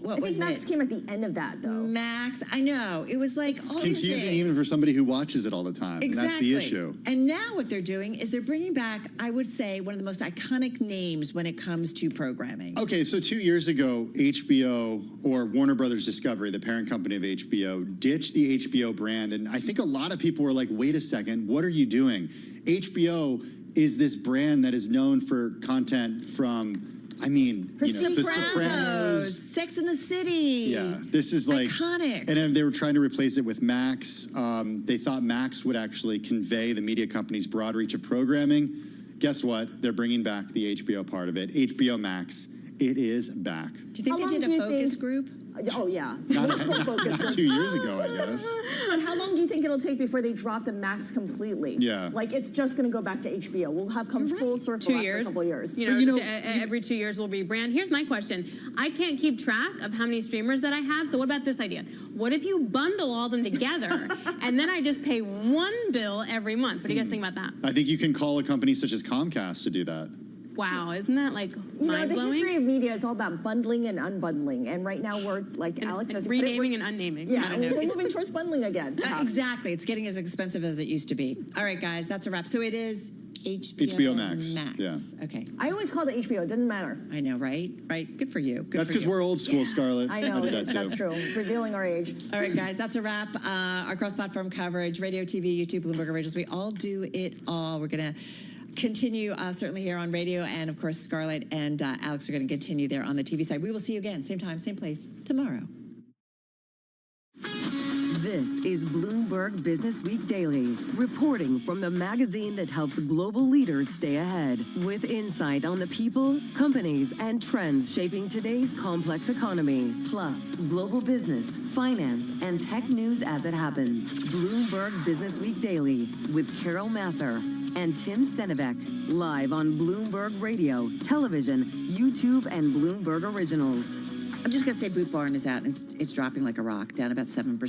what was it? Max came at the end of that, though. Max, I know. It was like all these things. Confusing even for somebody who watches it all the time. Exactly. And that's the issue. And now what they're doing is they're bringing back, I would say, one of the most iconic names when it comes to programming. Okay, so 2 years ago, HBO, or Warner Brothers Discovery, the parent company of HBO, ditched the HBO brand. And I think a lot of people were like, wait a second, what are you doing? HBO is this brand that is known for content from I mean, The The Sopranos. Sex and the City. Yeah, this is like iconic. And they were trying to replace it with Max. They thought Max would actually convey the media company's broad reach of programming. Guess what? They're bringing back the HBO part of it. HBO Max. It is back. Do you think they did a focus group? Oh, yeah. Not Focus groups. 2 years ago, I guess. But how long do you think it'll take before they drop the Max completely? Yeah. Like, it's just going to go back to HBO. We'll have come full circle 2 after years. a couple of years. Every 2 years we'll rebrand. Here's my question. I can't keep track of how many streamers that I have, so what about this idea? What if you bundle all them together, and then I just pay one bill every month? What do you guys think about that? I think you can call a company such as Comcast to do that. Wow, isn't that like mind-blowing? The history of media is all about bundling and unbundling, and right now we're like Alex says, renaming and unnaming. Yeah, we're moving towards bundling again. Exactly, it's getting as expensive as it used to be. All right, guys, that's a wrap. So it is HBO Max. Yeah. Okay. I always called it HBO. It didn't matter. I know, right? Right. Good for you. That's because we're old school, Scarlett. I know. did that too. That's true. Revealing our age. All right, guys, that's a wrap. Our cross-platform coverage, radio, TV, YouTube, Bloomberg Originals. We all do it all. We're going to continue certainly here on radio, and of course Scarlett and Alex are going to continue there on the TV side. We will see you again, same time, same place, tomorrow. This is Bloomberg Business Week Daily, reporting from the magazine that helps global leaders stay ahead, with insight on the people, companies, and trends shaping today's complex economy, plus global business, finance, and tech news as it happens. Bloomberg Business Week Daily with Carol Masser and Tim Stenivek, live on Bloomberg Radio, television, YouTube, and Bloomberg Originals. I'm just going to say Boot Barn is out, and it's dropping like a rock, down about 7%.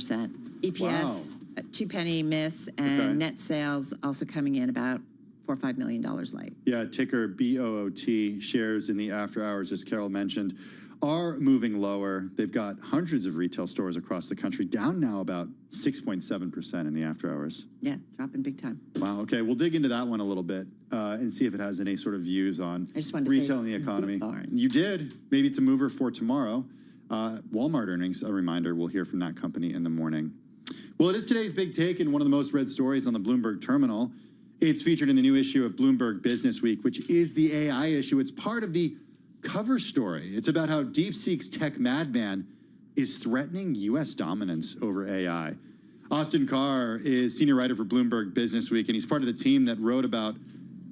EPS, a 2-penny miss, and net sales also coming in about $4 or $5 million light. Yeah, ticker BOOT. Shares in the after hours, as Carol mentioned, are moving lower. They've got hundreds of retail stores across the country, down now about 6.7% in the after hours. Yeah, dropping big time. Wow, okay, we'll dig into that one a little bit and see if it has any sort of views on retail and the economy. You did. Maybe it's a mover for tomorrow. Walmart earnings, a reminder, we'll hear from that company in the morning. Well, it is today's big take and one of the most read stories on the Bloomberg terminal. It's featured in the new issue of Bloomberg Business Week, which is the AI issue. It's part of the cover story. It's about how DeepSeek's tech madman is threatening U.S. dominance over AI. Austin Carr is senior writer for Bloomberg Business Week, and he's part of the team that wrote about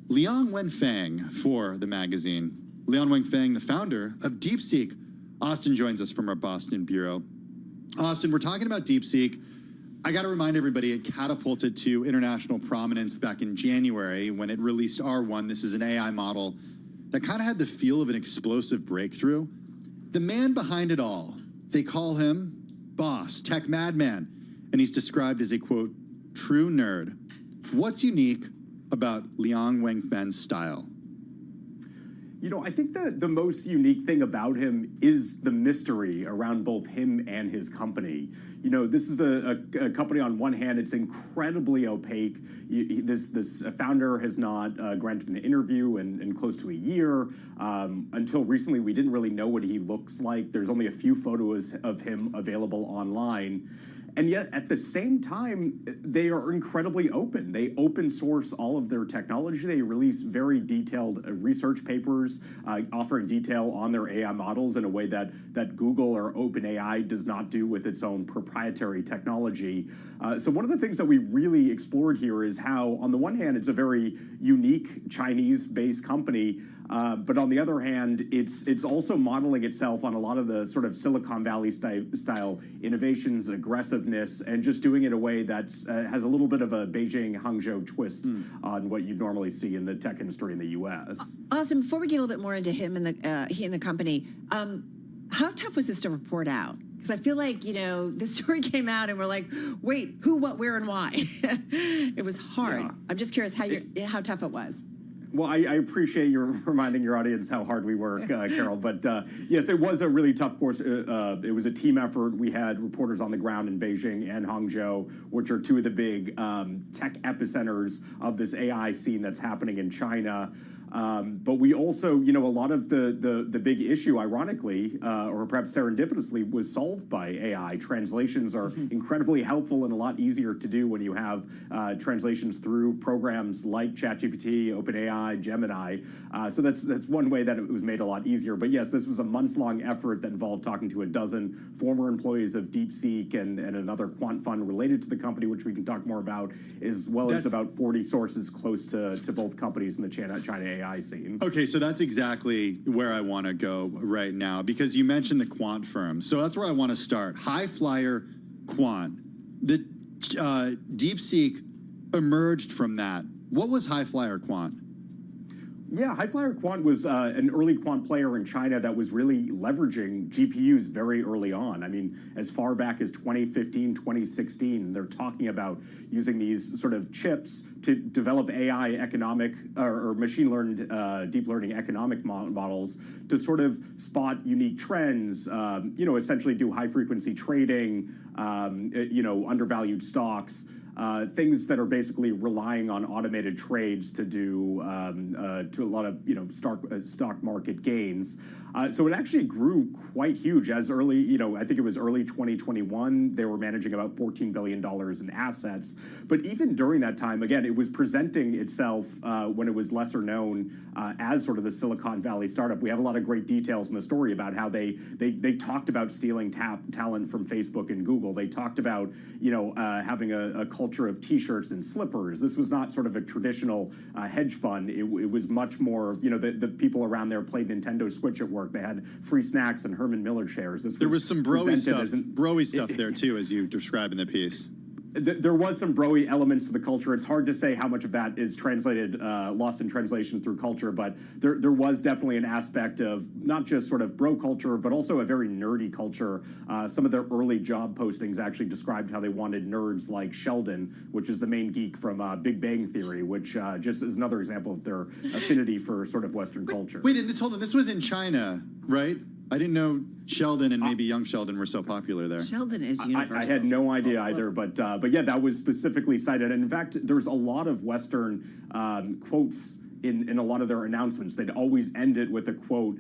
Liang Wenfeng for the magazine. Liang Wenfeng, the founder of DeepSeek. Austin joins us from our Boston bureau. Austin, we're talking about DeepSeek. I got to remind everybody, it catapulted to international prominence back in January when it released R1. This is an AI model that kind of had the feel of an explosive breakthrough. The man behind it all, they call him Boss, Tech Madman, and he's described as a, quote, true nerd. What's unique about Liang Wenfeng's style? You know, I think the most unique thing about him is the mystery around both him and his company. You know, this is a company on one hand, it's incredibly opaque. This founder has not granted an interview in close to a year. Until recently, we didn't really know what he looks like. There's only a few photos of him available online. And yet, at the same time, they are incredibly open. They open source all of their technology. They release very detailed research papers offering detail on their AI models in a way that Google or OpenAI does not do with its own proprietary technology. So one of the things that we really explored here is how, on the one hand, it's a very unique Chinese-based company, but on the other hand, it's also modeling itself on a lot of the sort of Silicon Valley style innovations, aggressiveness, and just doing it in a way that has a little bit of a Beijing Hangzhou twist on what you normally see in the tech industry in the U.S. Austin, before we get a little bit more into him and the company, how tough was this to report out? Because I feel like, you know, the story came out and we're like, wait, who, what, where, and why? It was hard. Yeah. I'm just curious how tough it was. Well, I appreciate you reminding your audience how hard we work, Carol. But yes, it was a really tough course. It was a team effort. We had reporters on the ground in Beijing and Hangzhou, which are two of the big tech epicenters of this AI scene that's happening in China. But we also, a lot of the big issue, ironically, or perhaps serendipitously, was solved by AI. Translations are incredibly helpful and a lot easier to do when you have translations through programs like ChatGPT, OpenAI, Gemini. So that's one way that it was made a lot easier. But yes, this was a months-long effort that involved talking to a dozen former employees of DeepSeek and another quant fund related to the company, which we can talk more about, as well as about 40 sources close to both companies in the China AI scene. Okay, so that's exactly where I want to go right now, because you mentioned the quant firms. So that's where I want to start. High Flyer Quant. The DeepSeek emerged from that. What was High Flyer Quant? Yeah, High Flyer Quant was an early quant player in China that was really leveraging GPUs very early on. I mean, as far back as 2015, 2016, they're talking about using these sort of chips to develop AI economic or machine learned deep learning economic models to sort of spot unique trends, essentially do high frequency trading, undervalued stocks. Things that are basically relying on automated trades to do to a lot of stock market gains. So it actually grew quite huge as early, I think it was early 2021. They were managing about $14 billion in assets. But even during that time, again, it was presenting itself when it was lesser known as sort of the Silicon Valley startup. We have a lot of great details in the story about how they talked about stealing talent from Facebook and Google. They talked about, having a culture of T-shirts and slippers. This was not sort of a traditional hedge fund. It was much more, the people around there played Nintendo Switch at work. They had free snacks and Herman Miller chairs. There was some broy stuff there too, as you describe in the piece. There was some broy elements to the culture. It's hard to say how much of that is translated, lost in translation through culture, but there was definitely an aspect of not just sort of bro culture, but also a very nerdy culture. Some of their early job postings actually described how they wanted nerds like Sheldon, which is the main geek from Big Bang Theory, which just is another example of their affinity for sort of Western culture. Wait, hold on. This was in China, right? I didn't know Sheldon and maybe young Sheldon were so popular there. Sheldon is universal. I had no idea either, but yeah, that was specifically cited. And in fact, there's a lot of Western quotes in a lot of their announcements. They'd always end it with a quote,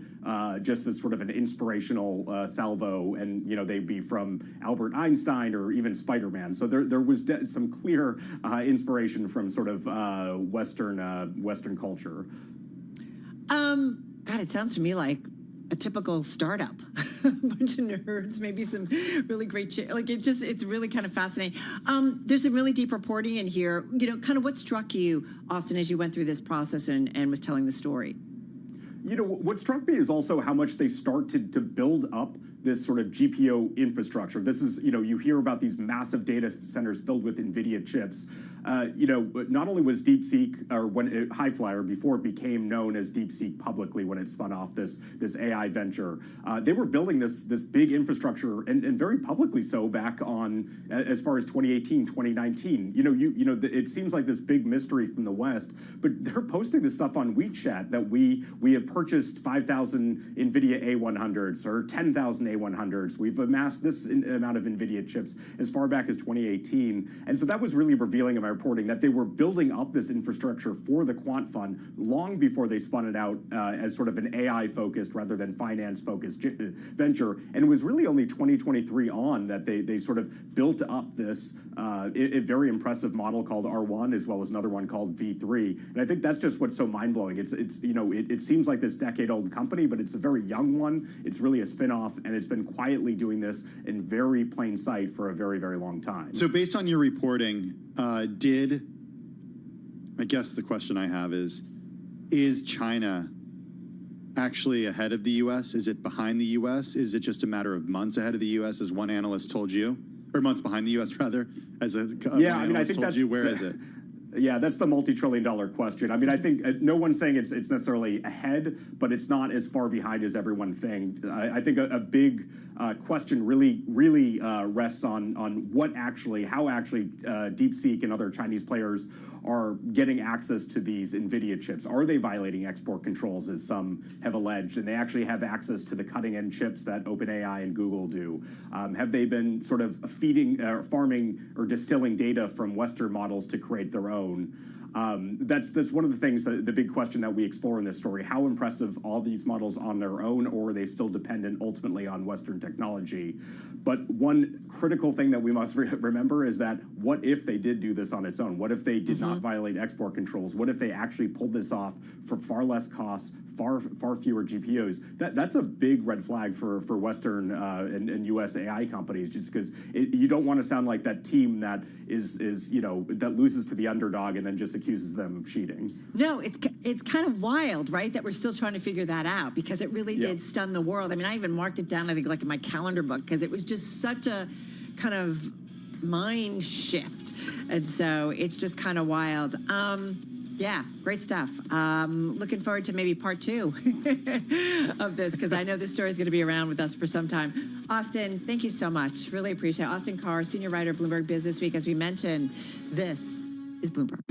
just as sort of an inspirational salvo, and they'd be from Albert Einstein or even Spider-Man. So there was some clear inspiration from sort of Western culture. God, it sounds to me like a typical startup. A bunch of nerds, maybe some really great it's really kind of fascinating. There's some really deep reporting in here. Kind of what struck you, Austin, as you went through this process and was telling the story? What struck me is also how much they start to build up this sort of GPU infrastructure. This is, you hear about these massive data centers filled with NVIDIA chips. Not only was DeepSeek, or High Flyer, before it became known as DeepSeek publicly when it spun off this AI venture, they were building this big infrastructure and very publicly so back on as far as 2018, 2019. It seems like this big mystery from the West, but they're posting this stuff on WeChat that we have purchased 5,000 NVIDIA A100s or 10,000 A100s. We've amassed this amount of NVIDIA chips as far back as 2018. And so that was really revealing in my reporting that they were building up this infrastructure for the quant fund long before they spun it out as sort of an AI-focused rather than finance-focused venture. And it was really only 2023 on that they sort of built up this a very impressive model called R1, as well as another one called V3. And I think that's just what's so mind-blowing. It seems like this decade-old company, but it's a very young one. It's really a spin-off, and it's been quietly doing this in very plain sight for a very, very long time. So based on your reporting, I guess the question I have is China actually ahead of the U.S.? Is it behind the U.S.? Is it just a matter of months ahead of the U.S., as one analyst told you? Or months behind the U.S., rather, as one analyst told you? Where is it? Yeah, that's the multi-trillion-dollar question. I mean, I think no one's saying it's necessarily ahead, but it's not as far behind as everyone thinks. I think a big question really rests on how actually DeepSeek and other Chinese players are getting access to these NVIDIA chips. Are they violating export controls, as some have alleged, and they actually have access to the cutting-edge chips that OpenAI and Google do? Have they been sort of farming or distilling data from Western models to create their own? That's one of the things, the big question that we explore in this story. How impressive all these models on their own, or are they still dependent ultimately on Western technology? But one critical thing that we must remember is that what if they did do this on its own? What if they did not violate export controls? What if they actually pulled this off for far less costs, far fewer GPUs? That's a big red flag for Western and U.S. AI companies, just because you don't want to sound like that team that is that loses to the underdog and then just accuses them of cheating. No, it's kind of wild, right? That we're still trying to figure that out, because it really did stun the world. I mean, I even marked it down, I think, like in my calendar book, because it was just such a kind of mind shift. And so it's just kind of wild. Yeah, great stuff. Looking forward to maybe part 2 of this, because I know this story is going to be around with us for some time. Austin, thank you so much. Really appreciate it. Austin Carr, senior writer, Bloomberg Business Week. As we mentioned, this is Bloomberg.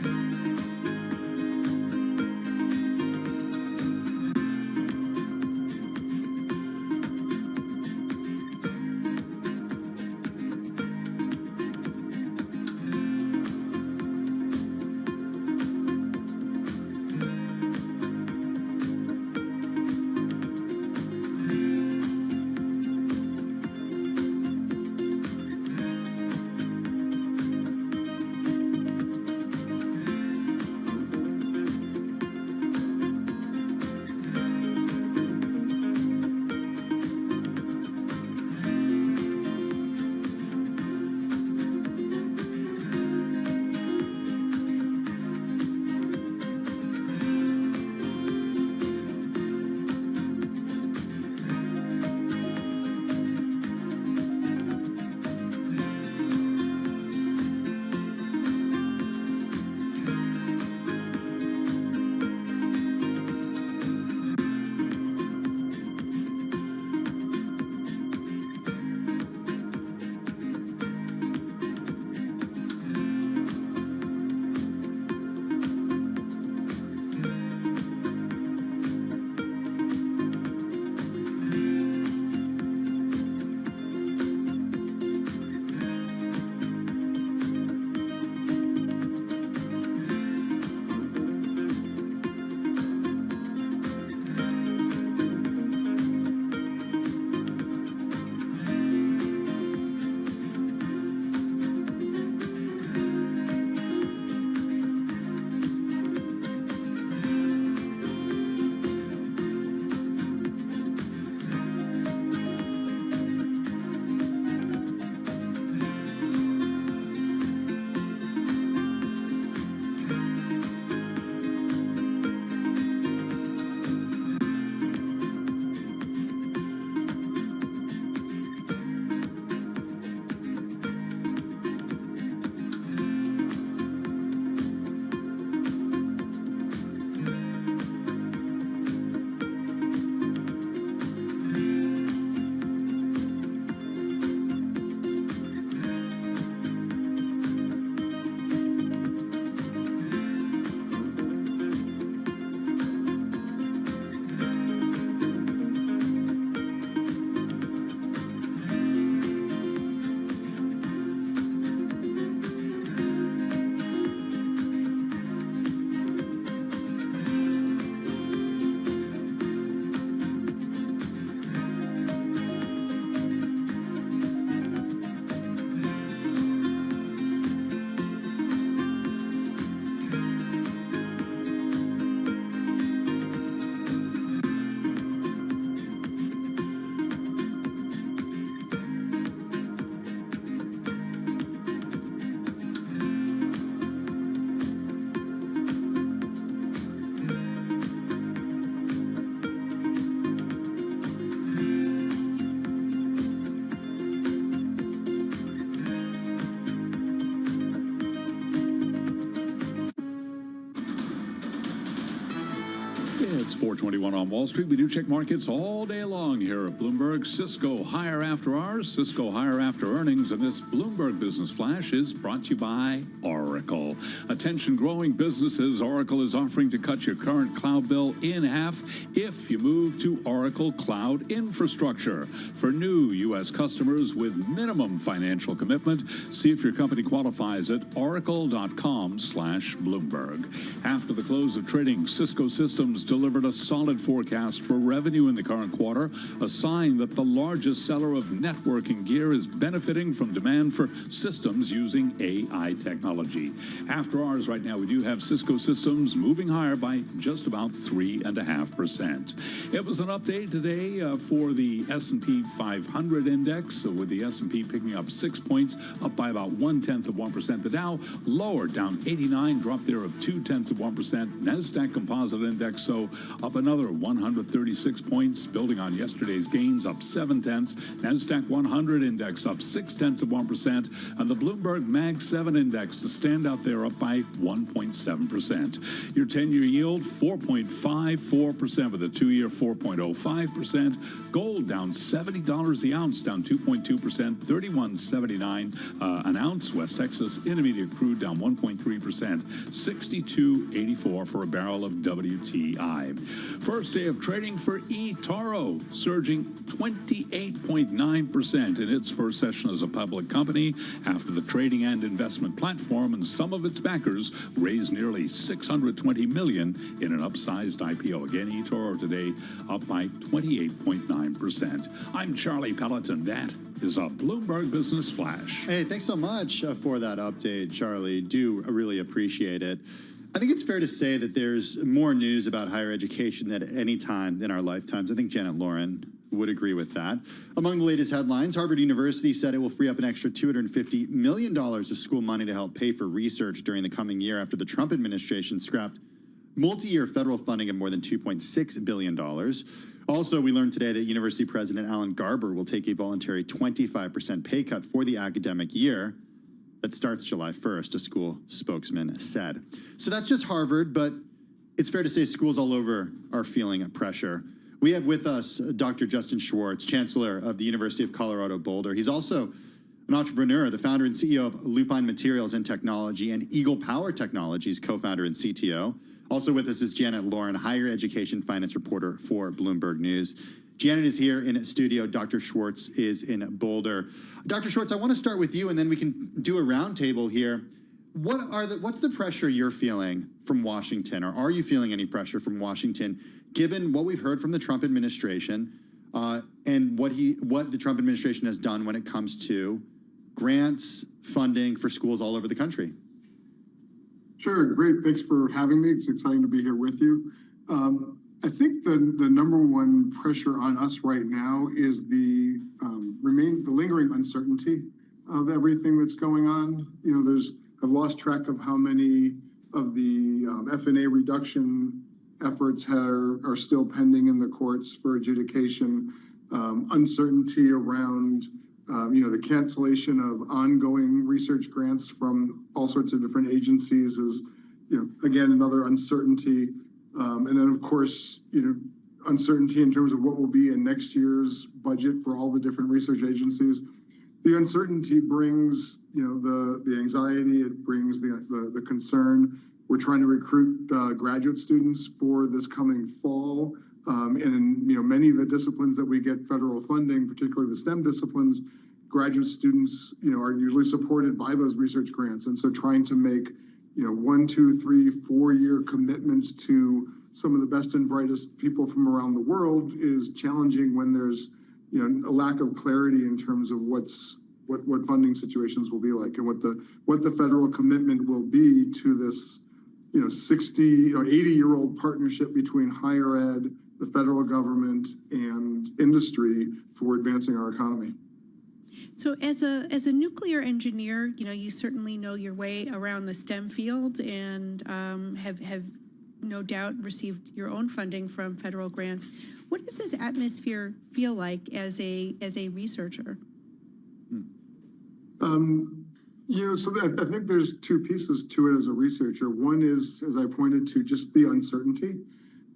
It's 4:21 on Wall Street. We do check markets all day long here at Bloomberg. Cisco higher after hours, Cisco higher after earnings, and this Bloomberg Business Flash is brought to you by Oracle. Attention growing businesses, Oracle is offering to cut your current cloud bill in half if you move to Oracle Cloud Infrastructure. For new U.S. customers with minimum financial commitment, see if your company qualifies at oracle.com/Bloomberg. After the close of trading, Cisco Systems delivered a solid forecast for revenue in the current quarter, a sign that the largest seller of networking gear is benefiting from demand for systems using AI technology. After hours right now, we do have Cisco Systems moving higher by just about 3.5%. It was an update today for the S&P 500 index, with the S&P picking up 6 points, up by about 0.1%. The Dow lower, down 89, dropped there of 0.2%. NASDAQ Composite Index, so up another 136 points, building on yesterday's gains, up 0.7. NASDAQ 100 Index up 0.6%, and the Bloomberg Mag 7 Index, the standout there, up by 1.7%. Your 10-year yield, 4.54%, with a 2-year 4.05%. Gold down $70 the ounce, down 2.2%, $31.79 an ounce. West Texas Intermediate crude down 1.3%, $62.84 for a barrel of WTI. First day of trading for eToro, surging 28.9% in its first session as a public company after the trading and investment platform and some of its backers raised nearly $620 million in an upsized IPO. Again, eToro today up by 28.9%. I'm Charlie Pelleton. That is a Bloomberg Business Flash. Hey, thanks so much for that update, Charlie. Do really appreciate it. I think it's fair to say that there's more news about higher education than at any time in our lifetimes. I think Janet Lauren would agree with that. Among the latest headlines, Harvard University said it will free up an extra $250 million of school money to help pay for research during the coming year after the Trump administration scrapped multi-year federal funding of more than $2.6 billion. Also, we learned today that University President Alan Garber will take a voluntary 25% pay cut for the academic year that starts July 1st, a school spokesman said. So that's just Harvard, but it's fair to say schools all over are feeling pressure. We have with us Dr. Justin Schwartz, Chancellor of the University of Colorado Boulder. He's also an entrepreneur, the founder and CEO of Lupine Materials and Technology, and Eagle Power Technologies, co-founder and CTO. Also with us is Janet Lauren, higher education finance reporter for Bloomberg News. Janet is here in studio. Dr. Schwartz is in Boulder. Dr. Schwartz, I want to start with you, and then we can do a roundtable here. What's the pressure you're feeling from Washington, or are you feeling any pressure from Washington, given what we've heard from the Trump administration and what the Trump administration has done when it comes to grants, funding for schools all over the country? Sure, great. Thanks for having me. It's exciting to be here with you. I think the number one pressure on us right now is the lingering uncertainty of everything that's going on. You know, I've lost track of how many of the F&A reduction efforts are still pending in the courts for adjudication. Uncertainty around the cancellation of ongoing research grants from all sorts of different agencies is, again, another uncertainty. And then, of course, uncertainty in terms of what will be in next year's budget for all the different research agencies. The uncertainty brings, the anxiety. It brings the concern. We're trying to recruit graduate students for this coming fall. And in many of the disciplines that we get federal funding, particularly the STEM disciplines, graduate students are usually supported by those research grants. And so trying to make 1, 2, 3, 4-year commitments to some of the best and brightest people from around the world is challenging when there's a lack of clarity in terms of what funding situations will be like and what the federal commitment will be to this 60 or 80-year-old partnership between higher ed, the federal government, and industry for advancing our economy. So as a nuclear engineer, you certainly know your way around the STEM field and have no doubt received your own funding from federal grants. What does this atmosphere feel like as a researcher? So I think there's two pieces to it as a researcher. One is, as I pointed to, just the uncertainty.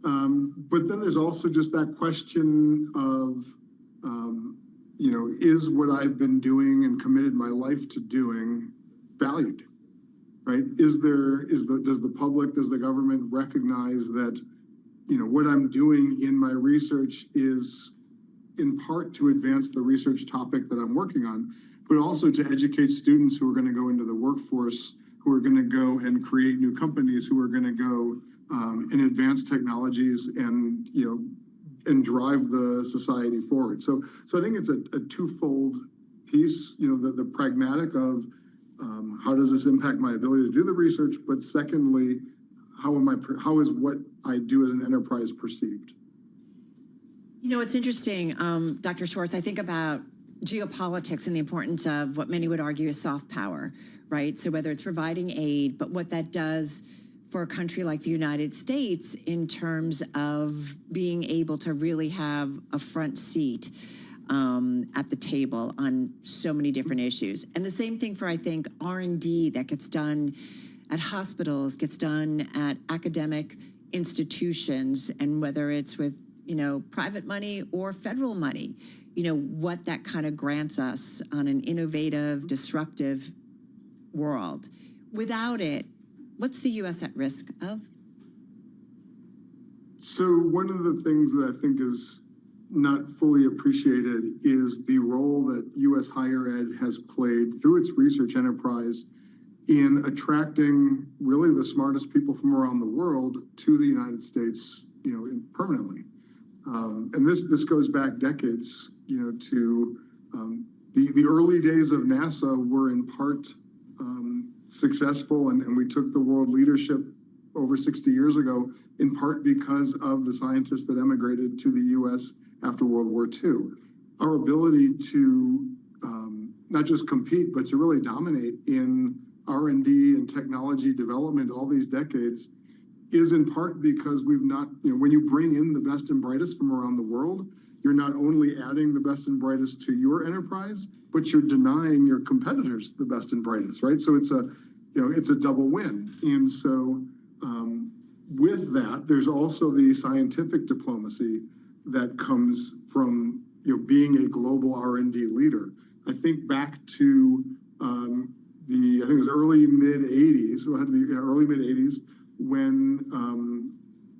But then there's also just that question of, is what I've been doing and committed my life to doing valued, right? Does the public, does the government recognize that, what I'm doing in my research is in part to advance the research topic that I'm working on, but also to educate students who are going to go into the workforce, who are going to go and create new companies, who are going to go and advance technologies and, and drive the society forward. So I think it's a twofold piece, the pragmatic of how does this impact my ability to do the research, but secondly, how is what I do as an enterprise perceived? It's interesting, Dr. Schwartz, I think about geopolitics and the importance of what many would argue is soft power, right? So whether it's providing aid, but what that does for a country like the United States in terms of being able to really have a front seat at the table on so many different issues. And the same thing for, I think, R&D that gets done at hospitals, gets done at academic institutions, and whether it's with, private money or federal money, what that kind of grants us on an innovative, disruptive world. Without it, what's the U.S. at risk of? So one of the things that I think is not fully appreciated is the role that U.S. higher ed has played through its research enterprise in attracting really the smartest people from around the world to the United States, permanently. And this goes back decades, to the early days of NASA were in part successful, and we took the world leadership over 60 years ago, in part because of the scientists that emigrated to the U.S. after World War II. Our ability to not just compete, but to really dominate in R&D and technology development all these decades is in part because we've not, when you bring in the best and brightest from around the world, you're not only adding the best and brightest to your enterprise, but you're denying your competitors the best and brightest, right? So it's a double win. And so with that, there's also the scientific diplomacy that comes from being a global R&D leader. I think back to I think it was early mid 80s, so it had to be early mid 80s, when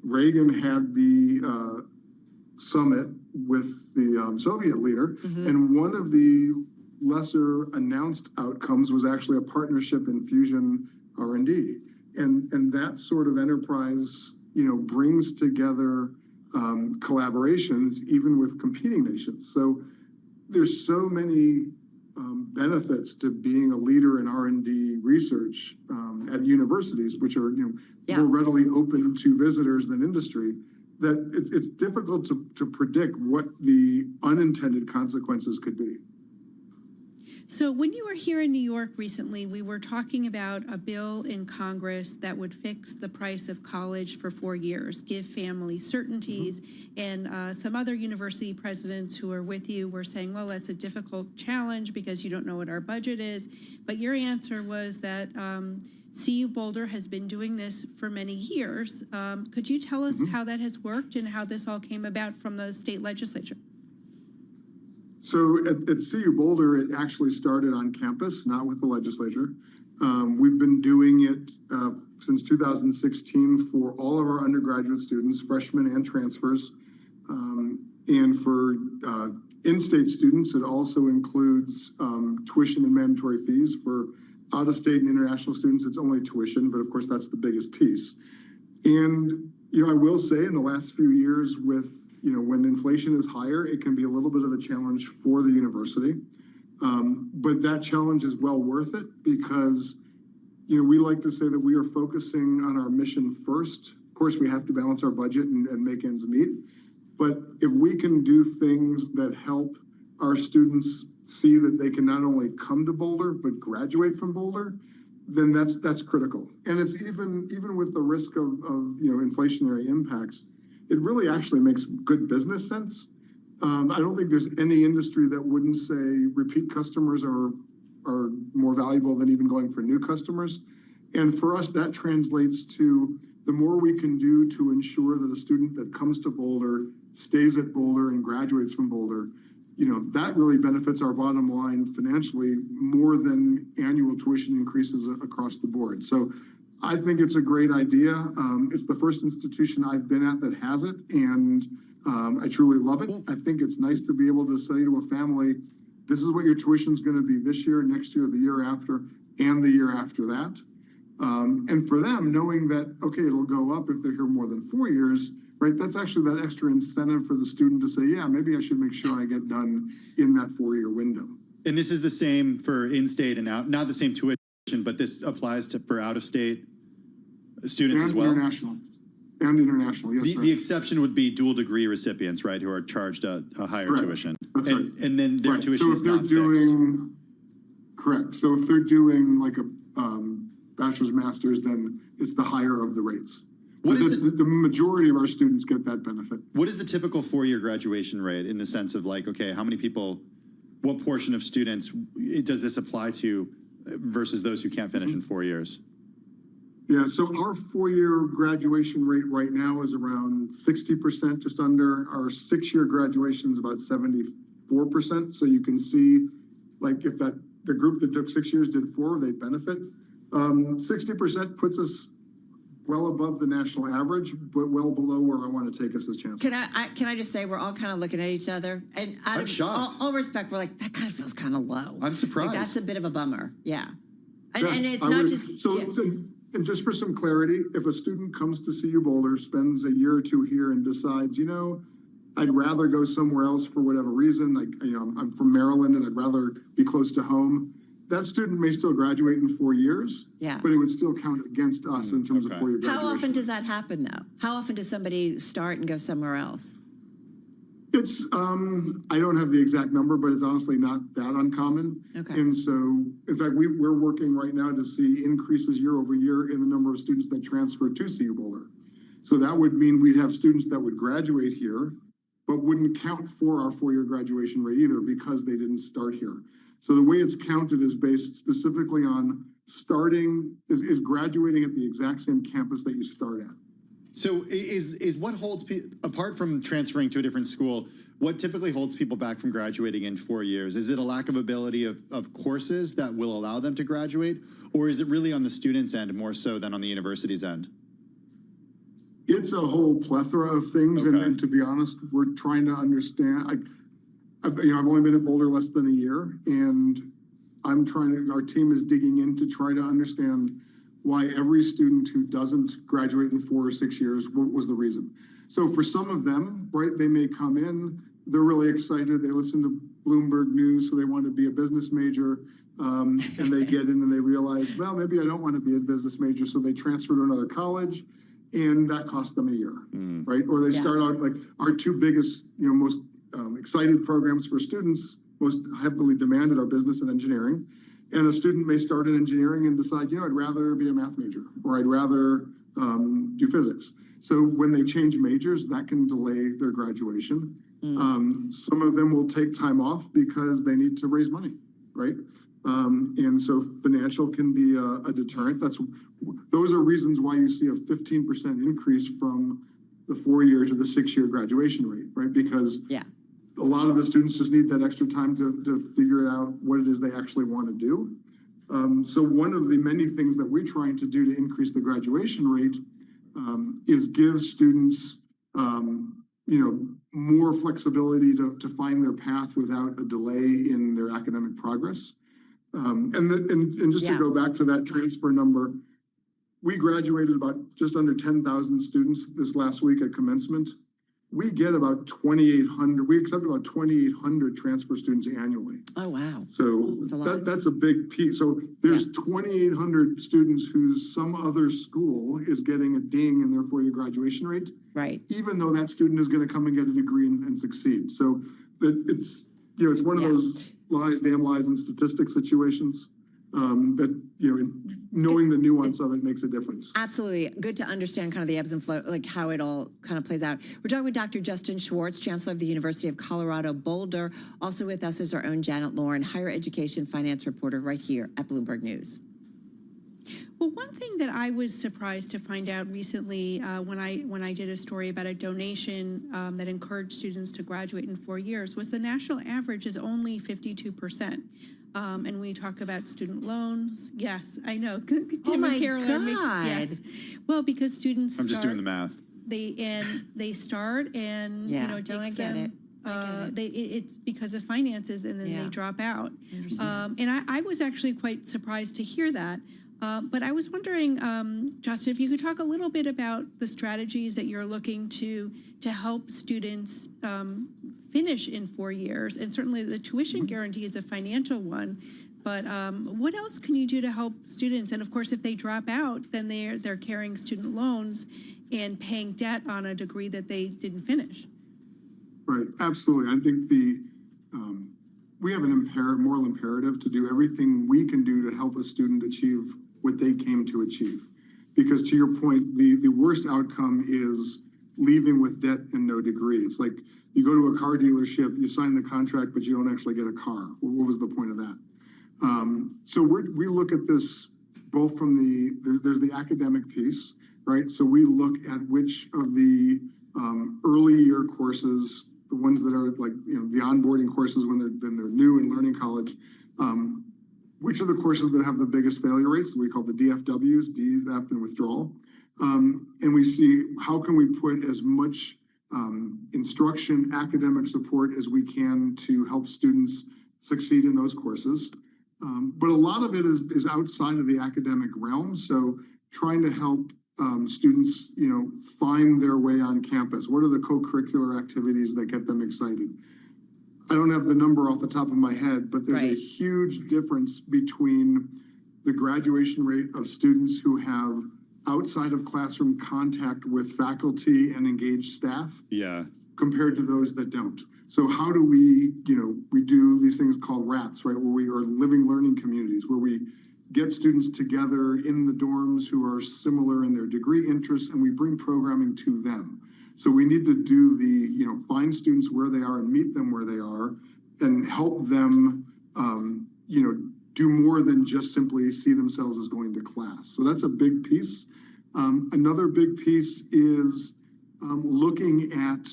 Reagan had the summit with the Soviet leader, and one of the lesser announced outcomes was actually a partnership in fusion R&D, and that sort of enterprise, brings together collaborations even with competing nations. So there's so many benefits to being a leader in R&D research at universities, which are more readily open to visitors than industry, that it's difficult to predict what the unintended consequences could be. So when you were here in New York recently, we were talking about a bill in Congress that would fix the price of college for 4 years, give families certainties, and some other university presidents who are with you were saying, well, that's a difficult challenge because you don't know what our budget is. But your answer was that CU Boulder has been doing this for many years. Could you tell us how that has worked and how this all came about from the state legislature? So at CU Boulder, it actually started on campus, not with the legislature. We've been doing it since 2016 for all of our undergraduate students, freshmen and transfers. And for in-state students, it also includes tuition and mandatory fees. For out-of-state and international students, it's only tuition, but of course that's the biggest piece. And, I will say in the last few years with when inflation is higher, it can be a little bit of a challenge for the university. But that challenge is well worth it because, we like to say that we are focusing on our mission first. Of course, we have to balance our budget and make ends meet. But if we can do things that help our students see that they can not only come to Boulder, but graduate from Boulder, then that's critical. And it's even with the risk of inflationary impacts, it really actually makes good business sense. I don't think there's any industry that wouldn't say repeat customers are more valuable than even going for new customers. And for us, that translates to the more we can do to ensure that a student that comes to Boulder stays at Boulder and graduates from Boulder, that really benefits our bottom line financially more than annual tuition increases across the board. So I think it's a great idea. It's the first institution I've been at that has it, and I truly love it. I think it's nice to be able to say to a family, this is what your tuition is going to be this year, next year, the year after, and the year after that. And for them, knowing that, okay, it'll go up if they're here more than 4 years, right? That's actually that extra incentive for the student to say, yeah, maybe I should make sure I get done in that 4-year window. And this is the same for in-state and out, not the same tuition, but this applies for out-of-state students and as well? International, yes, sir. The exception would be dual degree recipients, right, who are charged a higher Correct. tuition. That's right. And then their tuition so is if they're not doing, correct. So if they're doing like a bachelor's, master's, then it's the higher of the rates. The majority of our students get that benefit. What is the typical 4-year graduation rate in the sense of like, okay, how many people, what portion of students does this apply to versus those who can't finish in 4 years? Yeah, so our 4-year graduation rate right now is around 60%, just under. Our 6-year graduation is about 74%. So you can see, like, if the group that took 6 years did 4, they'd benefit. 60% puts us well above the national average, but well below where I want to take us as chancellor. Can I just say we're all kind of looking at each other, and I'm shocked. All respect, we're like, that kind of feels kind of low. I'm surprised. Like, that's a bit of a bummer. Yeah, Yeah, and it's I not would- just so. And just for some clarity, if a student comes to CU Boulder, spends a year or two here, and decides, I'd rather go somewhere else for whatever reason, like, I'm from Maryland and I'd rather be close to home, that student may still graduate in 4 years, Yeah. but it would still count against us in terms of 4-year graduation. How often does that happen, though? How often does somebody start and go somewhere else? It's, I don't have the exact number, but it's honestly not that uncommon. Okay. And so, in fact, we're working right now to see increases year over year in the number of students that transfer to CU Boulder. So that would mean we'd have students that would graduate here, but wouldn't count for our 4-year graduation rate either because they didn't start here. So the way it's counted is based specifically on is graduating at the exact same campus that you start at. So is what holds apart from transferring to a different school, what typically holds people back from graduating in 4 years? Is it a lack of ability of courses that will allow them to graduate, or is it really on the student's end more so than on the university's end? It's a whole plethora of things, Okay. and to be honest, we're trying to understand. I've only been at Boulder less than a year, and our team is digging in to try to understand why every student who doesn't graduate in 4 or 6 years, what was the reason? So for some of them, right, they may come in, they're really excited, they listen to Bloomberg News, so they want to be a business major, and they get in and they realize, well, maybe I don't want to be a business major, so they transfer to another college, and that costs them a year, right? Or they start out, like, our 2 biggest, most excited programs for students, most heavily demanded, are business and engineering. And a student may start in engineering and decide, I'd rather be a math major, or I'd rather do physics. So when they change majors, that can delay their graduation. Some of them will take time off because they need to raise money, right? And so financial can be a deterrent. Those are reasons why you see a 15% increase from the 4-year to the 6-year graduation rate, right? Because a lot of the students just need that extra time to figure out what it is they actually want to do. So one of the many things that we're trying to do to increase the graduation rate is give students, more flexibility to find their path without a delay in their academic progress. And just to go back to that transfer number, we graduated about just under 10,000 students this last week at commencement. We get about 2,800. We accept about 2,800 transfer students annually. Oh, wow. So that's a big piece. So there's 2,800 students whose some other school is getting a ding in their 4-year graduation rate. Right. Even though that student is going to come and get a degree and succeed. So it's one of those lies, damn lies, and statistics situations that, knowing the nuance of it makes a difference. Absolutely. Good to understand kind of the ebbs and flow, like how it all kind of plays out. We're talking with Dr. Justin Schwartz, Chancellor of the University of Colorado Boulder. Also with us is our own Janet Lauren, higher education finance reporter right here at Bloomberg News. Well, one thing that I was surprised to find out recently when I did a story about a donation that encouraged students to graduate in 4 years was the national average is only 52%. And we talk about student loans. Yes, I know. Tim and Carol are making, yes. Well, because students I'm just doing the math. They start and it takes them. It's because of finances, and then they drop out. And I was actually quite surprised to hear that. But I was wondering, Justin, if you could talk a little bit about the strategies that you're looking to help students finish in 4 years. And certainly the tuition guarantee is a financial one. But what else can you do to help students? And of course, if they drop out, then they're carrying student loans and paying debt on a degree that they didn't finish. Right, absolutely. I think we have an moral imperative to do everything we can do to help a student achieve what they came to achieve. Because to your point, the worst outcome is leaving with debt and no degree. It's like you go to a car dealership, you sign the contract, but you don't actually get a car. What was the point of that? So we look at this both from there's the academic piece, right? So we look at which of the early year courses, the ones that are like, the onboarding courses when they're new and learning college, which are the courses that have the biggest failure rates, we call the DFWs, DF and withdrawal. And we see how can we put as much instruction, academic support as we can to help students succeed in those courses. But a lot of it is outside of the academic realm. So trying to help students, find their way on campus. What are the co-curricular activities that get them excited? I don't have the number off the top of my head, but there's a huge difference between the graduation rate of students who have outside of classroom contact with faculty and engaged staff compared to those that don't. So how do we do these things called RATs, right? Where we are living learning communities, where we get students together in the dorms who are similar in their degree interests, and we bring programming to them. So we need to do find students where they are and meet them where they are and help them, do more than just simply see themselves as going to class. So that's a big piece. Another big piece is looking at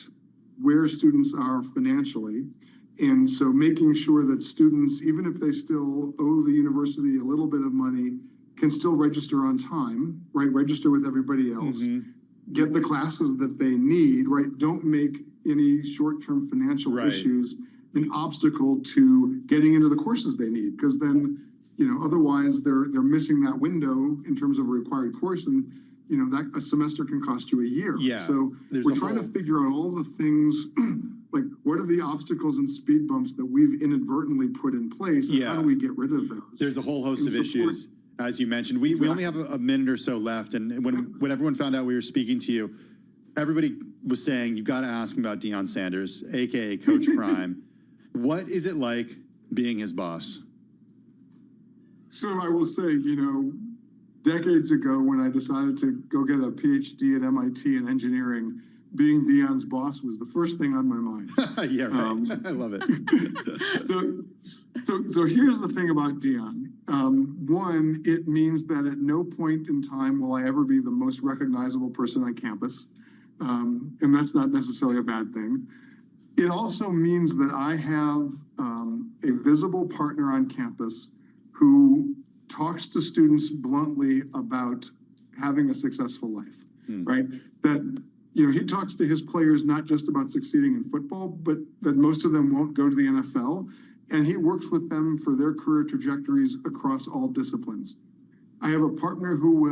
where students are financially. And so making sure that students, even if they still owe the university a little bit of money, can still register on time, right? Register with everybody else, get the classes that they need, right? Don't make any short-term financial issues an obstacle to getting into the courses they need, because then, otherwise they're missing that window in terms of a required course, and that a semester can cost you a year. So we're trying to figure out all the things like what are the obstacles and speed bumps that we've inadvertently put in place, and how do we get rid of those? There's a whole host of issues, as you mentioned. We only have a minute or so left, and when everyone found out we were speaking to you, everybody was saying, you got to ask him about Deion Sanders, a.k.a. Coach Prime. What is it like being his boss? So I will say, decades ago when I decided to go get a PhD at MIT in engineering, being Deion's boss was the first thing on my mind. Yeah, right. I love it. So here's the thing about Deion. One, it means that at no point in time will I ever be the most recognizable person on campus. And that's not necessarily a bad thing. It also means that I have a visible partner on campus who talks to students bluntly about having a successful life, right? That, he talks to his players not just about succeeding in football, but that most of them won't go to the NFL. And he works with them for their career trajectories across all disciplines. I have a partner who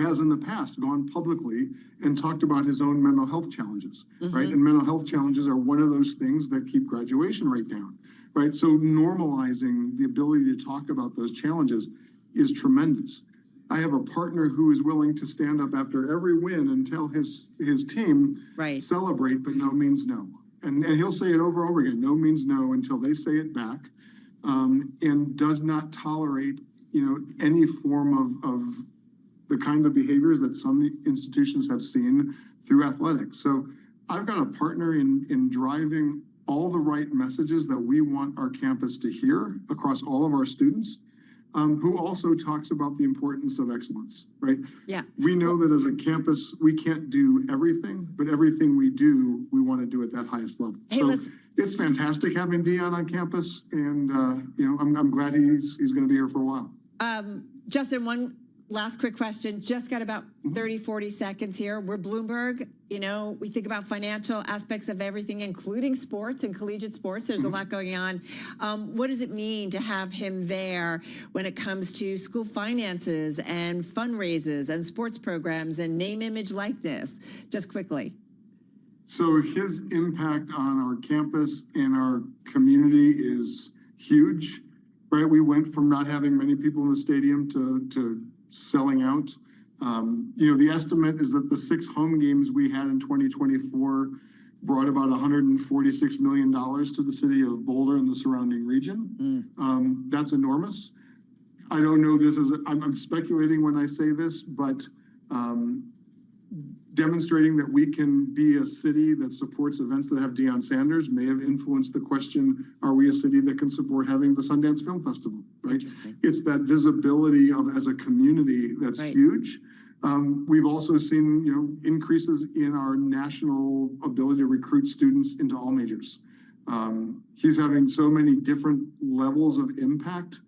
has in the past gone publicly and talked about his own mental health challenges, right? And mental health challenges are one of those things that keep graduation rate down, right? So normalizing the ability to talk about those challenges is tremendous. I have a partner who is willing to stand up after every win and tell his team, celebrate, but no means no. And he'll say it over and over again, no means no, until they say it back, and does not tolerate, any form of the kind of behaviors that some institutions have seen through athletics. So I've got a partner in driving all the right messages that we want our campus to hear across all of our students. who also talks about the importance of excellence, right? Yeah. We know that as a campus, we can't do everything, but everything we do, we want to do at that highest level. Hey, so it's fantastic having Dion on campus, and I'm glad he's going to be here for a while. Justin, one last quick question. Just got about 30, 40 seconds here. We're Bloomberg. We think about financial aspects of everything, including sports and collegiate sports. There's a lot going on. What does it mean to have him there when it comes to school finances and fundraisers and sports programs and name, image, likeness? Just quickly. So his impact on our campus and our community is huge, right? We went from not having many people in the stadium to selling out. The estimate is that the 6 home games we had in 2024 brought about $146 million to the city of Boulder and the surrounding region. That's enormous. I don't know I'm speculating when I say this, but demonstrating that we can be a city that supports events that have Deion Sanders may have influenced the question, are we a city that can support having the Sundance Film Festival, right? Interesting. It's that visibility as a community that's huge. We've also seen, increases in our national ability to recruit students into all majors. He's having so many different levels of impact.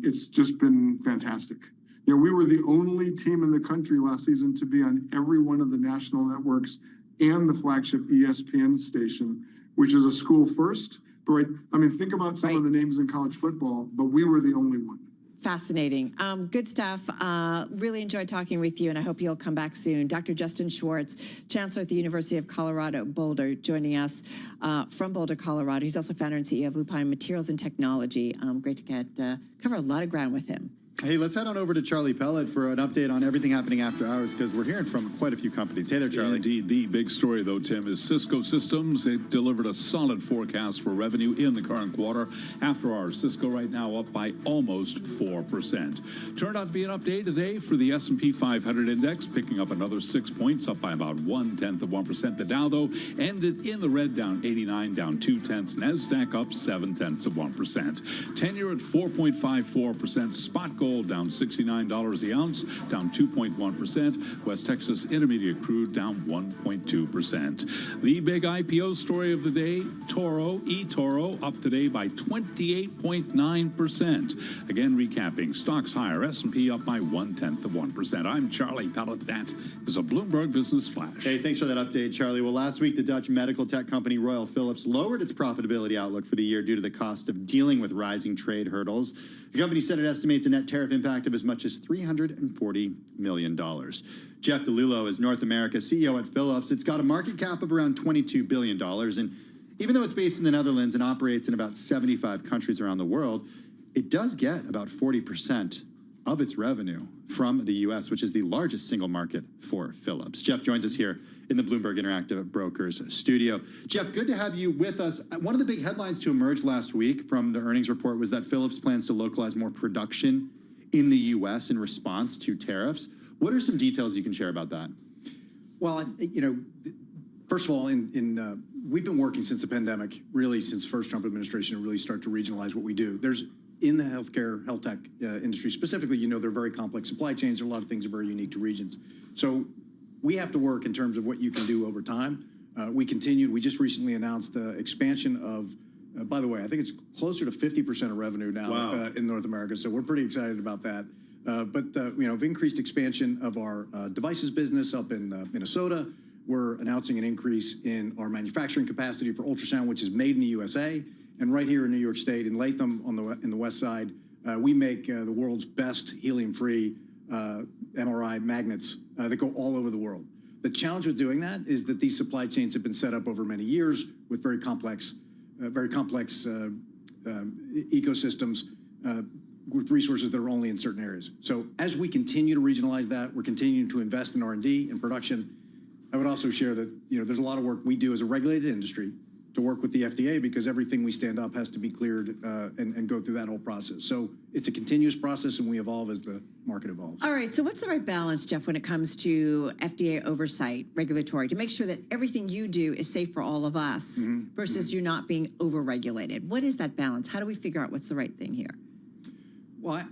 It's just been fantastic. We were the only team in the country last season to be on every one of the national networks and the flagship ESPN station, which is a school first. But think about some of the names in college football, but we were the only one. Fascinating. Good stuff. Really enjoyed talking with you, and I hope you'll come back soon. Dr. Justin Schwartz, Chancellor at the University of Colorado, Boulder, joining us from Boulder, Colorado. He's also founder and CEO of Lupine Materials and Technology. Great to cover a lot of ground with him. Hey, let's head on over to Charlie Pellet for an update on everything happening after hours, because we're hearing from quite a few companies. Hey there, Charlie. Indeed. The big story, though, Tim, is Cisco Systems. It delivered a solid forecast for revenue in the current quarter. After hours, Cisco right now up by almost 4%. Turned out to be an update today for the S&P 500 index, picking up another 6 points, up by about 0.1%. The Dow, though, ended in the red, down 89, down 0.2. NASDAQ up 0.7%. 10-year at 4.54%. Spot gold down $69 the ounce, down 2.1%. West Texas Intermediate crude down 1.2%. The big IPO story of the day, eToro, up today by 28.9%. Again, recapping, stocks higher, S&P up by 0.1%. I'm Charlie Pellet. That is a Bloomberg Business Flash. Hey, thanks for that update, Charlie. Well, last week, the Dutch medical tech company Royal Philips lowered its profitability outlook for the year due to the cost of dealing with rising trade hurdles. The company said it estimates a net tariff impact of as much as $340 million. Jeff DeLulo is North America CEO at Philips. It's got a market cap of around $22 billion. And even though it's based in the Netherlands and operates in about 75 countries around the world, it does get about 40% of its revenue from the U.S., which is the largest single market for Philips. Jeff joins us here in the Bloomberg Interactive Brokers studio. Jeff, good to have you with us. One of the big headlines to emerge last week from the earnings report was that Philips plans to localize more production in the U.S. in response to tariffs. What are some details you can share about that? Well, first of all, we've been working since the pandemic, really since first Trump administration, to really start to regionalize what we do. There's in the healthcare, health tech industry specifically, they're very complex supply chains. There are a lot of things that are very unique to regions. So we have to work in terms of what you can do over time. We just recently announced the expansion of, by the way, I think it's closer to 50% of revenue now in North America. So we're pretty excited about that. We've increased expansion of our devices business up in Minnesota. We're announcing an increase in our manufacturing capacity for ultrasound, which is made in the USA. And right here in New York State, in Latham, in the west side, we make the world's best helium-free MRI magnets that go all over the world. The challenge with doing that is that these supply chains have been set up over many years with very complex ecosystems with resources that are only in certain areas. So as we continue to regionalize that, we're continuing to invest in R&D and production. I would also share that there's a lot of work we do as a regulated industry to work with the FDA, because everything we stand up has to be cleared and go through that whole process. So it's a continuous process, and we evolve as the market evolves. All right, so what's the right balance, Jeff, when it comes to FDA oversight, regulatory, to make sure that everything you do is safe for all of us versus you're not being over-regulated? What is that balance? How do we figure out what's the right thing here? Well,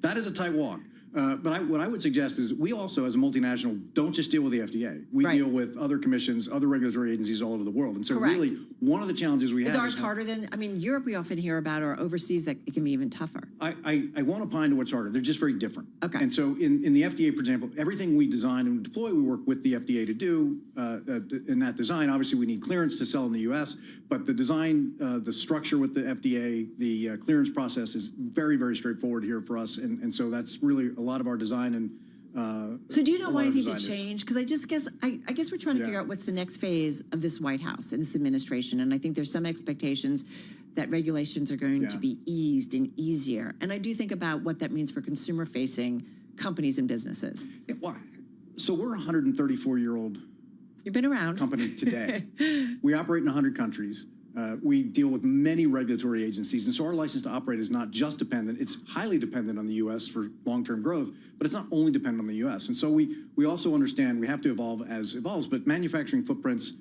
that is a tight walk. But what I would suggest is we also, as a multinational, don't just deal with the FDA. We deal with other commissions, other regulatory agencies all over the world. And so really, one of the challenges we have is ours harder than, I mean, Europe we often hear about, or overseas that it can be even tougher. I won't opine to what's harder. They're just very different. Okay. And so in the FDA, for example, everything we design and deploy, we work with the FDA to do. In that design, obviously, we need clearance to sell in the U.S., but the design, the structure with the FDA, the clearance process is very, very straightforward here for us. And so that's really a lot of our design and so do you not want anything to change? Because I guess we're trying to figure out what's the next phase of this White House and this administration. And I think there's some expectations that regulations are going to be eased and easier. And I do think about what that means for consumer-facing companies and businesses. Yeah, well, so we're a 134-year-old You've been around. company today. We operate in 100 countries. We deal with many regulatory agencies, and so our license to operate is not just dependent, it's highly dependent on the U.S. for long-term growth, but it's not only dependent on the U.S. And so we also understand we have to evolve as evolves, but manufacturing footprints,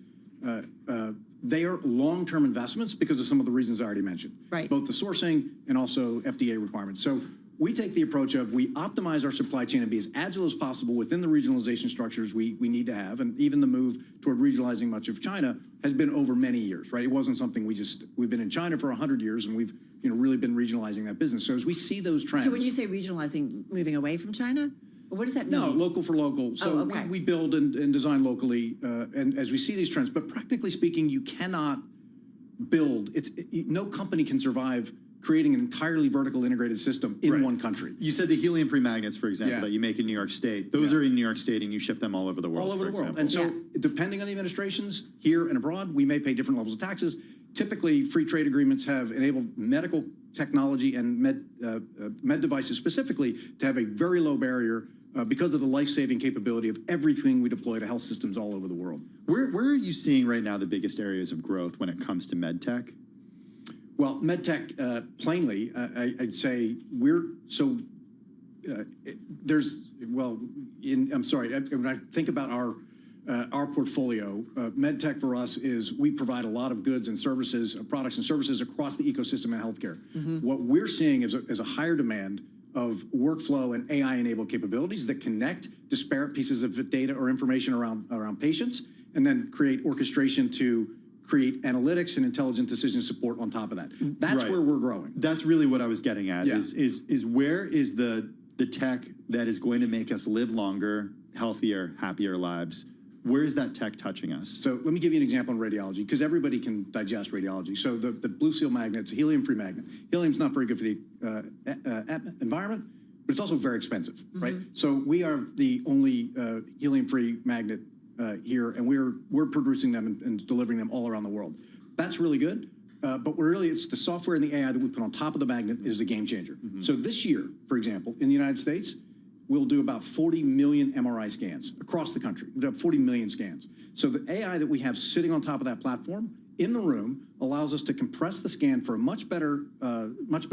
they are long-term investments because of some of the reasons I already mentioned. Right. Both the sourcing and also FDA requirements. So we take the approach of we optimize our supply chain and be as agile as possible within the regionalization structures we need to have. And even the move toward regionalizing much of China has been over many years, right? It wasn't something we've been in China for 100 years and we've really been regionalizing that business. So as we see those trends. So when you say regionalizing, moving away from China, what does that mean? No, local for local. So we build and design locally, and as we see these trends, but practically speaking, you cannot build, no company can survive creating an entirely vertical integrated system in one country. You said the helium-free magnets, for example, that you make in New York State. Those are in New York State, and you ship them all over the world. All over the world. And so, depending on the administrations, here and abroad, we may pay different levels of taxes. Typically, free trade agreements have enabled medical technology and med devices specifically to have a very low barrier because of the life-saving capability of everything we deploy to health systems all over the world. Where are you seeing right now the biggest areas of growth when it comes to med tech? Well, medtech, plainly, I'd say when I think about our portfolio, medtech for us is we provide a lot of goods and services, products and services across the ecosystem in healthcare. What we're seeing is a higher demand of workflow and AI-enabled capabilities that connect disparate pieces of data or information around patients, and then create orchestration to create analytics and intelligent decision support on top of that. That's where we're growing. That's really what I was getting at. Is where is the tech that is going to make us live longer, healthier, happier lives? Where is that tech touching us? So let me give you an example in radiology, because everybody can digest radiology. So the Blue Seal magnet, it's a helium-free magnet. Helium's not very good for the environment, but it's also very expensive, right? So we are the only helium-free magnet here, and we're producing them and delivering them all around the world. That's really good, but it's the software and the AI that we put on top of the magnet is a game changer. So this year, for example, in the United States, we'll do about 40 million MRI scans across the country. We'll do about 40 million scans. So the AI that we have sitting on top of that platform in the room allows us to compress the scan for a much better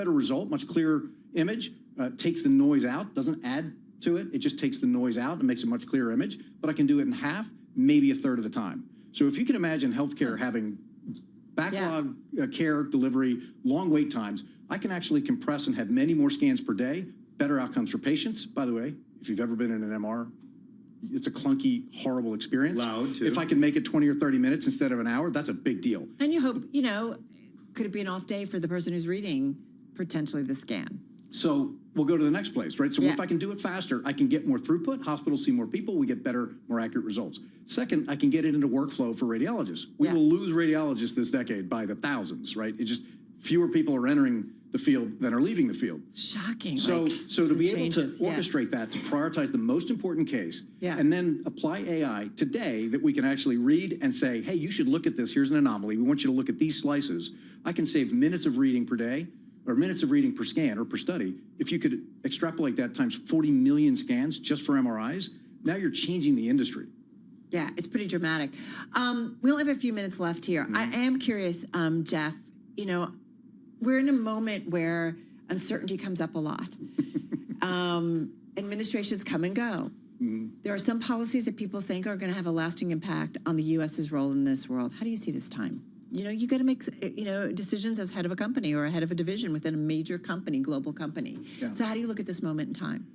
result, much clearer image, takes the noise out, doesn't add to it. It just takes the noise out and makes a much clearer image, but I can do it in half, maybe a third of the time. So if you can imagine healthcare having backlog care delivery, long wait times, I can actually compress and have many more scans per day, better outcomes for patients. By the way, if you've ever been in an MR, it's a clunky, horrible experience. Loud, too. If I can make it 20 or 30 minutes instead of an hour, that's a big deal. And you hope, could it be an off day for the person who's reading potentially the scan? So we'll go to the next place, right? So if I can do it faster, I can get more throughput, hospitals see more people, we get better, more accurate results. Second, I can get it into workflow for radiologists. We will lose radiologists this decade by the thousands, right? It just, fewer people are entering the field than are leaving the field. Shocking. So to be able to orchestrate that, to prioritize the most important case, and then apply AI today that we can actually read and say, hey, you should look at this, here's an anomaly, we want you to look at these slices. I can save minutes of reading per day, or minutes of reading per scan or per study. If you could extrapolate that times 40 million scans just for MRIs, now you're changing the industry. Yeah, it's pretty dramatic. We only have a few minutes left here. I am curious, Jeff, we're in a moment where uncertainty comes up a lot. Administrations come and go. There are some policies that people think are going to have a lasting impact on the U.S.'s role in this world. How do you see this time? you got to make, decisions as head of a company or head of a division within a major company, global company. Yeah. So how do you look at this moment in time?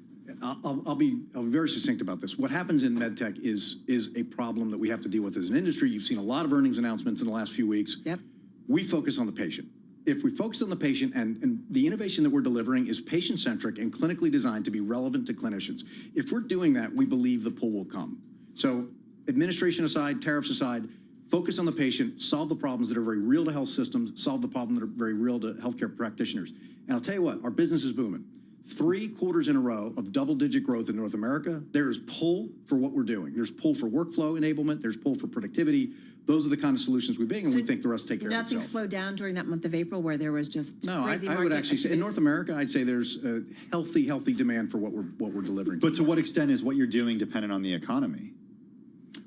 I'll be very succinct about this. What happens in medtech is a problem that we have to deal with as an industry. You've seen a lot of earnings announcements in the last few weeks. Yep. We focus on the patient. If we focus on the patient, and the innovation that we're delivering is patient-centric and clinically designed to be relevant to clinicians. If we're doing that, we believe the pull will come. So administration aside, tariffs aside, focus on the patient, solve the problems that are very real to health systems, solve the problems that are very real to healthcare practitioners. And I'll tell you what, our business is booming. 3 quarters in a row of double-digit growth in North America. There is pull for what we're doing. There's pull for workflow enablement. There's pull for productivity. Those are the kind of solutions we bring, and we think the rest take care of itself. Nothing slowed down during that month of April where there was just crazy I would actually say in North America, I'd say there's a healthy demand for what we're delivering. But to what extent is what you're doing dependent on the economy?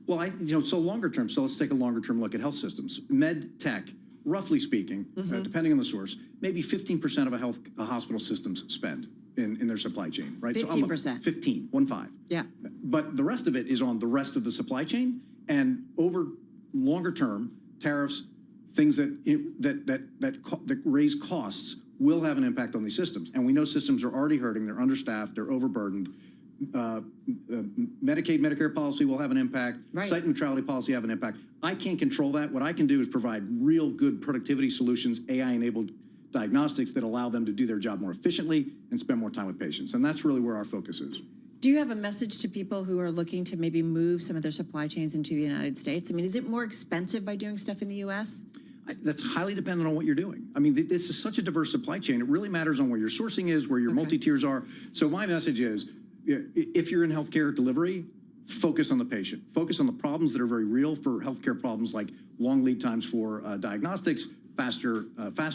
Well, so longer term. So let's take a longer term look at health systems. Med tech, roughly speaking, depending on the source, maybe 15% of a hospital system's spend in their supply chain, right? 15%. 15. Yeah. But the rest of it is on the rest of the supply chain, and over longer term, tariffs, things that raise costs will have an impact on these systems. And we know systems are already hurting. They're understaffed. They're overburdened. Medicaid, Medicare policy will have an impact. Right. Site neutrality policy have an impact. I can't control that. What I can do is provide real good productivity solutions, AI-enabled diagnostics that allow them to do their job more efficiently and spend more time with patients. And that's really where our focus is. Do you have a message to people who are looking to maybe move some of their supply chains into the United States? I mean, is it more expensive by doing stuff in the U.S.? That's highly dependent on what you're doing. I mean, this is such a diverse supply chain. It really matters on where your sourcing is, where your multi-tiers are. So my message is, if you're in healthcare delivery, focus on the patient. Focus on the problems that are very real for healthcare problems like long lead times for diagnostics, faster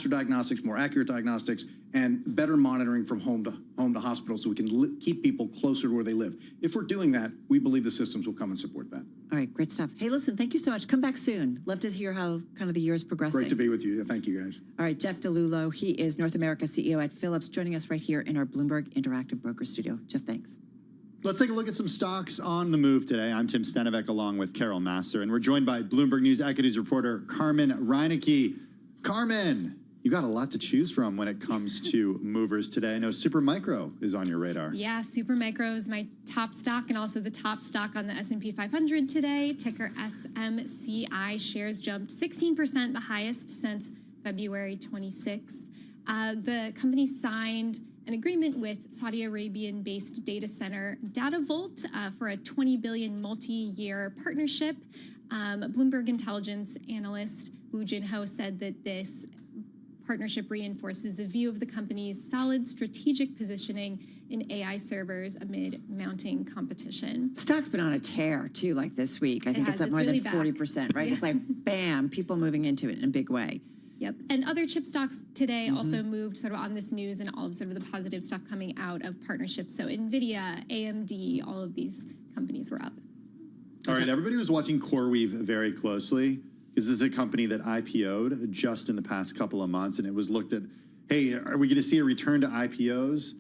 diagnostics, more accurate diagnostics, and better monitoring from home to hospital so we can keep people closer to where they live. If we're doing that, we believe the systems will come and support that. All right, great stuff. Hey, listen, thank you so much. Come back soon. Love to hear how kind of the year is progressing. Great to be with you. Thank you, guys. All right, Jeff DeLulo, he is North America CEO at Philips, joining us right here in our Bloomberg Interactive Broker Studio. Jeff, thanks. Let's take a look at some stocks on the move today. I'm Tim Stenevec along with Carol Master, and we're joined by Bloomberg News equities reporter Carmen Reinecke. Carmen, you got a lot to choose from when it comes to movers today. I know Supermicro is on your radar. Yeah, Supermicro is my top stock and also the top stock on the S&P 500 today. Ticker SMCI. Shares jumped 16%, the highest since February 26th. The company signed an agreement with Saudi Arabian-based data center DataVolt for a $20 billion multi-year partnership. Bloomberg intelligence analyst Woo Jin Ho said that this partnership reinforces the view of the company's solid strategic positioning in AI servers amid mounting competition. Stock's been on a tear, too, like this week. I think it's up more really than 40%, right? Yeah. It's like, bam, people moving into it in a big way. Yep. And other chip stocks today also moved sort of on this news and all of sort of the positive stuff coming out of partnerships. So NVIDIA, AMD, all of these companies were up. All right, everybody was watching CoreWeave very closely because this is a company that IPO'd just in the past couple of months, and it was looked at, hey, are we going to see a return to IPOs?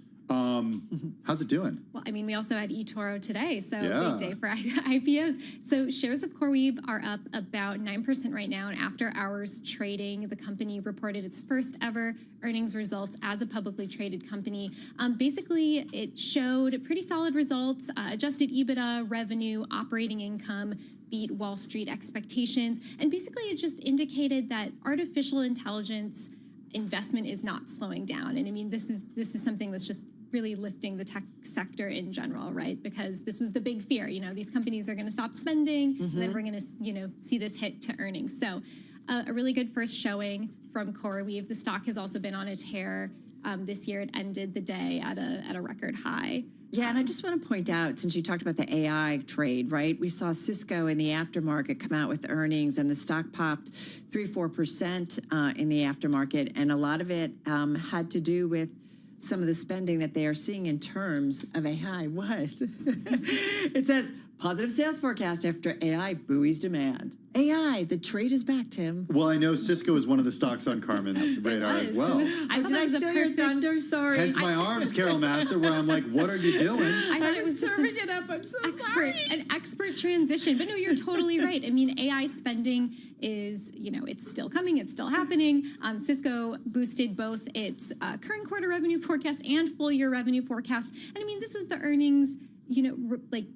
How's it doing? Well, I mean, we also had eToro today, so Yeah. big day for IPOs. So shares of CoreWeave are up about 9% right now. And after hours trading, the company reported its first ever earnings results as a publicly traded company. Basically, it showed pretty solid results. Adjusted EBITDA, revenue, operating income beat Wall Street expectations. And basically, it just indicated that artificial intelligence investment is not slowing down. And I mean, this is something that's just really lifting the tech sector in general, right? Because this was the big fear. You know, these companies are going to stop spending, and then we're going to, see this hit to earnings. So a really good first showing from CoreWeave. The stock has also been on a tear this year. It ended the day at a record high. Yeah, and I just want to point out, since you talked about the AI trade, right? We saw Cisco in the aftermarket come out with earnings, and the stock popped 3-4% in the aftermarket, and a lot of it had to do with some of the spending that they are seeing in terms of AI. What? It says Positive sales forecast after AI buoys demand. AI, the trade is back, Tim. Well, I know Cisco is one of the stocks on Carmen's radar as well. Did I steal your thunder? Sorry. Hence my arms, Carol Massa, where I'm like, what are you doing? I thought it was serving it up. I'm so sorry. an expert transition. But no, you're totally right. I mean, AI spending is, it's still coming, it's still happening. Cisco boosted both its current quarter revenue forecast and full year revenue forecast. And I mean, this was the earnings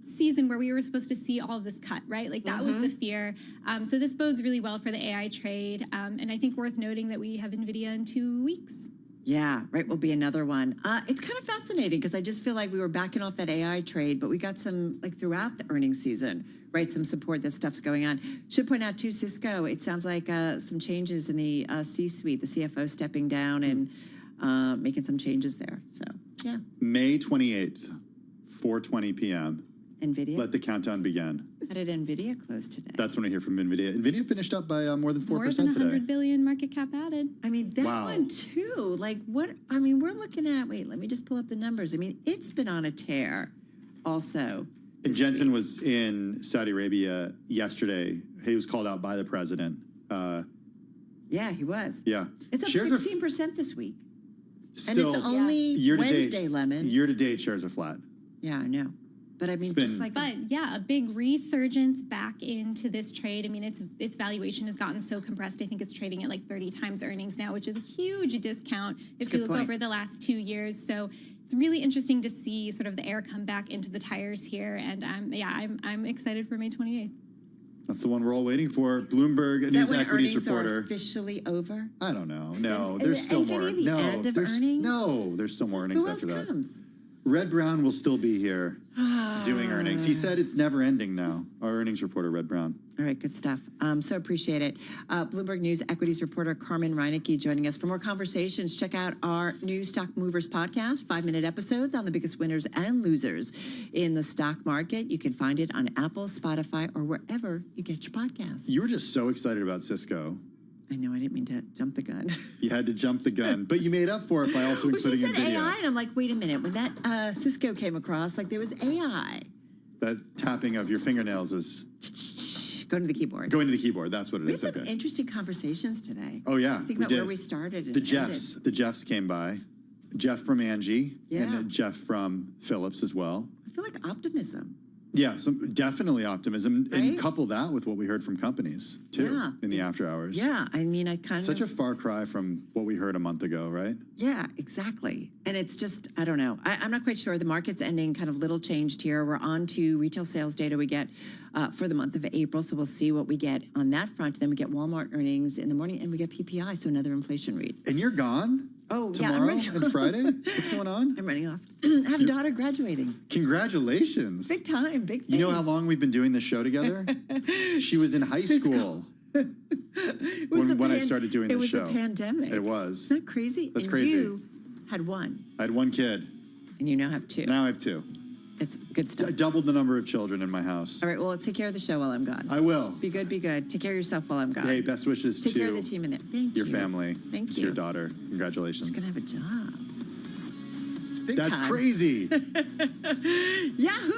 season where we were supposed to see all of this cut, right? Like that was the fear. So this bodes really well for the AI trade. And I think worth noting that we have NVIDIA in 2 weeks. Yeah, right, will be another one. It's kind of fascinating because I just feel like we were backing off that AI trade, but we got some, throughout the earnings season, right, some support that stuff's going on. Should point out, too, Cisco, it sounds like some changes in the C-suite, the CFO stepping down and making some changes there. So, yeah. May 28th. 4:20 p.m. NVIDIA? Let the countdown begin. How did NVIDIA close today? That's when I hear from NVIDIA. NVIDIA finished up by more than 4% More than today. 100 billion market cap added. I mean, that one too. Like what? I mean, we're looking at, wait, let me just pull up the numbers. I mean, it's been on a tear also. And Jensen was in Saudi Arabia yesterday. He was called out by the president. Yeah, he was. Yeah. It's up Shares 16% this week. Still, and it's only Wednesday, Lemon. Year-to-date shares are flat. Yeah, I know. But I mean, But yeah, a big resurgence back into this trade. I mean, its valuation has gotten so compressed. I think it's trading at like 30 times earnings now, which is a huge discount if you look over the last 2 years. So it's really interesting to see sort of the air come back into the tires here. And I'm excited for May 28th. That's the one we're all waiting for. Bloomberg, a news equities reporter. Are officially over? I don't know. No, there's still more. No, there's still more earnings Who after else that. comes? Red Brown will still be here doing earnings. He said it's never ending now. Our earnings reporter, Red Brown. All right, good stuff. So appreciate it. Bloomberg News equities reporter Carmen Reinecke joining us. For more conversations, check out our new Stock Movers podcast, 5-minute episodes on the biggest winners and losers in the stock market. You can find it on Apple, Spotify, or wherever you get your podcasts. You were just so excited about Cisco. I know, I didn't mean to jump the gun. You had to jump the gun, but you made up for it by also including she said NVIDIA. AI, and I'm like, wait a minute. When that Cisco came across, there was AI. That tapping of your fingernails is... Going to the keyboard. Going to the keyboard, that's what it is. We had some interesting conversations today. Oh, yeah, Think about where we started. And the Jeffs came by. Jeff from Angie, and Jeff from Phillips as well. I feel like optimism. Yeah, definitely optimism, and couple that with what we heard from companies too in the after hours. Yeah, I mean, such a far cry from what we heard a month ago, right? Yeah, exactly. And it's just, I don't know. I'm not quite sure. The market's ending kind of little changed here. We're on to retail sales data we get for the month of April, so we'll see what we get on that front. Then we get Walmart earnings in the morning, and we get PPI, so another inflation read. And you're gone? Oh, tomorrow yeah, and Friday? What's going on? I'm running off. I have a daughter graduating. Congratulations. Big time, big things. You know how long we've been doing this show together? She was in high school when I started doing this show. It was the pandemic. It was. Isn't that crazy? That's crazy. You had one. I had one kid. And you now have two. Now I have two. It's good stuff. I doubled the number of children in my house. All right, well, take care of the show while I'm gone. I will. Be good, be good. Take care of yourself while I'm gone. Hey, best wishes to take care of the team in there. Thank your you. family. Thank to you. Your daughter. Congratulations. She's going to have a job. It's big That's time. crazy. Yahoo!